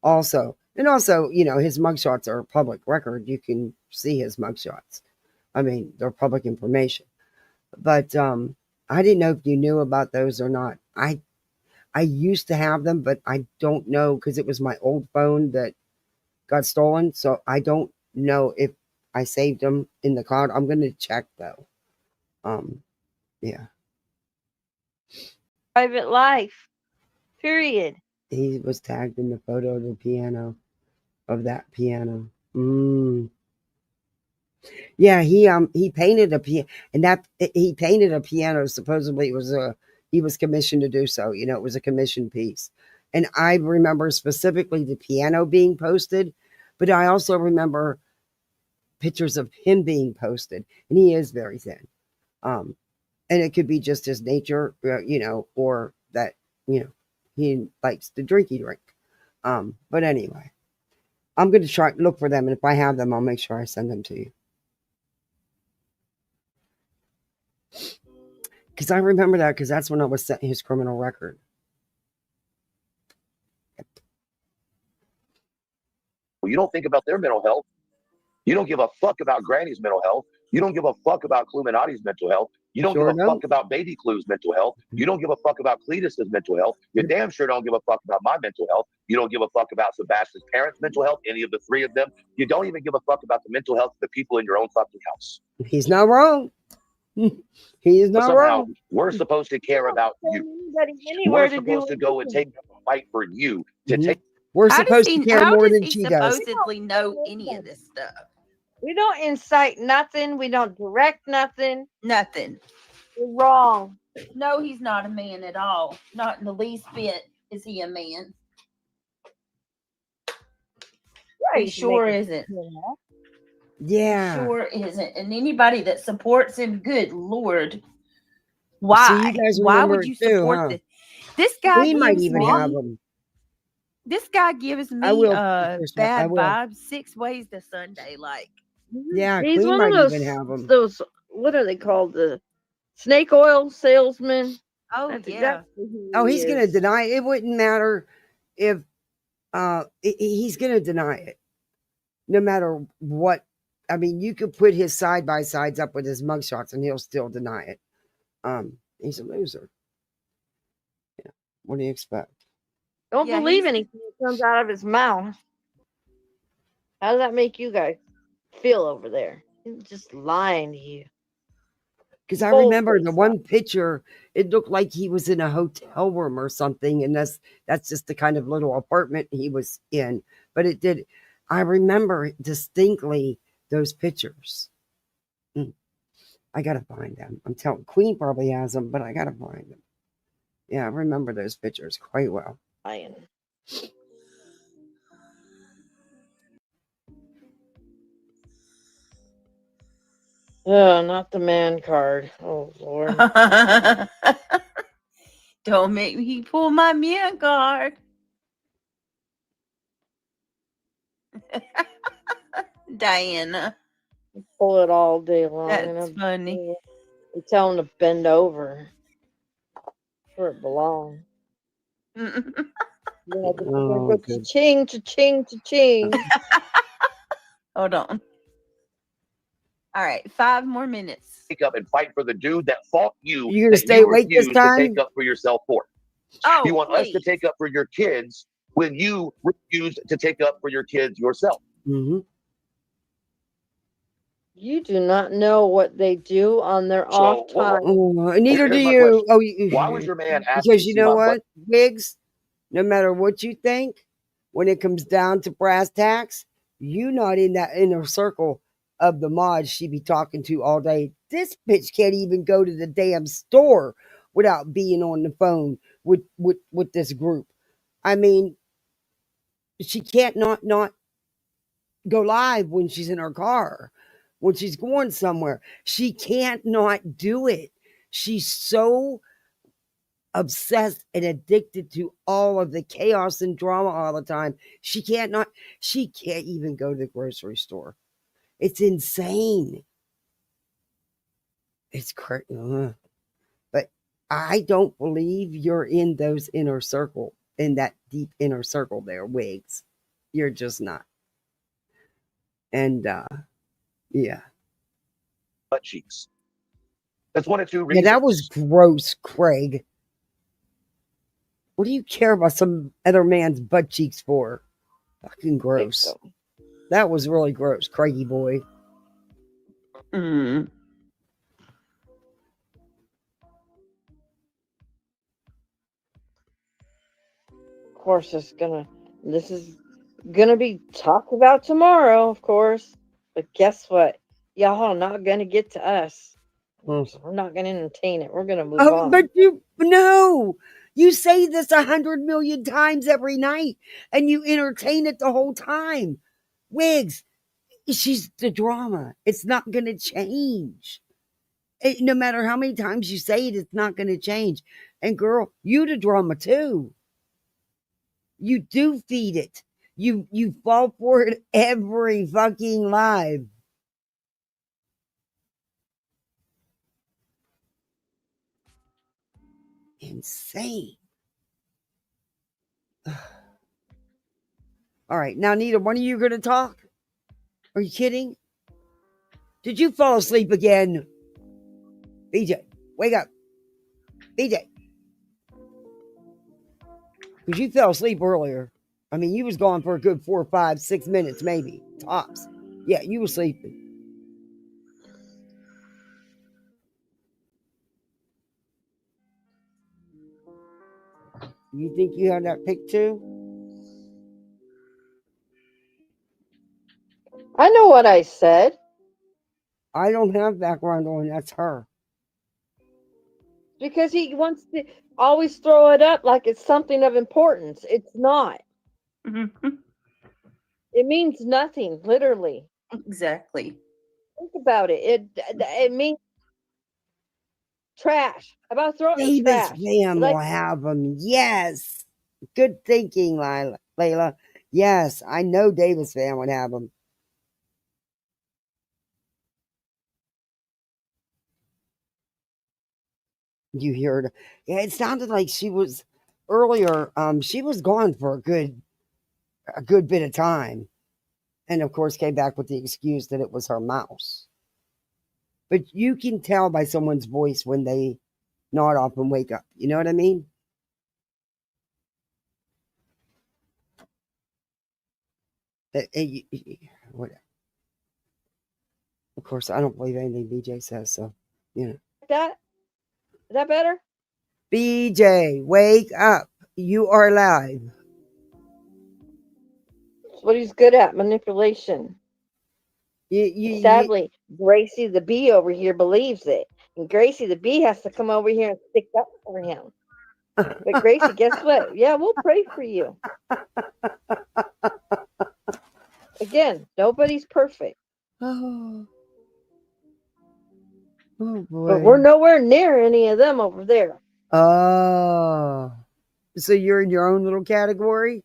also. And also, you know, his mugshots are public record. You can see his mugshots. I mean, they're public information. But I didn't know if you knew about those or not. I used to have them, but I don't know because it was my old phone that got stolen. So I don't know if I saved them in the cloud. I'm going to check though. Yeah. private life. Period. He was tagged in the photo of the piano, of that piano. Yeah, he painted a piano, and that he painted a piano. Supposedly, he was commissioned to do so. You know, it was a commission piece, and I remember specifically the piano being posted, but I also remember pictures of him being posted, and he is very thin. And it could be just his nature, you know, or that you know he likes to drink. But anyway, I'm going to try look for them, and if I have them, I'll make sure I send them to you. Because I remember that because that's when I was setting his criminal record. Well, you don't think about their mental health. You don't give a fuck about Granny's mental health. You don't give a fuck about Cluminati's mental health. You don't give a fuck about Baby Clue's mental health. You don't give a fuck about Cletus's mental health. You damn sure don't give a fuck about my mental health. You don't give a fuck about Sebastian's parents' mental health, any of the three of them. You don't even give a fuck about the mental health of the people in your own fucking house. He's not wrong. He is not wrong. We're supposed to care about you. We're supposed to go and take a fight for you to take. We're supposed to care more than she does. Supposedly know any of this stuff? We don't incite nothing. We don't direct nothing. Nothing. You're wrong. No, he's not a man at all. Not in the least bit is he a man. He sure isn't. Yeah. Sure isn't. And anybody that supports him, good Lord. Why? See, you guys Why remember would it you too, support huh? this? This guy We might gives even have me. them. This guy gives I me will, Patricia. I bad will. vibes. 6 ways to Sunday, like. Yeah, He's Queen one of might even have them. those what are they called? The snake oil salesman. Oh That's yeah. exactly who Oh, he he's gonna is. deny it. It wouldn't matter if he's gonna deny it. No matter what. I mean, you could put his side by sides up with his mugshots and he'll still deny it. He's a loser. Yeah. What do you expect? Don't Yeah, believe he's anything that comes out of his mouth. How does that make you guys feel over there? He's just lying to you. Because I Full remember the face one picture, it looked like he was in a hotel room or something, and that's just the kind of little apartment he was in. But it did. I remember distinctly those pictures. I gotta find them. I'm telling Queen probably has them, but I gotta find them. Yeah, I remember those pictures quite well. lying. Oh, not the man card. Oh Lord. Don't make me pull my man card. Diana. Pull it all day long. That's funny. You tell him to bend over where it belongs. Oh, good. Cha-ching, cha-ching, cha-ching. Hold on. All right, 5 more minutes. Take up and fight for the dude that fought you. You gonna that stay you awake this refused to time? take up for yourself for. Oh, you want us to please. take up for your kids when you refused to take up for your kids yourself. Mm-hmm. You do not know what they do on their off time. Neither do here's my you. question. Why was your man asking Because to you see know my what, Biggs? No matter what you think, when it comes down to brass tacks, you not in that inner circle of the mods she be talking to all day. This bitch can't even go to the damn store without being on the phone with this group. I mean, she can't not go live when she's in her car, when she's going somewhere. She can't not do it. She's so obsessed and addicted to all of the chaos and drama all the time. She can't even go to the grocery store. It's insane. It's crazy. But I don't believe you're in those inner circle, in that deep inner circle there, Wigs. You're just not. And yeah. Butt cheeks. That's one of two Yeah, reasons. that was gross, Craig. What do you care about some other man's butt cheeks for? Fucking gross. That was really gross, Kreggy boy. Mm. Of course, this is gonna be talked about tomorrow, of course. But guess what? Y'all are not gonna get to us. We're not gonna entertain it. We're gonna move on. But you say this 100 million times every night, and you entertain it the whole time. Wigs, she's the drama. It's not gonna change. No matter how many times you say it, it's not gonna change. And girl, you the drama too. You do feed it. You fall for it every fucking live. Insane. All right, now neither one of you are going to talk? Are you kidding? Did you fall asleep again? BJ, wake up. BJ. Because you fell asleep earlier. I mean, you was gone for a good 4, 5, 6 minutes, maybe. Tops. Yeah, you were sleeping. You think you had that pick too? I know what I said. I don't have background on. That's her. Because he wants to always throw it up like it's something of importance. It's not. It means nothing, literally. Exactly. Think about it. It means trash. How about throw it in the Davis trash? Van Like, will have them. Yes. Good thinking, Layla. Yes, I know Davis Van would have them. You heard her. Yeah, it sounded like she was earlier. She was gone for a good bit of time. And of course came back with the excuse that it was her mouse. But you can tell by someone's voice when they nod off and wake up. You know what I mean? Whatever. Of course, I don't believe anything BJ says, so, you know. that? Is that better? BJ, wake up. You are live. That's what he's good at, manipulation. Sadly, Gracie the Bee over here believes it. And Gracie the Bee has to come over here and stick up for him. But Gracie, guess what? Yeah, we'll pray for you. Again, nobody's perfect. Oh boy. But we're nowhere near any of them over there. Oh. So you're in your own little category?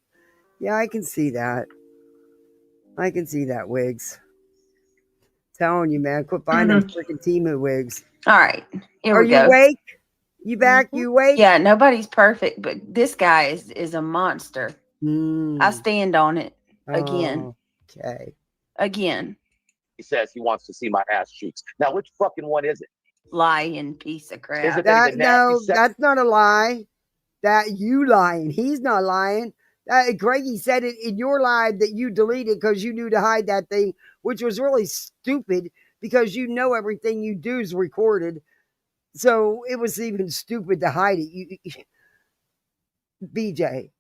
Yeah, I can see that. I can see that, Wigs. Telling you, man, quit buying them freaking Temu wigs. All right, here Are we go. you awake? You back? You awake? Yeah, nobody's perfect, but this guy is a monster. I stand on it again. Okay. Again. He says he wants to see my ass cheeks. Now, which fucking one is it? Lying piece of crap. Is it that he's a nasty that's not a lie. That you lying. He's not lying. Kreggy said it in your live that you deleted because you knew to hide that thing, which was really stupid because you know everything you do is recorded. So it was even stupid to hide it. BJ,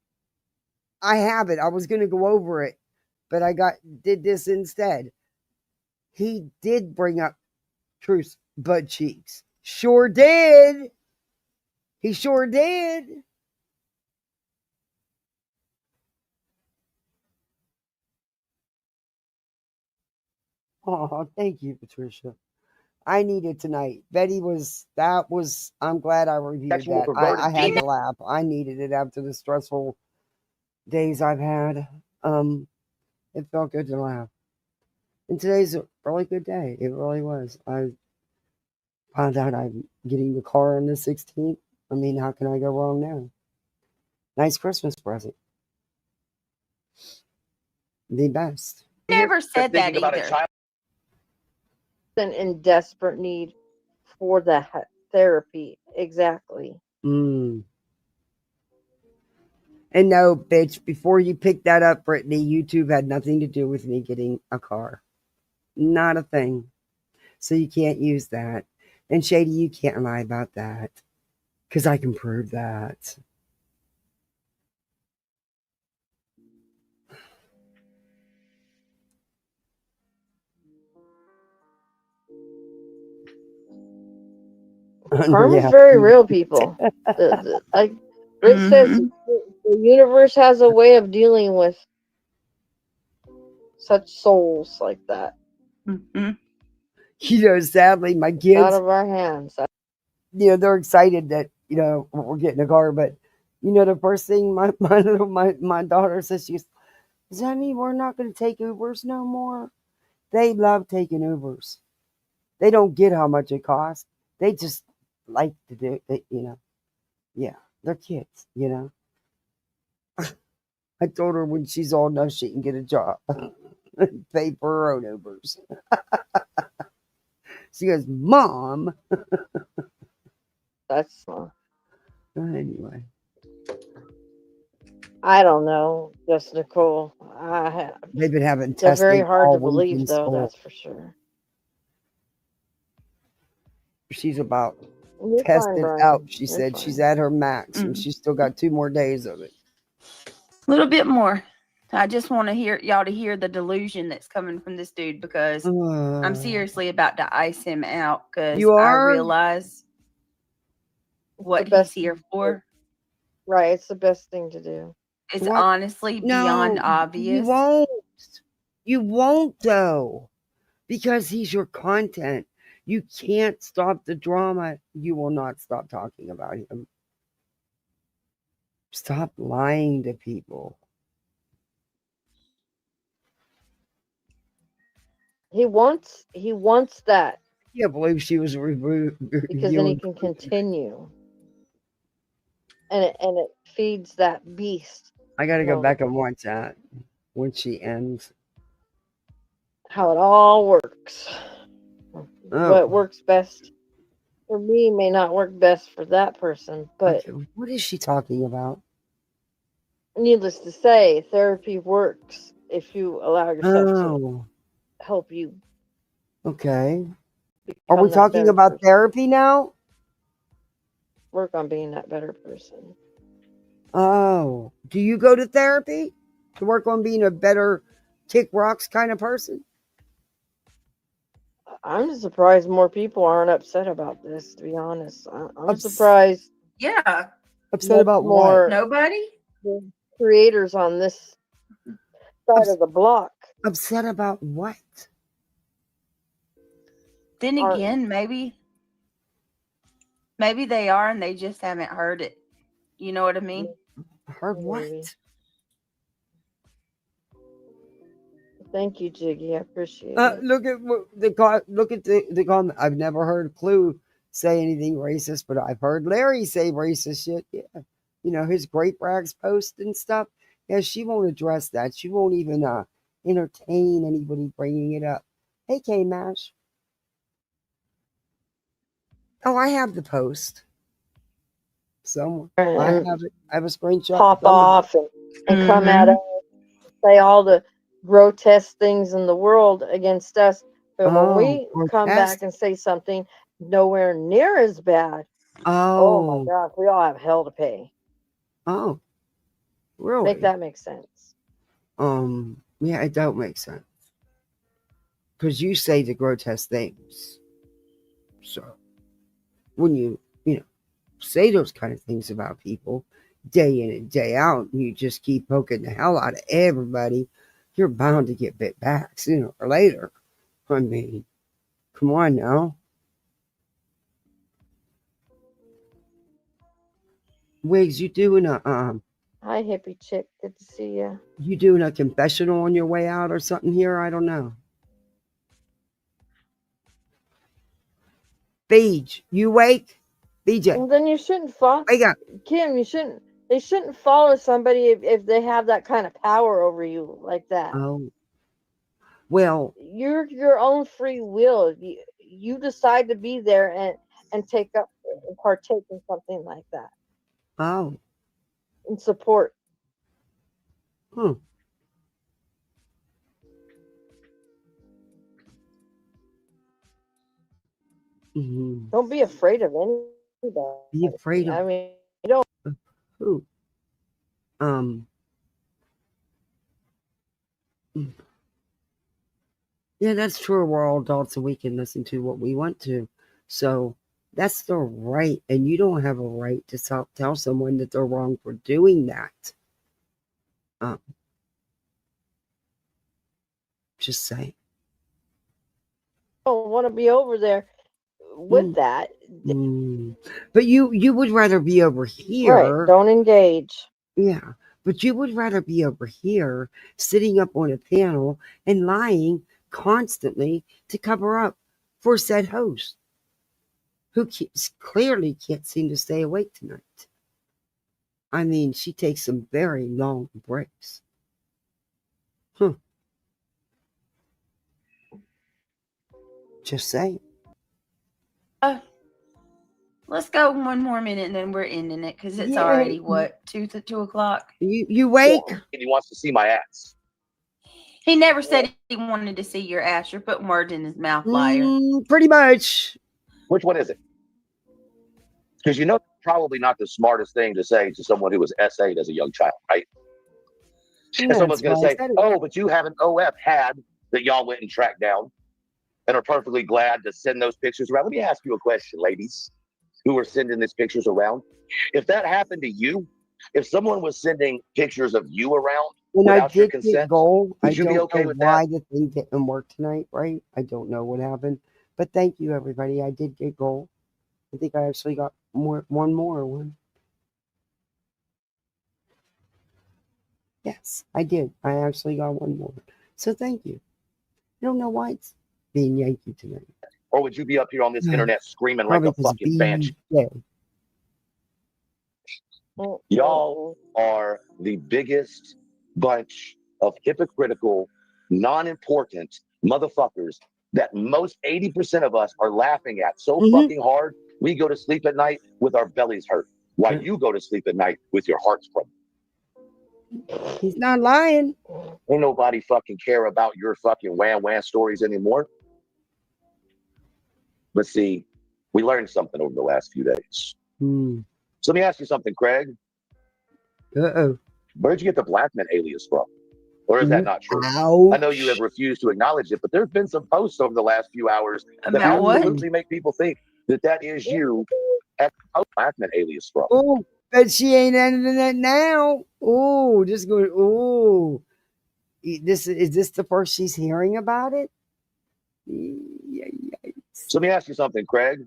I have it. I was going to go over it, but I did this instead. He did bring up Truth's butt cheeks. Sure did. He sure did. Oh, thank you, Patricia. I needed tonight. I'm glad I reviewed that. I had to laugh. I needed it after the stressful days I've had. It felt good to laugh. And today's a really good day. It really was. I found out I'm getting the car on the 16th. I mean, how can I go wrong now? Nice Christmas present. The best. Never said that either. In desperate need for the therapy. Exactly. And no, bitch, before you pick that up, Brittany, YouTube had nothing to do with me getting a car. Not a thing. So you can't use that. And Shady, you can't lie about that. Because I can prove that. Karma's very real, people. Like Britt says, the universe has a way of dealing with such souls like that. You know, sadly, my kids out of our hands. They're excited that we're getting a car, but the first thing my daughter says, does that mean we're not going to take Ubers no more? They love taking Ubers. They don't get how much it costs. They just like to do it, Yeah, they're kids, I told her when she's old enough, she can get a job. Pay for her own Ubers. She goes, Mom. That's anyway. I don't know, just Nicole. They've been having they're testing very hard all to week believe, in though. school. That's for sure. She's about You're tested fine, Brian. out. She You're said fine. she's at her max, and she's still got 2 more days of it. A little bit more. I just want to hear y'all to hear the delusion that's coming from this dude because I'm seriously about to ice him out because I realize what he's here for. Right, it's the best thing to do. It's honestly beyond obvious. You won't though, because he's your content. You can't stop the drama. You will not stop talking about him. Stop lying to people. He wants that. I can't believe she was because then he can continue. And it feeds that beast. I gotta go back and watch that when she ends. How it all works. Oh. What works best for me may not work best for that person, but Okay, what is she talking about? needless to say, therapy works if you allow yourself to Oh, help you. okay. Are we become that talking better about person. therapy now? Work on being that better person. Oh, do you go to therapy to work on being a better kick rocks kind of person? I'm just surprised more people aren't upset about this, to be honest. I'm surprised Yeah. Upset about what? Nobody? the creators on this side of the block Upset about what? Then again, maybe they are and they just haven't heard it. You know what I mean? Heard what? Thank you, Jiggy. I appreciate it. Look at the comment. I've never heard Clue say anything racist, but I've heard Larry say racist shit. Yeah, you know his Great Rags post and stuff. Yeah, she won't address that. She won't even entertain anybody bringing it up. Hey, K Mash. Oh, I have the post. Somewhere. I have it. I have a screenshot. Pop off and come at us, say all the grotesque things in the world against us. But when we come back and say something nowhere near as bad, oh my gosh, we all have hell to pay. Oh, really? Make that make sense. Yeah, it don't make sense. Because you say the grotesque things. So, when you say those kind of things about people day in and day out, and you just keep poking the hell out of everybody, you're bound to get bit back sooner or later. I mean, come on now. Wiggs, you doing a Hi, hippie chick. Good to see you. you doing a confessional on your way out or something here? I don't know. Beej, you wake? BJ. Well, then you shouldn't follow. Wake up. Kim, you shouldn't. They shouldn't follow somebody if they have that kind of power over you like that. Oh. Well, You're your own free will. You decide to be there and take up and partake in something like that oh. and support. Mm-hmm. Don't be afraid of anybody. Be afraid of I mean, you don't. who? Yeah, that's true. We're all adults and we can listen to what we want to. So that's their right. And you don't have a right to tell someone that they're wrong for doing that. Just saying. I don't want to be over there with that. But you would rather be over here. Right. Don't engage. Yeah. But you would rather be over here sitting up on a panel and lying constantly to cover up for said host who clearly can't seem to stay awake tonight. I mean, she takes some very long breaks. Just saying. Let's go one more minute and then we're ending it because it's already what 2 o'clock. You wake? And he wants to see my ass. He never said he wanted to see your ass. You're putting words in his mouth, liar. Pretty much. Which one is it? Because probably not the smartest thing to say to someone who was SA'd as a young child, right? And someone's going to say, oh, but you have an OF had that y'all went and tracked down and are perfectly glad to send those pictures around. Let me ask you a question, ladies, who are sending these pictures around. If that happened to you, if someone was sending pictures of you around without your consent, would you be okay with why that? the thing didn't work tonight, right? I don't know what happened. But thank you, everybody. I did get gold. I think I actually got one more. Yes, I did. I actually got one more. So thank you. I don't know why it's being Yankee tonight. Or would you be up here on this internet screaming like Probably a fucking because banshee? BJ. Y'all are the biggest bunch of hypocritical, non-important motherfuckers that most 80% of us are laughing at so fucking hard, we go to sleep at night with our bellies hurt, while you go to sleep at night with your hearts broken. He's not lying. Ain't nobody fucking care about your fucking wham stories anymore. But see, we learned something over the last few days. So let me ask you something, Craig. Uh-oh. Where'd you get the Blackman alias from? Or is that not true? Ouch. I know you have refused to acknowledge it, but there's been some posts over the last few hours that About what? absolutely make people think that is you at the Blackman alias from. Oh, but she ain't ending it now. Oh, just going. Oh, is this the first she's hearing about it? So let me ask you something, Craig.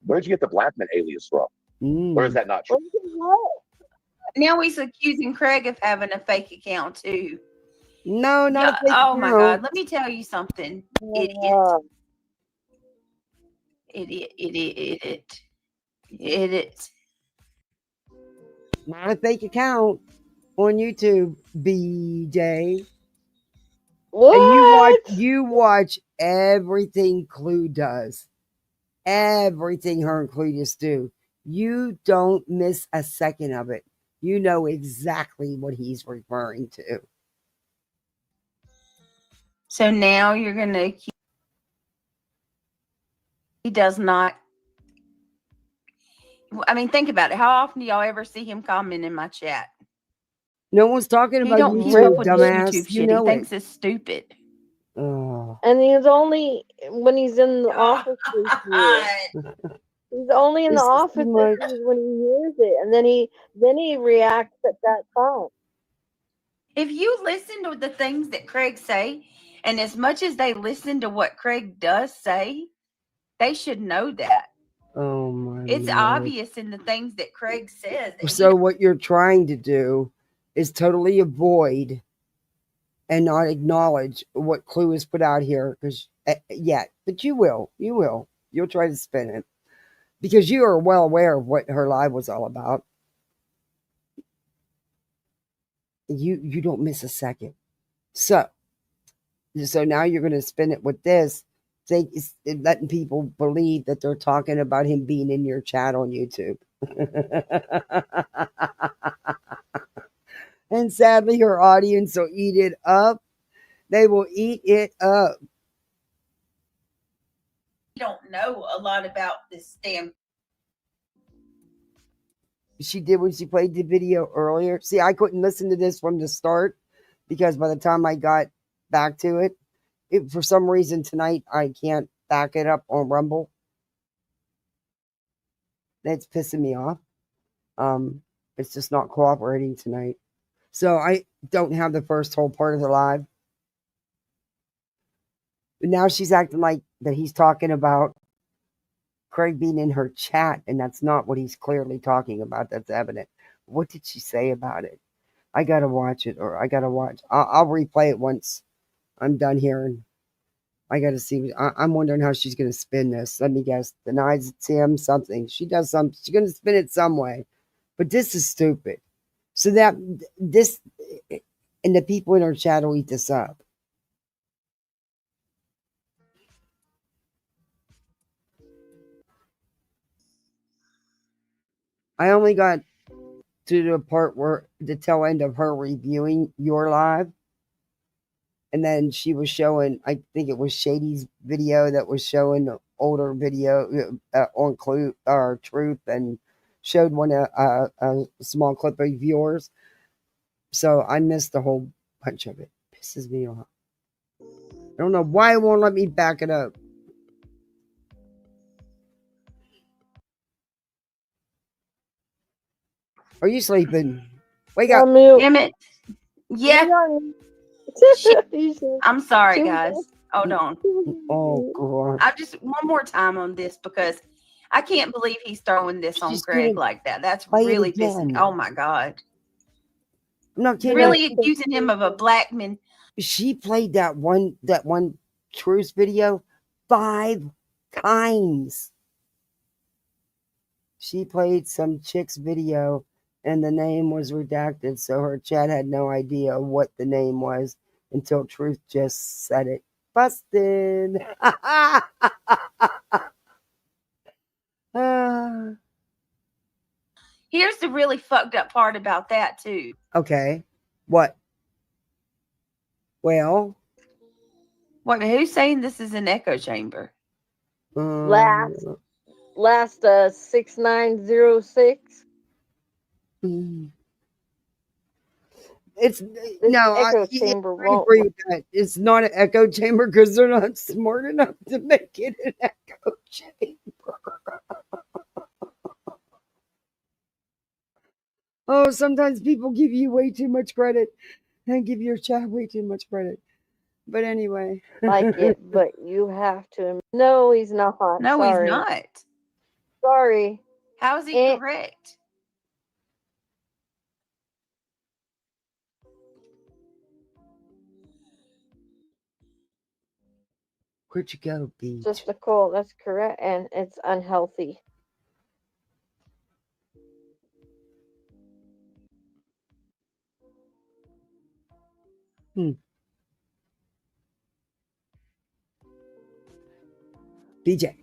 Where'd you get the Blackman alias from? Or is that not true? Now he's accusing Craig of having a fake account too. No, not a fake Oh my account. God! Let me tell you something, idiot. Idiot. Not a fake account on YouTube, BJ. What? And you watch everything Clue does. Everything her and Clue just do. You don't miss a second of it. You know exactly what he's referring to. So now you're going to accuse. He does not. I mean, think about it. How often do y'all ever see him comment in my chat? No one's talking He about don't keep YouTube, up with dumbass. this YouTube You shit. know He thinks it. it's stupid. Oh. And he's only when he's in the office with you. He's only in the This is office too with much. you when he hears it, and then he reacts at that time. If you listen to the things that Craig say, and as much as they listen to what Craig does say, they should know that. Oh my It's Lord. obvious in the things that Craig says. That So what you're trying to do is totally avoid and not acknowledge what Clue has put out here, because yet, but you'll try to spin it because you are well aware of what her live was all about. You don't miss a second. So now you're going to spin it with this, letting people believe that they're talking about him being in your chat on YouTube. And sadly, her audience will eat it up. They will eat it up. you don't know a lot about this damn. She did when she played the video earlier. See, I couldn't listen to this from the start because by the time I got back to it, for some reason tonight I can't back it up on Rumble. That's pissing me off. It's just not cooperating tonight. So I don't have the first whole part of the live. But now she's acting like that he's talking about Craig being in her chat, and that's not what he's clearly talking about. That's evident. What did she say about it? I gotta watch it, or I gotta watch. I'll replay it once I'm done here, and I gotta see. I'm wondering how she's gonna spin this. Let me guess. Denies him something. She does something. She's gonna spin it some way. But this is stupid. So that this and the people in her chat will eat this up. I only got to the part where the tail end of her reviewing your live. And then she was showing, I think it was Shady's video that was showing the older video on Clue or Truth, and showed a small clip of yours. So I missed a whole bunch of it. Pisses me off. I don't know why it won't let me back it up. Are you sleeping? Wake up. Damn it. Yeah. Shit. I'm sorry, guys. Hold on. Oh God. I just one more time on this because I can't believe he's throwing this on Craig like that. That's really pissing. Oh my God. I'm not kidding. Really accusing him of a black man. She played that one truth video 5 times. She played some chick's video and the name was redacted, so her chat had no idea what the name was until Truth just said it. Busted. Here's the really fucked up part about that too. Okay. What? Well, what? Who's saying this is an echo chamber? Last 6906. It's This no, echo chamber won't. agree with that. It's not an echo chamber because they're not smart enough to make it an echo chamber. Oh, sometimes people give you way too much credit and give your chat way too much credit. But anyway. Like it, but you have to. No, he's not. No, Sorry. he's not. Sorry. How is he correct? Where'd you go, Beach? Just Nicole, that's correct, and it's unhealthy. BJ,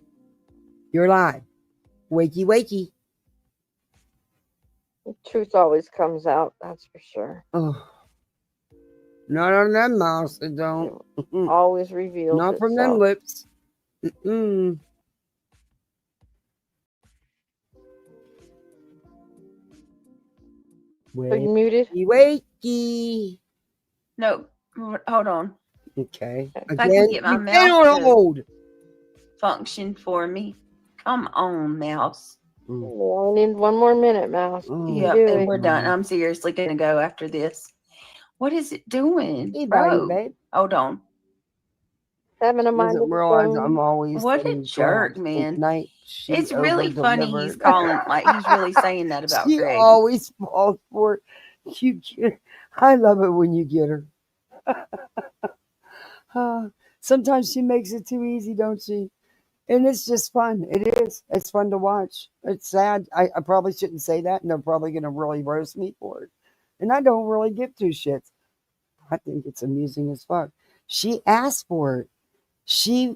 you're live. Wakey, wakey. The truth always comes out, that's for sure. Oh. Not on that mouse, it don't. Always reveals Not from them itself. lips. Mm-mm. Are you muted? Wakey. No, hold on. Okay. If I can get my You've been mouse on hold. function for me. Come on, mouse. Well, I need 1 more minute, mouse. Yep, and we're done. I'm seriously gonna go after this. What is it doing? Hey, Bro, babe. hold on. Having a mind Doesn't of his realize own. I'm always What a saying jerk, 12. man. Night, she It's really funny he's over-delivered. calling, like he's really saying that about She Greg. always falls for it. You get, I love it when you get her. Sometimes she makes it too easy, don't she? And it's just fun. It is. It's fun to watch. It's sad. I probably shouldn't say that, and they're probably going to really roast me for it. And I don't really give two shits. I think it's amusing as fuck. She asked for it.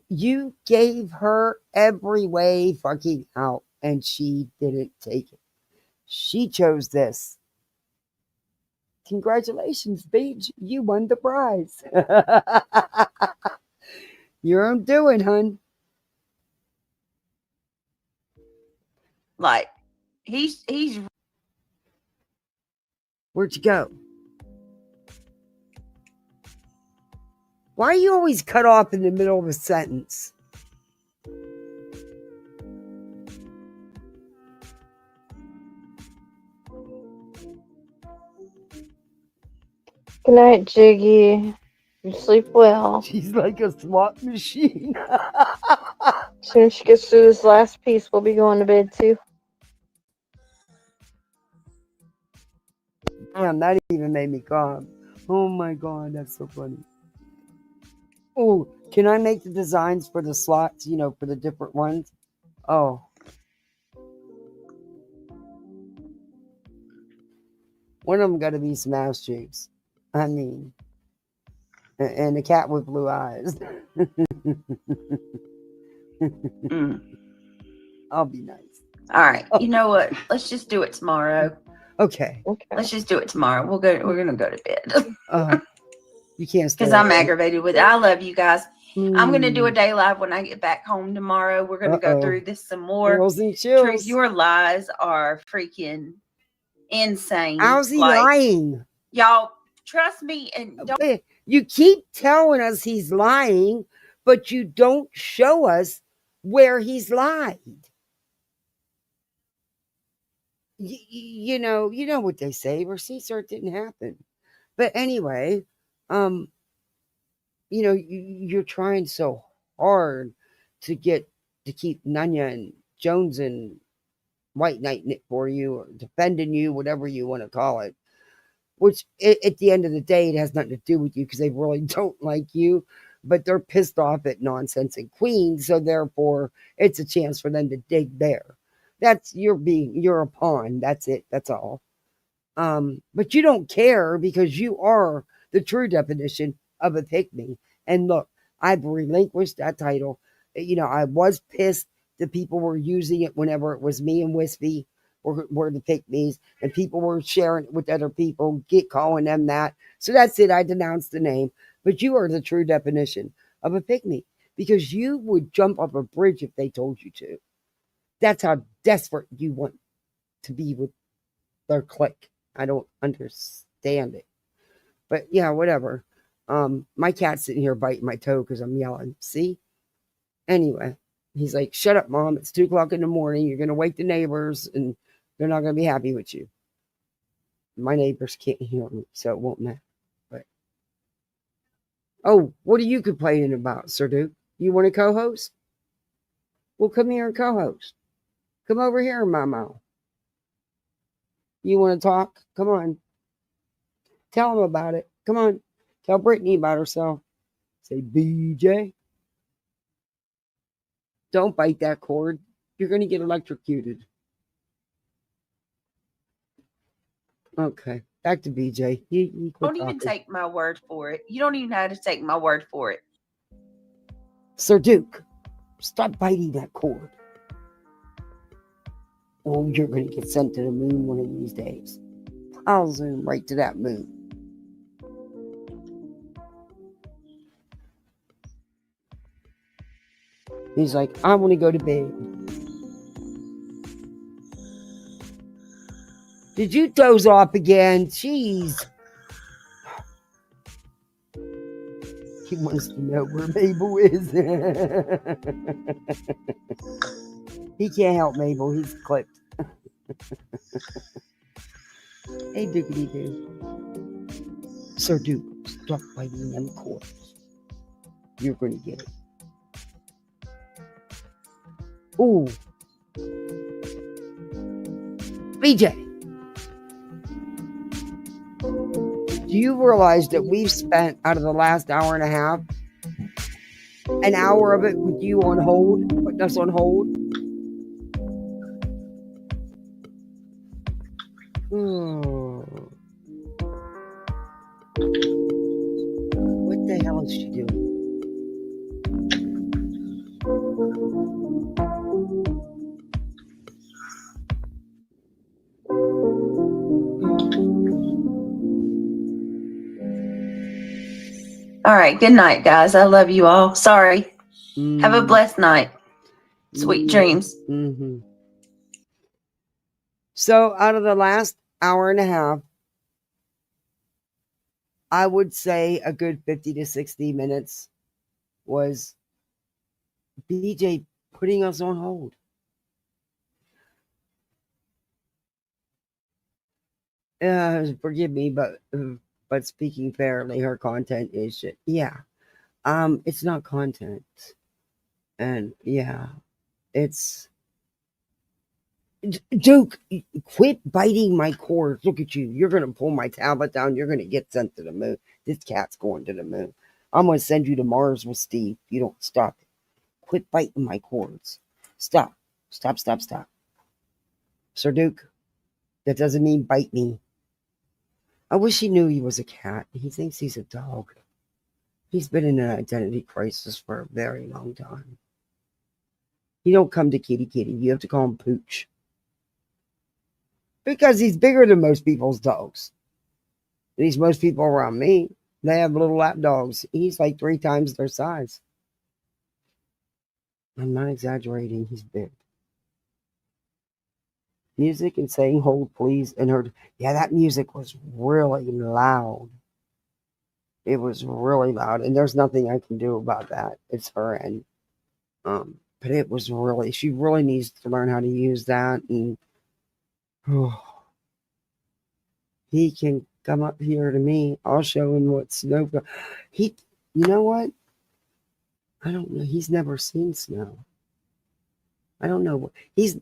You gave her every way fucking out, and she didn't take it. She chose this. Congratulations, Beach. You won the prize. Your own doing, hun. Like, he's Where'd you go? Why are you always cut off in the middle of a sentence? Good night, Jiggy. You sleep well. She's like a slot machine. As soon as she gets through this last piece, we'll be going to bed too. Damn, that even made me calm. Oh my god, that's so funny. Oh, can I make the designs for the slots, for the different ones? Oh. One of them got to be some ass cheeks. I mean, and a cat with blue eyes. I'll be nice. all right. You know what? Let's just do it tomorrow. Okay. Let's just do it tomorrow. We're gonna go to bed. You can't stay Because I'm up. aggravated with it. I love you guys. I'm gonna do a day live when I get back home tomorrow. We're gonna go through this some more. Girls and chills. Truth, your lies are freaking insane. How's he lying? Y'all trust me and don't. You keep telling us he's lying, but you don't show us where he's lied. You know what they say. Receipts or it didn't happen. But anyway, you're trying so hard to keep Nanya and Jones and White Knighting it for you, or defending you, whatever you want to call it. Which, at the end of the day, it has nothing to do with you because they really don't like you, but they're pissed off at Nonsense and Queen, so therefore it's a chance for them to dig there. That's you're a pawn. That's it. That's all. But you don't care because you are the true definition of a pygmy. And look, I've relinquished that title. I was pissed that people were using it whenever it was me and Wispy were the pygmies, and people were sharing it with other people, calling them that. So that's it. I denounced the name. But you are the true definition of a pygmy because you would jump off a bridge if they told you to. That's how desperate you want to be with their clique. I don't understand it. But yeah, whatever. My cat's sitting here biting my toe because I'm yelling. See? Anyway, he's like, shut up, Mom. It's 2:00 in the morning. You're going to wake the neighbors and they're not going to be happy with you. My neighbors can't hear me, so it won't matter. But oh, what are you complaining about, Sir Duke? You want to co-host? Well, come here and co-host. Come over here, Mama. You want to talk? Come on. Tell him about it. Come on. Tell Brittany about herself. Say, BJ. Don't bite that cord. You're going to get electrocuted. Okay. Back to BJ. He Don't even take my word for it. You don't even have to take my word for it. Sir Duke, stop biting that cord. Oh, you're going to get sent to the moon one of these days. I'll zoom right to that moon. He's like, I want to go to bed. Did you doze off again? Jeez. He wants to know where Mabel is. He can't help Mabel. He's clipped. Hey, Dookity Doo. Sir Duke, stop biting them cords. You're going to get it. Ooh. BJ. Do you realize that we've spent, out of the last hour and a half, an hour of it with you on hold, putting us on hold? Oh. What the hell is she doing? All right. Good night, guys. I love you all. Sorry. Have a blessed night. Sweet dreams. Mm-hmm. So out of the last hour and a half, I would say a good 50 to 60 minutes was BJ putting us on hold. Forgive me, but speaking fairly, her content is shit. Yeah. It's not content. And yeah, it's Duke, quit biting my cord. Look at you. You're gonna pull my tablet down. You're gonna get sent to the moon. This cat's going to the moon. I'm gonna send you to Mars with Steve. You don't stop it. Quit biting my cords. Stop. Stop, stop, stop. Sir Duke, that doesn't mean bite me. I wish he knew he was a cat. He thinks he's a dog. He's been in an identity crisis for a very long time. You don't come to kitty kitty. You have to call him Pooch. Because he's bigger than most people's dogs. At least most people around me, they have little lap dogs. He's like 3 times their size. I'm not exaggerating. He's big. Music and saying hold please and her. Yeah, that music was really loud. It was really loud, and there's nothing I can do about that. It's her end. But it was really, she really needs to learn how to use that. And he can come up here to me. I'll show him what Snow. You know what? I don't know. He's never seen snow. I don't know. He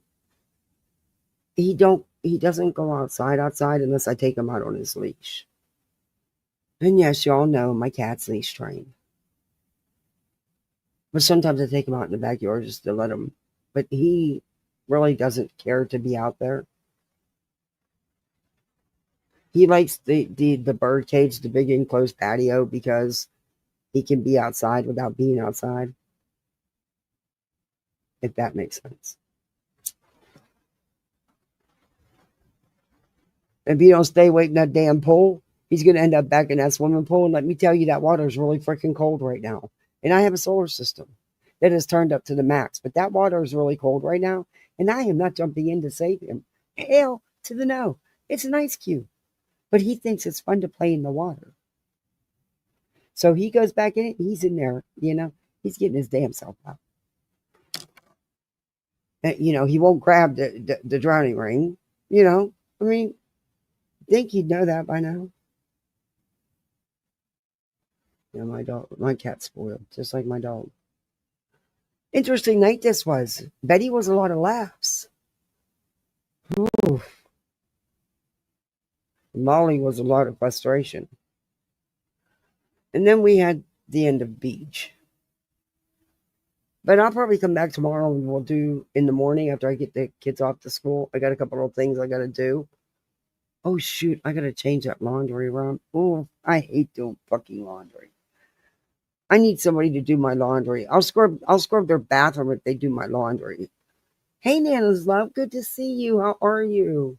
doesn't go outside unless I take him out on his leash. And yes, y'all know my cat's leash trained. But sometimes I take him out in the backyard just to let him. But he really doesn't care to be out there. He likes the bird cage, the big enclosed patio, because he can be outside without being outside. If that makes sense. If you don't stay away from that damn pool, he's going to end up back in that swimming pool. And let me tell you, that water is really freaking cold right now. And I have a solar system that is turned up to the max. But that water is really cold right now. And I am not jumping in to save him. Hell to the no. It's an ice cube. But he thinks it's fun to play in the water. So he goes back in it. He's in there, He's getting his damn self out. And, he won't grab the drowning ring. I mean, think you'd know that by now. Yeah, my cat's spoiled, just like my dog. Interesting night this was. Betty was a lot of laughs. Ooh. Molly was a lot of frustration. And then we had the end of Beach. But I'll probably come back tomorrow and we'll do in the morning after I get the kids off to school. I got a couple of things I got to do. Oh, shoot. I got to change that laundry around. Oh, I hate doing fucking laundry. I need somebody to do my laundry. I'll scrub their bathroom if they do my laundry. Hey, Nana's love. Good to see you. How are you?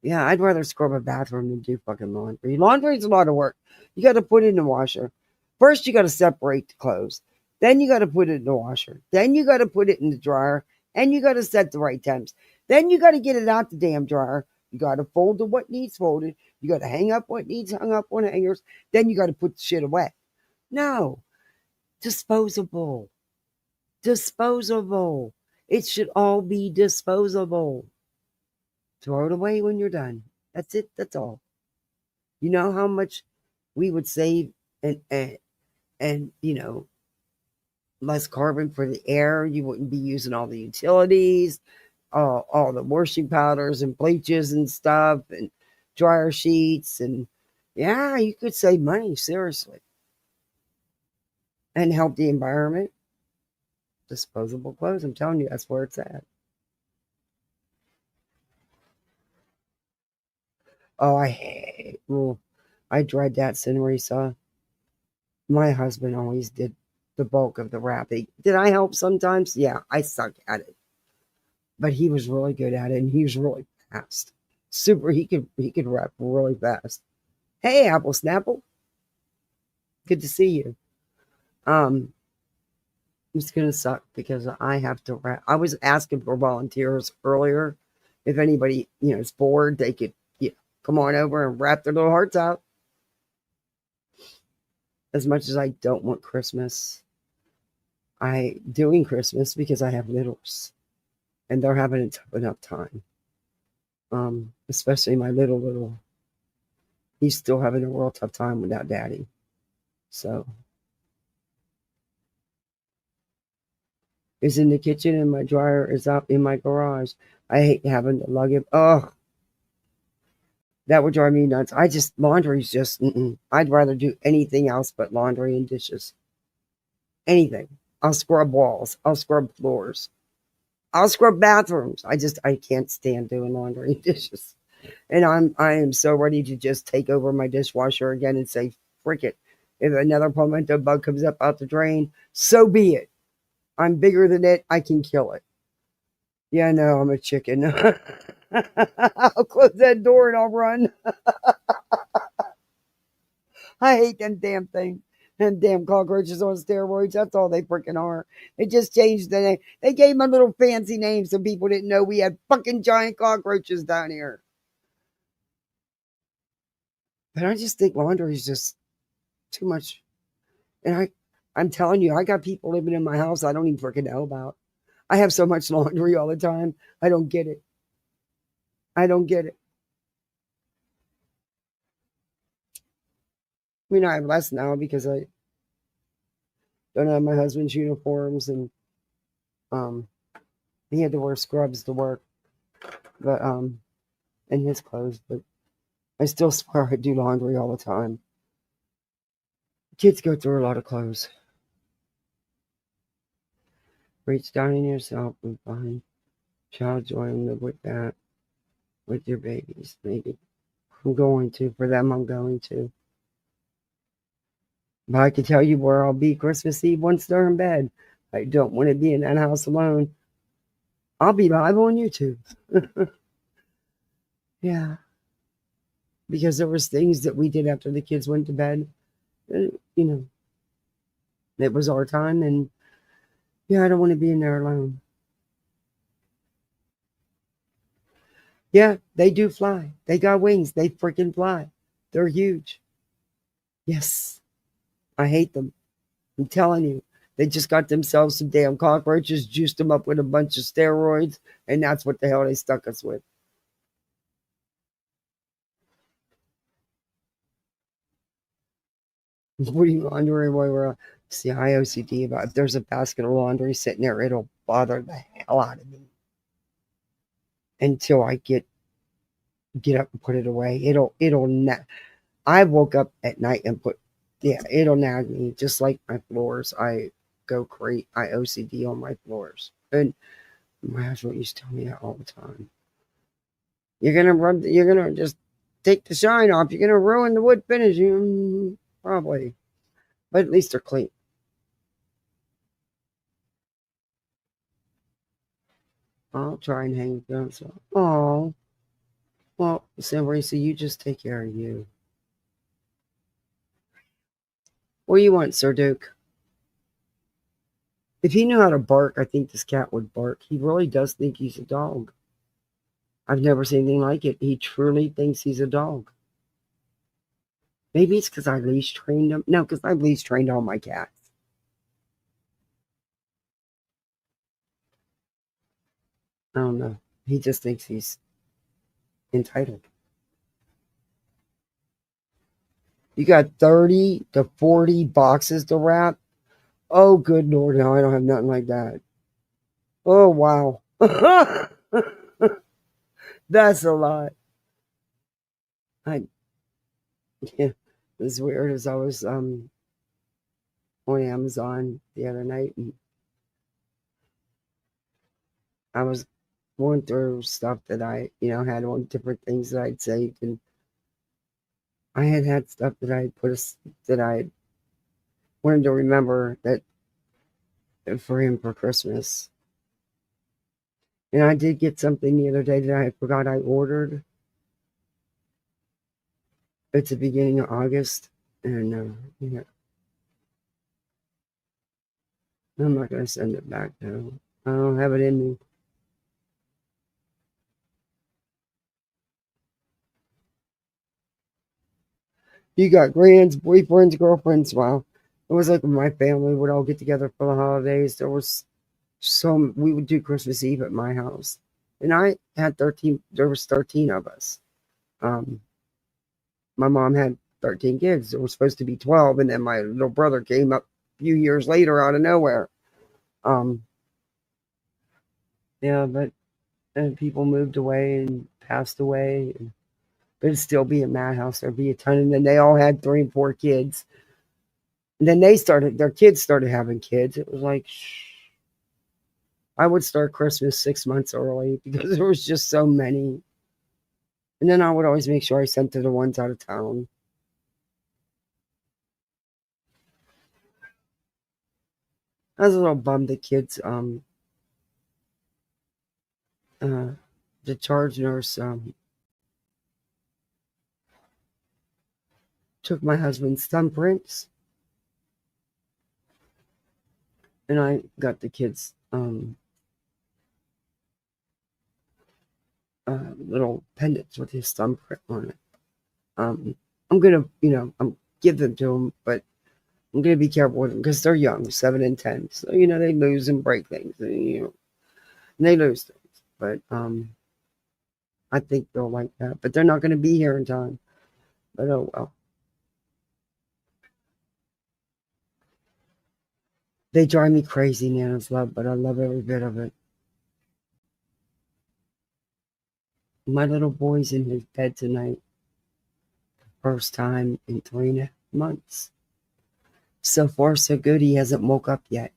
Yeah, I'd rather scrub a bathroom than do fucking laundry. Laundry's a lot of work. You got to put it in the washer. First, you got to separate the clothes. Then you got to put it in the washer. Then you got to put it in the dryer. And you got to set the right temps. Then you got to get it out the damn dryer. You got to fold what needs folded. You got to hang up what needs hung up on hangers. Then you got to put the shit away. No. Disposable. Disposable. It should all be disposable. Throw it away when you're done. That's it. That's all. You know how much we would save and less carbon for the air. You wouldn't be using all the utilities, all the washing powders and bleaches and stuff and dryer sheets. And yeah, you could save money, seriously. And help the environment. Disposable clothes. I'm telling you, that's where it's at. Oh, I dread that, Cinerisa. My husband always did the bulk of the wrapping. Did I help sometimes? Yeah, I suck at it. But he was really good at it, and he was really fast. Super, he could wrap really fast. Hey, Apple Snapple. Good to see you. It's gonna suck because I have to wrap. I was asking for volunteers earlier. If anybody, is bored, they could come on over and wrap their little hearts out. As much as I don't want Christmas, I doing Christmas because I have littles. And they're having a tough enough time. Especially my little. He's still having a real tough time without daddy. So. Is in the kitchen and my dryer is out in my garage. I hate having to lug it. Oh. That would drive me nuts. Laundry's just, I'd rather do anything else but laundry and dishes. Anything. I'll scrub walls. I'll scrub floors. I'll scrub bathrooms. I can't stand doing laundry and dishes. And I am so ready to just take over my dishwasher again and say, frick it. If another palmetto bug comes up out the drain, so be it. I'm bigger than it. I can kill it. Yeah, no, I'm a chicken. I'll close that door and I'll run. I hate them damn things. Them damn cockroaches on steroids. That's all they freaking are. They just changed the name. They gave them a little fancy name so people didn't know we had fucking giant cockroaches down here. But I just think laundry is just too much. And I'm telling you, I got people living in my house I don't even freaking know about. I have so much laundry all the time. I don't get it. I don't get it. I have less now because Don't have my husband's uniforms, and he had to wear scrubs to work, but and his clothes. But I still swear I do laundry all the time. Kids go through a lot of clothes. Reach down in yourself and find child joy and live with that, with your babies, maybe. I'm going to. For them, I'm going to. But I can tell you where I'll be Christmas Eve once they're in bed. I don't want to be in that house alone. I'll be live on YouTube. Yeah. Because there was things that we did after the kids went to bed. You know, it was our time, and yeah, I don't want to be in there alone. Yeah, they do fly. They got wings. They freaking fly. They're huge. Yes. I hate them. I'm telling you. They just got themselves some damn cockroaches, juiced them up with a bunch of steroids, and that's what the hell they stuck us with. What are you wondering why we're see I OCD about if there's a basket of laundry sitting there, it'll bother the hell out of me. Until I get up and put it away. I woke up at night and it'll nag me just like my floors. I go crazy. I OCD on my floors. And my husband used to tell me that all the time. You're gonna just take the shine off. You're gonna ruin the wood finish. Probably. But at least they're clean. I'll try and hang them. So, oh, well, Sam Racy, you just take care of you. What do you want, Sir Duke? If he knew how to bark, I think this cat would bark. He really does think he's a dog. I've never seen anything like it. He truly thinks he's a dog. Maybe it's because I leash trained him. No, because I've leash trained all my cats. I don't know. He just thinks he's entitled. You got 30 to 40 boxes to wrap? Oh, good Lord, no, I don't have nothing like that. Oh, wow. That's a lot. Yeah, as weird as I was on Amazon the other night, and I was going through stuff that I, had on different things that I'd saved, and I had stuff that I that I wanted to remember that for him for Christmas. And I did get something the other day that I forgot I ordered. It's the beginning of August, and I'm not going to send it back now. I don't have it in me. You got grands, boyfriends, girlfriends. Wow. It was like when my family would all get together for the holidays. We would do Christmas Eve at my house. And I had 13, there was 13 of us. My mom had 13 kids. There was supposed to be 12. And then my little brother came up a few years later out of nowhere. Yeah, but people moved away and passed away. But it'd still be a madhouse. There'd be a ton. And then they all had 3 and 4 kids. And then their kids started having kids. It was like, I would start Christmas 6 months early because there was just so many. And then I would always make sure I sent to the ones out of town. I was a little bummed the kids, the charge nurse, took my husband's thumbprints. And I got the kids, little pendants with his thumbprint on it. I'm gonna, give them to them, but I'm gonna be careful with them because they're young, 7 and 10. So they lose and break things, and they lose things. But I think they'll like that. But they're not gonna be here in time. But oh well. They drive me crazy, Nana's love, but I love every bit of it. My little boy's in his bed tonight. First time in 3.5 months. So far, so good. He hasn't woke up yet.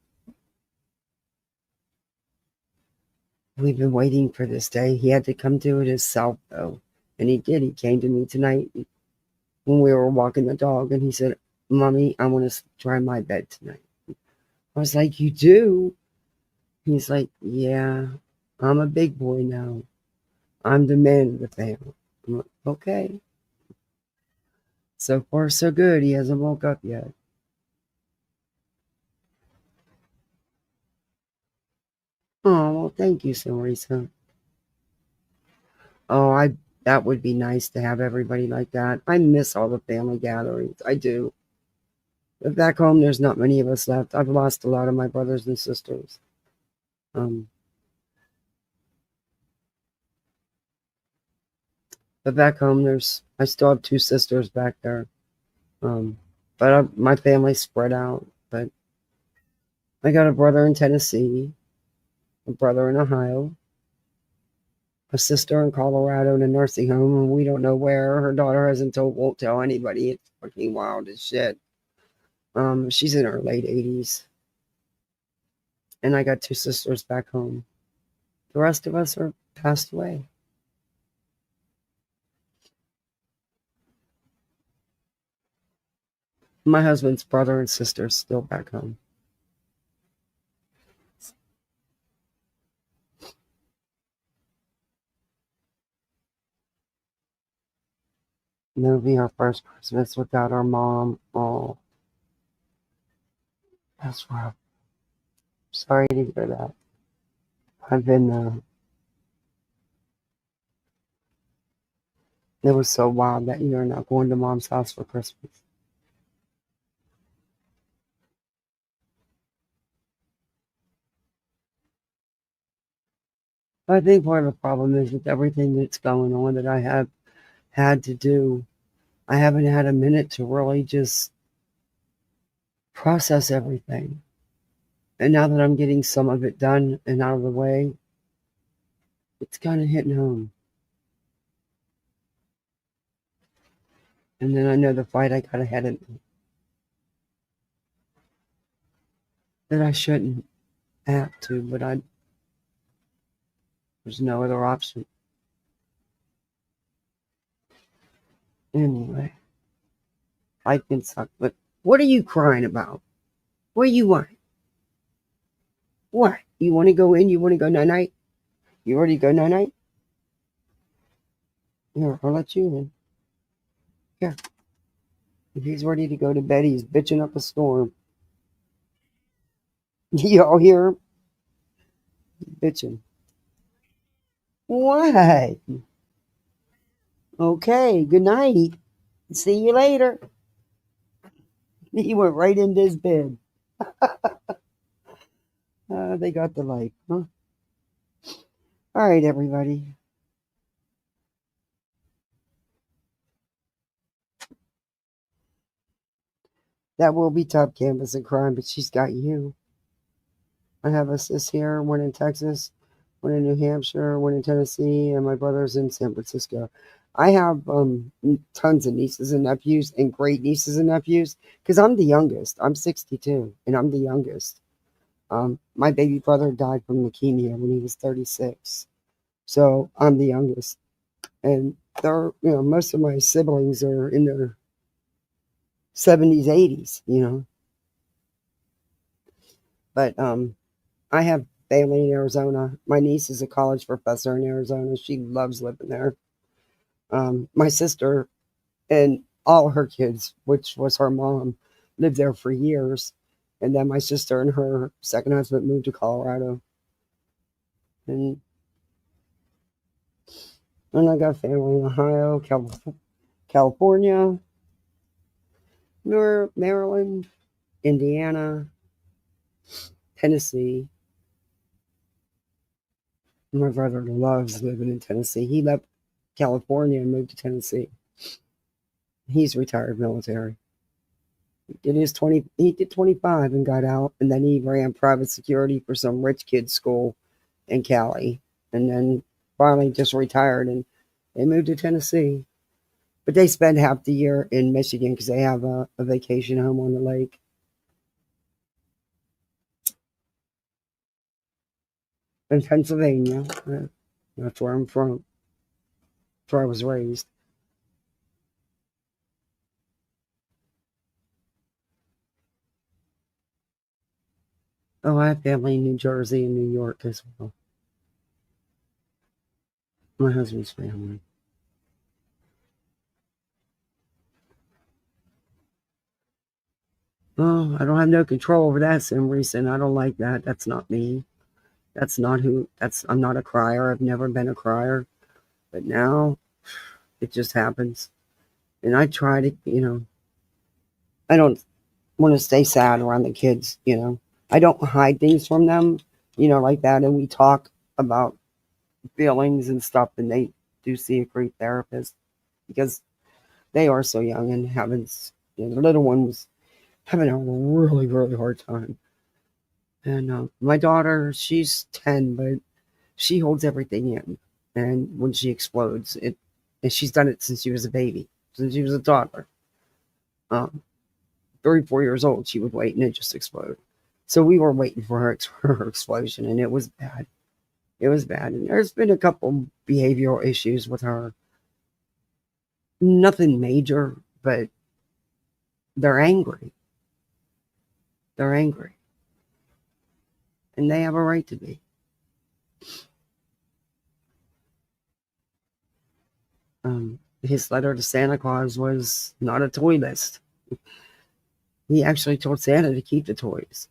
We've been waiting for this day. He had to come to it himself, though. And he did. He came to me tonight when we were walking the dog, and he said, Mommy, I want to try my bed tonight. I was like, you do? He's like, yeah, I'm a big boy now. I'm the man of the family. I'm like, okay. So far, so good. He hasn't woke up yet. Oh, well, thank you, Marisa. Oh, that would be nice to have everybody like that. I miss all the family gatherings. I do. But back home, there's not many of us left. I've lost a lot of my brothers and sisters. But back home, I still have 2 sisters back there. But my family's spread out. But I got a brother in Tennessee, a brother in Ohio, a sister in Colorado in a nursing home, and we don't know where. Her daughter won't tell anybody. It's fucking wild as shit. She's in her late 80s. And I got 2 sisters back home. The rest of us are passed away. My husband's brother and sister is still back home. And it'll be our first Christmas without our mom. Oh, that's rough. Sorry to hear that. I've been, it was so wild that year not going to mom's house for Christmas. I think part of the problem is with everything that's going on that I have had to do, I haven't had a minute to really just process everything. And now that I'm getting some of it done and out of the way, it's kind of hitting home. And then I know the fight I got ahead of me. That I shouldn't have to, but there's no other option. Anyway, I can suck, but what are you crying about? What do you want? What? You want to go in? You want to go night-night? You ready to go night-night? Here, I'll let you in. Here. If he's ready to go to bed, he's bitching up a storm. Y'all hear him? Bitching. What? Okay, good night. See you later. He went right into his bed. They got the light, huh? All right, everybody. That will be top canvas and crime, but she's got you. I have a sis here, one in Texas, one in New Hampshire, one in Tennessee, and my brother's in San Francisco. I have tons of nieces and nephews and great nieces and nephews because I'm the youngest. I'm 62 and I'm the youngest. My baby brother died from leukemia when he was 36. So I'm the youngest. And most of my siblings are in their 70s, 80s, But I have family in Arizona. My niece is a college professor in Arizona. She loves living there. My sister and all her kids, which was her mom, lived there for years. And then my sister and her second husband moved to Colorado. And I got family in Ohio, California, Maryland, Indiana, Tennessee. My brother loves living in Tennessee. He left California and moved to Tennessee. He's retired military. He did 25 and got out, and then he ran private security for some rich kid's school in Cali, and then finally just retired, and they moved to Tennessee. But they spend half the year in Michigan because they have a vacation home on the lake. In Pennsylvania. That's where I'm from. That's where I was raised. Oh, I have family in New Jersey and New York as well. My husband's family. Oh, I don't have no control over that, Sim Recent. I don't like that. That's not me. I'm not a crier. I've never been a crier. But now it just happens. And I try to, I don't want to stay sad around the kids, I don't hide things from them, like that. And we talk about feelings and stuff, and they do see a great therapist because they are so young and the little one was having a really, really hard time. And my daughter, she's 10, but she holds everything in. And when she explodes, and she's done it since she was a baby, since she was a toddler. 34 years old, she would wait and it just explode. So we were waiting for her explosion, and it was bad. It was bad. And there's been a couple behavioral issues with her. Nothing major, but they're angry. They're angry. And they have a right to be. His letter to Santa Claus was not a toy list. He actually told Santa to keep the toys.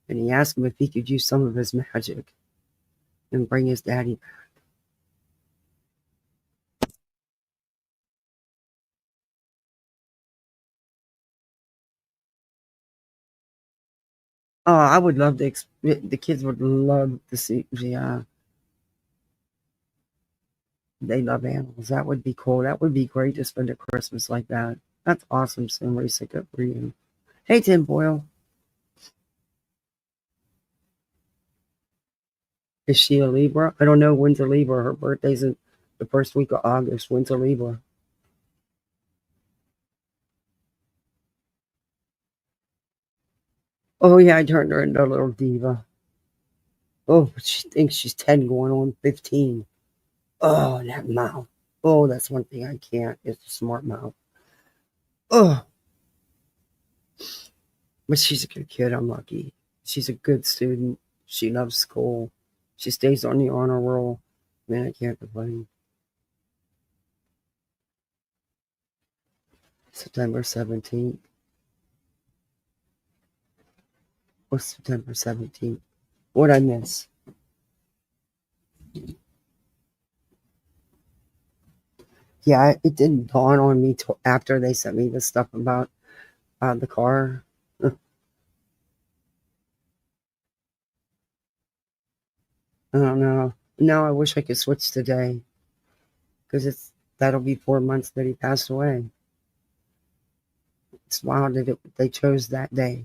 And he asked him if he could use some of his magic and bring his daddy back. Oh, I would love to. The kids would love to see. Yeah, they love animals. That would be cool. That would be great to spend a Christmas like that. That's awesome, Simrisa. Good for you. Hey, Tim Boyle. Is she a Libra? I don't know. When's a Libra? Her birthday's in the first week of August. When's a Libra? Oh, yeah, I turned her into a little diva. Oh, she thinks she's 10 going on 15. Oh, that mouth. Oh, that's one thing I can't. It's a smart mouth. Oh. But she's a good kid. I'm lucky. She's a good student. She loves school. She stays on the honor roll. Man, I can't complain. September 17th. What's September 17th? What'd I miss? Yeah, it didn't dawn on me till after they sent me the stuff about the car. I don't know. Now I wish I could switch today because that'll be 4 months that he passed away. It's wild that they chose that day.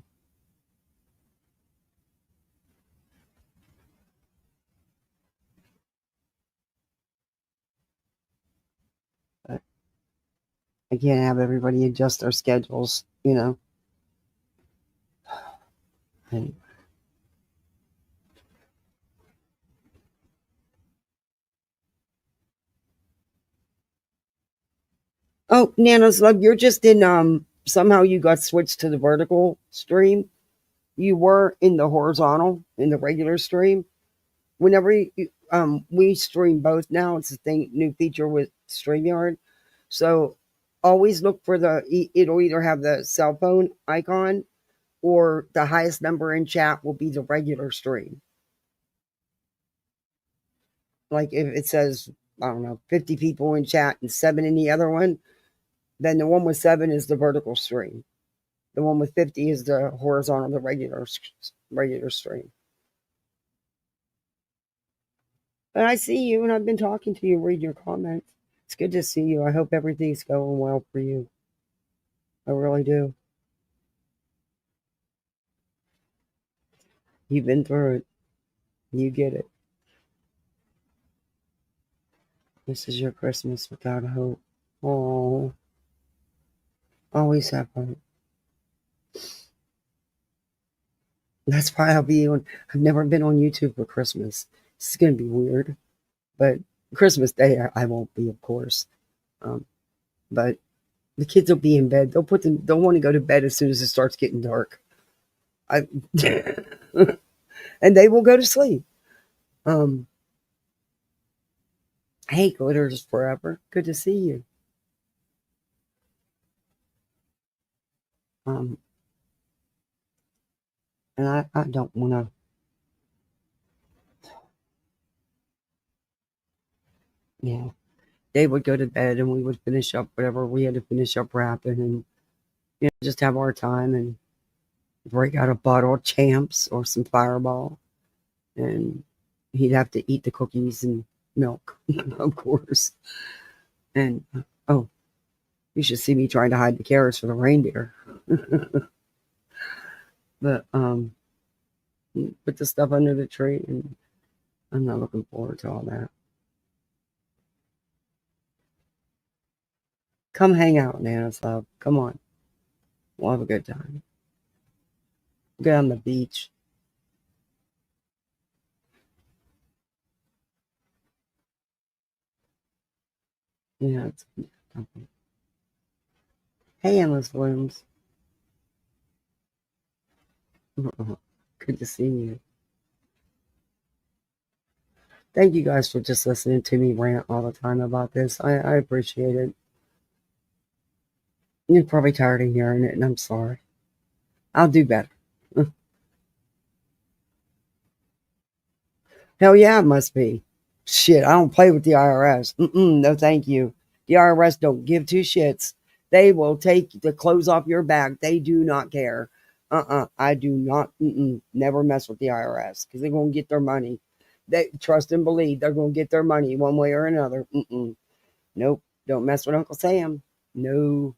But I can't have everybody adjust their schedules, Anyway. Oh, Nana's Love, you're just in somehow you got switched to the vertical stream. You were in the horizontal, in the regular stream. Whenever we stream both now, it's a new feature with StreamYard. So always look for it'll either have the cell phone icon or the highest number in chat will be the regular stream. Like if it says, I don't know, 50 people in chat and 7 in the other one, then the one with 7 is the vertical stream. The one with 50 is the horizontal, the regular stream. But I see you, and I've been talking to you, reading your comments. It's good to see you. I hope everything's going well for you. I really do. You've been through it. You get it. This is your Christmas without hope. Oh, always have hope. That's why I've never been on YouTube for Christmas. This is going to be weird. But Christmas Day, I won't be, of course. But the kids will be in bed. They'll want to go to bed as soon as it starts getting dark. And they will go to sleep. Hey, Glitters Forever. Good to see you. And I don't want to. Yeah. They would go to bed and we would finish up whatever we had to finish up wrapping and just have our time and break out a bottle of Champs or some Fireball. And he'd have to eat the cookies and milk, of course. And oh, you should see me trying to hide the carrots for the reindeer. But put the stuff under the tree, and I'm not looking forward to all that. Come hang out, Nana's love. Come on. We'll have a good time. Go on the beach. Yeah, it's okay. Hey, Endless Blooms. Good to see you. Thank you guys for just listening to me rant all the time about this. I appreciate it. You're probably tired of hearing it, and I'm sorry. I'll do better. Hell yeah, it must be. Shit, I don't play with the IRS. No, thank you. The IRS don't give two shits. They will take the clothes off your back. They do not care. I do not. Never mess with the IRS because they're going to get their money. They trust and believe they're going to get their money one way or another. Nope. Don't mess with Uncle Sam. No.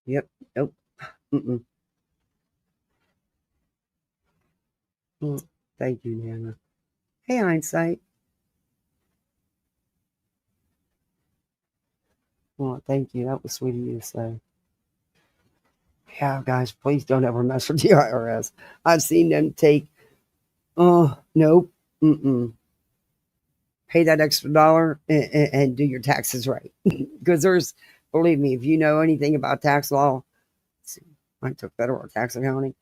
Yep. Nope. Thank you, Nana. Hey, Hindsight. Well, thank you. That was sweet of you to say. Yeah, guys, please don't ever mess with the IRS. I've seen them take, nope, pay that extra dollar and do your taxes right. Because believe me, if you know anything about tax law, I took federal tax accounting.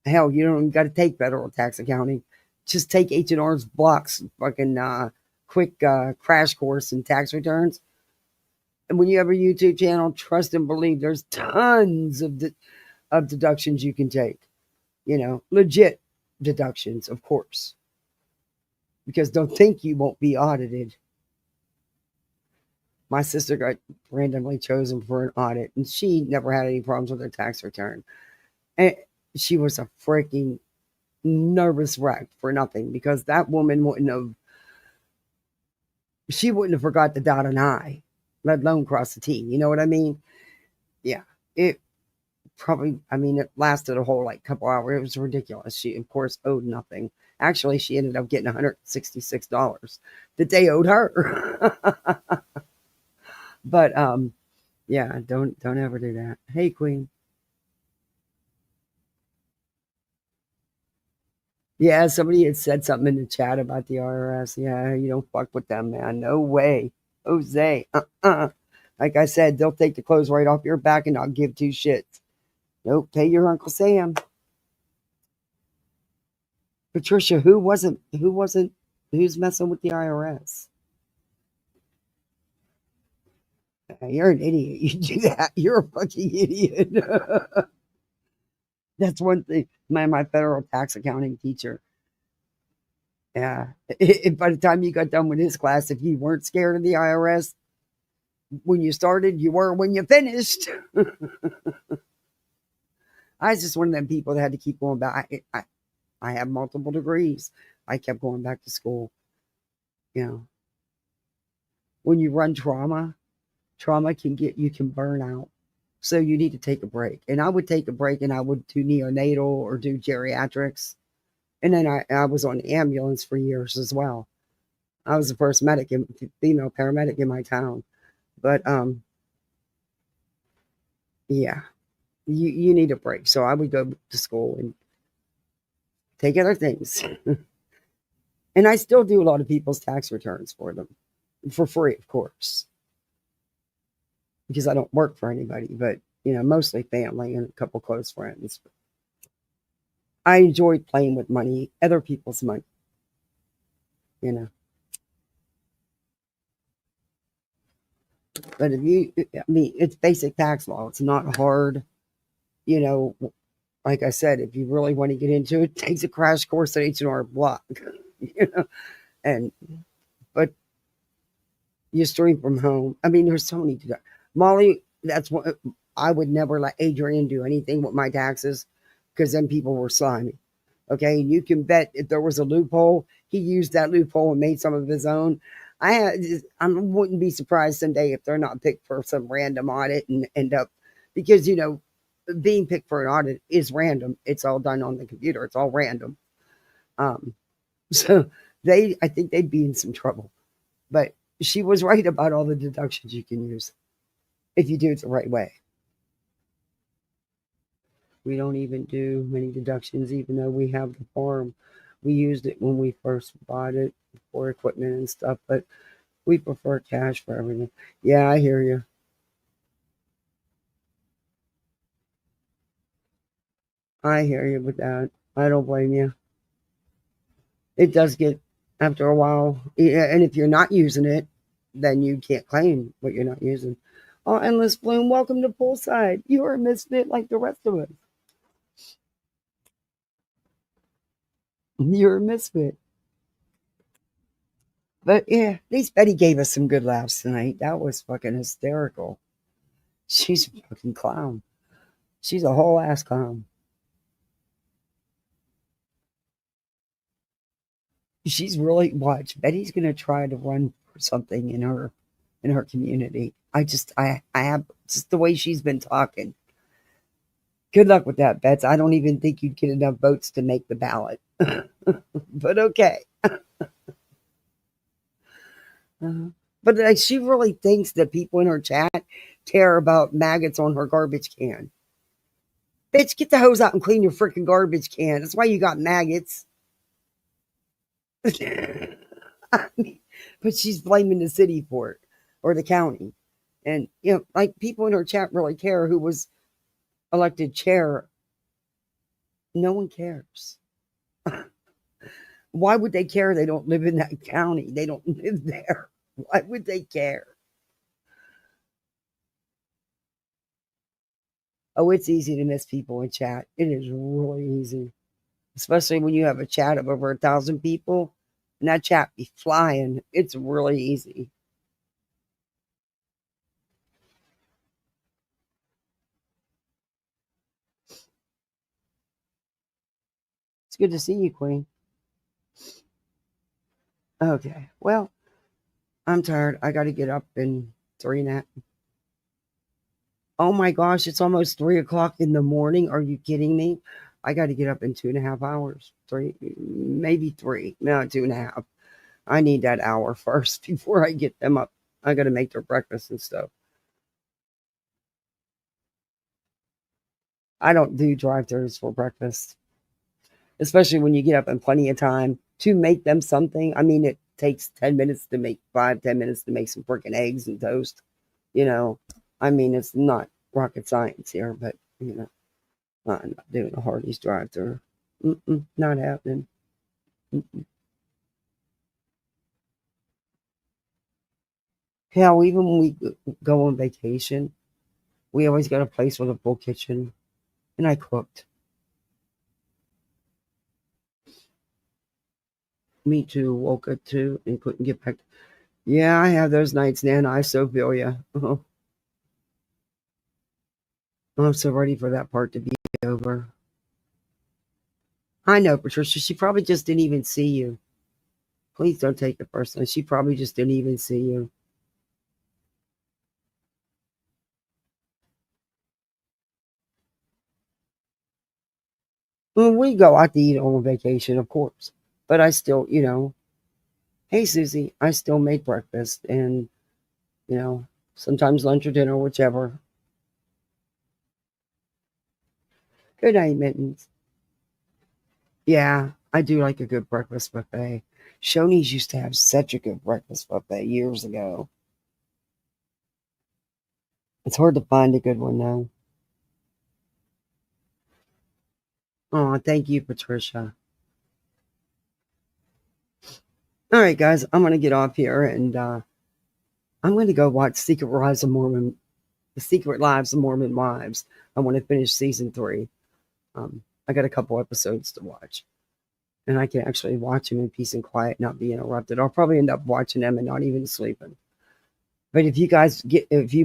Hell, you don't even got to take federal tax accounting. Just take H&R's blocks, fucking quick crash course in tax returns. And when you have a YouTube channel, trust and believe there's tons of deductions you can take. Legit deductions, of course. Because don't think you won't be audited. My sister got randomly chosen for an audit, and she never had any problems with her tax return. And she was a freaking nervous wreck for nothing because that woman wouldn't have forgot to dot an I, let alone cross the T. You know what I mean? Yeah. It lasted a whole couple hours. It was ridiculous. She, of course, owed nothing. Actually, she ended up getting $166 that they owed her. But yeah, don't ever do that. Hey, Queen. Yeah, somebody had said something in the chat about the IRS. Yeah, you don't fuck with them, man. No way. Jose. Like I said, they'll take the clothes right off your back and not give two shits. Nope, pay your Uncle Sam. Patricia, who's messing with the IRS? You're an idiot. You do that. You're a fucking idiot. That's one thing. My federal tax accounting teacher. Yeah. By the time you got done with his class, if you weren't scared of the IRS when you started, you were when you finished. I was just one of them people that had to keep going back. I have multiple degrees. I kept going back to school. When you run trauma trauma you can burn out. So you need to take a break. And I would take a break and I would do neonatal or do geriatrics. And then I was on the ambulance for years as well. I was the first female paramedic in my town. But yeah, you need a break. So I would go to school and take other things. And I still do a lot of people's tax returns for them for free, of course, because I don't work for anybody, but mostly family and a couple close friends. I enjoy playing with money, other people's money, But it's basic tax law. It's not hard, like I said, if you really want to get into it, it takes a crash course at H&R Block, but you stream from home. There's so many. Molly, that's what I would never let Adrian do anything with my taxes because then people were slimy. Okay. You can bet if there was a loophole, he used that loophole and made some of his own. I wouldn't be surprised someday if they're not picked for some random audit and end up, because, being picked for an audit is random. It's all done on the computer. It's all random. So I think they'd be in some trouble, but she was right about all the deductions you can use if you do it the right way. We don't even do many deductions, even though we have the farm. We used it when we first bought it for equipment and stuff, but we prefer cash for everything. Yeah, I hear you. I hear you with that. I don't blame you. It does get, after a while, and if you're not using it, then you can't claim what you're not using. Oh, Endless Bloom, welcome to Poolside. You are a misfit like the rest of us. You're a misfit. But yeah, at least Betty gave us some good laughs tonight. That was fucking hysterical. She's a fucking clown. She's a whole ass clown. She's really, watch, Betty's gonna try to run for something in her community. I have just the way she's been talking. Good luck with that, Bets. I don't even think you'd get enough votes to make the ballot. But okay. But she really thinks that people in her chat care about maggots on her garbage can. Bitch, get the hose out and clean your freaking garbage can. That's why you got maggots. But she's blaming the city for it, or the county. And, like, people in her chat really care who was elected chair. No one cares. Why would they care? They don't live in that county. They don't live there. Why would they care? Oh, it's easy to miss people in chat. It is really easy. Especially when you have a chat of over 1,000 people and that chat be flying. It's really easy. It's good to see you, Queen. Okay, well, I'm tired. I got to get up in 3:30. Oh my gosh, it's almost 3 o'clock in the morning. Are you kidding me? I got to get up in 2.5 hours. Maybe 3. No, 2.5. I need that hour first before I get them up. I got to make their breakfast and stuff. I don't do drive-thrus for breakfast, especially when you get up in plenty of time to make them something. It takes 10 minutes to make 5-10 minutes to make some freaking eggs and toast. It's not rocket science here, but I'm not doing a Hardee's drive-thru. Not happening. Hell, even when we go on vacation, we always got a place with a full kitchen, and I cooked. Me too. Woke up too and couldn't get back. Yeah, I have those nights, Nana. I so feel ya. I'm so ready for that part to be over. I know, Patricia. She probably just didn't even see you. Please don't take it personally. She probably just didn't even see you. When we go out to eat on vacation, of course. But I still, hey, Susie, I still make breakfast and, sometimes lunch or dinner, whichever. Good night, Mittens. Yeah, I do like a good breakfast buffet. Shoney's used to have such a good breakfast buffet years ago. It's hard to find a good one now. Oh, thank you, Patricia. All right, guys, I'm going to get off here and I'm going to go watch The Secret Lives of Mormon Wives. I want to finish season 3. I got a couple episodes to watch. And I can actually watch them in peace and quiet, not be interrupted. I'll probably end up watching them and not even sleeping. But if you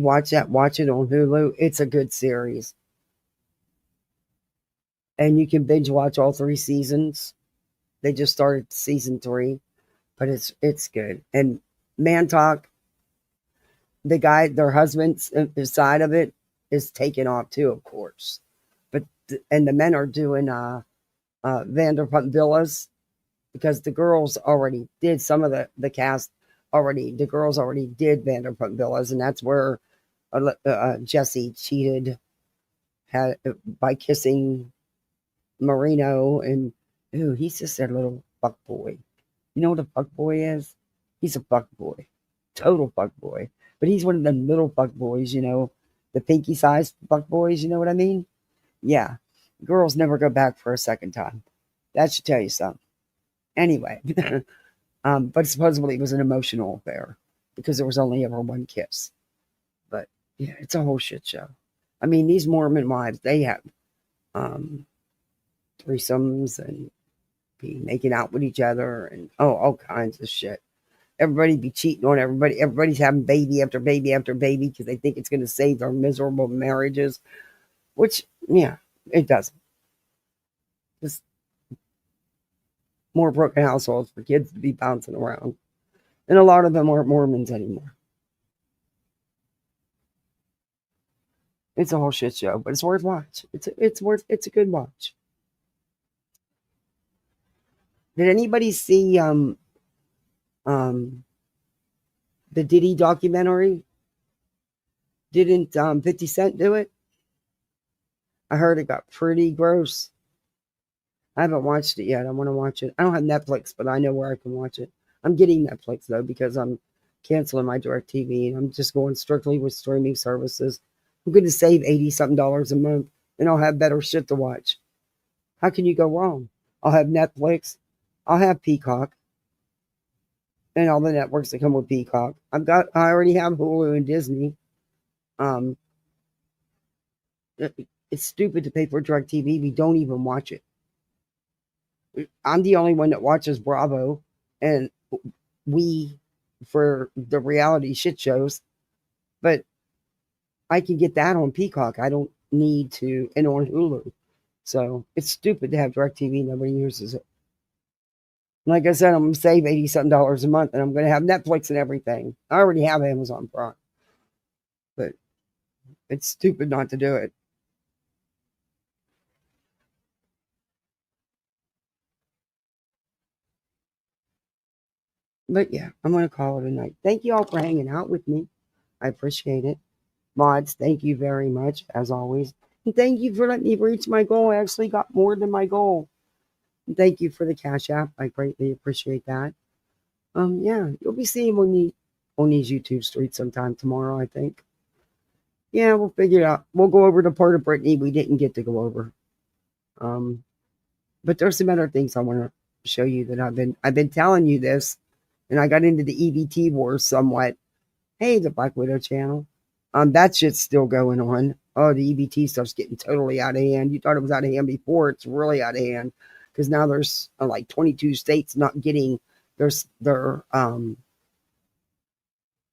watch it on Hulu. It's a good series. And you can binge watch all 3 seasons. They just started season 3, but it's good. And Man Talk, the guy, their husband's side of it is taken off too, of course. But and the men are doing Vanderpump Villas because the girls already did some of the cast already. The girls already did Vanderpump Villas, and that's where Jesse cheated by kissing Marino, and he's just a little fuck boy. You know what a fuck boy is? He's a fuck boy, total fuck boy. But he's one of them little fuck boys, the pinky sized fuck boys. You know what I mean? Yeah, girls never go back for a second time. That should tell you something. Anyway, but supposedly it was an emotional affair because there was only ever one kiss. But yeah, it's a whole shit show. I mean, these Mormon wives, they have threesomes and be making out with each other and all kinds of shit. Everybody be cheating on everybody. Everybody's having baby after baby after baby because they think it's going to save their miserable marriages, which, yeah, it doesn't. Just more broken households for kids to be bouncing around. And a lot of them aren't Mormons anymore. It's a whole shit show, but it's worth watch. It's a good watch. Did anybody see the Diddy documentary? Didn't 50 Cent do it? I heard it got pretty gross. I haven't watched it yet. I want to watch it. I don't have Netflix, but I know where I can watch it. I'm getting Netflix though because I'm canceling my DirecTV and I'm just going strictly with streaming services. I'm going to save $80-something a month and I'll have better shit to watch. How can you go wrong? I'll have Netflix. I'll have Peacock and all the networks that come with Peacock. I already have Hulu and Disney. It's stupid to pay for DirecTV. We don't even watch it. I'm the only one that watches Bravo and we for the reality shit shows, but I can get that on Peacock. I don't need to, and on Hulu. So it's stupid to have DirecTV. Nobody uses it. Like I said, I'm going to save $80-something a month and I'm going to have Netflix and everything. I already have Amazon Prime, but it's stupid not to do it. But yeah, I'm going to call it a night. Thank you all for hanging out with me. I appreciate it. Mods, thank you very much, as always. And thank you for letting me reach my goal. I actually got more than my goal. And thank you for the Cash App. I greatly appreciate that. Yeah, you'll be seeing me on these YouTube streets sometime tomorrow, I think. Yeah, we'll figure it out. We'll go over the part of Brittany we didn't get to go over. But there's some other things I want to show you that I've been telling you this, and I got into the EBT wars somewhat. Hey, the Black Widow channel. That shit's still going on. Oh, the EBT stuff's getting totally out of hand. You thought it was out of hand before. It's really out of hand because now there's like 22 states not getting their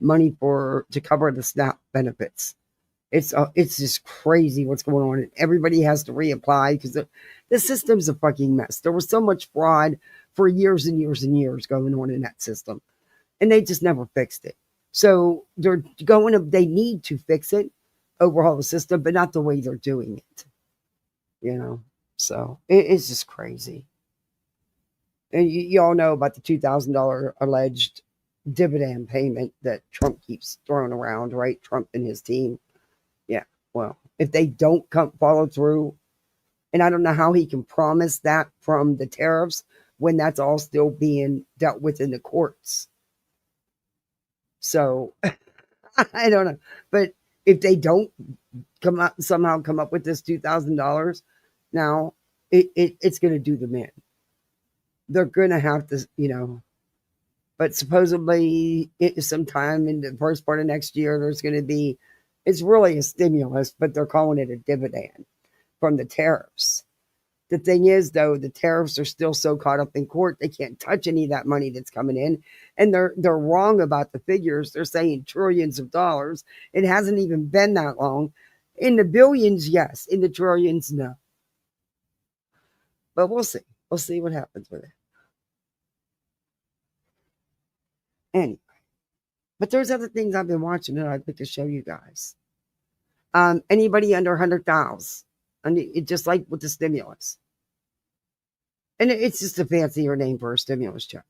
money to cover the SNAP benefits. It's just crazy what's going on. And everybody has to reapply because the system's a fucking mess. There was so much fraud for years and years and years going on in that system, and they just never fixed it. So they need to fix it, overhaul the system, but not the way they're doing it. So it's just crazy. And you all know about the $2,000 alleged dividend payment that Trump keeps throwing around, right? Trump and his team. Yeah. Well, if they don't follow through, and I don't know how he can promise that from the tariffs when that's all still being dealt with in the courts. So I don't know. But if they don't somehow come up with this $2,000, now it's going to do them in. They're going to have to, but supposedly sometime in the first part of next year, there's going to be, it's really a stimulus, but they're calling it a dividend from the tariffs. The thing is, though, the tariffs are still so caught up in court, they can't touch any of that money that's coming in. And they're wrong about the figures. They're saying trillions of dollars. It hasn't even been that long. In the billions, yes. In the trillions, no. But we'll see. We'll see what happens with it. Anyway. But there's other things I've been watching that I'd like to show you guys. Anybody under 100,000, and just like with the stimulus. And it's just a fancier name for a stimulus check.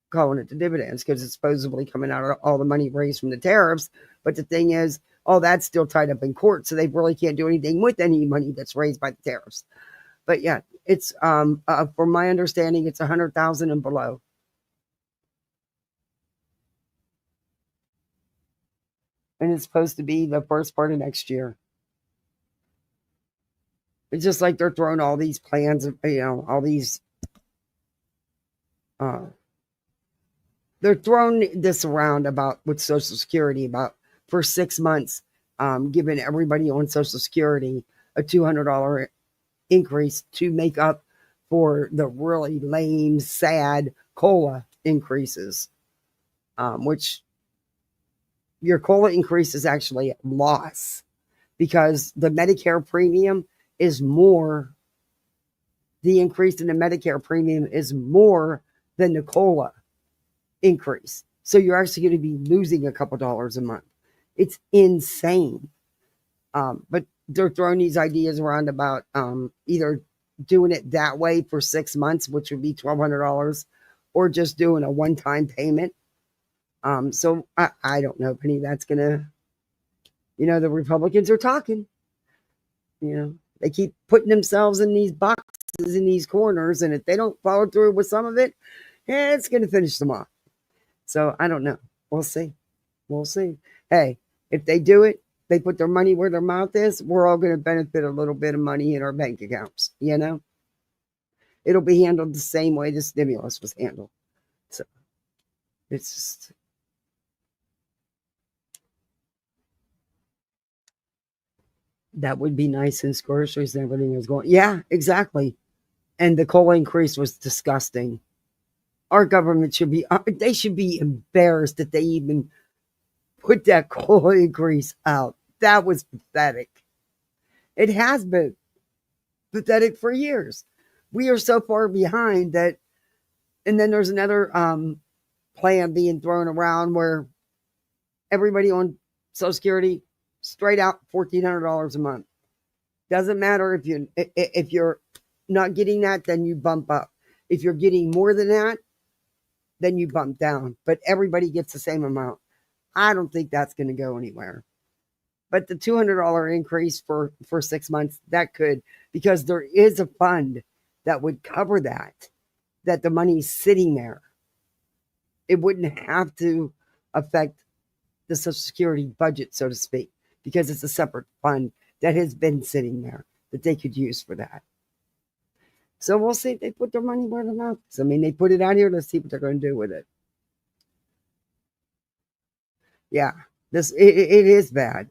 Calling it the dividends because it's supposedly coming out of all the money raised from the tariffs. But the thing is, all that's still tied up in court, so they really can't do anything with any money that's raised by the tariffs. But yeah, it's from my understanding, it's 100,000 and below. And it's supposed to be the first part of next year. It's just like they're throwing all these plans, all these. They're throwing this around about with Social Security about for 6 months, giving everybody on Social Security a $200 increase to make up for the really lame, sad COLA increases, which your COLA increase is actually a loss because the Medicare premium is more. The increase in the Medicare premium is more than the COLA increase. So you're actually going to be losing a couple dollars a month. It's insane. But they're throwing these ideas around about either doing it that way for 6 months, which would be $1,200, or just doing a one-time payment. So I don't know if any of that's going to, the Republicans are talking. They keep putting themselves in these boxes, in these corners, and if they don't follow through with some of it, it's going to finish them off. So I don't know. We'll see. We'll see. Hey, if they do it, they put their money where their mouth is, we're all going to benefit a little bit of money in our bank accounts, It'll be handled the same way the stimulus was handled. So it's just... That would be nice since groceries and everything was going. Yeah, exactly. And the COLA increase was disgusting. Our government should be embarrassed that they even put that COLA increase out. That was pathetic. It has been pathetic for years. We are so far behind that. And then there's another plan being thrown around where everybody on Social Security, straight out $1,400 a month. Doesn't matter if you're not getting that, then you bump up. If you're getting more than that, then you bump down. But everybody gets the same amount. I don't think that's going to go anywhere. But the $200 increase for 6 months, that could, because there is a fund that would cover that the money's sitting there. It wouldn't have to affect the Social Security budget, so to speak, because it's a separate fund that has been sitting there that they could use for that. So we'll see if they put their money where their mouth is. I mean, they put it out here. Let's see what they're going to do with it. Yeah, it is bad.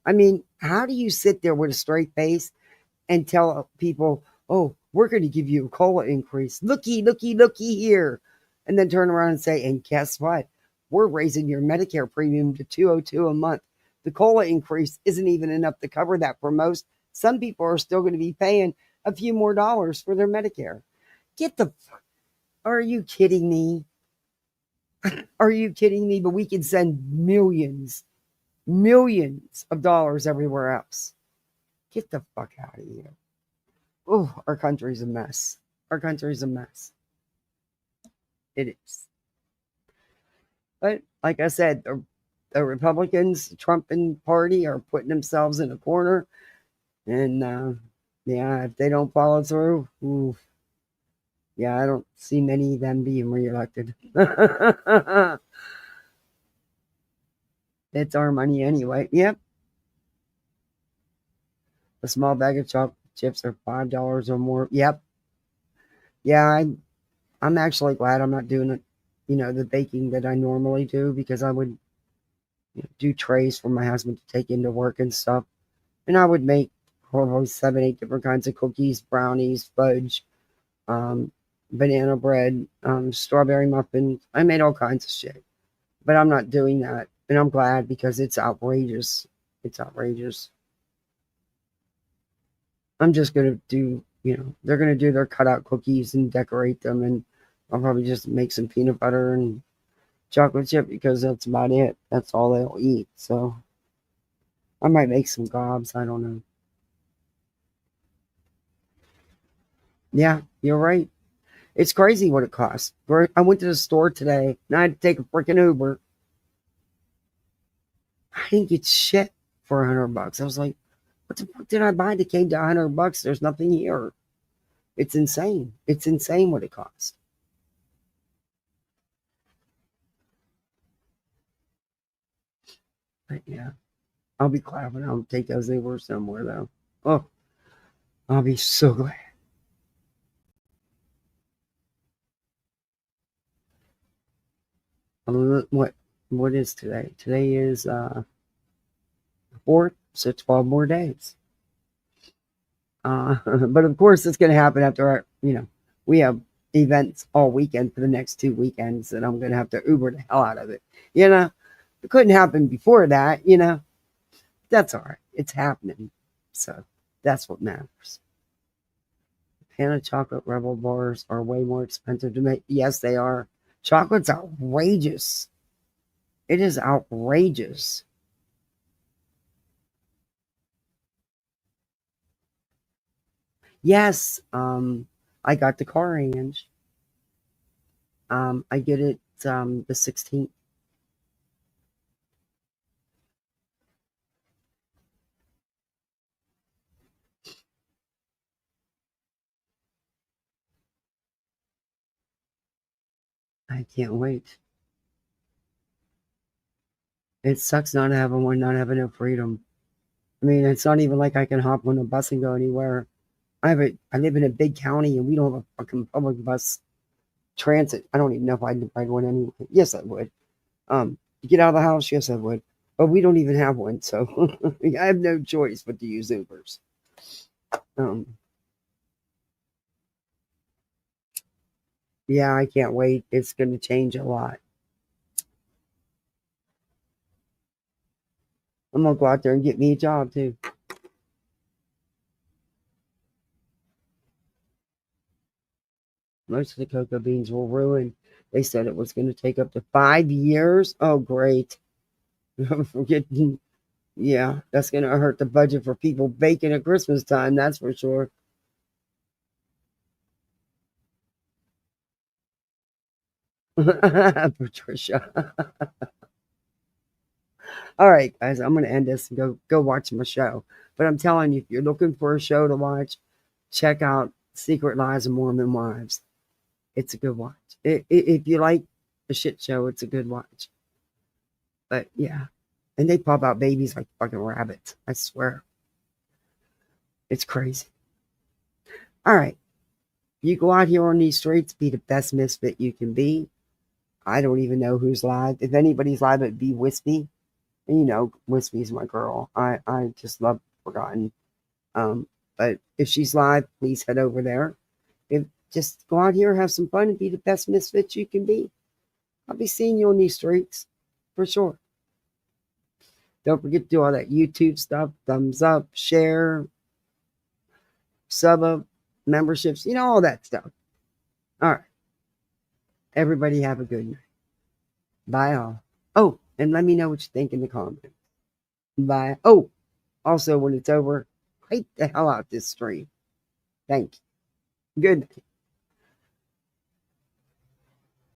I mean, how do you sit there with a straight face and tell people, oh, we're going to give you a COLA increase. Looky here. And then turn around and say, and guess what? We're raising your Medicare premium to $202 a month. The COLA increase isn't even enough to cover that for most. Some people are still going to be paying a few more dollars for their Medicare. Are you kidding me? Are you kidding me? But we can send millions of dollars everywhere else. Get the fuck out of here. Oh, our country's a mess. Our country's a mess. It is. But like I said, the Republicans, the Trump party are putting themselves in a corner. And yeah, if they don't follow through, yeah, I don't see many of them being reelected. It's our money anyway. Yep. A small bag of chocolate chips are $5 or more. Yep. Yeah, I'm actually glad I'm not doing it, the baking that I normally do, because I would do trays for my husband to take into work and stuff. And I would make probably 7, 8 different kinds of cookies, brownies, fudge, banana bread, strawberry muffins. I made all kinds of shit. But I'm not doing that. And I'm glad, because it's outrageous. It's outrageous. I'm just going to do, they're going to do their cutout cookies and decorate them. And I'll probably just make some peanut butter and chocolate chip, because that's about it. That's all they'll eat. So I might make some gobs. I don't know. Yeah, you're right. It's crazy what it costs. I went to the store today and I had to take a freaking Uber. I didn't get shit for $100. I was like, what the fuck did I buy that came to $100? There's nothing here. It's insane. It's insane what it costs. But yeah, I'll be glad when I'll take those Ubers somewhere though. Oh, I'll be so glad. What is today? Today is 4th, so 12 more days. But of course, it's going to happen after our, we have events all weekend for the next 2 weekends, and I'm going to have to Uber the hell out of it. It couldn't happen before that. That's all right. It's happening, so that's what matters. Pan of chocolate Rebel bars are way more expensive to make. Yes, they are. Chocolate's outrageous. It is outrageous. Yes, I got the car, Ange. I get it the 16th. I can't wait. It sucks not having one, not having no freedom. I mean, it's not even like I can hop on a bus and go anywhere. I live in a big county and we don't have a fucking public bus transit. I don't even know if I'd ride one anyway. Yes, I would. To get out of the house, yes, I would. But we don't even have one, so I have no choice but to use Ubers. Yeah, I can't wait. It's going to change a lot. I'm going to go out there and get me a job, too. Most of the cocoa beans were ruined. They said it was going to take up to 5 years. Oh, great. Yeah, that's going to hurt the budget for people baking at Christmas time, that's for sure. Patricia. All right, guys, I'm going to end this and go watch my show. But I'm telling you, if you're looking for a show to watch, check out Secret Lives of Mormon Wives. It's a good watch. If you like a shit show, it's a good watch. But yeah, and they pop out babies like fucking rabbits. I swear. It's crazy. All right. You go out here on these streets, be the best misfit you can be. I don't even know who's live. If anybody's live, it'd be Wispy. And Wispy's my girl. I just love Forgotten. But if she's live, please head over there. Just go out here, have some fun, and be the best misfit you can be. I'll be seeing you on these streets for sure. Don't forget to do all that YouTube stuff. Thumbs up, share, sub up, memberships, all that stuff. All right. Everybody have a good night. Bye all. Oh, and let me know what you think in the comments. Bye. Oh, also when it's over, hate the hell out this stream. Thank you. Good.